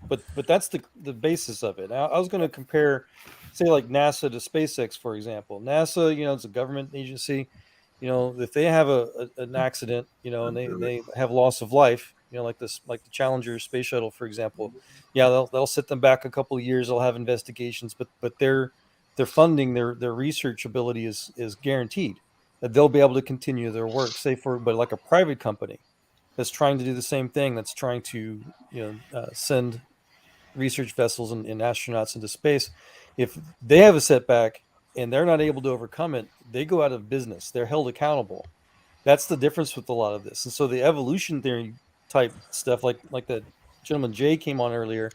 But that's the basis of it. I was going to compare, say, like NASA to SpaceX, for example. NASA, it's a government agency. If they have an accident, and they have loss of life, like the Challenger space shuttle, for example, they'll set them back a couple of years. They'll have investigations, but their funding, their research ability is guaranteed that they'll be able to continue their work. But like a private company that's trying to do the same thing, that's trying to send research vessels and astronauts into space, if they have a setback and they're not able to overcome it, they go out of business. They're held accountable. That's the difference with a lot of this. And so the evolution theory type stuff, like that gentleman Jay came on earlier,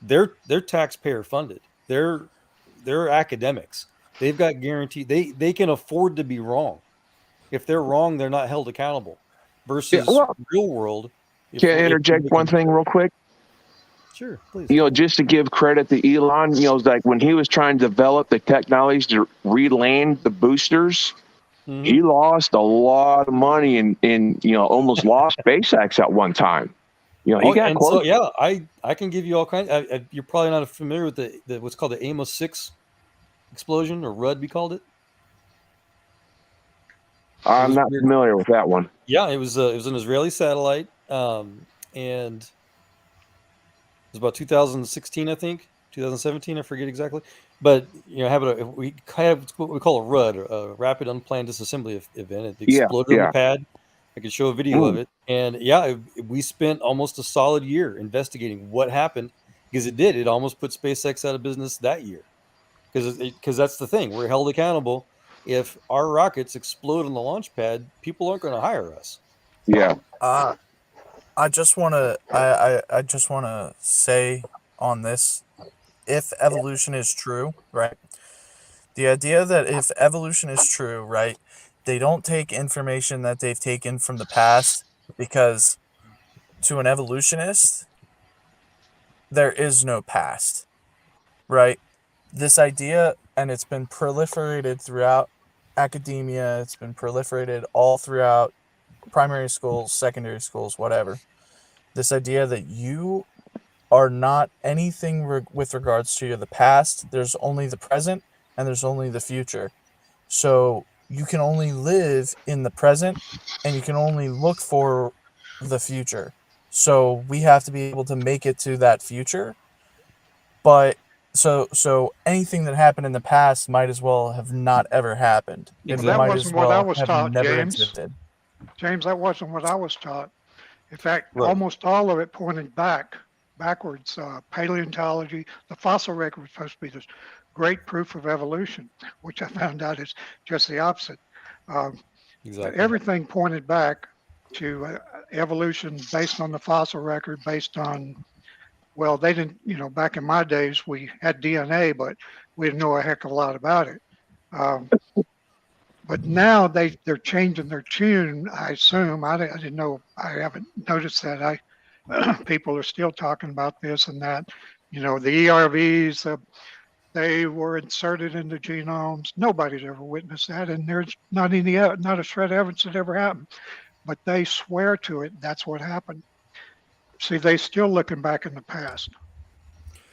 they're taxpayer funded. They're academics. They've got guaranteed. They can afford to be wrong. If they're wrong, they're not held accountable. Versus real world. Can I interject one thing real quick? Sure, please. Just to give credit to Elon, like when he was trying to develop the technologies to re-land the boosters, he lost a lot of money and almost lost SpaceX at one time. He got close. So, I can give you all kinds. You're probably not familiar with the what's called the Amos 6 explosion, or RUD, we called it. I'm not familiar with that one. Yeah, it was an Israeli satellite, and it was about 2016, I think, 2017, I forget exactly. But we have what we call a RUD, a rapid unplanned disassembly event. It exploded on the pad. I could show a video of it, and we spent almost a solid year investigating what happened, because it did. It almost put SpaceX out of business that year, because that's the thing. We're held accountable. If our rockets explode on the launch pad, people aren't going to hire us. Yeah. I just want to say on this, if evolution is true, right? The idea that if evolution is true, right, they don't take information that they've taken from the past, because to an evolutionist, there is no past, right? This idea, and it's been proliferated throughout academia, it's been proliferated all throughout primary schools, secondary schools, whatever. This idea that you are not anything with regards to the past. There's only the present and there's only the future. So you can only live in the present and you can only look for the future. So we have to be able to make it to that future. But so anything that happened in the past might as well have not ever happened. Exactly. That wasn't what I was taught, James. James, that wasn't what I was taught. In fact, almost all of it pointed backwards. Paleontology, the fossil record was supposed to be this great proof of evolution, which I found out is just the opposite. Exactly. Everything pointed back to evolution based on the fossil record, based on, well, they didn't, back in my days, we had DNA, but we didn't know a heck of a lot about it. But now they're changing their tune, I assume. I didn't know. I haven't noticed that. People are still talking about this and that. The ERVs, they were inserted into genomes. Nobody's ever witnessed that, and there's not a shred of evidence that ever happened. But they swear to it. That's what happened. See, they still looking back in the past.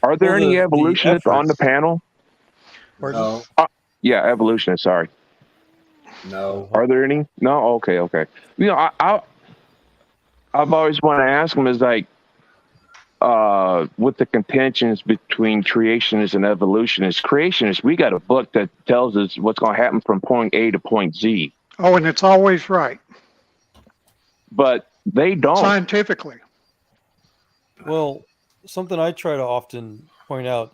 Are there any evolutionists on the panel? No. Yeah, evolutionists. Sorry. No. Are there any? No. Okay. I've always want to ask them is like, with the contentions between creationists and evolutionists. Creationists, we got a book that tells us what's going to happen from point A to point Z. Oh, and it's always right. but they don't. Scientifically. Well, something I try to often point out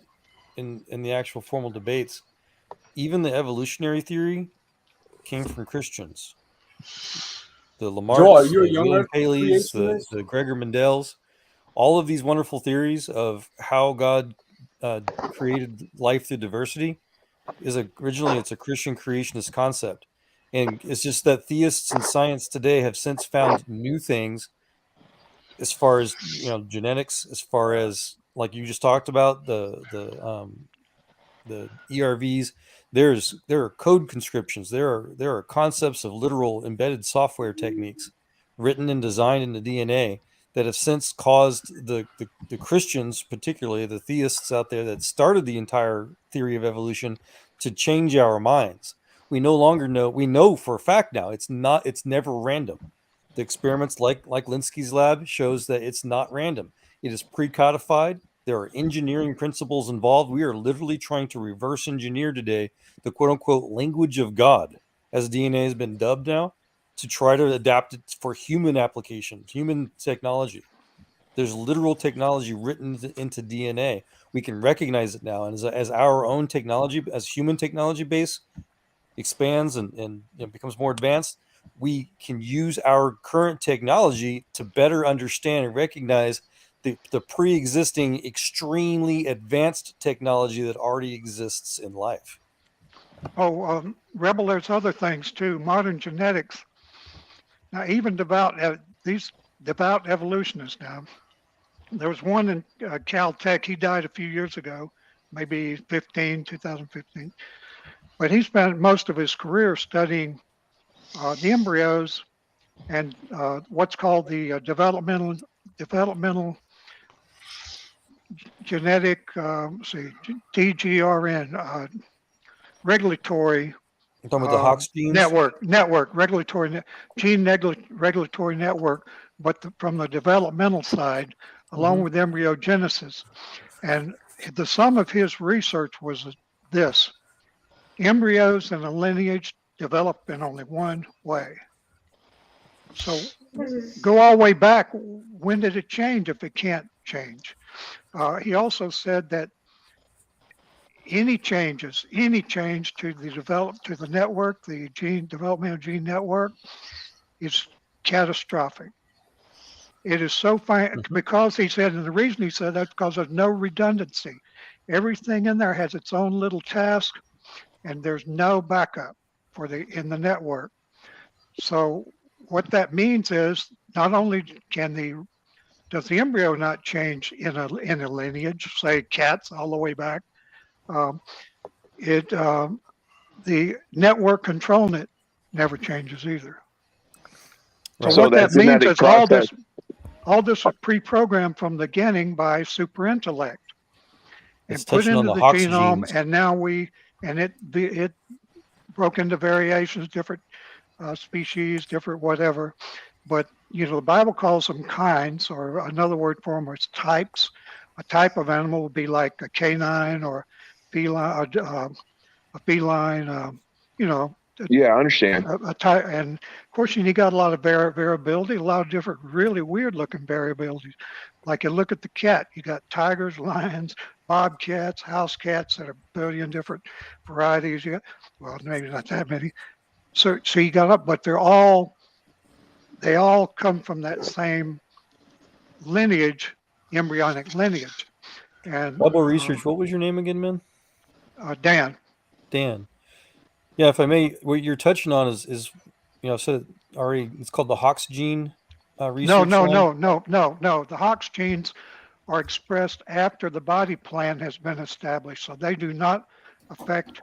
in the actual formal debates, even the evolutionary theory came from Christians. The Joe, are Lamarcks, you a the young William Earth Paleys, creationist? the Gregor Mendels, all of these wonderful theories of how God created life through diversity originally it's a Christian creationist concept. And it's just that theists in science today have since found new things as far as genetics, as far as like you just talked about the ERVs. There are code conscriptions. There are concepts of literal embedded software techniques written and designed in the DNA that have since caused the Christians, particularly the theists out there that started the entire theory of evolution, to change our minds. We no longer know. We know for a fact now it's never random. The experiments like Linsky's lab shows that it's not random. It is pre-codified. There are engineering principles involved. We are literally trying to reverse engineer today the quote unquote language of God, as DNA has been dubbed now, to try to adapt it for human applications, human technology. There's literal technology written into DNA. We can recognize it now. And as our own technology, as human technology base expands and becomes more advanced, we can use our current technology to better understand and recognize the pre-existing extremely advanced technology that already exists in life. Rebel, there's other things too. Modern genetics. Now, even these devout evolutionists now. There was one in Caltech. He died a few years ago, maybe 2015. But he spent most of his career studying the embryos and what's called the developmental genetic, TGRN, regulatory. You're talking about the Hox genes? Regulatory regulatory network, but from the developmental side, along with embryogenesis. And the sum of his research was this: embryos in a lineage develop in only one way. So go all the way back. When did it change if it can't change? He also said that any change to the network, the developmental gene network, is catastrophic. It is so fine because he said, and the reason he said that because there's no redundancy. Everything in there has its own little task, and there's no backup in the network. So what that means is not only does the embryo not change in a lineage, say cats all the way back, the network controlling it never changes either. So what that means is all this was pre-programmed from the beginning by superintellect and put into the genome, genes. And now it broke into variations, different species, different whatever. But the Bible calls them kinds, or another word for them is types. A type of animal would be like a canine or feline, a feline. Yeah, I understand. A type, and of course, you got a lot of variability, a lot of different, really weird-looking variabilities. Like you look at the cat, you got tigers, lions, bobcats, house cats that are a billion different varieties. You got, well, maybe not that many. So you got up, but they all come from that same lineage, embryonic lineage. And Rebel Research. What was your name again, man? Dan. Dan. Yeah, if I may, what you're touching on is I've said it already. It's called the Hox gene research. No. The Hox genes are expressed after the body plan has been established, so they do not affect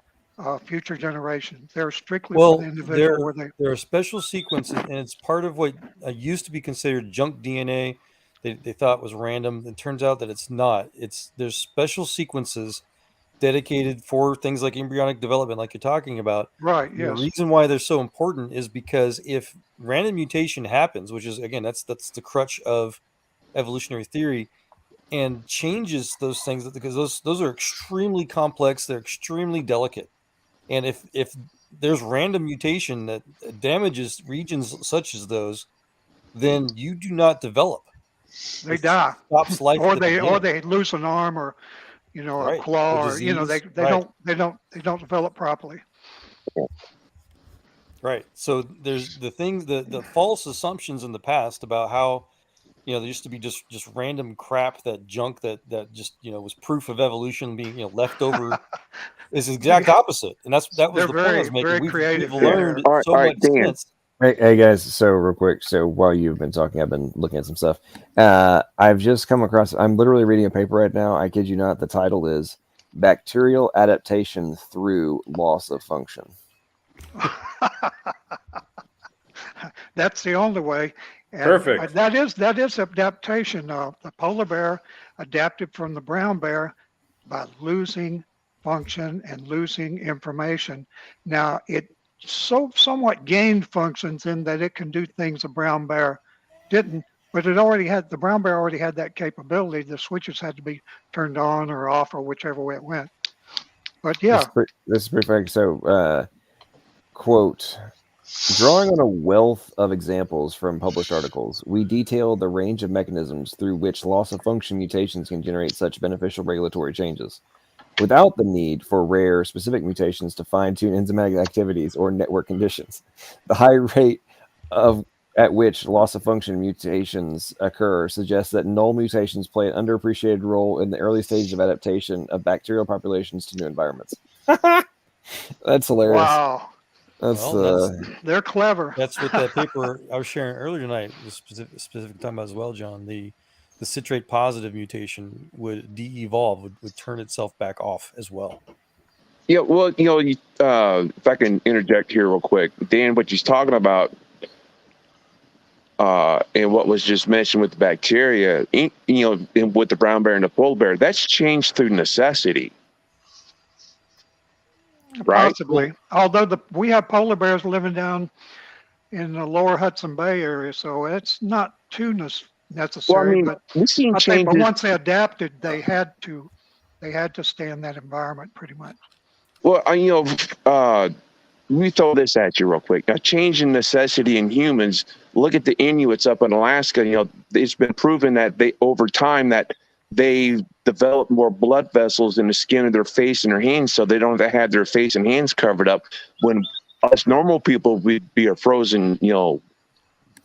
future generations. They're strictly for the individual. There are special sequences, and it's part of what used to be considered junk DNA. They thought was random. It turns out that it's not. There's special sequences dedicated for things like embryonic development, like you're talking about. Right. Yes. The reason why they're so important is because if random mutation happens, which is again that's the crutch of evolutionary theory, and changes those things, because those are extremely complex, they're extremely delicate, and if there's random mutation that damages regions such as those, then you do not develop. They die, Stops life or at the beginning. they lose an arm, or a Right. claw, A or they disease. Right. they don't develop properly. Right. So there's the false assumptions in the past about how, there used to be just random crap, that junk that just, was proof of evolution being, left over. Is the exact opposite. And that was They're the point I was making. very We've creative learned All right, so all right, much Dan. since. Hey guys, so real quick, so while you've been talking, I've been looking at some stuff. I've just come across, I'm literally reading a paper right now. I kid you not. The title is Bacterial Adaptation Through Loss of Function. That's the only way. And Perfect. That is adaptation. The polar bear adapted from the brown bear by losing function and losing information. Now it somewhat gained functions in that it can do things a brown bear didn't, but the brown bear already had that capability. The switches had to be turned on or off or whichever way it went. But yeah. This is pretty fact. So, quote, drawing on a wealth of examples from published articles, we detail the range of mechanisms through which loss of function mutations can generate such beneficial regulatory changes, without the need for rare specific mutations to fine-tune enzymatic activities or network conditions. The high rate at which loss of function mutations occur suggests that null mutations play an underappreciated role in the early stages of adaptation of bacterial populations to new environments. That's hilarious. Wow. They're clever. That's what that paper I was sharing earlier tonight was specific talking about as well, John. The citrate positive mutation would de-evolve, would turn itself back off as well. Yeah, well, if I can interject here real quick, Dan, what he's talking about, and what was just mentioned with the bacteria, with the brown bear and the polar bear, that's changed through necessity. Right? Possibly. Although we have polar bears living down in the lower Hudson Bay area, so it's not too necessary. Well, but we've seen changes. But once they adapted, they had to stay in that environment pretty much. Well, let me throw this at you real quick. Now, change in necessity in humans. Look at the Inuits up in Alaska. It's been proven that over time they develop more blood vessels in the skin of their face and their hands, so they don't have to have their face and hands covered up. When us normal people would be a frozen,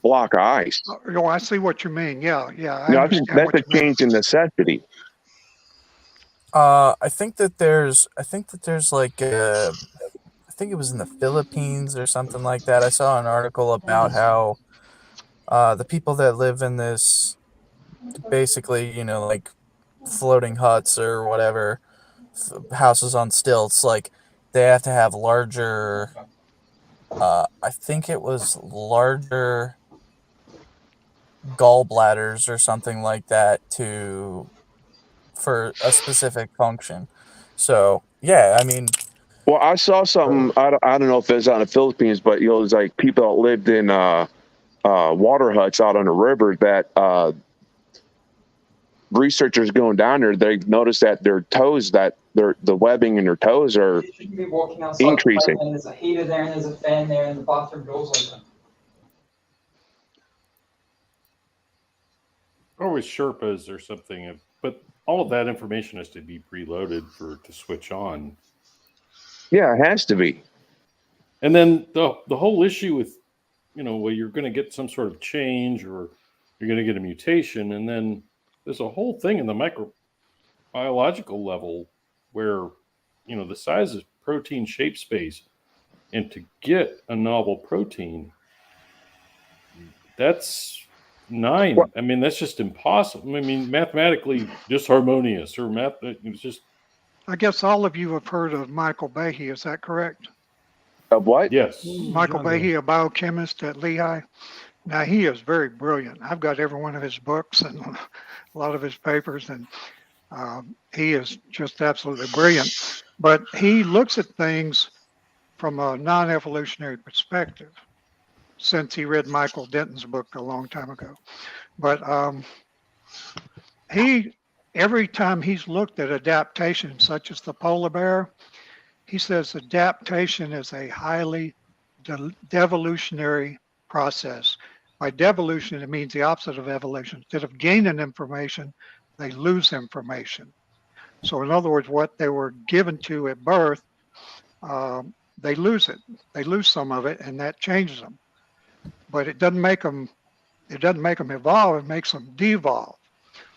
block of ice. Oh, I see what you mean. Yeah. I think that's a change in necessity. I think that there's like I think it was in the Philippines or something like that. I saw an article about how the people that live in this basically, like floating huts or whatever, houses on stilts, like they have to have larger, I think it was larger gallbladders or something like that for a specific function. So yeah, I mean, well, I saw something. I don't know if it was out in the Philippines, but it was like people that lived in water huts out on the river that researchers going down there, they noticed that their toes, the webbing in their toes are increasing. And there's a heater there, and there's a fan there, and the bathroom doors open. Always Sherpas or something, but all of that information has to be preloaded to switch on. Yeah, it has to be. And then the whole issue with, well, you're going to get some sort of change or you're going to get a mutation, and then there's a whole thing in the microbiological level where, the size of protein shape space, and to get a novel protein, that's 9. I mean, that's just impossible. I mean, mathematically disharmonious or it's just. I guess all of you have heard of Michael Behe. Is that correct? Of what? Yes. Michael Behe, a biochemist at Lehigh. Now, he is very brilliant. I've got every one of his books and a lot of his papers, and he is just absolutely brilliant. But he looks at things from a non-evolutionary perspective, since he read Michael Denton's book a long time ago. But every time he's looked at adaptation, such as the polar bear, he says adaptation is a highly devolutionary process. By devolution, it means the opposite of evolution. Instead of gaining information, they lose information. So in other words, what they were given to at birth, they lose it. They lose some of it, and that changes them. But it doesn't make them. It doesn't make them evolve. It makes them devolve.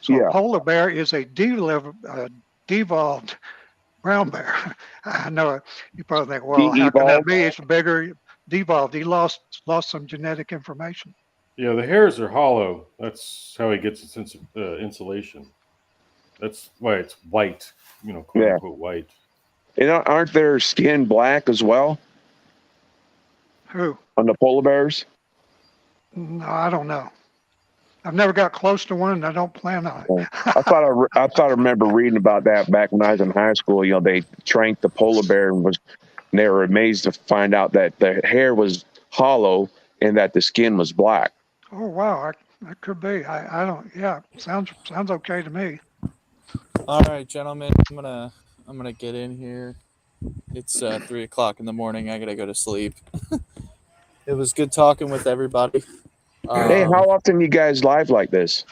So a polar bear is a devolved brown bear. I know you probably think, well, how can that be? It's bigger, devolved. He lost some genetic information. Yeah, the hairs are hollow. That's how he gets its insulation. That's why it's white, quote unquote white. And aren't their skin black as well? Who? On the polar bears? No, I don't know. I've never got close to one, and I don't plan on it. I thought I remember reading about that back when I was in high school. They tranked the polar bear and they were amazed to find out that the hair was hollow and that the skin was black. Oh wow, that could be. I don't. Yeah, sounds okay to me. All right, gentlemen, I'm gonna get in here. It's 3 o'clock in the morning. I gotta go to sleep. It was good talking with everybody. Hey, how often you guys live like this?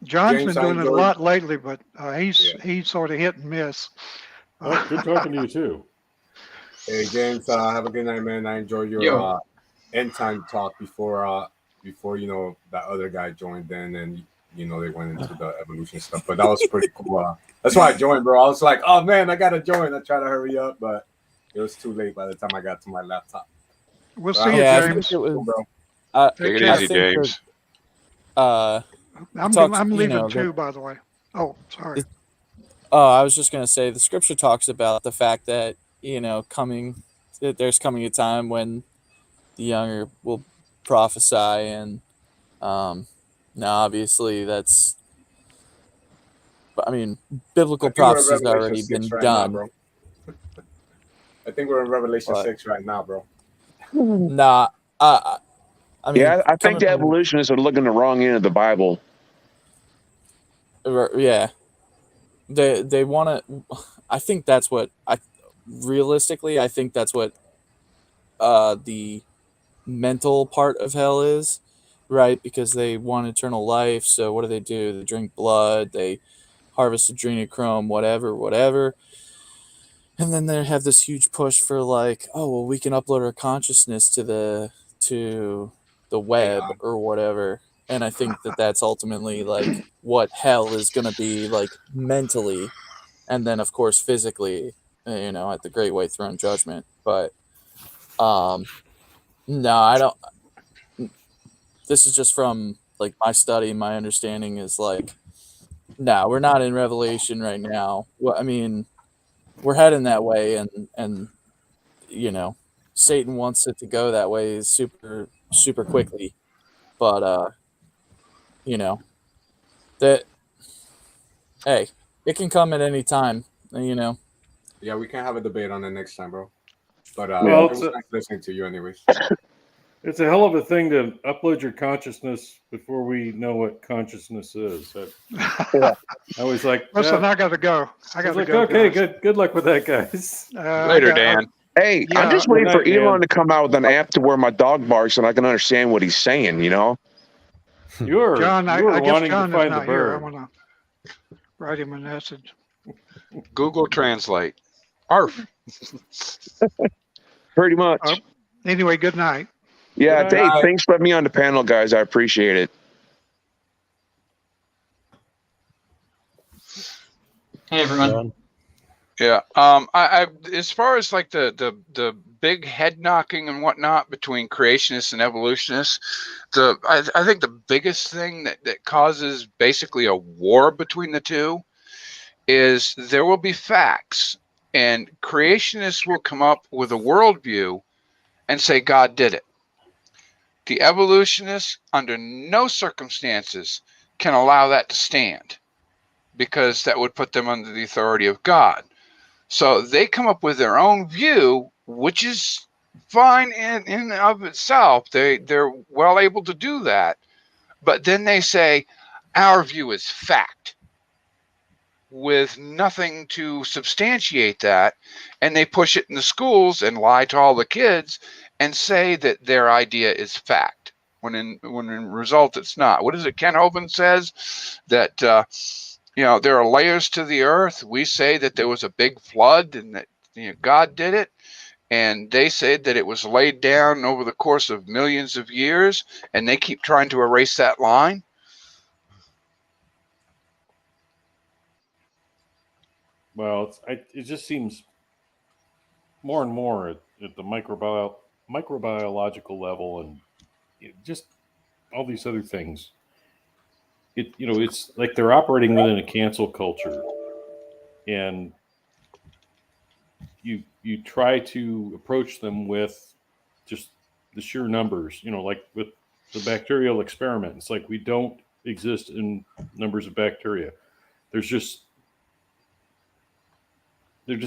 John's been doing it a lot lately, but he's sort of hit and miss. Oh, good talking to you too. Hey James, have a good night, man. I enjoyed your end time talk before that other guy joined in, and they went into the evolution stuff. But that was pretty cool. That's why I joined, bro. I was like, oh man, I gotta join. I tried to hurry up, but it was too late by the time I got to my laptop. We'll see you, James. Take it easy, James. I'm leaving too, by the way. Oh, sorry. I was just gonna say the scripture talks about the fact that there's coming a time when the younger will prophesy, and now obviously that's. I mean, biblical prophecy has already been done. Now, I think we're in Revelation 6 right now, bro. Nah, I mean, I think the evolutionists are looking the wrong end of the Bible. Yeah, they want to. I think that's what realistically. I think that's what the mental part of hell is, right? Because they want eternal life. So what do? They drink blood. They harvest adrenochrome, whatever. And then they have this huge push for like, oh well, we can upload our consciousness to the web or whatever. And I think that's ultimately like what hell is going to be like mentally, and then of course physically, at the Great White Throne Judgment. But no, I don't. This is just from like my study. My understanding is like, no, we're not in Revelation right now. Well, I mean, we're heading that way, and Satan wants it to go that way super quickly, but that hey, it can come at any time, Yeah, we can have a debate on it next time, bro. But Well, it was nice listening to you anyways. It's a hell of a thing to upload your consciousness before we know what consciousness is. I was like, listen, I got to go. Okay, good luck with that, guys. Later, Dan. Hey, I'm just waiting for Elon to come out with an app to where my dog barks and I can understand what he's saying, John, I guess wanting John to find is the not here. I bird. want to write him a message. Google Translate. Arf. Pretty much. Anyway, good night. Yeah, Good Dave, night. thanks for having me on the panel, guys. I appreciate it. Hey, everyone. Yeah. I as far as like the big head knocking and whatnot between creationists and evolutionists, I think the biggest thing that causes basically a war between the two is there will be facts, and creationists will come up with a worldview and say God did it. The evolutionists, under no circumstances, can allow that to stand, because that would put them under the authority of God. So they come up with their own view, which is fine in and of itself. They're well able to do that. But then they say, our view is fact, with nothing to substantiate that. And they push it in the schools and lie to all the kids and say that their idea is fact, when in result it's not. What is it Ken Hovind says? That there are layers to the earth. We say that there was a big flood and that God did it, and they said that it was laid down over the course of millions of years, and they keep trying to erase that line. Well, it just seems more and more at the microbiological level, and just all these other things. It's like they're operating within a cancel culture, and you try to approach them with just the sheer numbers. Like with the bacterial experiment, it's like we don't exist in numbers of bacteria. There just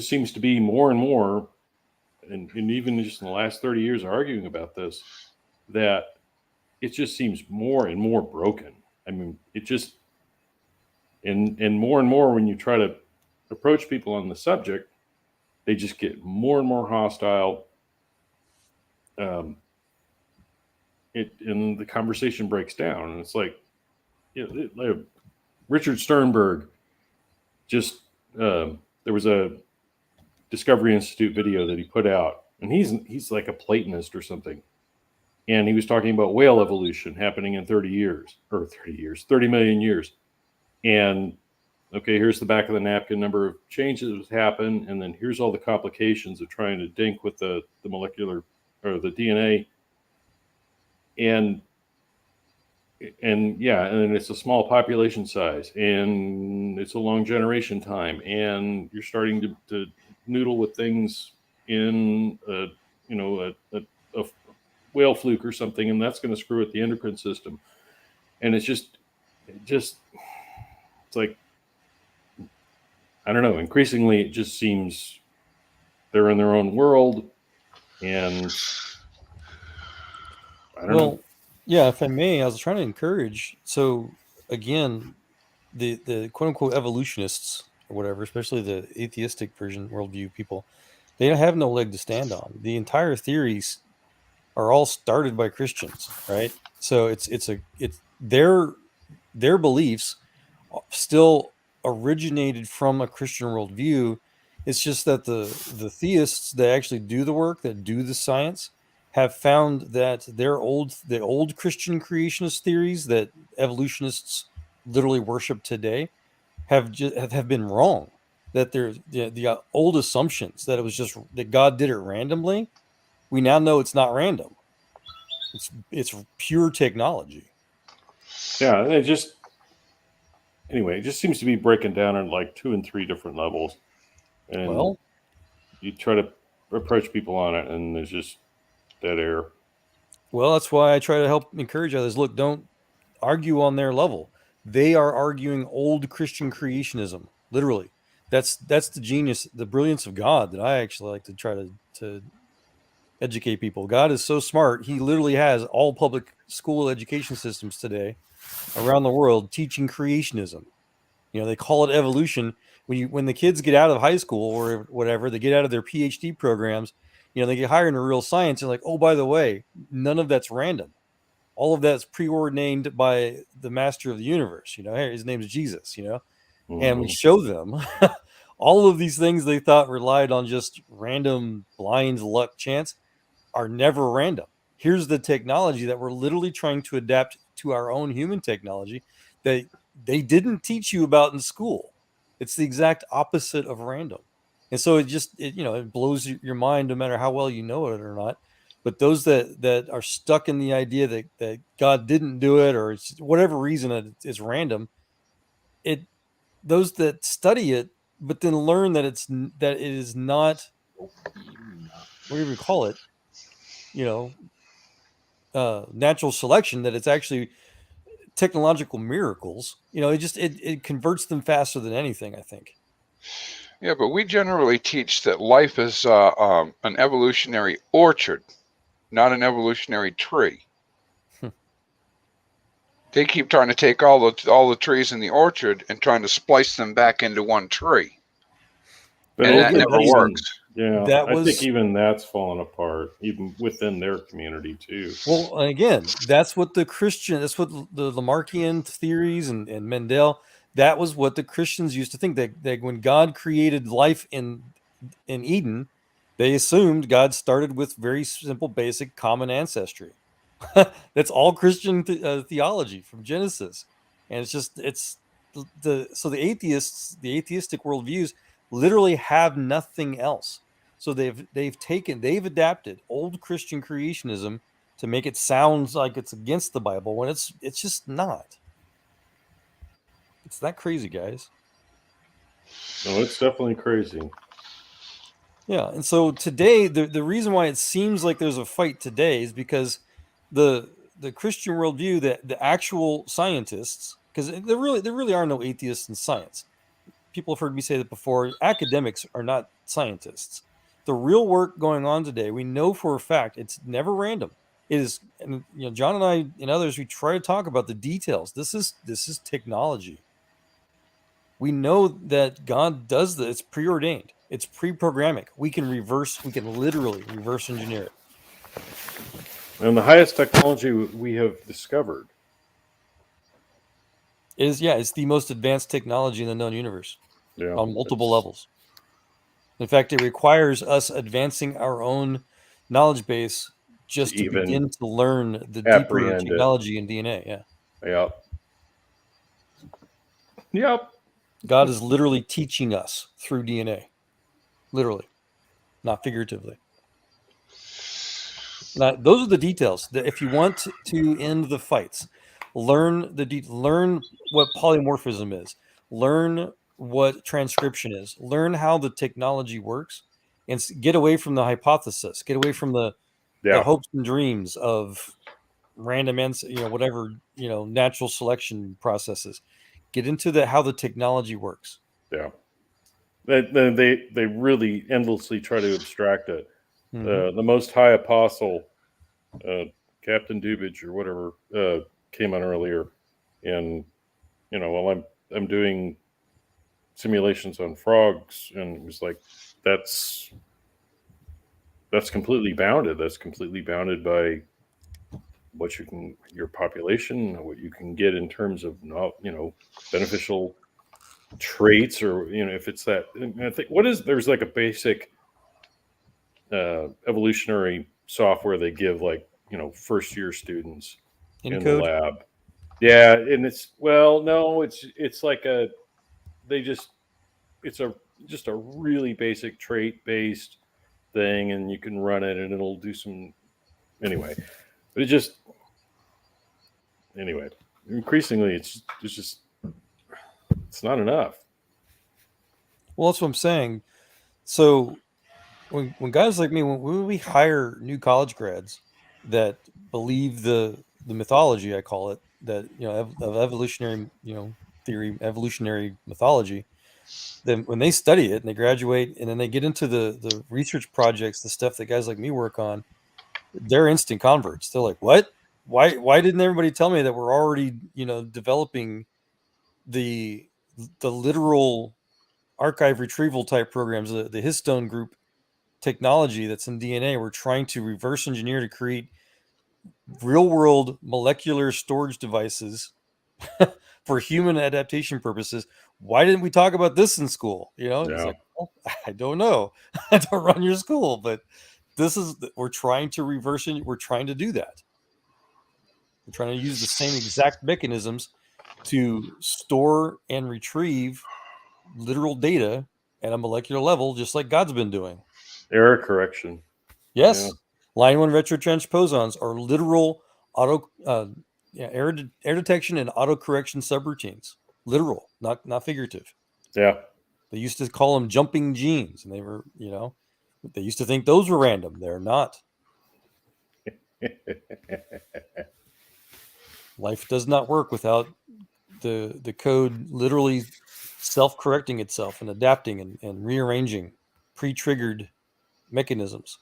seems to be more and more, and even just in the last 30 years arguing about this, that it just seems more and more broken. I mean, it just, and more when you try to approach people on the subject, they just get more and more hostile. And the conversation breaks down, and it's like, Richard Sternberg just, there was a Discovery Institute video that he put out, and he's like a Platonist or something. And he was talking about whale evolution happening in 30 million years. And okay, here's the back of the napkin, number of changes happen, and then here's all the complications of trying to dink with the molecular or the DNA. And it's a small population size, and it's a long generation time, and you're starting to noodle with things in a whale fluke or something, and that's going to screw with the endocrine system. And it's like, I don't know, increasingly it just seems they're in their own world, and I don't know. Yeah, if I may, I was trying to encourage. So again, the quote unquote evolutionists or whatever, especially the atheistic version worldview people, they have no leg to stand on. The entire theories are all started by Christians, right? So it's their beliefs still originated from a Christian worldview. It's just that the theists that actually do the work, that do the science, have found that the old Christian creationist theories that evolutionists literally worship today have been wrong. That the old assumptions that it was just that God did it randomly, we now know it's not random. It's pure technology. Yeah, it just seems to be breaking down on like 2 and 3 different levels. And you try to approach people on it, and there's just dead air. Well, that's why I try to help encourage others. Look, don't argue on their level. They are arguing old Christian creationism, literally. That's the genius, the brilliance of God that I actually like to try to educate people. God is so smart. He literally has all public school education systems today around the world teaching creationism. They call it evolution. When the kids get out of high school or whatever, they get out of their PhD programs, they get hired in real science, and like, oh, by the way, none of that's random. All of that's preordained by the master of the universe. Hey, his name is Jesus, and we show them all of these things they thought relied on just random blind luck chance are never random. Here's the technology that we're literally trying to adapt to our own human technology that they didn't teach you about in school. It's the exact opposite of random. And so it blows your mind no matter how well you know it or not. But those that are stuck in the idea that God didn't do it, or it's whatever reason it's random, those that study it, but then learn that it is not, whatever you call it, natural selection, that it's actually technological miracles. It converts them faster than anything, I think. Yeah, but we generally teach that life is an evolutionary orchard, not an evolutionary tree. They keep trying to take all the trees in the orchard and trying to splice them back into one tree, and that never works. Yeah, That I think was even that's fallen apart, even within their community too. well, again, that's what that's what the Lamarckian theories and Mendel, that was what the Christians used to think, that when God created life in Eden, they assumed God started with very simple, basic, common ancestry. That's all Christian theology from Genesis, and it's so the atheistic worldviews literally have nothing else. So they've adapted old Christian creationism to make it sound like it's against the Bible when it's just not. It's that crazy, guys. No, it's definitely crazy. Yeah, and so today the reason why it seems like there's a fight today is because the Christian worldview, that the actual scientists, because there really are no atheists in science. People have heard me say that before. Academics are not scientists. The real work going on today, we know for a fact, it's never random. It is, and John and I and others, we try to talk about the details. This is technology. We know that God does this. It's preordained. It's pre-programming. We can literally reverse engineer it. And the highest technology we have discovered It's the most advanced technology in the known universe. Yeah, on multiple levels. In fact, it requires us advancing our own knowledge base just to even begin to learn the deeper apprehend it. technology in DNA. Yeah. Yep. Yep. God is literally teaching us through DNA. Literally, not figuratively. Now, those are the details. That if you want to end the fights, learn what polymorphism is. Learn what transcription is. Learn how the technology works, and get away from the hypothesis. Get away from the hopes and dreams of random whatever natural selection processes. Get into how the technology works. Yeah. They really endlessly try to abstract it. Mhm. The Most High Apostle, Captain Dubage or whatever, came on earlier, and while I'm doing simulations on frogs, and it was like that's completely bounded. That's completely bounded by what your population, what you can get in terms of beneficial traits, or if it's that. I think there's like a basic evolutionary software they give first year students in the Encode? lab. Yeah, and it's like it's a really basic trait based thing, and you can run it and it'll do some anyway. But increasingly it's not enough. Well, that's what I'm saying. So when guys like me, when we hire new college grads that believe the mythology, I call it, that of evolutionary theory, evolutionary mythology, then when they study it and they graduate and then they get into the research projects, the stuff that guys like me work on, they're instant converts. They're like, what? Why didn't everybody tell me that we're already developing the literal archive retrieval type programs, the histone group technology that's in DNA? We're trying to reverse engineer to create real world molecular storage devices for human adaptation purposes. Why didn't we talk about this in school? It's like, well, I don't know. I don't run your school, but we're trying to we're trying to do that. We're trying to use the same exact mechanisms to store and retrieve literal data at a molecular level, just like God's been doing. Error correction. Yes. Yeah. Line 1 retrotransposons are literal error detection and autocorrection subroutines. Literal, not figurative. Yeah. They used to call them jumping genes, and they were, they used to think those were random. They're not. Life does not work without the code literally self-correcting itself and adapting and rearranging pre-triggered mechanisms.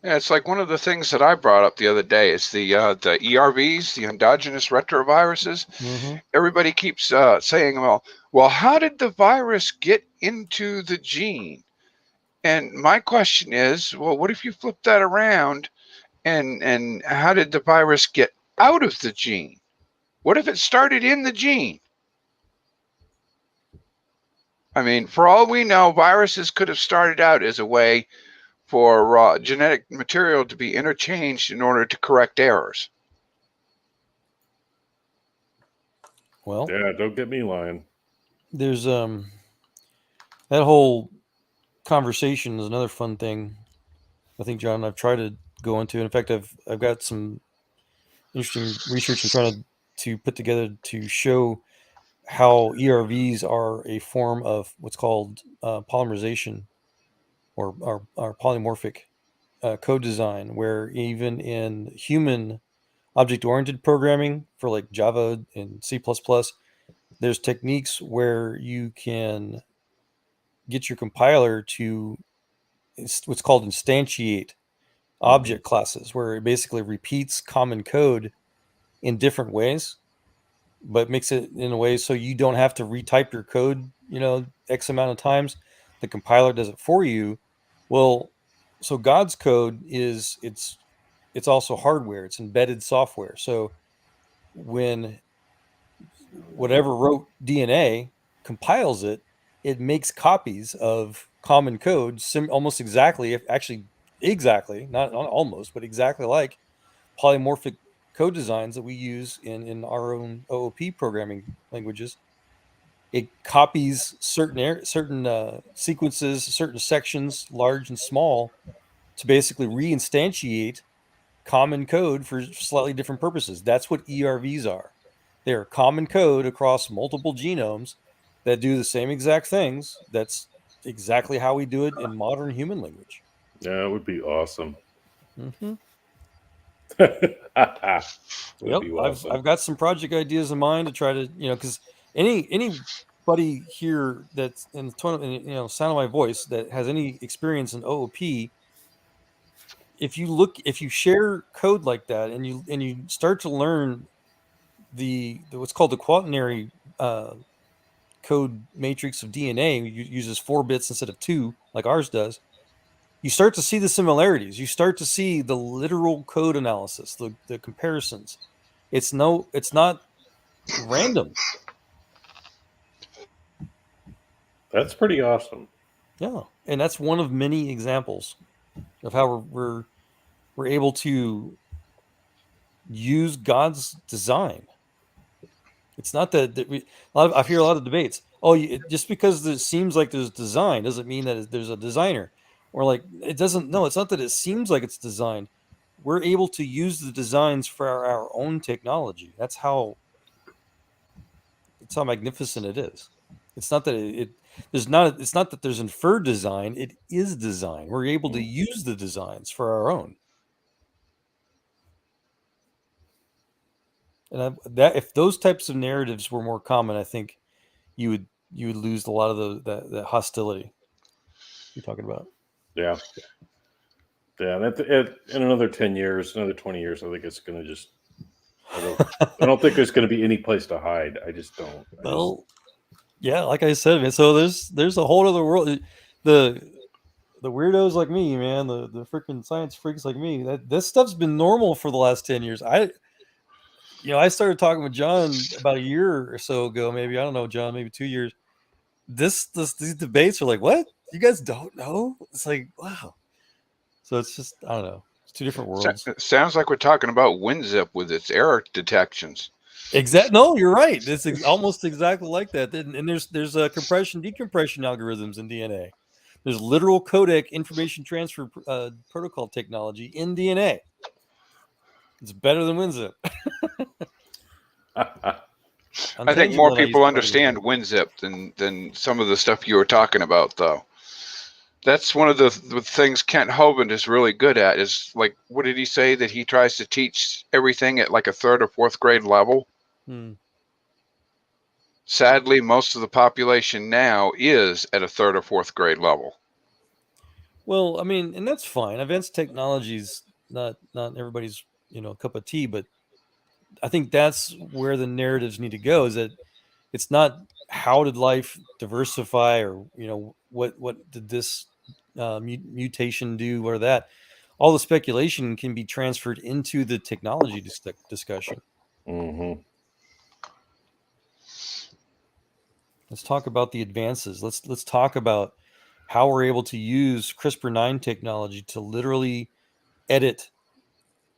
Yeah, it's like one of the things that I brought up the other day is the ERVs, the endogenous retroviruses. Mm-hmm. Everybody keeps saying, well, how did the virus get into the gene? And my question is, well, what if you flip that around and how did the virus get out of the gene? What if it started in the gene? I mean, for all we know, viruses could have started out as a way for genetic material to be interchanged in order to correct errors. Well, yeah, don't get me lying. there's that whole conversation is another fun thing. I think, John, I've tried to go into. In fact, I've got some interesting research I'm trying to put together to show how ERVs are a form of what's called polymerization or polymorphic code design, where even in human object-oriented programming for like Java and C++, there's techniques where you can get your compiler to what's called instantiate object classes, where it basically repeats common code in different ways, but makes it in a way so you don't have to retype your code, X amount of times. The compiler does it for you. Well, so God's code it's also hardware. It's embedded software. So when whatever wrote DNA compiles it, it makes copies of common code almost exactly, if actually exactly, not almost, but exactly like polymorphic code designs that we use in our own OOP programming languages. It copies certain sequences, certain sections, large and small, to basically reinstantiate common code for slightly different purposes. That's what ERVs are. They're common code across multiple genomes that do the same exact things. That's exactly how we do it in modern human language. Yeah, it would be awesome. Mm-hmm. Would be awesome. I've got some project ideas in mind to try to, because anybody here that's in the tone, sound of my voice that has any experience in OOP, if you share code like that and you start to learn the what's called the quaternary code matrix of DNA, uses 4 bits instead of 2 like ours does. You start to see the similarities. You start to see the literal code analysis, the comparisons. It's not random. That's pretty awesome. Yeah, and that's one of many examples of how we're able to use God's design. It's not that I hear a lot of debates. Oh, just because it seems like there's design doesn't mean that there's a designer, or like it doesn't. No, it's not that it seems like it's designed. We're able to use the designs for our own technology. That's how magnificent it is. It's not that it's not that there's inferred design. It is design. We're able to use the designs for our own. And that if those types of narratives were more common, I think you would lose a lot of the hostility you're talking about. Yeah. In another 10 years, another 20 years, I think it's going to just. I don't think there's going to be any place to hide. I just don't. Yeah, like I said, man. So there's a whole other world. The weirdos like me, man. The freaking science freaks like me. This stuff's been normal for the last 10 years. I started talking with John about a year or so ago, maybe. I don't know, John, maybe 2 years. These debates are like, what? You guys don't know? It's like, wow. So it's just, I don't know. It's two different worlds. Sounds like we're talking about WinZip with its error detections. No, you're right. It's almost exactly like that. And there's compression, decompression algorithms in DNA. There's literal codec information transfer protocol technology in DNA. It's better than WinZip. I think more people understand WinZip than some of the stuff you were talking about, though. That's one of the things Kent Hovind is really good at. Is like, what did he say? That he tries to teach everything at like a 3rd or 4th grade level. Sadly, most of the population now is at a 3rd or 4th grade level. Well, I mean, and that's fine. Advanced technology's not everybody's cup of tea, but I think that's where the narratives need to go. Is that it's not how did life diversify, or what did this mutation do or that? All the speculation can be transferred into the technology discussion. Mm-hmm. Let's talk about the advances. Let's talk about how we're able to use CRISPR-9 technology to literally edit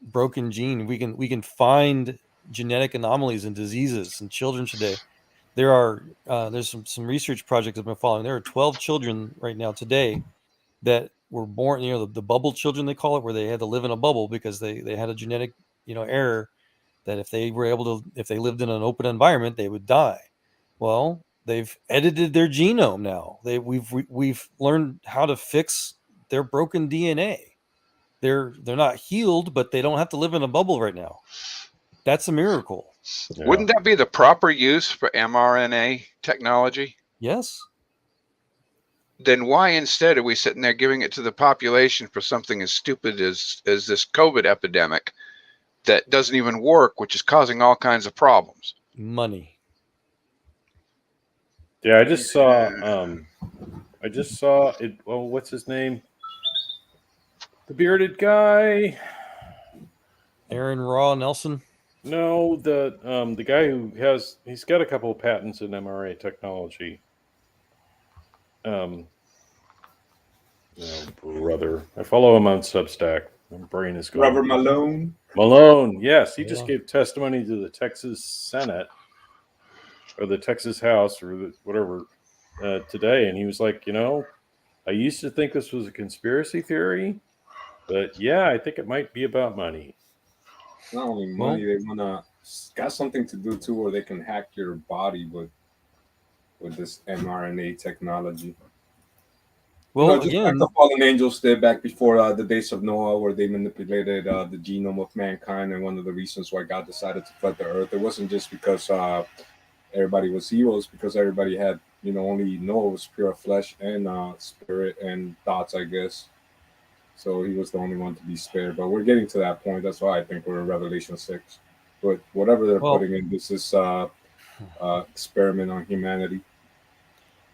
broken gene. We can find genetic anomalies and diseases in children today. There's some research projects I've been following. There are 12 children right now today that were born, the bubble children they call it, where they had to live in a bubble because they had a genetic error that if they lived in an open environment they would die. Well, they've edited their genome now. We've learned how to fix their broken DNA. They're not healed, but they don't have to live in a bubble right now. That's a miracle. Wouldn't that be the proper use for mRNA technology? Yes. Then why instead are we sitting there giving it to the population for something as stupid as this COVID epidemic that doesn't even work, which is causing all kinds of problems? Money. Yeah, I just saw it. Well, what's his name? The bearded guy. Aaron Raw Nelson. No, the guy who he's got a couple of patents in mRNA technology. Brother, I follow him on Substack. My brain is going. Robert Malone. Malone, yes, he just gave testimony to the Texas Senate or the Texas House or whatever today, and he was like, I used to think this was a conspiracy theory, but yeah, I think it might be about money. Not only money, they wanna got something to do too, where they can hack your body with this mRNA technology. Well, just again, like the fallen angels did back before the days of Noah, where they manipulated the genome of mankind, and one of the reasons why God decided to flood the earth, it wasn't just because everybody was evil, it's because everybody had, only Noah was pure flesh and spirit and thoughts, I guess. So he was the only one to be spared. But we're getting to that point. That's why I think we're in Revelation 6. But whatever they're putting in, this is experiment on humanity.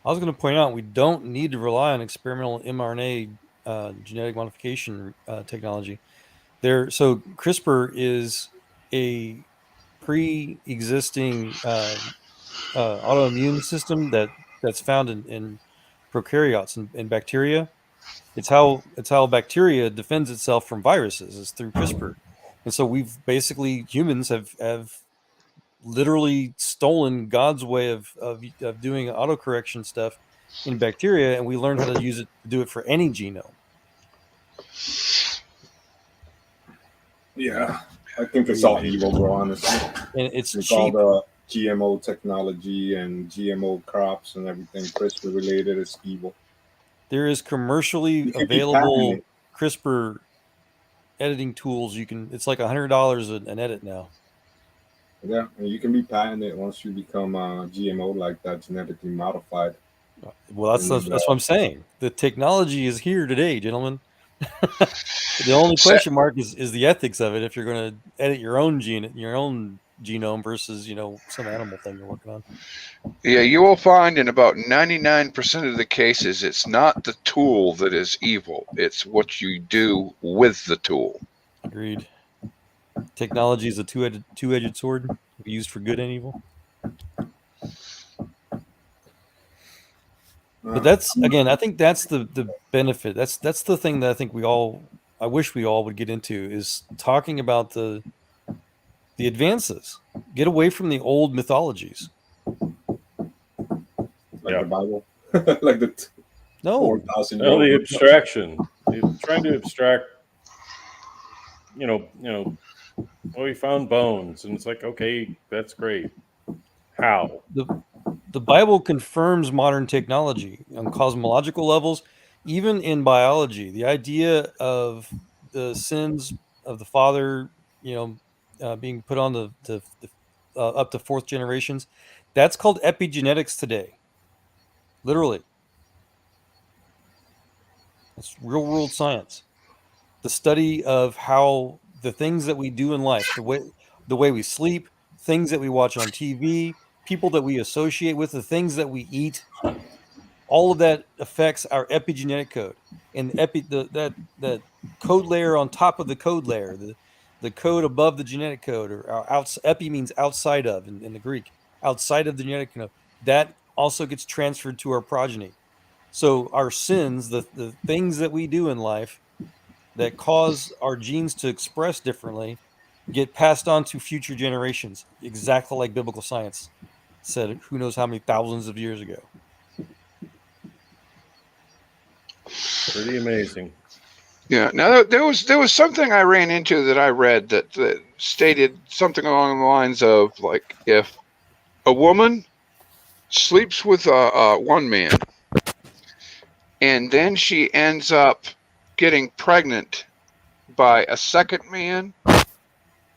I was going to point out we don't need to rely on experimental mRNA genetic modification technology. So CRISPR is a pre-existing autoimmune system that's found in prokaryotes and bacteria. It's how bacteria defends itself from viruses is through CRISPR, and so humans have literally stolen God's way of doing autocorrection stuff in bacteria, and we learned how to use it to do it for any genome. Yeah, I think it's all evil, bro, honestly. And it's cheap. All the GMO technology and GMO crops and everything CRISPR related is evil. There is commercially available CRISPR editing tools. It's like $100 an edit now. Yeah, and you can be patented once you become GMO like that, genetically modified. Well, that's what I'm saying. The technology is here today, gentlemen. The only question mark is the ethics of it. If you're going to edit your own genome versus some animal thing you're working on. Yeah, you will find in about 99% of the cases, it's not the tool that is evil. It's what you do with the tool. Agreed. Technology is a two-edged sword, used for good and evil. But that's, again, I think that's the benefit. That's the thing that I wish we all would get into, is talking about the advances. Get away from the old mythologies. Like the Bible, like the 4,000. No, the abstraction. Trying to abstract. We found bones, and it's like, okay, that's great. How? The Bible confirms modern technology on cosmological levels, even in biology. The idea of the sins of the father, being put on the up to fourth generations, that's called epigenetics today. Literally, it's real world science. The study of how the things that we do in life, the way we sleep, things that we watch on TV, people that we associate with, the things that we eat, all of that affects our epigenetic code, and that code layer on top of the code layer, the code above the genetic code, or epi means outside of in the Greek, outside of the genetic code, that also gets transferred to our progeny. So our sins, the things that we do in life that cause our genes to express differently, get passed on to future generations, exactly like biblical science said who knows how many thousands of years ago. Pretty amazing. Yeah. Now there was something I ran into that I read that stated something along the lines of, like, if a woman sleeps with one man and then she ends up getting pregnant by a second man,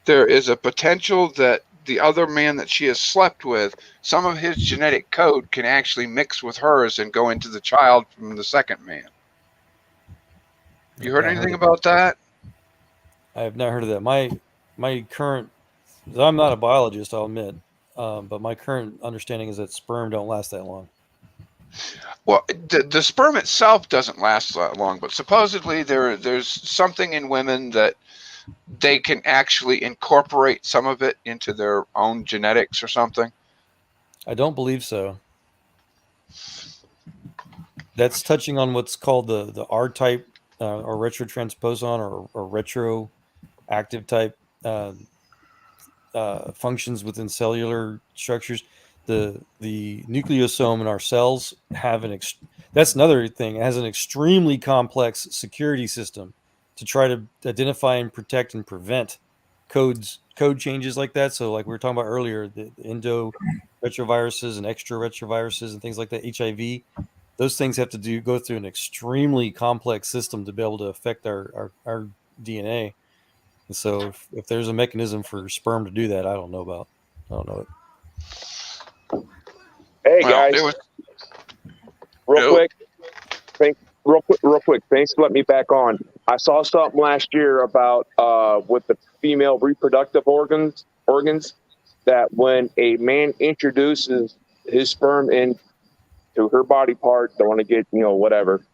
there is a potential that the other man that she has slept with, some of his genetic code can actually mix with hers and go into the child from the second man. You heard anything about that? I have not heard of that. My current, I'm not a biologist, I'll admit, but my current understanding is that sperm don't last that long. Well, the sperm itself doesn't last that long, but supposedly there's something in women that they can actually incorporate some of it into their own genetics or something. I don't believe so. That's touching on what's called the R type or retrotransposon or retroactive type functions within cellular structures. The nucleosome in our cells have that's another thing. It has an extremely complex security system to try to identify and protect and prevent code changes like that. So, like we were talking about earlier, the endo retroviruses and extra retroviruses and things like that, HIV, those things have to go through an extremely complex system to be able to affect our DNA. And so if there's a mechanism for sperm to do that, I don't know it. Hey guys, real quick, thanks for letting me back on. I saw something last year about with the female reproductive organs that when a man introduces his sperm into her body part, don't want to get whatever,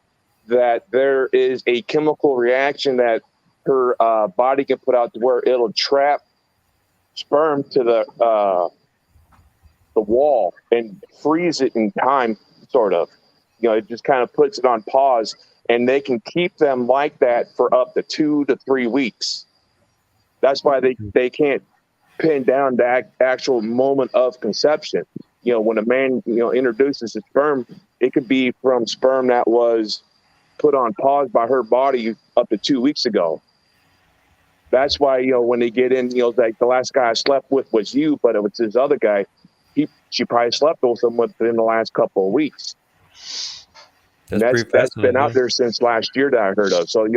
that there is a chemical reaction that her body can put out to where it'll trap sperm to the wall and freeze it in time, sort of. It just kind of puts it on pause, and they can keep them like that for up to 2 to 3 weeks. That's why they can't pin down that actual moment of conception. When a man introduces his sperm, it could be from sperm that was put on pause by her body up to 2 weeks ago. That's why when they get in, like the last guy I slept with was you, but it was this other guy. She probably slept with him within the last couple of weeks. That's been out there since last year that I heard of. So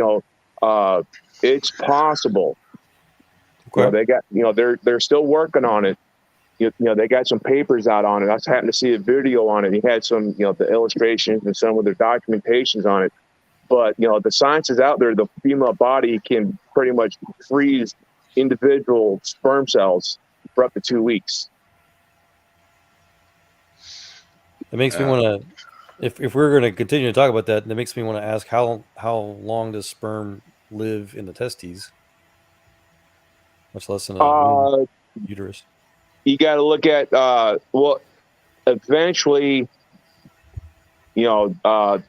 it's possible. Okay. They got they're still working on it. They got some papers out on it. I happened to see a video on it. He had some the illustrations and some of their documentations on it. But the science is out there. The female body can pretty much freeze individual sperm cells for up to 2 weeks. It makes me want to, if we're going to continue to talk about that, it makes me want to ask how long does sperm live in the testes? Much less in a uterus. You got to look at eventually, the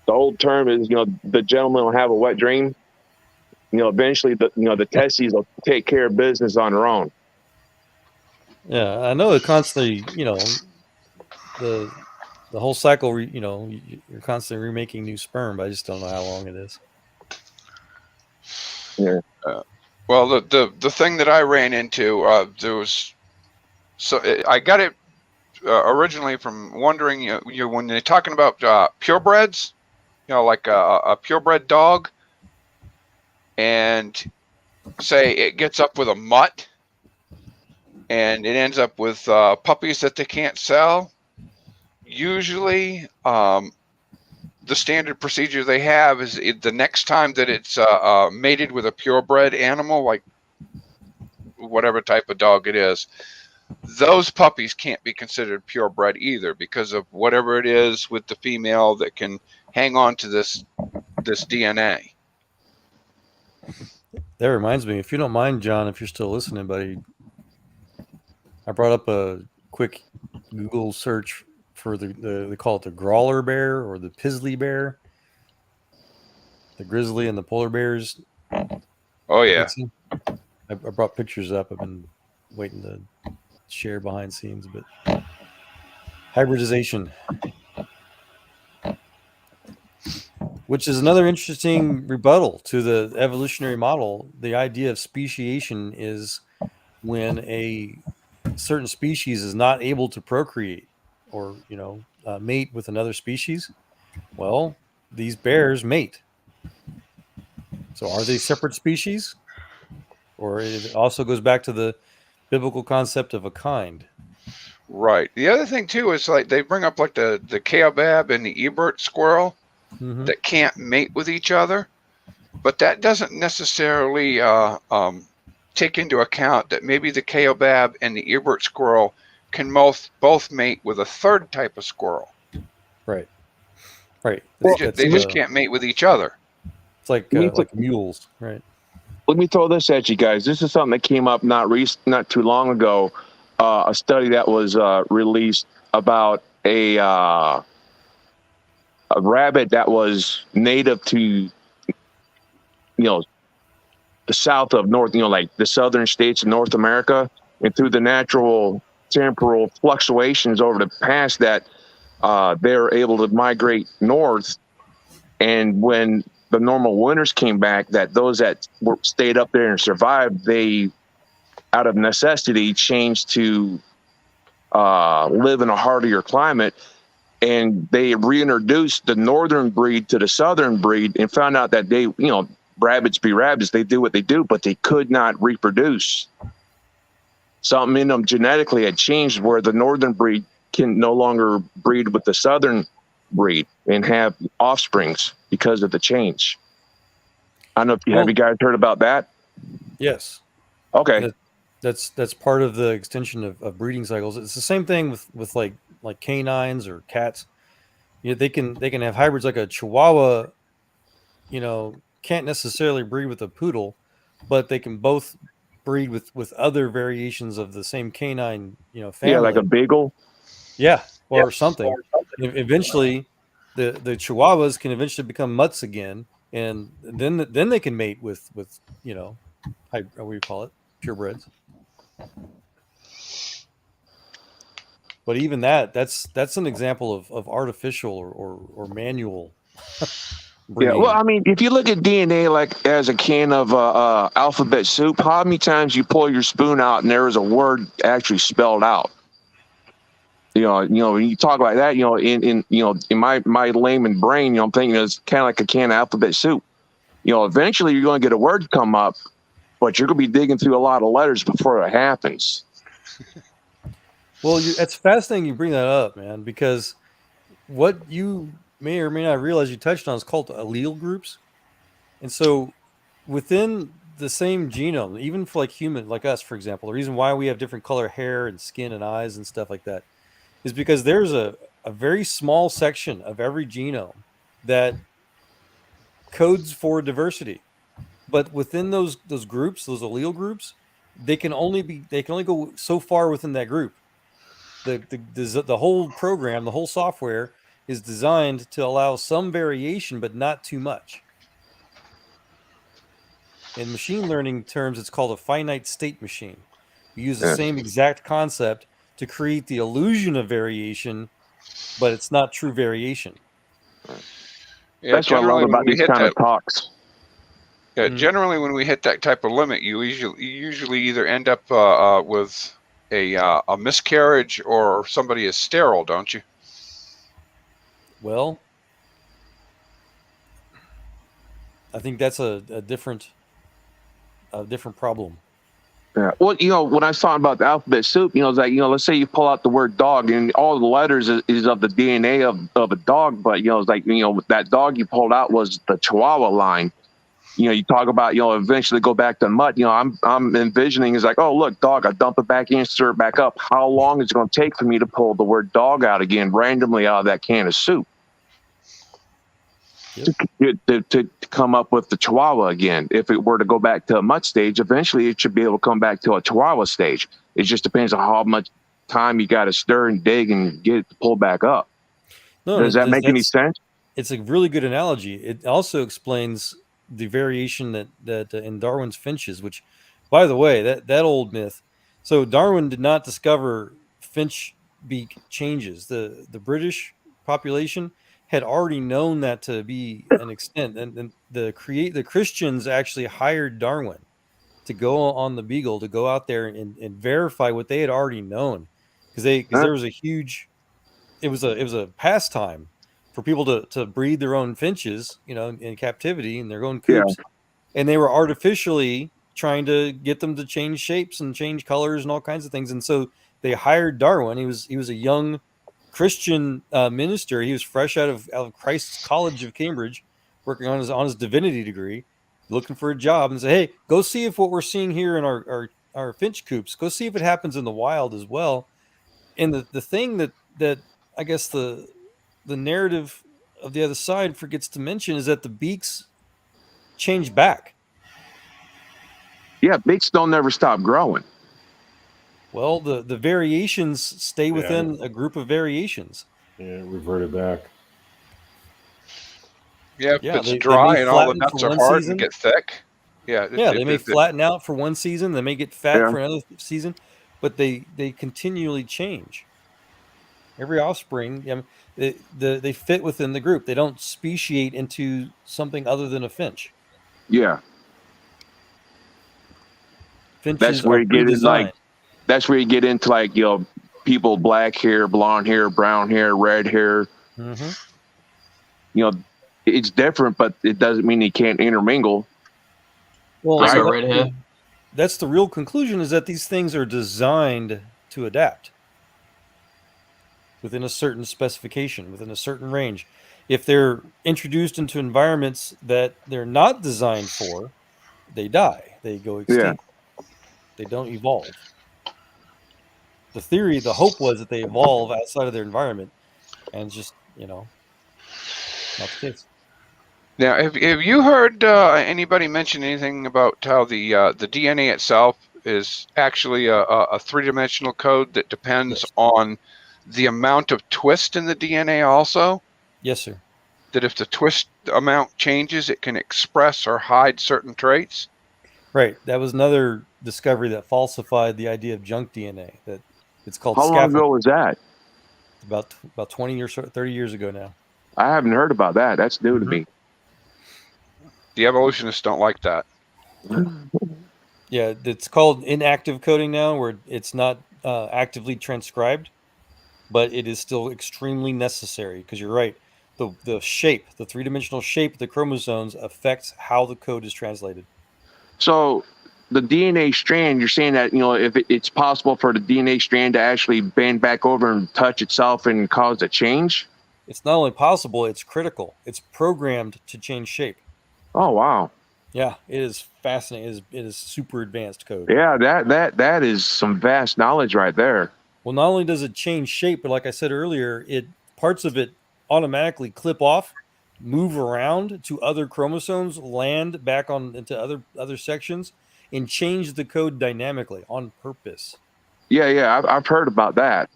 old term is the gentleman will have a wet dream. Eventually the testes will take care of business on their own. Yeah, I know it constantly. The whole cycle, you're constantly remaking new sperm, but I just don't know how long it is. Yeah. Well, the thing that I ran into, I got it originally from wondering, when they're talking about purebreds, like a purebred dog, and say it gets up with a mutt, and it ends up with puppies that they can't sell. Usually, the standard procedure they have is the next time that it's mated with a purebred animal, like whatever type of dog it is, those puppies can't be considered purebred either because of whatever it is with the female that can hang on to this DNA. That reminds me, if you don't mind, John, if you're still listening, buddy, I brought up a quick Google search for they call it the Grawler bear or the Pizzly bear, the grizzly and the polar bears. Oh yeah. I brought pictures up. I've been waiting to share behind scenes, but hybridization, which is another interesting rebuttal to the evolutionary model. The idea of speciation is when a certain species is not able to procreate or mate with another species. Well, these bears mate. So are they separate species? Or it also goes back to the biblical concept of a kind. Right. The other thing too is like they bring up like the kaobab and the Ebert squirrel that can't mate with each other, but that doesn't necessarily take into account that maybe the kaobab and the Ebert squirrel can both mate with a third type of squirrel. Right. Right. They just can't mate with each other. It's like mules, right? Let me throw this at you guys. This is something that came up not too long ago. A study that was released about a rabbit that was native to, the south of North, like the southern states of North America, and through the natural temporal fluctuations over the past that they're able to migrate north. And when the normal winters came back, that those that stayed up there and survived, they, out of necessity, changed to live in a hardier climate. And they reintroduced the northern breed to the southern breed and found out that they, rabbits be rabbits, they do what they do, but they could not reproduce. Something in them genetically had changed where the northern breed can no longer breed with the southern breed and have offsprings because of the change. I don't know if have you guys heard about that? Yes. Okay. That's part of the extension of breeding cycles. It's the same thing with like canines or cats. They can have hybrids like a Chihuahua, can't necessarily breed with a poodle, but they can both breed with other variations of the same canine, family. Yeah, like a beagle. Yeah, or something. Eventually, the Chihuahuas can eventually become mutts again, and then they can mate with what do you call it, purebreds. But even that's an example of artificial or manual. Yeah, well, I mean, if you look at DNA like as a can of alphabet soup, how many times you pull your spoon out and there is a word actually spelled out? When you talk like that, in my layman brain, I'm thinking it's kind of like a can of alphabet soup. Eventually you're going to get a word come up, but you're going to be digging through a lot of letters before it happens. Well, it's fascinating you bring that up, man, because what you may or may not realize you touched on is called allele groups. And so within the same genome, even for like human, like us, for example, the reason why we have different color hair and skin and eyes and stuff like that is because there's a very small section of every genome that codes for diversity. But within those groups, those allele groups, they can only go so far within that group. The whole program, the whole software is designed to allow some variation, but not too much. In machine learning terms, it's called a finite state machine. We use the same exact concept to create the illusion of variation, but it's not true variation. Yeah, that's what I love about these kind of talks. Yeah, generally when we hit that type of limit, you usually either end up with a miscarriage or somebody is sterile, don't you? Well, I think that's a different problem. Yeah. Well, when I was talking about the alphabet soup, it's like, let's say you pull out the word dog and all the letters is of the DNA of a dog, but it's like, that dog you pulled out was the Chihuahua line. you talk about, eventually go back to mud. I'm envisioning is like, oh, look, dog, I dump it back in, stir it back up. How long is it going to take for me to pull the word dog out again randomly out of that can of soup? To come up with the Chihuahua again. If it were to go back to a mutt stage, eventually it should be able to come back to a Chihuahua stage. It just depends on how much time you got to stir and dig and get it to pull back up. No, Does that make any sense? It's a really good analogy. It also explains the variation that in Darwin's finches, which, by the way, that old myth. So Darwin did not discover finch beak changes. The British population had already known that to be an extent, and the Christians actually hired Darwin to go on the Beagle to go out there and verify what they had already known, because there was a huge, it was a pastime for people to breed their own finches, in captivity in their own coops, and they were artificially trying to get them to change shapes and change colors and all kinds of things, and so they hired Darwin. He was a young Christian minister. He was fresh out of Christ's College of Cambridge, working on his divinity degree, looking for a job, and say, hey, go see if what we're seeing here in our finch coops, go see if it happens in the wild as well. And the thing that I guess the narrative of the other side forgets to mention is that the beaks change back. Yeah, beaks don't never stop growing. Well, the variations stay within a group of variations. Yeah, reverted back. Yeah, if it's they dry may and all the flatten nuts for are one hard season. and get thick. Yeah, They may flatten out for one season. They may get fat for another season, but they continually change. Every offspring, they fit within the group. They don't speciate into something other than a finch. Yeah. Finches That's where are you get in, pre-designed. that's where you get into people, black hair, blonde hair, brown hair, red hair. Mm-hmm. It's different, but it doesn't mean you can't intermingle. Well, right? that's the real conclusion, is that these things are designed to adapt within a certain specification, within a certain range. If they're introduced into environments that they're not designed for, they die. They go extinct. They don't evolve. The hope was that they evolve outside of their environment, and it's just, not the case. Now, have you heard anybody mention anything about how the DNA itself is actually a three-dimensional code that depends on the amount of twist in the DNA also? Yes, sir. That if the twist amount changes, it can express or hide certain traits? Right. That was another discovery that falsified the idea of junk DNA. That it's called How long ago was that? About 20 or 30 years ago now. I haven't heard about that. That's new to me. The evolutionists don't like that. Yeah, it's called inactive coding now, where it's not actively transcribed, but it is still extremely necessary, because you're right. The shape, the three-dimensional shape of the chromosomes affects how the code is translated. So the DNA strand, you're saying that, if it's possible for the DNA strand to actually bend back over and touch itself and cause a change? It's not only possible, it's critical. It's programmed to change shape. Oh, wow. Yeah, it is fascinating. It is super advanced code. Yeah, that is some vast knowledge right there. Well, not only does it change shape, but like I said earlier, parts of it automatically clip off, move around to other chromosomes, land back into other sections, and change the code dynamically on purpose. Yeah, I've heard about that.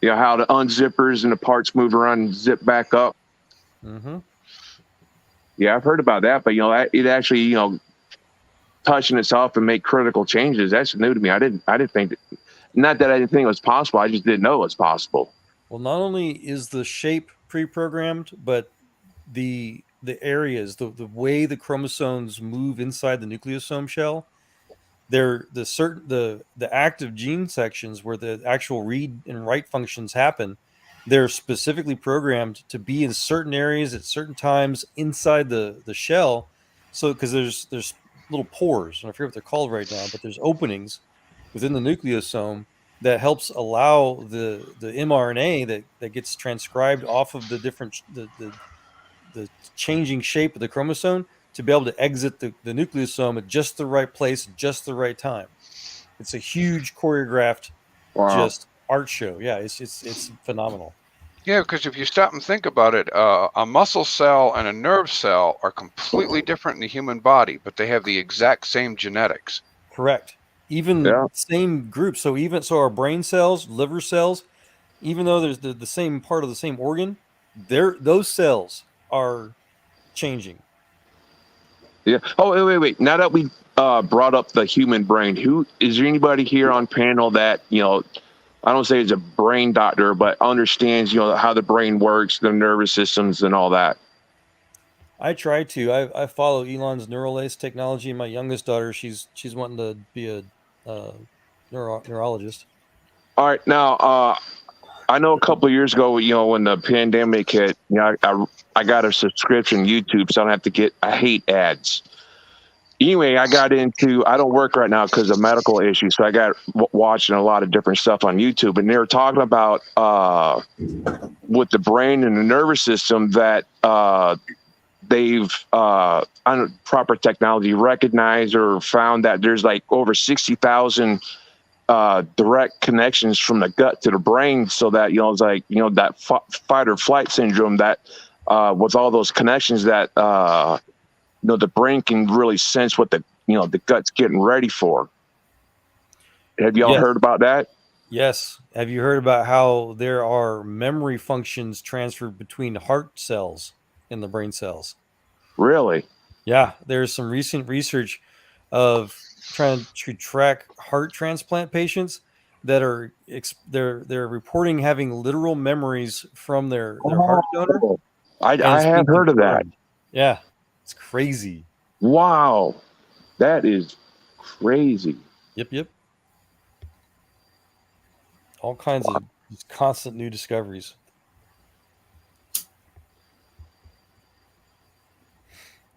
Yeah, how the unzippers and the parts move around and zip back up. Mm-hmm. Yeah, I've heard about that, but it actually, touching itself and make critical changes. That's new to me. I didn't think that, not that I didn't think it was possible. I just didn't know it was possible. Well, not only is the shape pre-programmed, but the areas, the way the chromosomes move inside the nucleosome shell, they're the active gene sections where the actual read and write functions happen. They're specifically programmed to be in certain areas at certain times inside the shell. So, because there's little pores, and I forget what they're called right now, but there's openings within the nucleosome that helps allow the mRNA that gets transcribed off of the different the the changing shape of the chromosome to be able to exit the nucleosome at just the right place, just the right time. It's a huge choreographed, just art show. Yeah, it's phenomenal. Yeah, because if you stop and think about it, a muscle cell and a nerve cell are completely different in the human body, but they have the exact same genetics. Correct. Even same group. So our brain cells, liver cells, even though there's the same part of the same organ, those cells are changing. Yeah. Oh, wait. Now that we brought up the human brain, who is there anybody here on panel that, I don't say is a brain doctor, but understands, how the brain works, the nervous systems and all that? I try to. I follow Elon's Neuralace technology. My youngest daughter, she's wanting to be a neurologist. All right. Now, I know a couple of years ago, when the pandemic hit, I got a subscription to YouTube, so I don't have to I hate ads. Anyway, I don't work right now because of medical issues, so I got watching a lot of different stuff on YouTube, and they were talking about with the brain and the nervous system that they've proper technology recognized or found that there's like over 60,000 direct connections from the gut to the brain, so that it's like that fight or flight syndrome, that with all those connections that the brain can really sense what the gut's getting ready for. Have y'all heard about that? Yes. Have you heard about how there are memory functions transferred between heart cells in the brain cells? Really? Yeah. There's some recent research of trying to track heart transplant patients that are they're reporting having literal memories from their heart donor. I have heard of that. Yeah. It's crazy. Wow. That is crazy. Yep. All kinds of just constant new discoveries.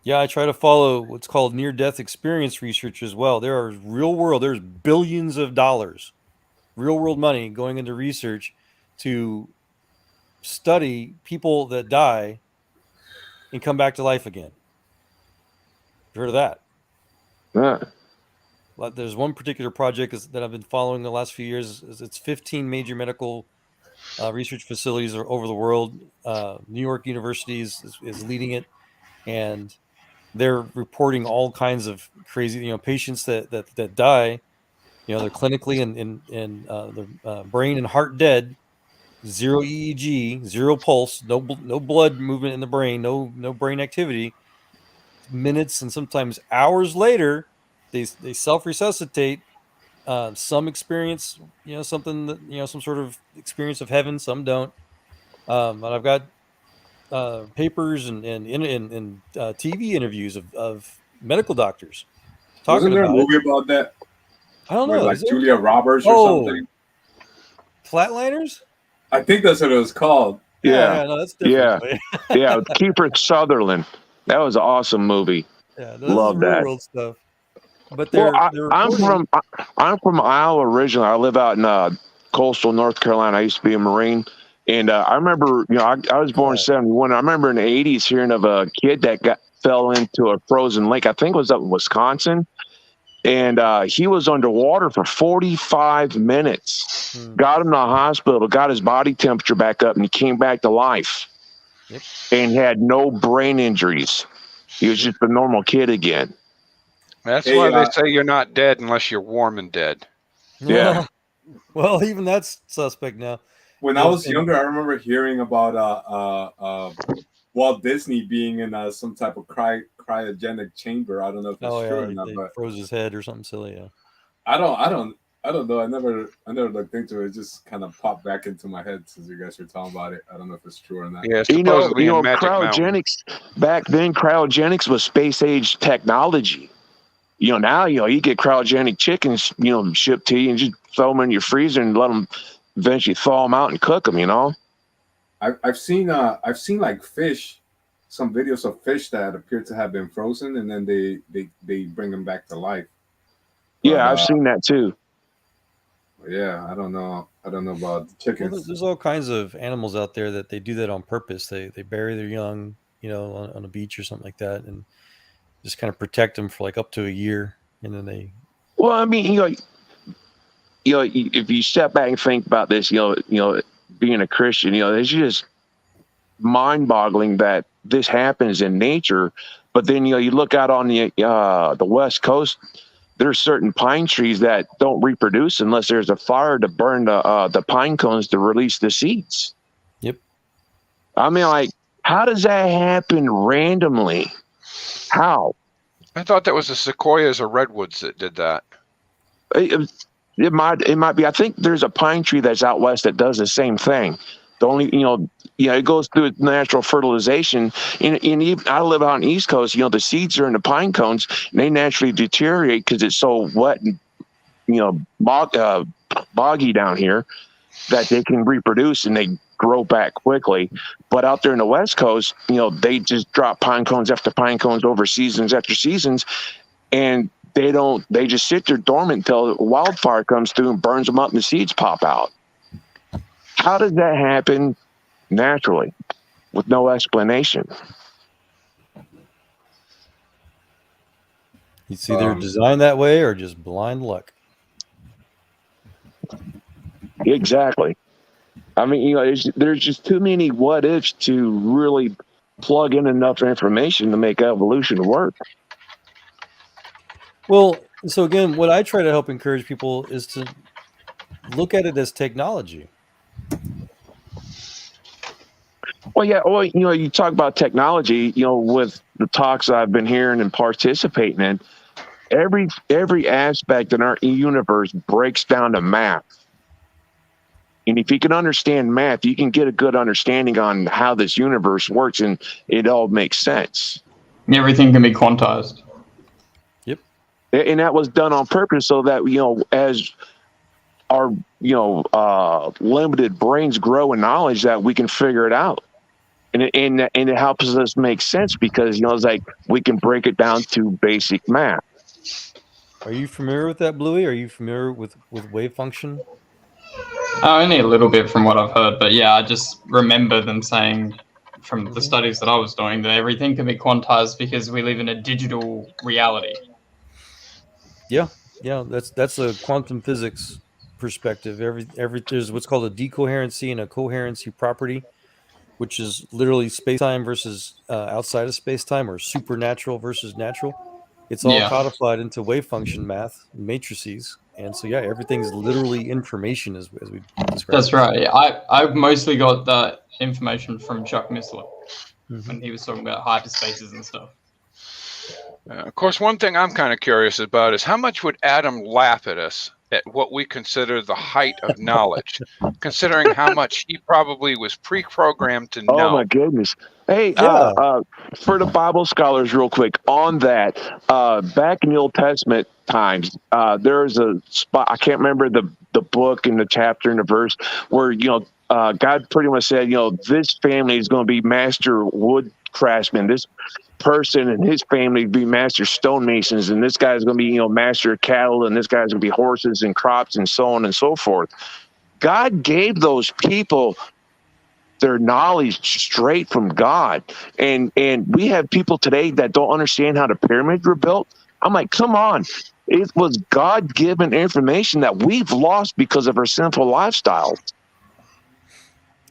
Yeah, I try to follow what's called near-death experience research as well. There's billions of dollars, real-world money going into research to study people that die and come back to life again. You heard of that? Yeah. There's one particular project that I've been following the last few years. It's 15 major medical research facilities over the world. New York University is leading it, and they're reporting all kinds of crazy, patients that die. They're clinically and the brain and heart dead, zero EEG, zero pulse, no blood movement in the brain, no brain activity. Minutes and sometimes hours later, they self-resuscitate. Some experience, something that, some sort of experience of heaven. Some don't. And I've got papers and TV interviews of medical doctors talking Wasn't there a about movie it. about that? I don't Where, know. like Julia Roberts or something? Flatliners? I think that's what it was called. Yeah. No, that's different. Yeah. With Kiefer Sutherland. That was an awesome movie. Yeah, this Love is real that. world stuff. But I'm from Iowa originally. I live out in coastal North Carolina. I used to be a Marine, and I remember, I was born in '71. I remember in the '80s hearing of a kid that fell into a frozen lake. I think it was up in Wisconsin, and he was underwater for 45 minutes. Got him to the hospital, got his body temperature back up, and he came back to life. Yep. And had no brain injuries. He was just a normal kid again. That's why they say you're not dead unless you're warm and dead. Yeah. Well, even that's suspect now. When I was younger, I remember hearing about Walt Disney being in some type of cryogenic chamber. I don't know if it's true or not, They but froze his head or something silly. Yeah. I don't know. I never looked into it. It just kind of popped back into my head since you guys were talking about it. I don't know if it's true or not. Yeah, supposedly in Magic cryogenics back then. Cryogenics was space age technology. Now you get cryogenic chickens, shipped to you, and just throw them in your freezer and let them eventually thaw them out and cook them. I've seen like fish, some videos of fish that appear to have been frozen, and then they bring them back to life. Yeah, I've seen that too. Yeah, I don't know about the chickens. Well, there's all kinds of animals out there that they do that on purpose. They bury their young on a beach or something like that, and just kind of protect them for like up to a year, and then they. Well, I mean, if you step back and think about this, being a Christian, it's just mind-boggling that this happens in nature. But then you look out on the West Coast, there's certain pine trees that don't reproduce unless there's a fire to burn the pine cones to release the seeds. Yep. I mean, like, how does that happen randomly? How? I thought that was the sequoias or redwoods that did that. It might be. I think there's a pine tree that's out west that does the same thing. The only, it goes through natural fertilization. I live out on the East Coast. The seeds are in the pine cones, and they naturally deteriorate because it's so wet and boggy down here that they can reproduce and they grow back quickly. But out there in the West Coast, they just drop pine cones after pine cones over seasons after seasons, and they just sit there dormant until a wildfire comes through and burns them up and the seeds pop out. How does that happen naturally with no explanation? It's either designed that way or just blind luck. Exactly. I mean, there's just too many what ifs to really plug in enough information to make evolution work. Well, so again, what I try to help encourage people is to look at it as technology. Well, yeah. Well, you talk about technology, with the talks I've been hearing and participating in, every aspect in our universe breaks down to math. And if you can understand math, you can get a good understanding on how this universe works, and it all makes sense. Everything can be quantized. Yep. And that was done on purpose so that, as our, limited brains grow in knowledge, that we can figure it out. And it helps us make sense because, it's like we can break it down to basic math. Are you familiar with that, Bluey? Are you familiar with wave function? Only a little bit from what I've heard, but yeah, I just remember them saying from the studies that I was doing that everything can be quantized because we live in a digital reality. Yeah, that's a quantum physics perspective. There's what's called a decoherency and a coherency property, which is literally space-time versus outside of space-time, or supernatural versus natural. It's all codified into wave function math, matrices. And so, everything's literally information as we described. That's right. Yeah, I mostly got that information from Chuck Missler when he was talking about hyperspaces and stuff. Of course, one thing I'm kind of curious about is how much would Adam laugh at us at what we consider the height of knowledge, considering how much he probably was pre-programmed to know. Oh my goodness. Hey, for the Bible scholars real quick on that, back in the Old Testament times, there's a spot, I can't remember the book and the chapter and the verse where, God pretty much said, this family is going to be master wood craftsmen. This person and his family be master stonemasons, and this guy's going to be, master cattle, and this guy's going to be horses and crops and so on and so forth. God gave those people their knowledge straight from God. And we have people today that don't understand how the pyramids were built. I'm like, come on. It was God-given information that we've lost because of our sinful lifestyles.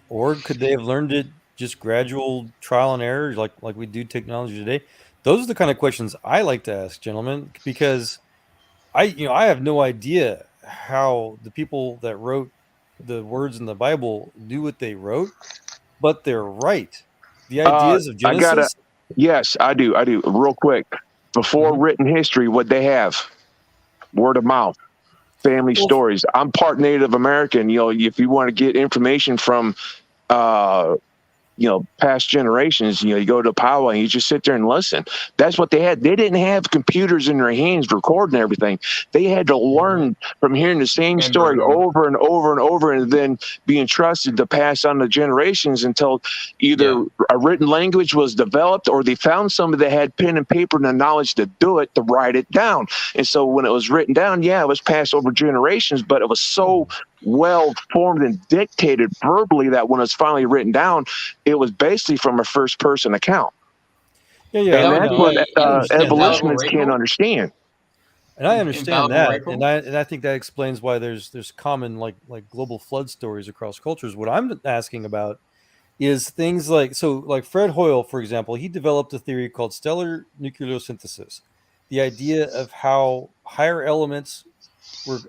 Or could they have learned it just gradual trial and error, like we do technology today? Those are the kind of questions I like to ask, gentlemen, because I have no idea how the people that wrote the words in the Bible knew what they wrote, but they're right. The ideas of Genesis. Yes, I do. Real quick, before written history, what they have, word of mouth, family stories. I'm part Native American. If you want to get information from past generations, you go to powwow and you just sit there and listen. That's what they had. They didn't have computers in their hands recording everything. They had to learn from hearing the same story over and over and over, and then be entrusted to pass on the generations until either a written language was developed or they found somebody that had pen and paper and the knowledge to do it, to write it down. And so when it was written down, it was passed over generations, but it was so well formed and dictated verbally that when it's finally written down, it was basically from a first person account. Yeah, And I that's know. what infallible evolutionists can't recall? understand. And I understand Infallible that, recall? and I think that explains why there's common like global flood stories across cultures. What I'm asking about is things like Fred Hoyle, for example, he developed a theory called stellar nucleosynthesis, the idea of how higher elements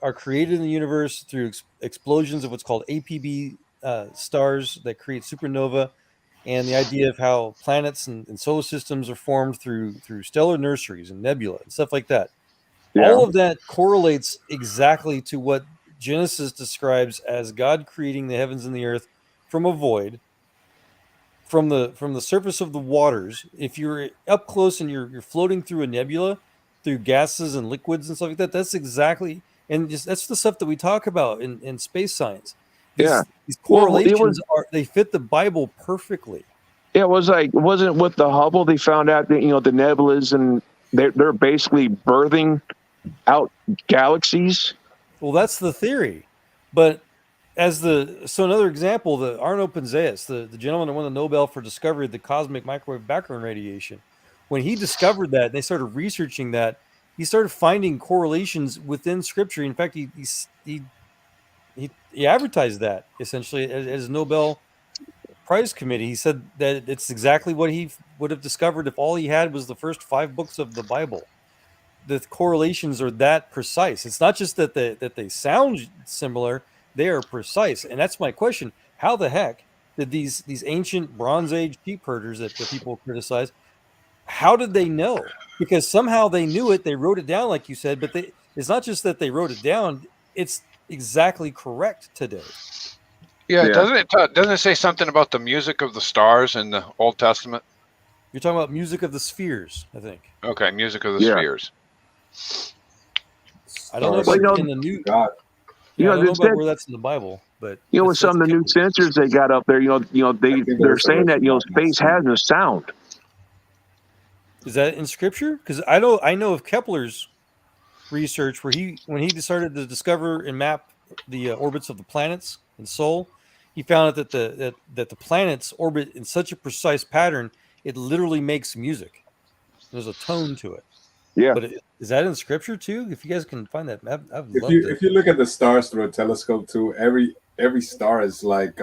are created in the universe through explosions of what's called APB stars that create supernova, and the idea of how planets and solar systems are formed through stellar nurseries and nebula and stuff like that. Yeah. All of that correlates exactly to what Genesis describes as God creating the heavens and the earth from a void, from the surface of the waters. If you're up close and you're floating through a nebula, through gases and liquids and stuff like that, that's exactly, and just that's the stuff that we talk about in space science. Yeah. These Well, it was correlations they fit the Bible perfectly. it was like wasn't it with the Hubble they found out that the nebulas and they're basically birthing out galaxies. Well, that's the theory, but another example, the Arno Penzias, the gentleman that won the Nobel for discovery of the cosmic microwave background radiation, when he discovered that, they started researching that. He started finding correlations within Scripture. In fact, he advertised that essentially as Nobel Prize Committee. He said that it's exactly what he would have discovered if all he had was the first 5 books of the Bible. The correlations are that precise. It's not just that they sound similar; they are precise. And that's my question: how the heck did these ancient Bronze Age sheep herders that people criticize? How did they know? Because somehow they knew it. They wrote it down, like you said. But it's not just that they wrote it down; it's exactly correct today. Yeah, Yeah. doesn't it say something about the music of the stars in the Old Testament? You're talking about music of the spheres, I think. Okay, music of the Yeah. spheres. I don't know Well, about in the new. God. I don't know this about where that's in the Bible, but with some of the new sensors they got up there, they're saying that space has no sound. Is that in Scripture? Because I know of Kepler's research where when he started to discover and map the orbits of the planets and Sol, he found out that the planets orbit in such a precise pattern it literally makes music. There's a tone to it. Yeah. But is that in Scripture too? If you guys can find that, I've If loved you it. if you look at the stars through a telescope too, every star is like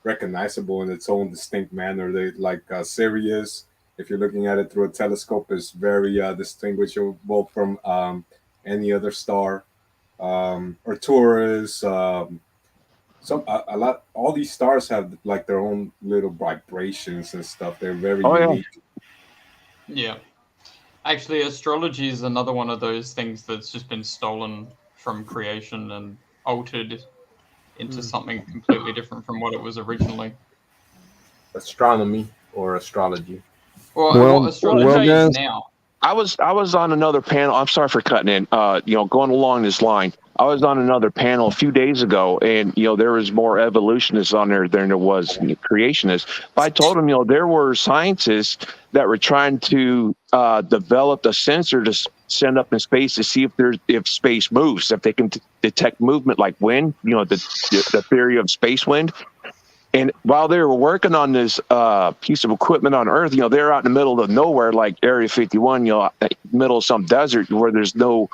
recognizable in its own distinct manner. They like Sirius. If you're looking at it through a telescope, is very distinguishable from any other star. Or Taurus. A lot. All these stars have like their own little vibrations and stuff. They're very unique. Yeah. Actually, astrology is another one of those things that's just been stolen from creation and altered into something completely different from what it was originally. Astronomy or astrology. Well, what astrology is now. I was on another panel. I'm sorry for cutting in. Going along this line, I was on another panel a few days ago, and there was more evolutionists on there than there was creationists. But I told them, there were scientists that were trying to develop a sensor to send up in space to see if space moves, if they can detect movement like wind. The theory of space wind. And while they were working on this piece of equipment on Earth, they're out in the middle of nowhere, like Area 51, middle of some desert where there's no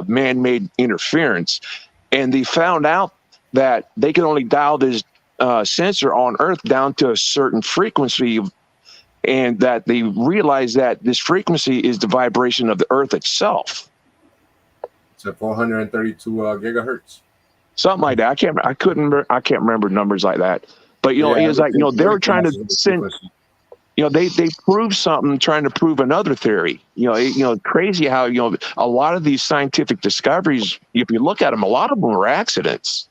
man-made interference. And they found out that they could only dial this sensor on Earth down to a certain frequency, and that they realized that this frequency is the vibration of the Earth itself. It's at 432 gigahertz. Something like that. I can't remember numbers like that. But it was like they were trying to send. They proved something, trying to prove another theory. Crazy how a lot of these scientific discoveries, if you look at them, a lot of them were accidents.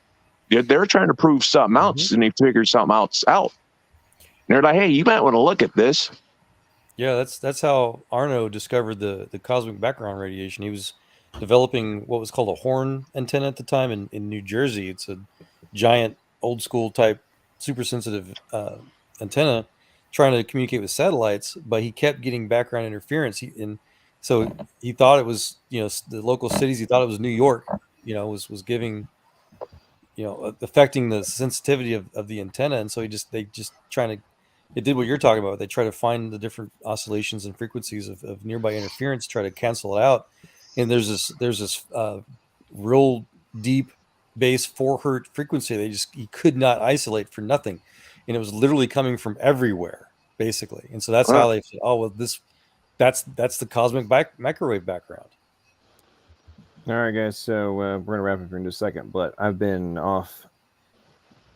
They're trying to prove something else, and they figured something else out. And they're like, "Hey, you might want to look at this." Yeah, that's how Arno discovered the cosmic background radiation. He was developing what was called a horn antenna at the time in New Jersey. It's a giant old school type super sensitive antenna trying to communicate with satellites, but he kept getting background interference. So he thought it was, the local cities, he thought it was New York, was giving, affecting the sensitivity of the antenna. And so they just trying to it did what you're talking about. They try to find the different oscillations and frequencies of nearby interference, try to cancel it out. And there's this real deep bass 4 hertz frequency he could not isolate for nothing, and it was literally coming from everywhere, basically. And so that's how they said, oh well, that's the cosmic microwave background. All right, guys. So we're gonna wrap up here in just a second, but I've been off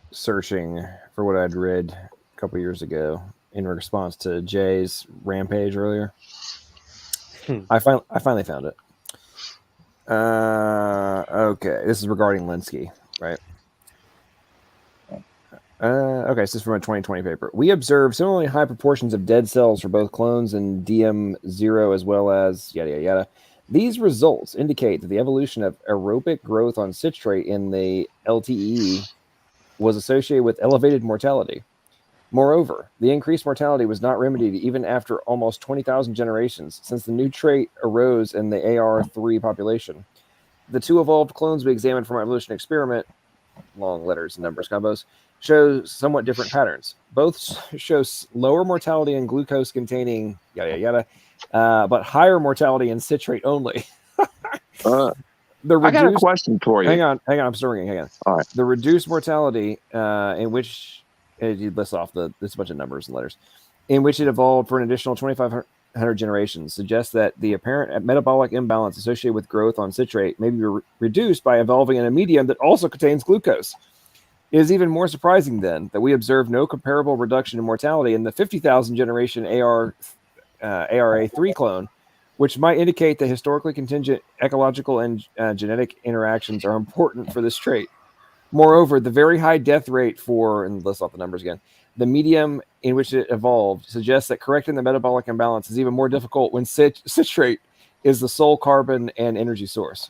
searching for what I'd read a couple years ago in response to Jay's rampage earlier. I finally found it. Okay, this is regarding Linsky, right? Okay, so this is from a 2020 paper. We observed similarly high proportions of dead cells for both clones and DM0 as well as yada yada yada. These results indicate that the evolution of aerobic growth on citrate in the LTE was associated with elevated mortality. Moreover, the increased mortality was not remedied even after almost 20,000 generations, since the new trait arose in the AR3 population. The 2 evolved clones we examined from our evolution experiment, long letters and numbers combos, show somewhat different patterns. Both show lower mortality in glucose-containing yada yada, but higher mortality in citrate only. I got a question for you. Hang on. I'm starting. Hang on. All right. The reduced mortality in which you list off this bunch of numbers and letters, in which it evolved for an additional 2,500 generations, suggests that the apparent metabolic imbalance associated with growth on citrate may be reduced by evolving in a medium that also contains glucose. It is even more surprising, then, that we observe no comparable reduction in mortality in the 50,000 generation ARA3 clone, which might indicate that historically contingent ecological and genetic interactions are important for this trait. Moreover, the very high death rate for, and list off the numbers again, the medium in which it evolved suggests that correcting the metabolic imbalance is even more difficult when citrate is the sole carbon and energy source.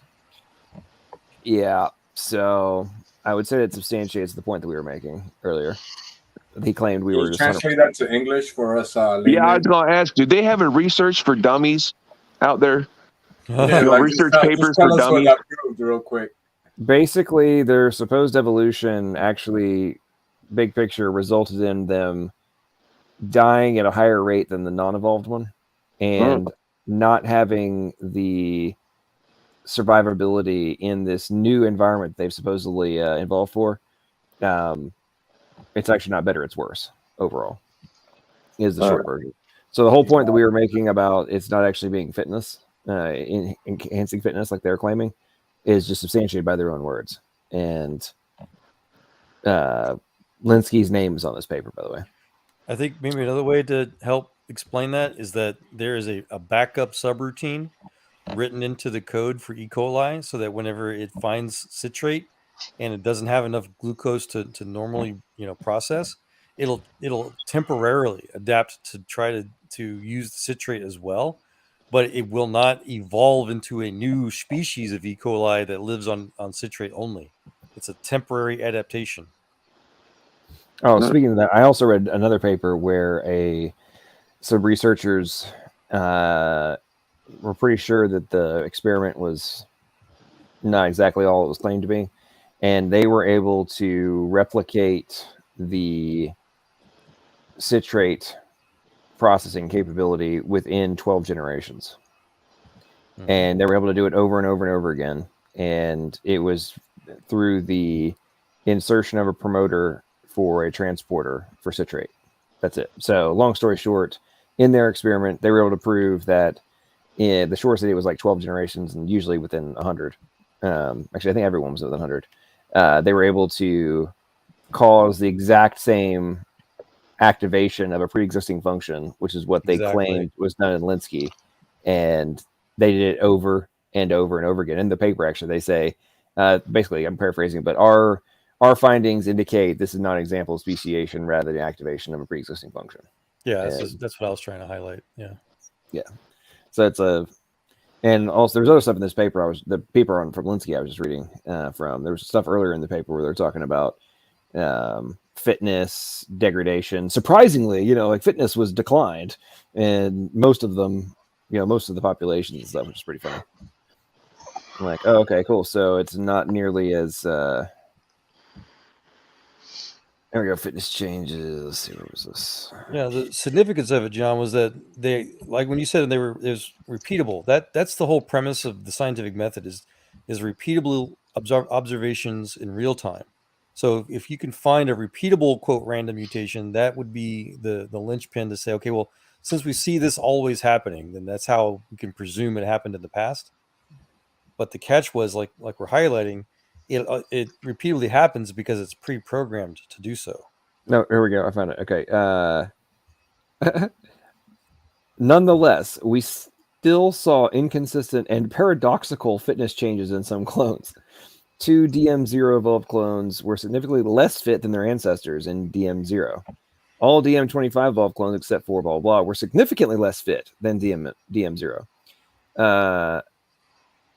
Yeah, so I would say that substantiates the point that we were making earlier. He claimed we were just translate that to English for us. Yeah, I was going to ask, do they have a research for dummies out there? Yeah, like research just papers tell for us what dummies? that proved real quick. Basically, their supposed evolution actually, big picture, resulted in them dying at a higher rate than the non-evolved one, and not having the survivability in this new environment they've supposedly evolved for. It's actually not better; it's worse overall. Is the short version. So the whole point that we were making about it's not actually being fitness, enhancing fitness like they're claiming, is just substantiated by their own words. And Linsky's name is on this paper, by the way. I think maybe another way to help explain that is that there is a backup subroutine written into the code for E. coli, so that whenever it finds citrate and it doesn't have enough glucose to normally process, it'll temporarily adapt to try to use the citrate as well, but it will not evolve into a new species of E. coli that lives on citrate only. It's a temporary adaptation. Oh, speaking of that, I also read another paper where some researchers were pretty sure that the experiment was not exactly all it was claimed to be, and they were able to replicate the citrate processing capability within 12 generations. And they were able to do it over and over and over again. And it was through the insertion of a promoter for a transporter for citrate. That's it. So long story short, in their experiment, they were able to prove that the short study was like 12 generations and usually within 100. Actually, I think everyone was within 100. They were able to cause the exact same activation of a pre-existing function, which is what they claimed was done in Linsky. And they did it over and over and over again. In the paper, actually, they say, basically, I'm paraphrasing, but our findings indicate this is not an example of speciation rather than activation of a pre-existing function. Yeah, that's what I was trying to highlight. Yeah. So it's and also there's other stuff in this paper. The paper from Linsky I was just reading from. There was stuff earlier in the paper where they're talking about fitness degradation. Surprisingly, like fitness was declined, and most of them, most of the population and stuff, which is pretty funny. I'm like, oh, okay, cool. So it's not nearly as There we go. Fitness changes. Let's see, where was this? Yeah, the significance of it, John, was that they, like when you said it was repeatable. That's the whole premise of the scientific method is repeatable observations in real time. So if you can find a repeatable quote random mutation, that would be the linchpin to say, okay, well, since we see this always happening, then that's how we can presume it happened in the past. But the catch was like we're highlighting, it repeatedly happens because it's pre-programmed to do so. No, here we go. I found it. Okay. Nonetheless, we still saw inconsistent and paradoxical fitness changes in some clones. 2 DM0 evolved clones were significantly less fit than their ancestors in DM0. All DM25 evolved clones, except for blah, blah, blah, were significantly less fit than DM0.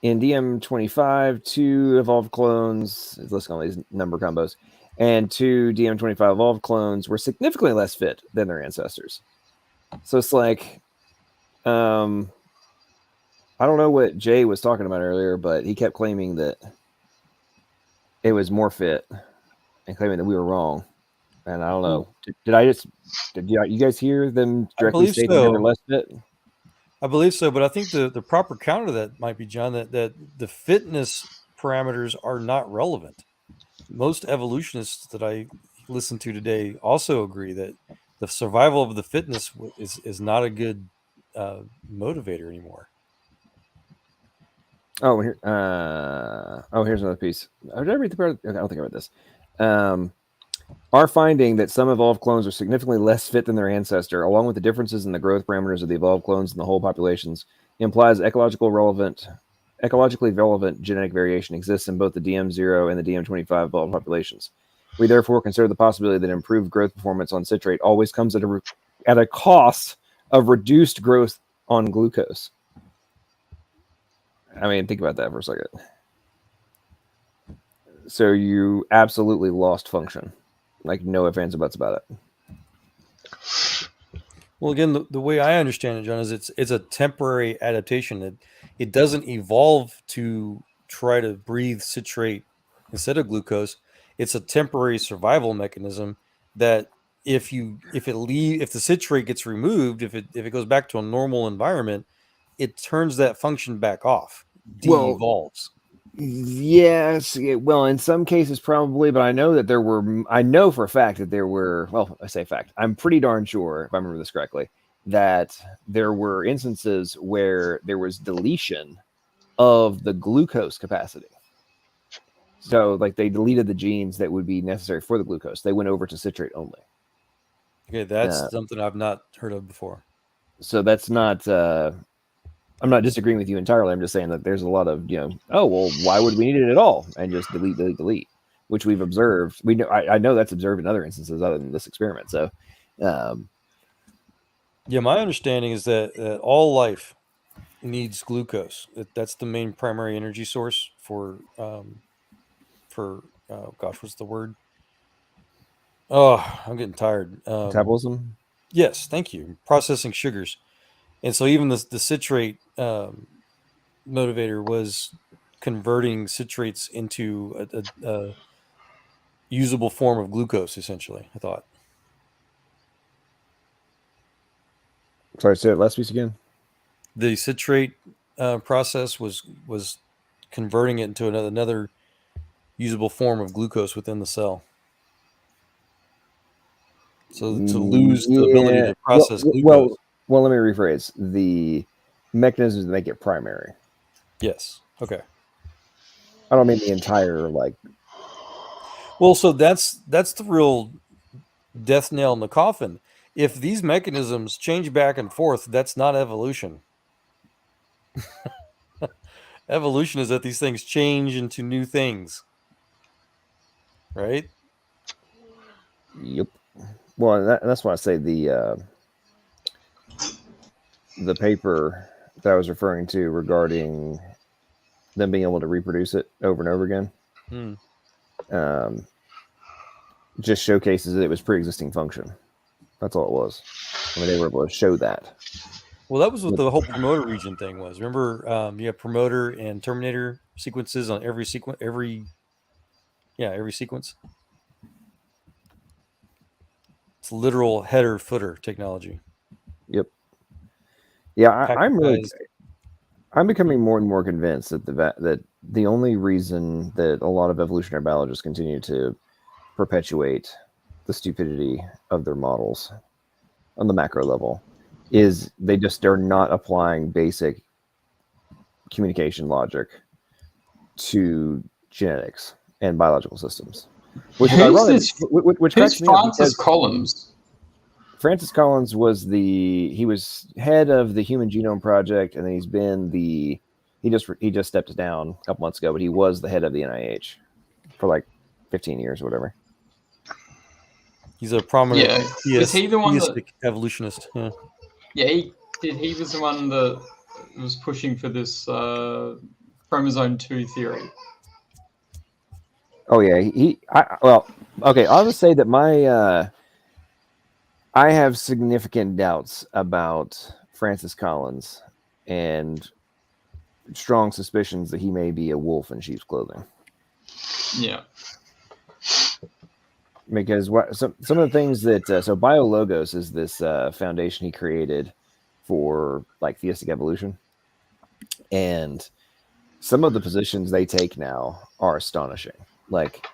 In DM25, 2 evolved clones, let's go on these number combos, and 2 DM25 evolved clones were significantly less fit than their ancestors. So it's like, I don't know what Jay was talking about earlier, but he kept claiming that it was more fit and claiming that we were wrong. And I don't know. Did you guys hear them directly stating they were less fit? I believe so, but I think the proper counter to that might be, John, that the fitness parameters are not relevant. Most evolutionists that I listen to today also agree that the survival of the fitness is not a good motivator anymore. Oh, here. Here's another piece. Did I read the part? Okay, I don't think I read this. Our finding that some evolved clones are significantly less fit than their ancestor, along with the differences in the growth parameters of the evolved clones and the whole populations, implies ecologically relevant genetic variation exists in both the DM0 and the DM25 evolved populations. We therefore consider the possibility that improved growth performance on citrate always comes at a cost of reduced growth on glucose. I mean, think about that for a second. So you absolutely lost function. Like, no ifs, ands, or buts about it. Well, again, the way I understand it, John, is it's a temporary adaptation. It doesn't evolve to try to breathe citrate instead of glucose. It's a temporary survival mechanism that if the citrate gets removed, if it goes back to a normal environment, it turns that function back off, de-evolves. Yes. Well, in some cases, probably, but I know for a fact that there were, well, I say fact, I'm pretty darn sure, if I remember this correctly, that there were instances where there was deletion of the glucose capacity. So, like, they deleted the genes that would be necessary for the glucose. They went over to citrate only. Okay, that's something I've not heard of before. So that's not... I'm not disagreeing with you entirely. I'm just saying that there's a lot of, oh, well, why would we need it at all? And just delete, which we've observed. We know, I know that's observed in other instances other than this experiment. So, yeah, my understanding is that all life needs glucose. That's the main primary energy source for what's the word? Oh, I'm getting tired. Metabolism? Yes, thank you. Processing sugars. And so even the citrate motivator was converting citrates into a usable form of glucose, essentially, I thought. Sorry, say it last piece again. The citrate process was converting it into another usable form of glucose within the cell. So to lose the ability to process glucose. Well, let me rephrase. The mechanisms that make it primary. Yes. Okay. I don't mean the entire, like... Well, so that's the real death nail in the coffin. If these mechanisms change back and forth, that's not evolution. Evolution is that these things change into new things. Right? Yep. Well, that's why I say the paper that I was referring to regarding them being able to reproduce it over and over again, just showcases that it was pre-existing function. That's all it was. I mean, they were able to show that. Well, that was what the whole promoter region thing was. Remember, you have promoter and terminator sequences on every sequence. Every sequence. It's literal header footer technology. Yep. Yeah, I'm really, Packetized. I'm becoming more and more convinced that that the only reason that a lot of evolutionary biologists continue to perpetuate the stupidity of their models on the macro level is they're not applying basic communication logic to genetics and biological systems, which is ironic. Which cracks me up Francis because Collins? Francis Collins was he was head of the Human Genome Project, and then he just stepped down a couple months ago, but he was the head of the NIH for like 15 years or whatever. He's a prominent Was he the one that? theistic evolutionist. Yeah. Yeah, he was the one that was pushing for this chromosome 2 theory. Oh yeah, okay. I'll just say that I have significant doubts about Francis Collins and strong suspicions that he may be a wolf in sheep's clothing. Yeah. Because some of the things that so BioLogos is this foundation he created for like theistic evolution, and some of the positions they take now are astonishing. Like,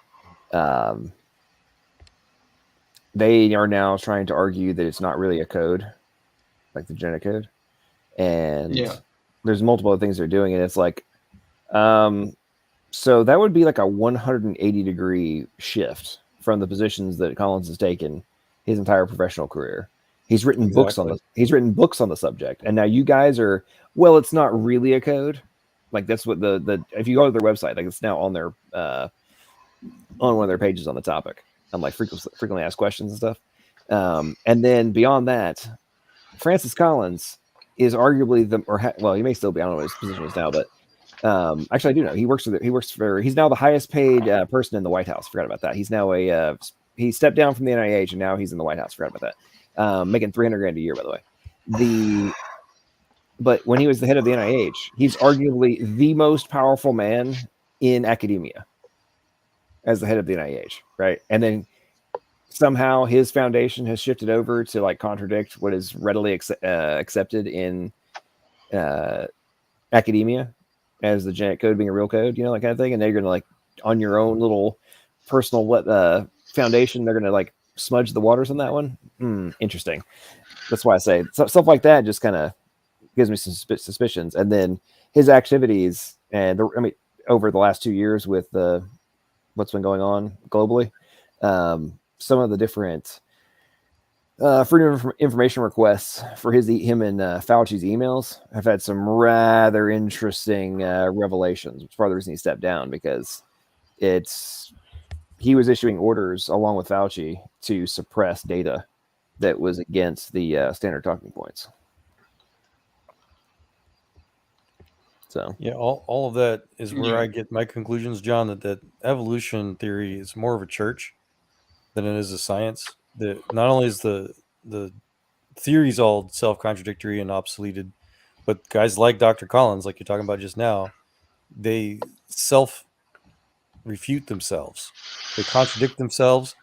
they are now trying to argue that it's not really a code, like the genetic code, and there's multiple other things they're doing, and it's like, so that would be like a 180-degree shift from the positions that Collins has taken his entire professional career. He's written books on the subject, and now you guys are, well, it's not really a code. Like that's what the if you go to their website, like it's now on their on one of their pages on the topic. I'm like frequently asked questions and stuff. And then beyond that, Francis Collins is arguably he may still be, I don't know what his position is now, but actually I do know he's now the highest paid person in the White House. Forgot about that. He's now he stepped down from the NIH and now he's in the White House. Forgot about that. Making $300,000 a year, by the way. But when he was the head of the NIH, he's arguably the most powerful man in academia as the head of the NIH, right? And then somehow his foundation has shifted over to like contradict what is readily accepted in academia as the genetic code being a real code, that kind of thing. And they're going to like on your own little personal foundation, they're going to like smudge the waters on that one. Interesting. That's why I say stuff like that just kind of gives me some suspicions. And then his activities over the last 2 years with what's been going on globally, some of the different freedom of information requests for him and Fauci's emails have had some rather interesting revelations. It's part of the reason he stepped down, because he was issuing orders along with Fauci to suppress data that was against the standard talking points. So yeah, all of that is where I get my conclusions, John, that evolution theory is more of a church than it is a science. That not only is the theories all self-contradictory and obsoleted, but guys like Dr. Collins, like you're talking about just now, they self-refute themselves. They contradict themselves,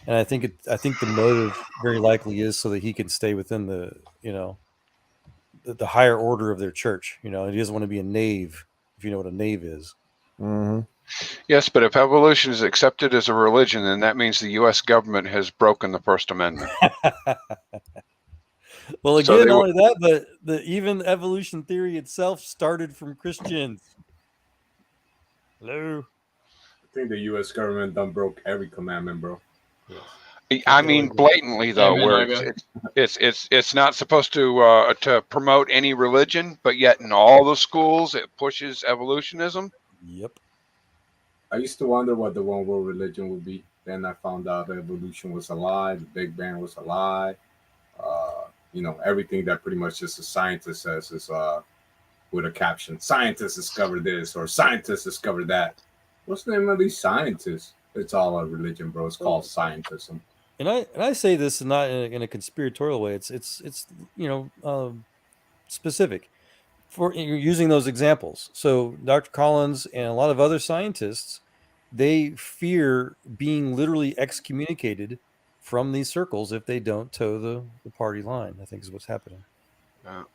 and I think the motive very likely is so that he can stay within the higher order of their church. He doesn't want to be a knave, if you know what a knave is. Mm-hmm. Yes, but if evolution is accepted as a religion, then that means the U.S. government has broken the First Amendment. Well, again, not only that, but even evolution theory itself started from Christians. Hello. I think the U.S. government done broke every commandment, bro. Yes. I mean, blatantly though, where it's not supposed to promote any religion, but yet in all the schools it pushes evolutionism. Yep. I used to wonder what the one world religion would be. Then I found out that evolution was a lie, the Big Bang was a lie. Everything that pretty much just a scientist says is with a caption: "Scientists discovered this" or "Scientists discovered that." What's the name of these scientists? It's all a religion, bro. It's called scientism. And I say this not in a conspiratorial way. It's specific for using those examples. So Dr. Collins and a lot of other scientists, they fear being literally excommunicated from these circles if they don't toe the party line. I think is what's happening.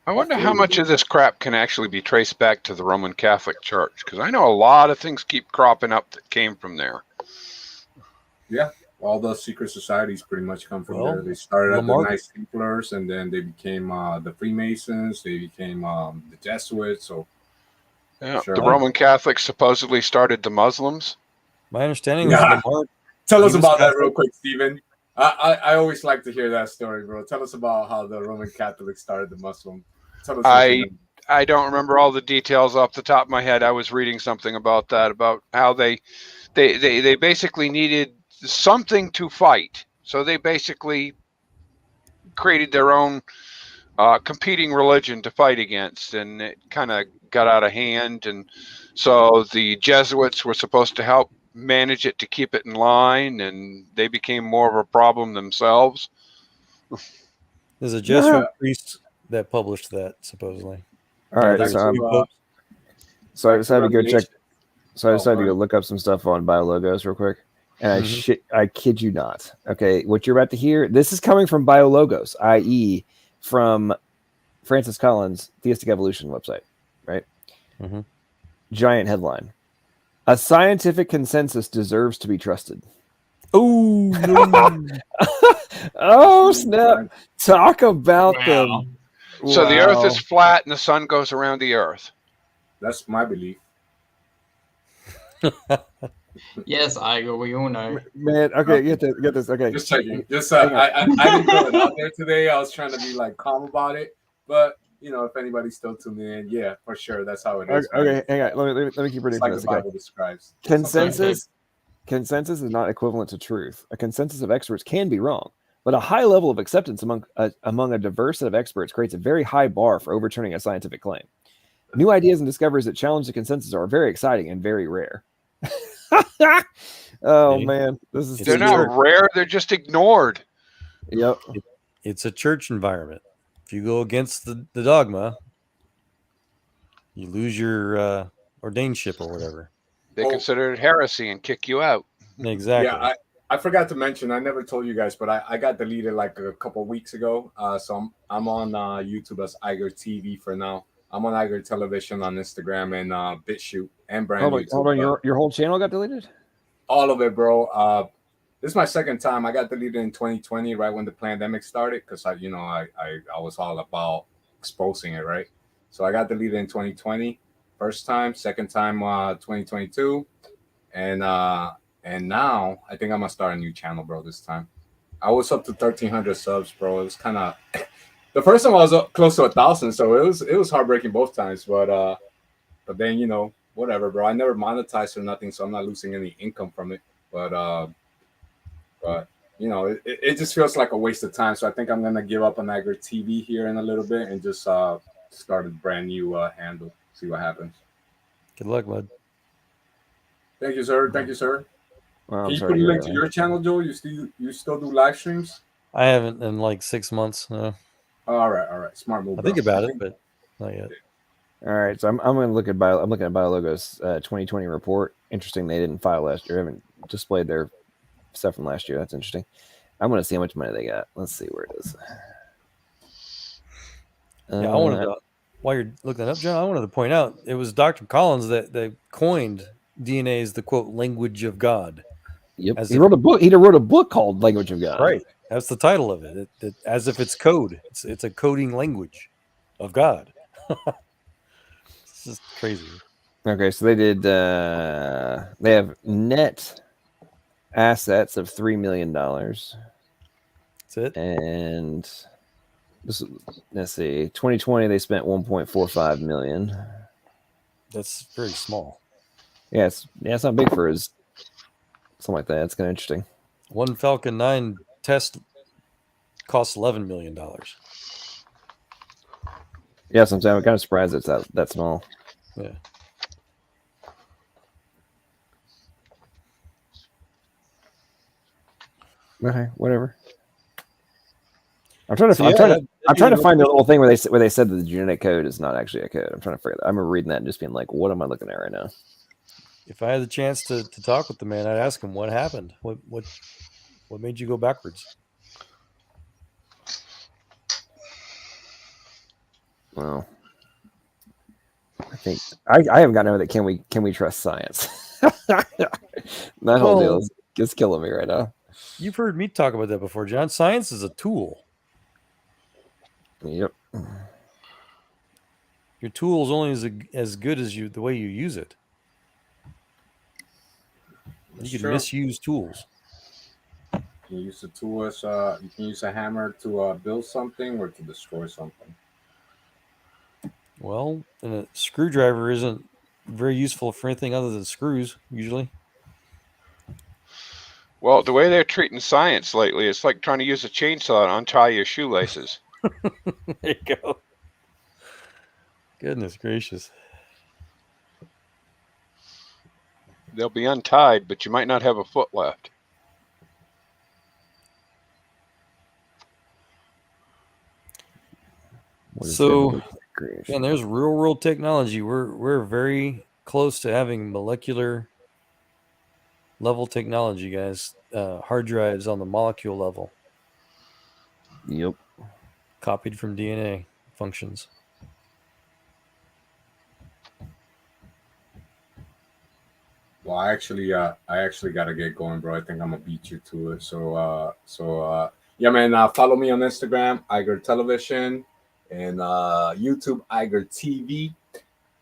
I wonder how much of this crap can actually be traced back to the Roman Catholic Church, because I know a lot of things keep cropping up that came from there. Yeah, all those secret societies pretty much come from Well, there. They started at the Lamar- Knights Templars, and then they became the Freemasons. They became the Jesuits. So Yeah, sure. the Roman Catholics supposedly started the Muslims. My understanding was Yeah. Lamar. Tell us he was about that Catholic. real quick, Stephen. I always like to hear that story, bro. Tell us about how the Roman Catholics started the Muslim. Tell us what you know. I don't remember all the details off the top of my head. I was reading something about that, about how they basically needed something to fight. So they basically created their own competing religion to fight against, and it kind of got out of hand. And so the Jesuits were supposed to help manage it to keep it in line, and they became more of a problem themselves. There's a Jesuit priest that published that supposedly. All right, There's so two popes. I decided to go check. So I decided to go go look up some stuff on BioLogos real quick, and Mhm. I kid you not. Okay, what you're about to hear, this is coming from BioLogos, i.e., from Francis Collins' Theistic Evolution website, right? Mhm. Giant headline: A scientific consensus deserves to be trusted. Oh, oh snap! Talk about them. So the Earth Wow. is flat and the sun goes around the Earth. That's my belief. Yes, Igor, we all know. Man, okay, get this. Okay, Just checking. Just hang on. I didn't throw it out there today. I was trying to be like calm about it, but you know, if anybody's still tuning in, yeah, for sure, that's how it is. Okay, hang on. Let me keep reading It's like this. the Bible describes. Consensus is not equivalent to truth. A consensus of experts can be wrong, but a high level of acceptance among a diverse set of experts creates a very high bar for overturning a scientific claim. New ideas and discoveries that challenge the consensus are very exciting and very rare. Oh man, this is They're not rare, they're just ignored. Yep. It's a church environment. If you go against the dogma, you lose your ordainship or whatever. They consider it heresy and kick you out. Exactly. Yeah, I forgot to mention. I never told you guys, but I got deleted like a couple weeks ago. So I'm on YouTube as Iger TV for now. I'm on Iger Television on Instagram and BitChute and brand new. Hold on, your whole channel got deleted? All of it, bro. This is my second time. I got deleted in 2020, right when the pandemic started, because I was all about exposing it, right? So I got deleted in 2020, first time, second time 2022, and now I think I'm gonna start a new channel, bro. This time, I was up to 1,300 subs, bro. It was kind of the first time I was up close to 1,000, so it was heartbreaking both times. But then whatever, bro. I never monetized or nothing, so I'm not losing any income from it. But it just feels like a waste of time. So I think I'm gonna give up on Iger TV here in a little bit and just start a brand new handle. See what happens. Good luck, bud. Thank you, sir. Thank you, sir. Well, Can you put a link to your channel, Joel? You still do live streams? I haven't in like 6 months. No. All right. Smart move. I think about it, but not yet. All right, so I'm going to look at I'm looking at BioLogos 2020 report. Interesting, they didn't file last year. Haven't displayed their stuff from last year. That's interesting. I'm going to see how much money they got. Let's see where it is. Yeah, I wanted to, while you're looking that up, John, I wanted to point out it was Dr. Collins that coined DNA as the quote language of God. Yep, he wrote a book. He wrote a book called Language of God. Right, that's the title of it. As if it's code. It's a coding language of God. It's just crazy. Okay, so they did. They have net assets of $3 million. That's it. And let's see, 2020 they spent 1.45 million. That's very small. Yeah, it's not big for his something like that. It's kind of interesting. One Falcon 9 test costs $11 million. Yeah, sometimes I'm kind of surprised it's that small. Yeah. Okay, whatever. I'm trying to find the little thing where they said that the genetic code is not actually a code. I'm trying to figure that. I remember reading that and just being like, what am I looking at right now? If I had the chance to talk with the man, I'd ask him what happened. What What made you go backwards? Well, I think I haven't gotten over that. Can we trust science? That whole deal is killing me right now. You've heard me talk about that before, John. Science is a tool. Yep. Your tool is only as good as the way you use it. That's You can true. misuse tools. You can use the tool as you can use a hammer to build something or to destroy something. Well, and a screwdriver isn't very useful for anything other than screws, usually. Well, the way they're treating science lately, it's like trying to use a chainsaw to untie your shoelaces. There you go. Goodness gracious. They'll be untied, but you might not have a foot left. So, and there's real world technology. We're very close to having molecular level technology, guys. Hard drives on the molecule level. Yep. Copied from DNA functions. Well, I actually gotta get going, bro. I think I'm gonna beat you to it. So, yeah, man. Follow me on Instagram, Iger Television, and YouTube, Iger TV.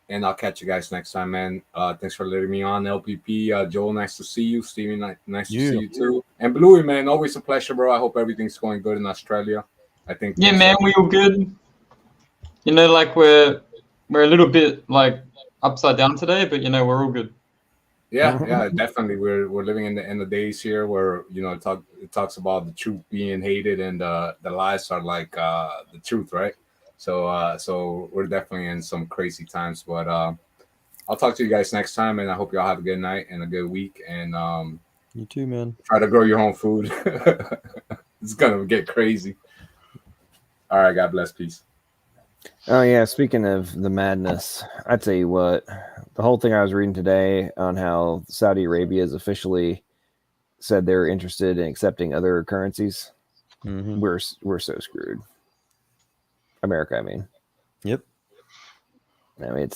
And I'll catch you guys next time, man. Thanks for letting me on, LPP. Joel, nice to see you. Steven, nice to see you too. And Bluey, man, always a pleasure, bro. I hope everything's going good in Australia. I think. Yeah, man, we all good. You know, like we're a little bit like upside down today, but you know we're all good. Yeah, definitely. We're living in the days here where it talks about the truth being hated and the lies are like the truth, right? So we're definitely in some crazy times. But I'll talk to you guys next time, and I hope y'all have a good night and a good week. And you too, man. Try to grow your own food. It's gonna get crazy. All right, God bless. Peace. Oh yeah, speaking of the madness, I tell you what, the whole thing I was reading today on how Saudi Arabia has officially said they're interested in accepting other currencies. Mm-hmm. We're so screwed. America, I mean. Yep. I mean,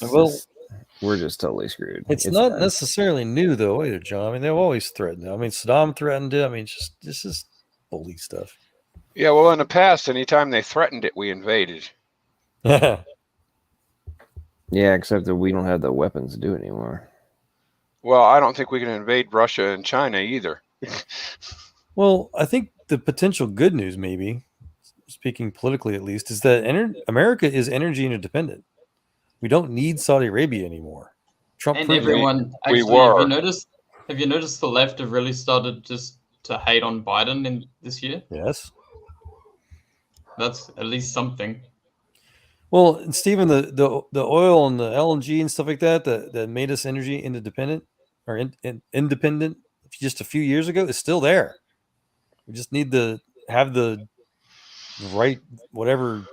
we're just totally screwed. It's not necessarily new though either, John. I mean, they've always threatened it. I mean, Saddam threatened it. I mean, this is bully stuff. Yeah, well, in the past, anytime they threatened it, we invaded. Yeah, except that we don't have the weapons to do it anymore. Well, I don't think we can invade Russia and China either. Well, I think the potential good news, maybe, speaking politically at least, is that America is energy independent. We don't need Saudi Arabia anymore. Trump And proved everyone, it. actually, have you noticed the left have really started just to hate on Biden in this year? Yes. That's at least something. Well, and Stephen, the oil and the LNG and stuff like that made us energy independent or independent just a few years ago is still there. We just need to have the right whatever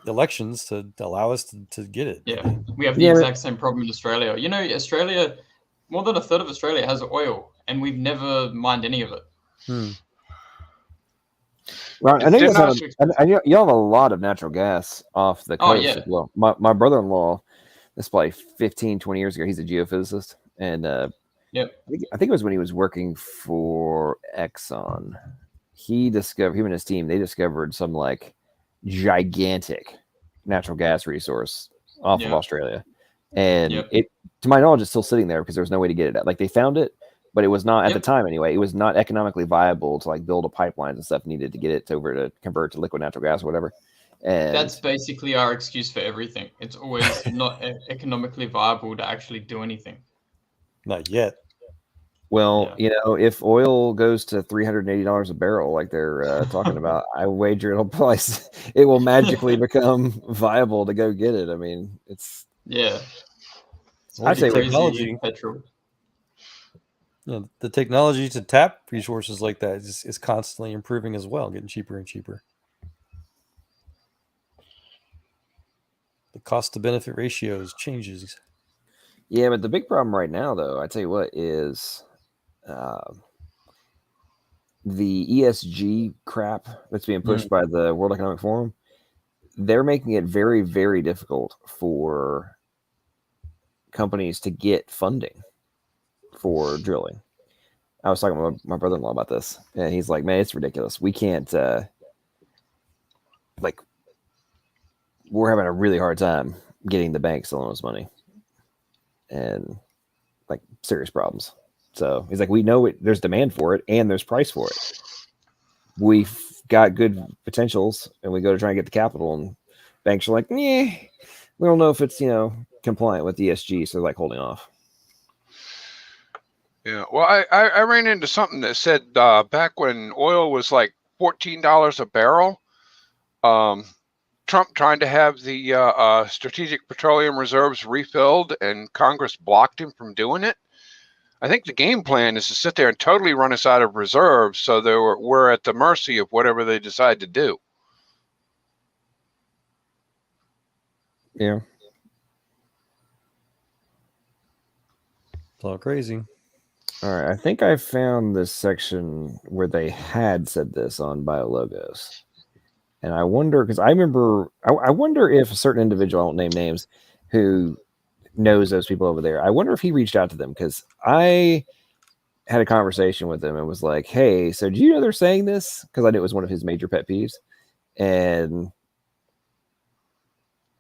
elections to allow us to get it. Yeah, we have the exact same problem in Australia. You know, Australia, more than a third of Australia has oil, and we've never mined any of it. Well, I know you have a lot of natural gas off the coast as well. My brother-in-law, this is probably 15, 20 years ago, he's a geophysicist. And I think it was when he was working for Exxon. Him and his team, they discovered some like gigantic natural gas resource off of Australia. And it, to my knowledge, is still sitting there because there was no way to get it out. Like they found it, but it was not at the time anyway. It was not economically viable to like build a pipelines and stuff needed to get it over to convert to liquid natural gas or whatever. And that's basically our excuse for everything. It's always not economically viable to actually do anything. Not yet. Well, if oil goes to $380 a barrel, like they're talking about, I wager it will magically become viable to go get it. I mean, it's I say technology. The technology to tap resources like that is constantly improving as well, getting cheaper and cheaper. The cost to benefit ratios changes. Yeah, but the big problem right now, though, I tell you what, is the ESG crap that's being pushed by the World Economic Forum, they're making it very, very difficult for companies to get funding for drilling. I was talking with my brother-in-law about this, and he's like, man, it's ridiculous. We can't, we're having a really hard time getting the banks to loan us money, and like serious problems. So he's like, we know it, there's demand for it and there's price for it. We've got good potentials, and we go to try and get the capital, and banks are like, yeah, we don't know if it's, compliant with ESG, so they're like holding off. Yeah, well, I ran into something that said back when oil was like $14 a barrel, Trump trying to have the strategic petroleum reserves refilled, and Congress blocked him from doing it. I think the game plan is to sit there and totally run us out of reserves, so we're at the mercy of whatever they decide to do. Yeah. It's all crazy. All right, I think I found this section where they had said this on BioLogos. And I wonder, because I remember, I wonder if a certain individual, I won't name names, who knows those people over there, I wonder if he reached out to them, because I had a conversation with him and was like, hey, so do you know they're saying this? Because I knew it was one of his major pet peeves. And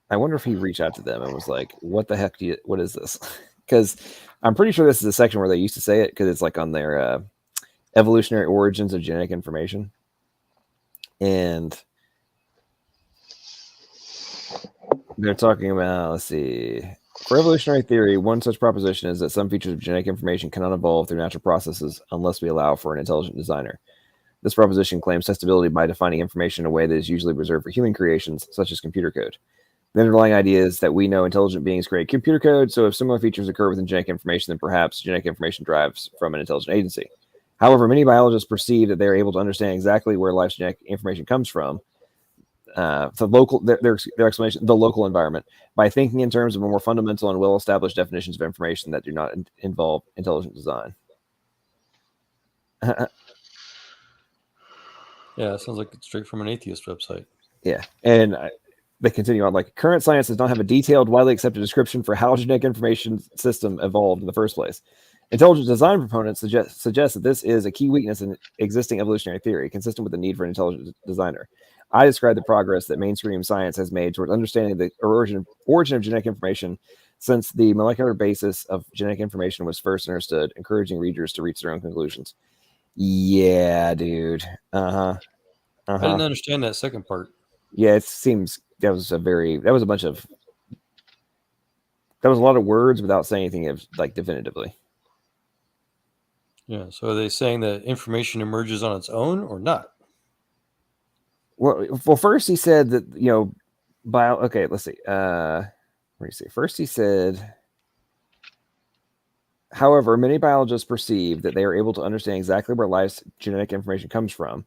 I wonder if he reached out to them and was like, what the heck what is this? Because I'm pretty sure this is a section where they used to say it, because it's like on their evolutionary origins of genetic information. And they're talking about, let's see, for evolutionary theory, one such proposition is that some features of genetic information cannot evolve through natural processes unless we allow for an intelligent designer. This proposition claims testability by defining information in a way that is usually reserved for human creations, such as computer code. The underlying idea is that we know intelligent beings create computer code, so if similar features occur within genetic information, then perhaps genetic information derives from an intelligent agency. However, many biologists perceive that they are able to understand exactly where life's genetic information comes from, their explanation, the local environment, by thinking in terms of more fundamental and well-established definitions of information that do not involve intelligent design. Yeah, it sounds like it's straight from an atheist website. Yeah, and they continue on, like, current science does not have a detailed, widely accepted description for how genetic information system evolved in the first place. Intelligent design proponents suggest that this is a key weakness in existing evolutionary theory, consistent with the need for an intelligent designer. I describe the progress that mainstream science has made towards understanding the origin of genetic information since the molecular basis of genetic information was first understood, encouraging readers to reach their own conclusions. Yeah, dude. I didn't understand that second part. Yeah, it seems that was a lot of words without saying anything like definitively. Yeah, so are they saying that information emerges on its own or not? Well, first he said that, okay, let's see. Where do you see? First he said, however, many biologists perceive that they are able to understand exactly where life's genetic information comes from,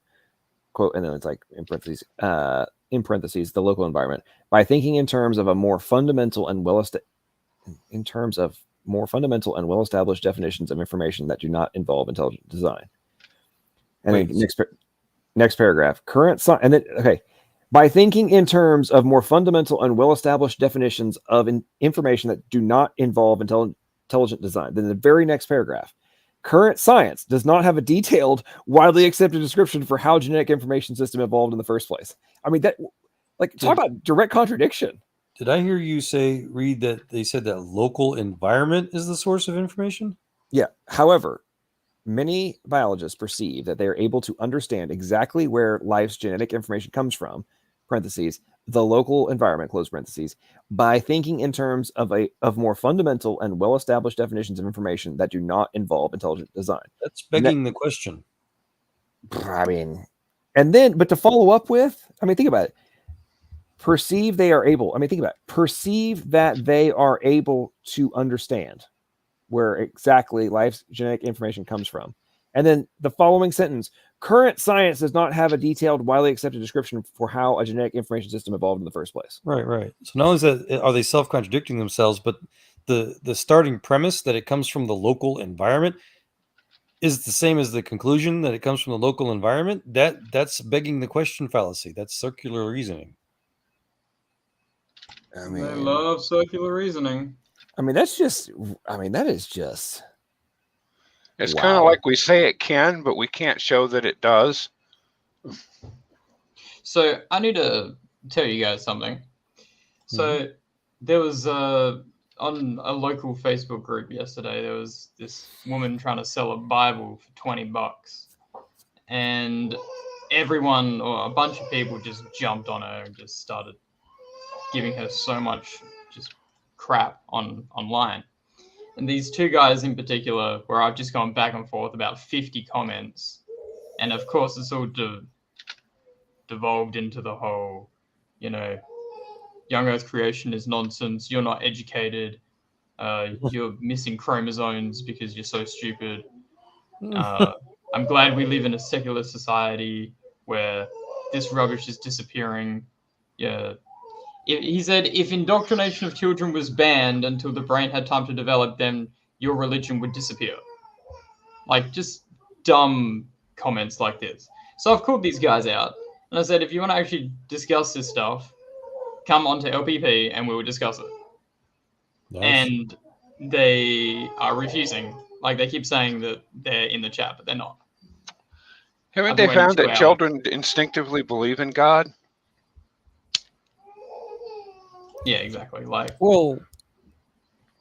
quote, and then it's like in parentheses, the local environment, by thinking in terms of more fundamental and well-established definitions of information that do not involve intelligent design. And then next paragraph, by thinking in terms of more fundamental and well-established definitions of information that do not involve intelligent design. Then the very next paragraph, current science does not have a detailed, widely accepted description for how genetic information system evolved in the first place. I mean, that, like, talk about direct contradiction. Did I hear you read that they said that local environment is the source of information? Yeah. However, many biologists perceive that they are able to understand exactly where life's genetic information comes from, parentheses, the local environment, close parentheses, by thinking in terms of more fundamental and well-established definitions of information that do not involve intelligent design. That's begging the question. I mean, but to follow up with, think about it. Perceive that they are able to understand where exactly life's genetic information comes from. And then the following sentence, current science does not have a detailed, widely accepted description for how a genetic information system evolved in the first place. Right. So not only is that, are they self-contradicting themselves, but the starting premise that it comes from the local environment, is the same as the conclusion that it comes from the local environment, that's begging the question fallacy. That's circular reasoning. I They mean, love circular reasoning. that is just. It's kind of Wow. like we say it can, but we can't show that it does. So I need to tell you guys something. So there was on a local Facebook group yesterday, there was this woman trying to sell a Bible for $20, and everyone or a bunch of people just jumped on her and just started giving her so much just crap online. And these two guys in particular, where I've just gone back and forth about 50 comments, and of course it's all devolved into the whole, young Earth creation is nonsense. You're not educated. You're missing chromosomes because you're so stupid. I'm glad we live in a secular society where this rubbish is disappearing. Yeah. He said if indoctrination of children was banned until the brain had time to develop, then your religion would disappear. Like, just dumb comments like this. So I've called these guys out, and I said, if you want to actually discuss this stuff, come onto LPP and we will discuss it. Nice. And they are refusing. Like, they keep saying that they're in the chat, but they're not. Haven't they found that children instinctively believe in God? Yeah, exactly. Like, well,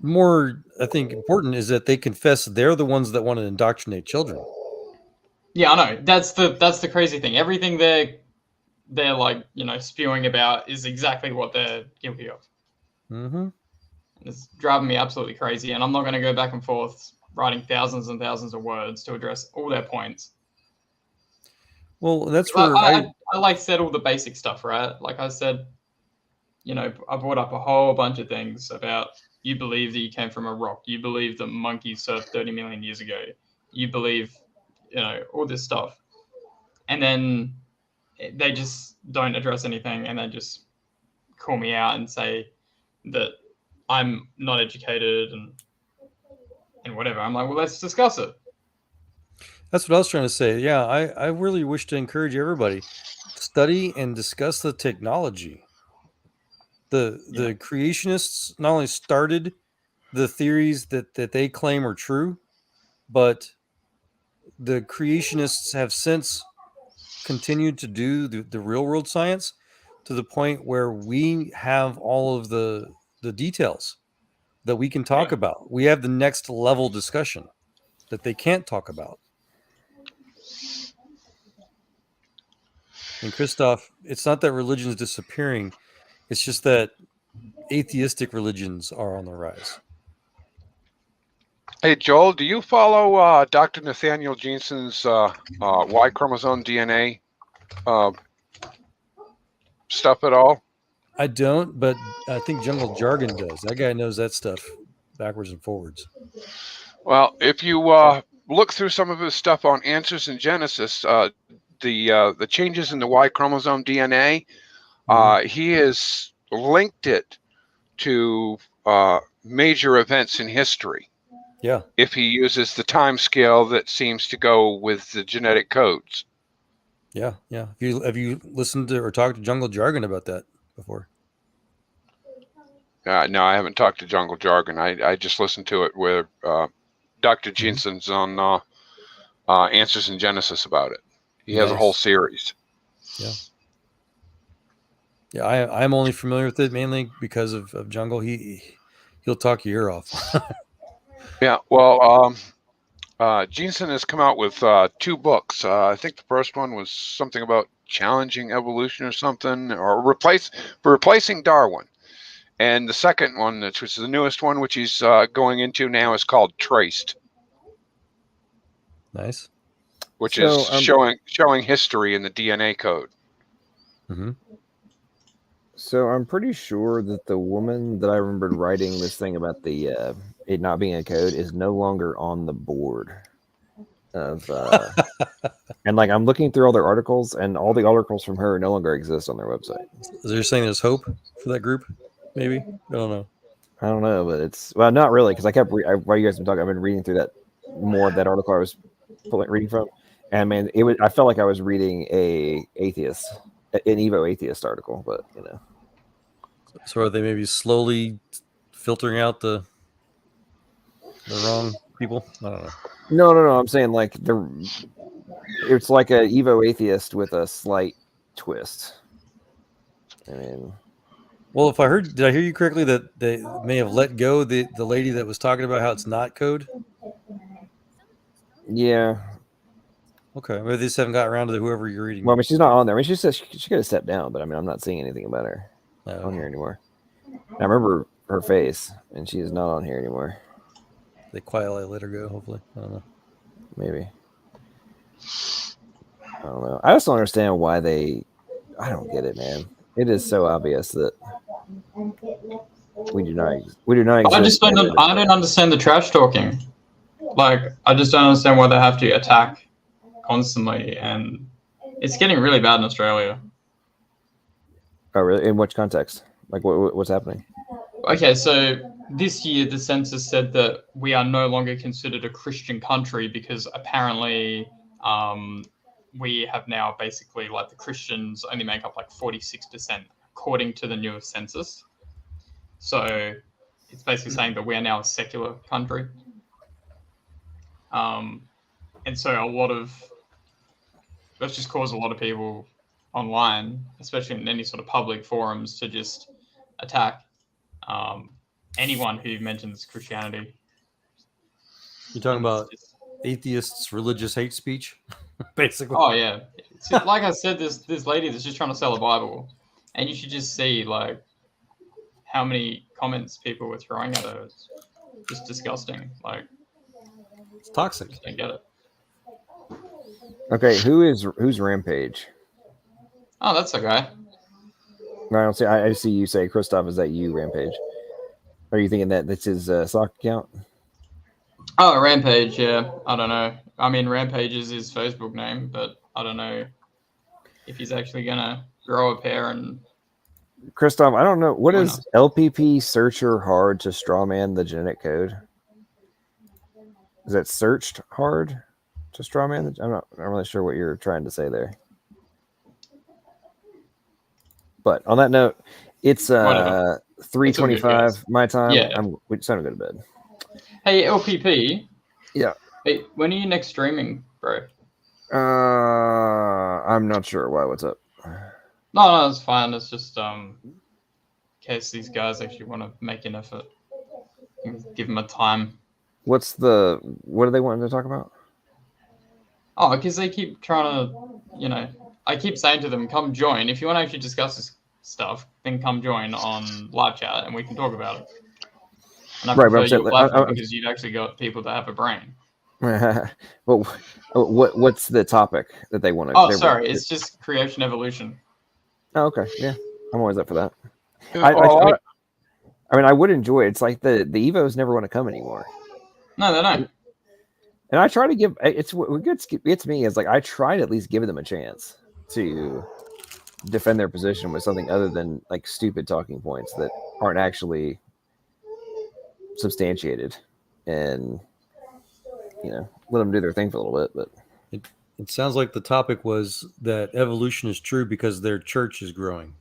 more I think important is that they confess they're the ones that want to indoctrinate children. yeah, I know. That's the crazy thing. Everything they're like, spewing about is exactly what they're guilty of. Mm-hmm. It's driving me absolutely crazy, and I'm not going to go back and forth writing thousands and thousands of words to address all their points. Well, that's where I like said all the basic stuff, right? Like I said, I brought up a whole bunch of things about you believe that you came from a rock. You believe that monkeys surfed 30 million years ago. You believe, all this stuff. And then they just don't address anything, and they just call me out and say that I'm not educated and whatever. I'm like, well, let's discuss it. That's what I was trying to say. Yeah, I really wish to encourage everybody study and discuss the technology. The creationists not only started the theories that they claim are true, but the creationists have since continued to do the real world science to the point where we have all of the details that we can talk about. We have the next level discussion that they can't talk about. And Christoph, it's not that religion is disappearing. It's just that atheistic religions are on the rise. Hey, Joel, do you follow Dr. Nathaniel Jensen's Y chromosome DNA stuff at all? I don't, but I think Jungle Jargon does. That guy knows that stuff backwards and forwards. Well, if you look through some of his stuff on Answers in Genesis, the changes in the Y chromosome DNA, he has linked it to major events in history. Yeah. If he uses the time scale that seems to go with the genetic codes. Yeah. Have you listened to or talked to Jungle Jargon about that before? No, I haven't talked to Jungle Jargon. I just listened to it where Dr. Jensen's on Answers in Genesis about it. He has a whole series. Yeah. Yeah, I'm only familiar with it mainly because of Jungle. He'll talk your ear off. Yeah, well, Jensen has come out with 2 books. I think the first one was something about challenging evolution or something, or replacing Darwin. And the second one, which is the newest one, which he's going into now, is called Traced. Nice. Which is showing history in the DNA code. Mm-hmm. So I'm pretty sure that the woman that I remembered writing this thing about the it not being a code is no longer on the board of and like I'm looking through all their articles, and all the articles from her no longer exist on their website. Is there saying there's hope for that group? Maybe, I don't know, but it's not really, because I kept while you guys been talking, I've been reading through that more of that article I was reading from. And man, I felt like I was reading an Evo atheist article, but you know. So are they maybe slowly filtering out the wrong people? I don't know. No. I'm saying like it's like a Evo atheist with a slight twist. I mean, well, did I hear you correctly that they may have let go the lady that was talking about how it's not code? Yeah. Okay, maybe they just haven't got around to whoever you're reading. Well, I mean, she's not on there. I mean, she says she could have stepped down, but I mean, I'm not seeing anything about her on here anymore. I remember her face, and she is not on here anymore. They quietly let her go. Hopefully, I don't know. Maybe. I don't know. I just don't understand why I don't get it, man. It is so obvious that we do not exist. I don't understand the trash talking. Like, I just don't understand why they have to attack constantly, and it's getting really bad in Australia. Oh, really? In which context? Like, what's happening? Okay, so this year the census said that we are no longer considered a Christian country because apparently we have now basically, like, the Christians only make up like 46% according to the newest census. So it's basically saying that we are now a secular country. And so that's just caused a lot of people online, especially in any sort of public forums, to just attack anyone who mentions Christianity. You're talking about atheists' religious hate speech, basically. Oh yeah, it's like I said, this lady that's just trying to sell a Bible, and you should just see like how many comments people were throwing at her. It's just disgusting. Like, it's toxic. I just don't get it. Okay, who's Rampage? Oh, that's okay. No, I don't see. I see you say, Christoph, is that you, Rampage? Are you thinking that this is a sock account? Oh, Rampage, yeah. I don't know. I mean, Rampage is his Facebook name, but I don't know if he's actually gonna grow a pair and. Christoph, I don't know. What is LPP searcher hard to strawman the genetic code? Is that searched hard to strawman? I'm really sure what you're trying to say there. But on that note, it's 3:25 my time. Yeah. It's time to go to bed. Hey, LPP. Yeah. Hey, when are you next streaming, bro? I'm not sure. Why? What's up? No, it's fine. It's just in case these guys actually want to make an effort. Give them a time. What are they wanting to talk about? Oh, because they keep trying to, I keep saying to them, come join. If you want to actually discuss this stuff, then come join on live chat and we can talk about it. And I prefer your platform because you've actually got people that have a brain. Well, what's the topic that they want to? Oh, sorry, it's just creation evolution. Oh, okay, yeah, I'm always up for that. I mean, I would enjoy it. It's like the Evos never want to come anymore. No, they don't. And I try to give what gets me is like I try to at least give them a chance to defend their position with something other than like stupid talking points that aren't actually substantiated, and let them do their thing for a little bit. But it sounds like the topic was that evolution is true because their church is growing.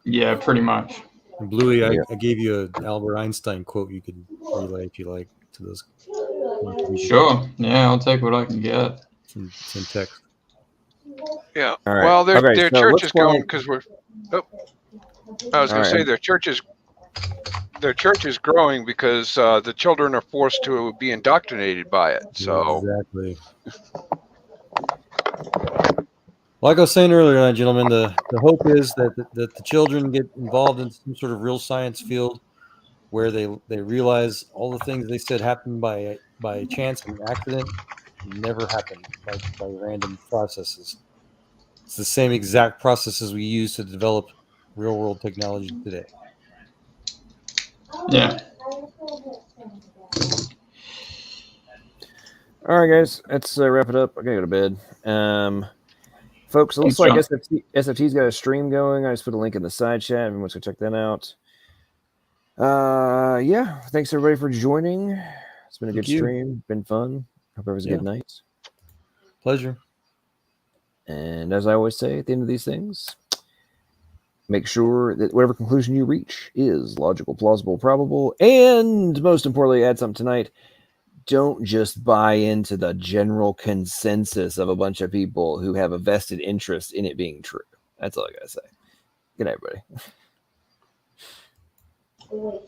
Yeah, pretty much. And Bluey, I gave you an Albert Einstein quote you could relay if you like to those. Sure. Yeah, I'll take what I can get. It's in text. Yeah. Right. Well, their Okay, church is going because we're. Oh, I was going to say their church is growing because the children are forced to be indoctrinated by it. So exactly. Like I was saying earlier, gentlemen, the hope is that the children get involved in some sort of real science field where they realize all the things they said happened by chance and accident never happened by random processes. It's the same exact processes we use to develop real world technology today. Yeah. All right, guys, let's wrap it up. I gotta go to bed. Folks, it looks like SFT's got a stream going. I just put a link in the side chat. Everyone's gonna check that out. Yeah, thanks everybody for joining. It's been a good stream. Been fun. Hope everyone's a Yeah. good night. Pleasure. And as I always say at the end of these things, make sure that whatever conclusion you reach is logical, plausible, probable, and most importantly, add something tonight. Don't just buy into the general consensus of a bunch of people who have a vested interest in it being true. That's all I gotta say. Good night, everybody.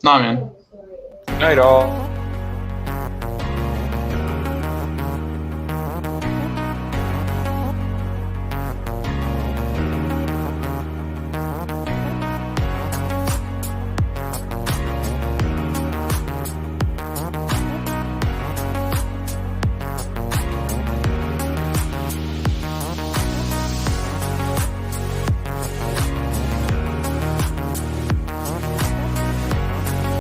No, man. Night all.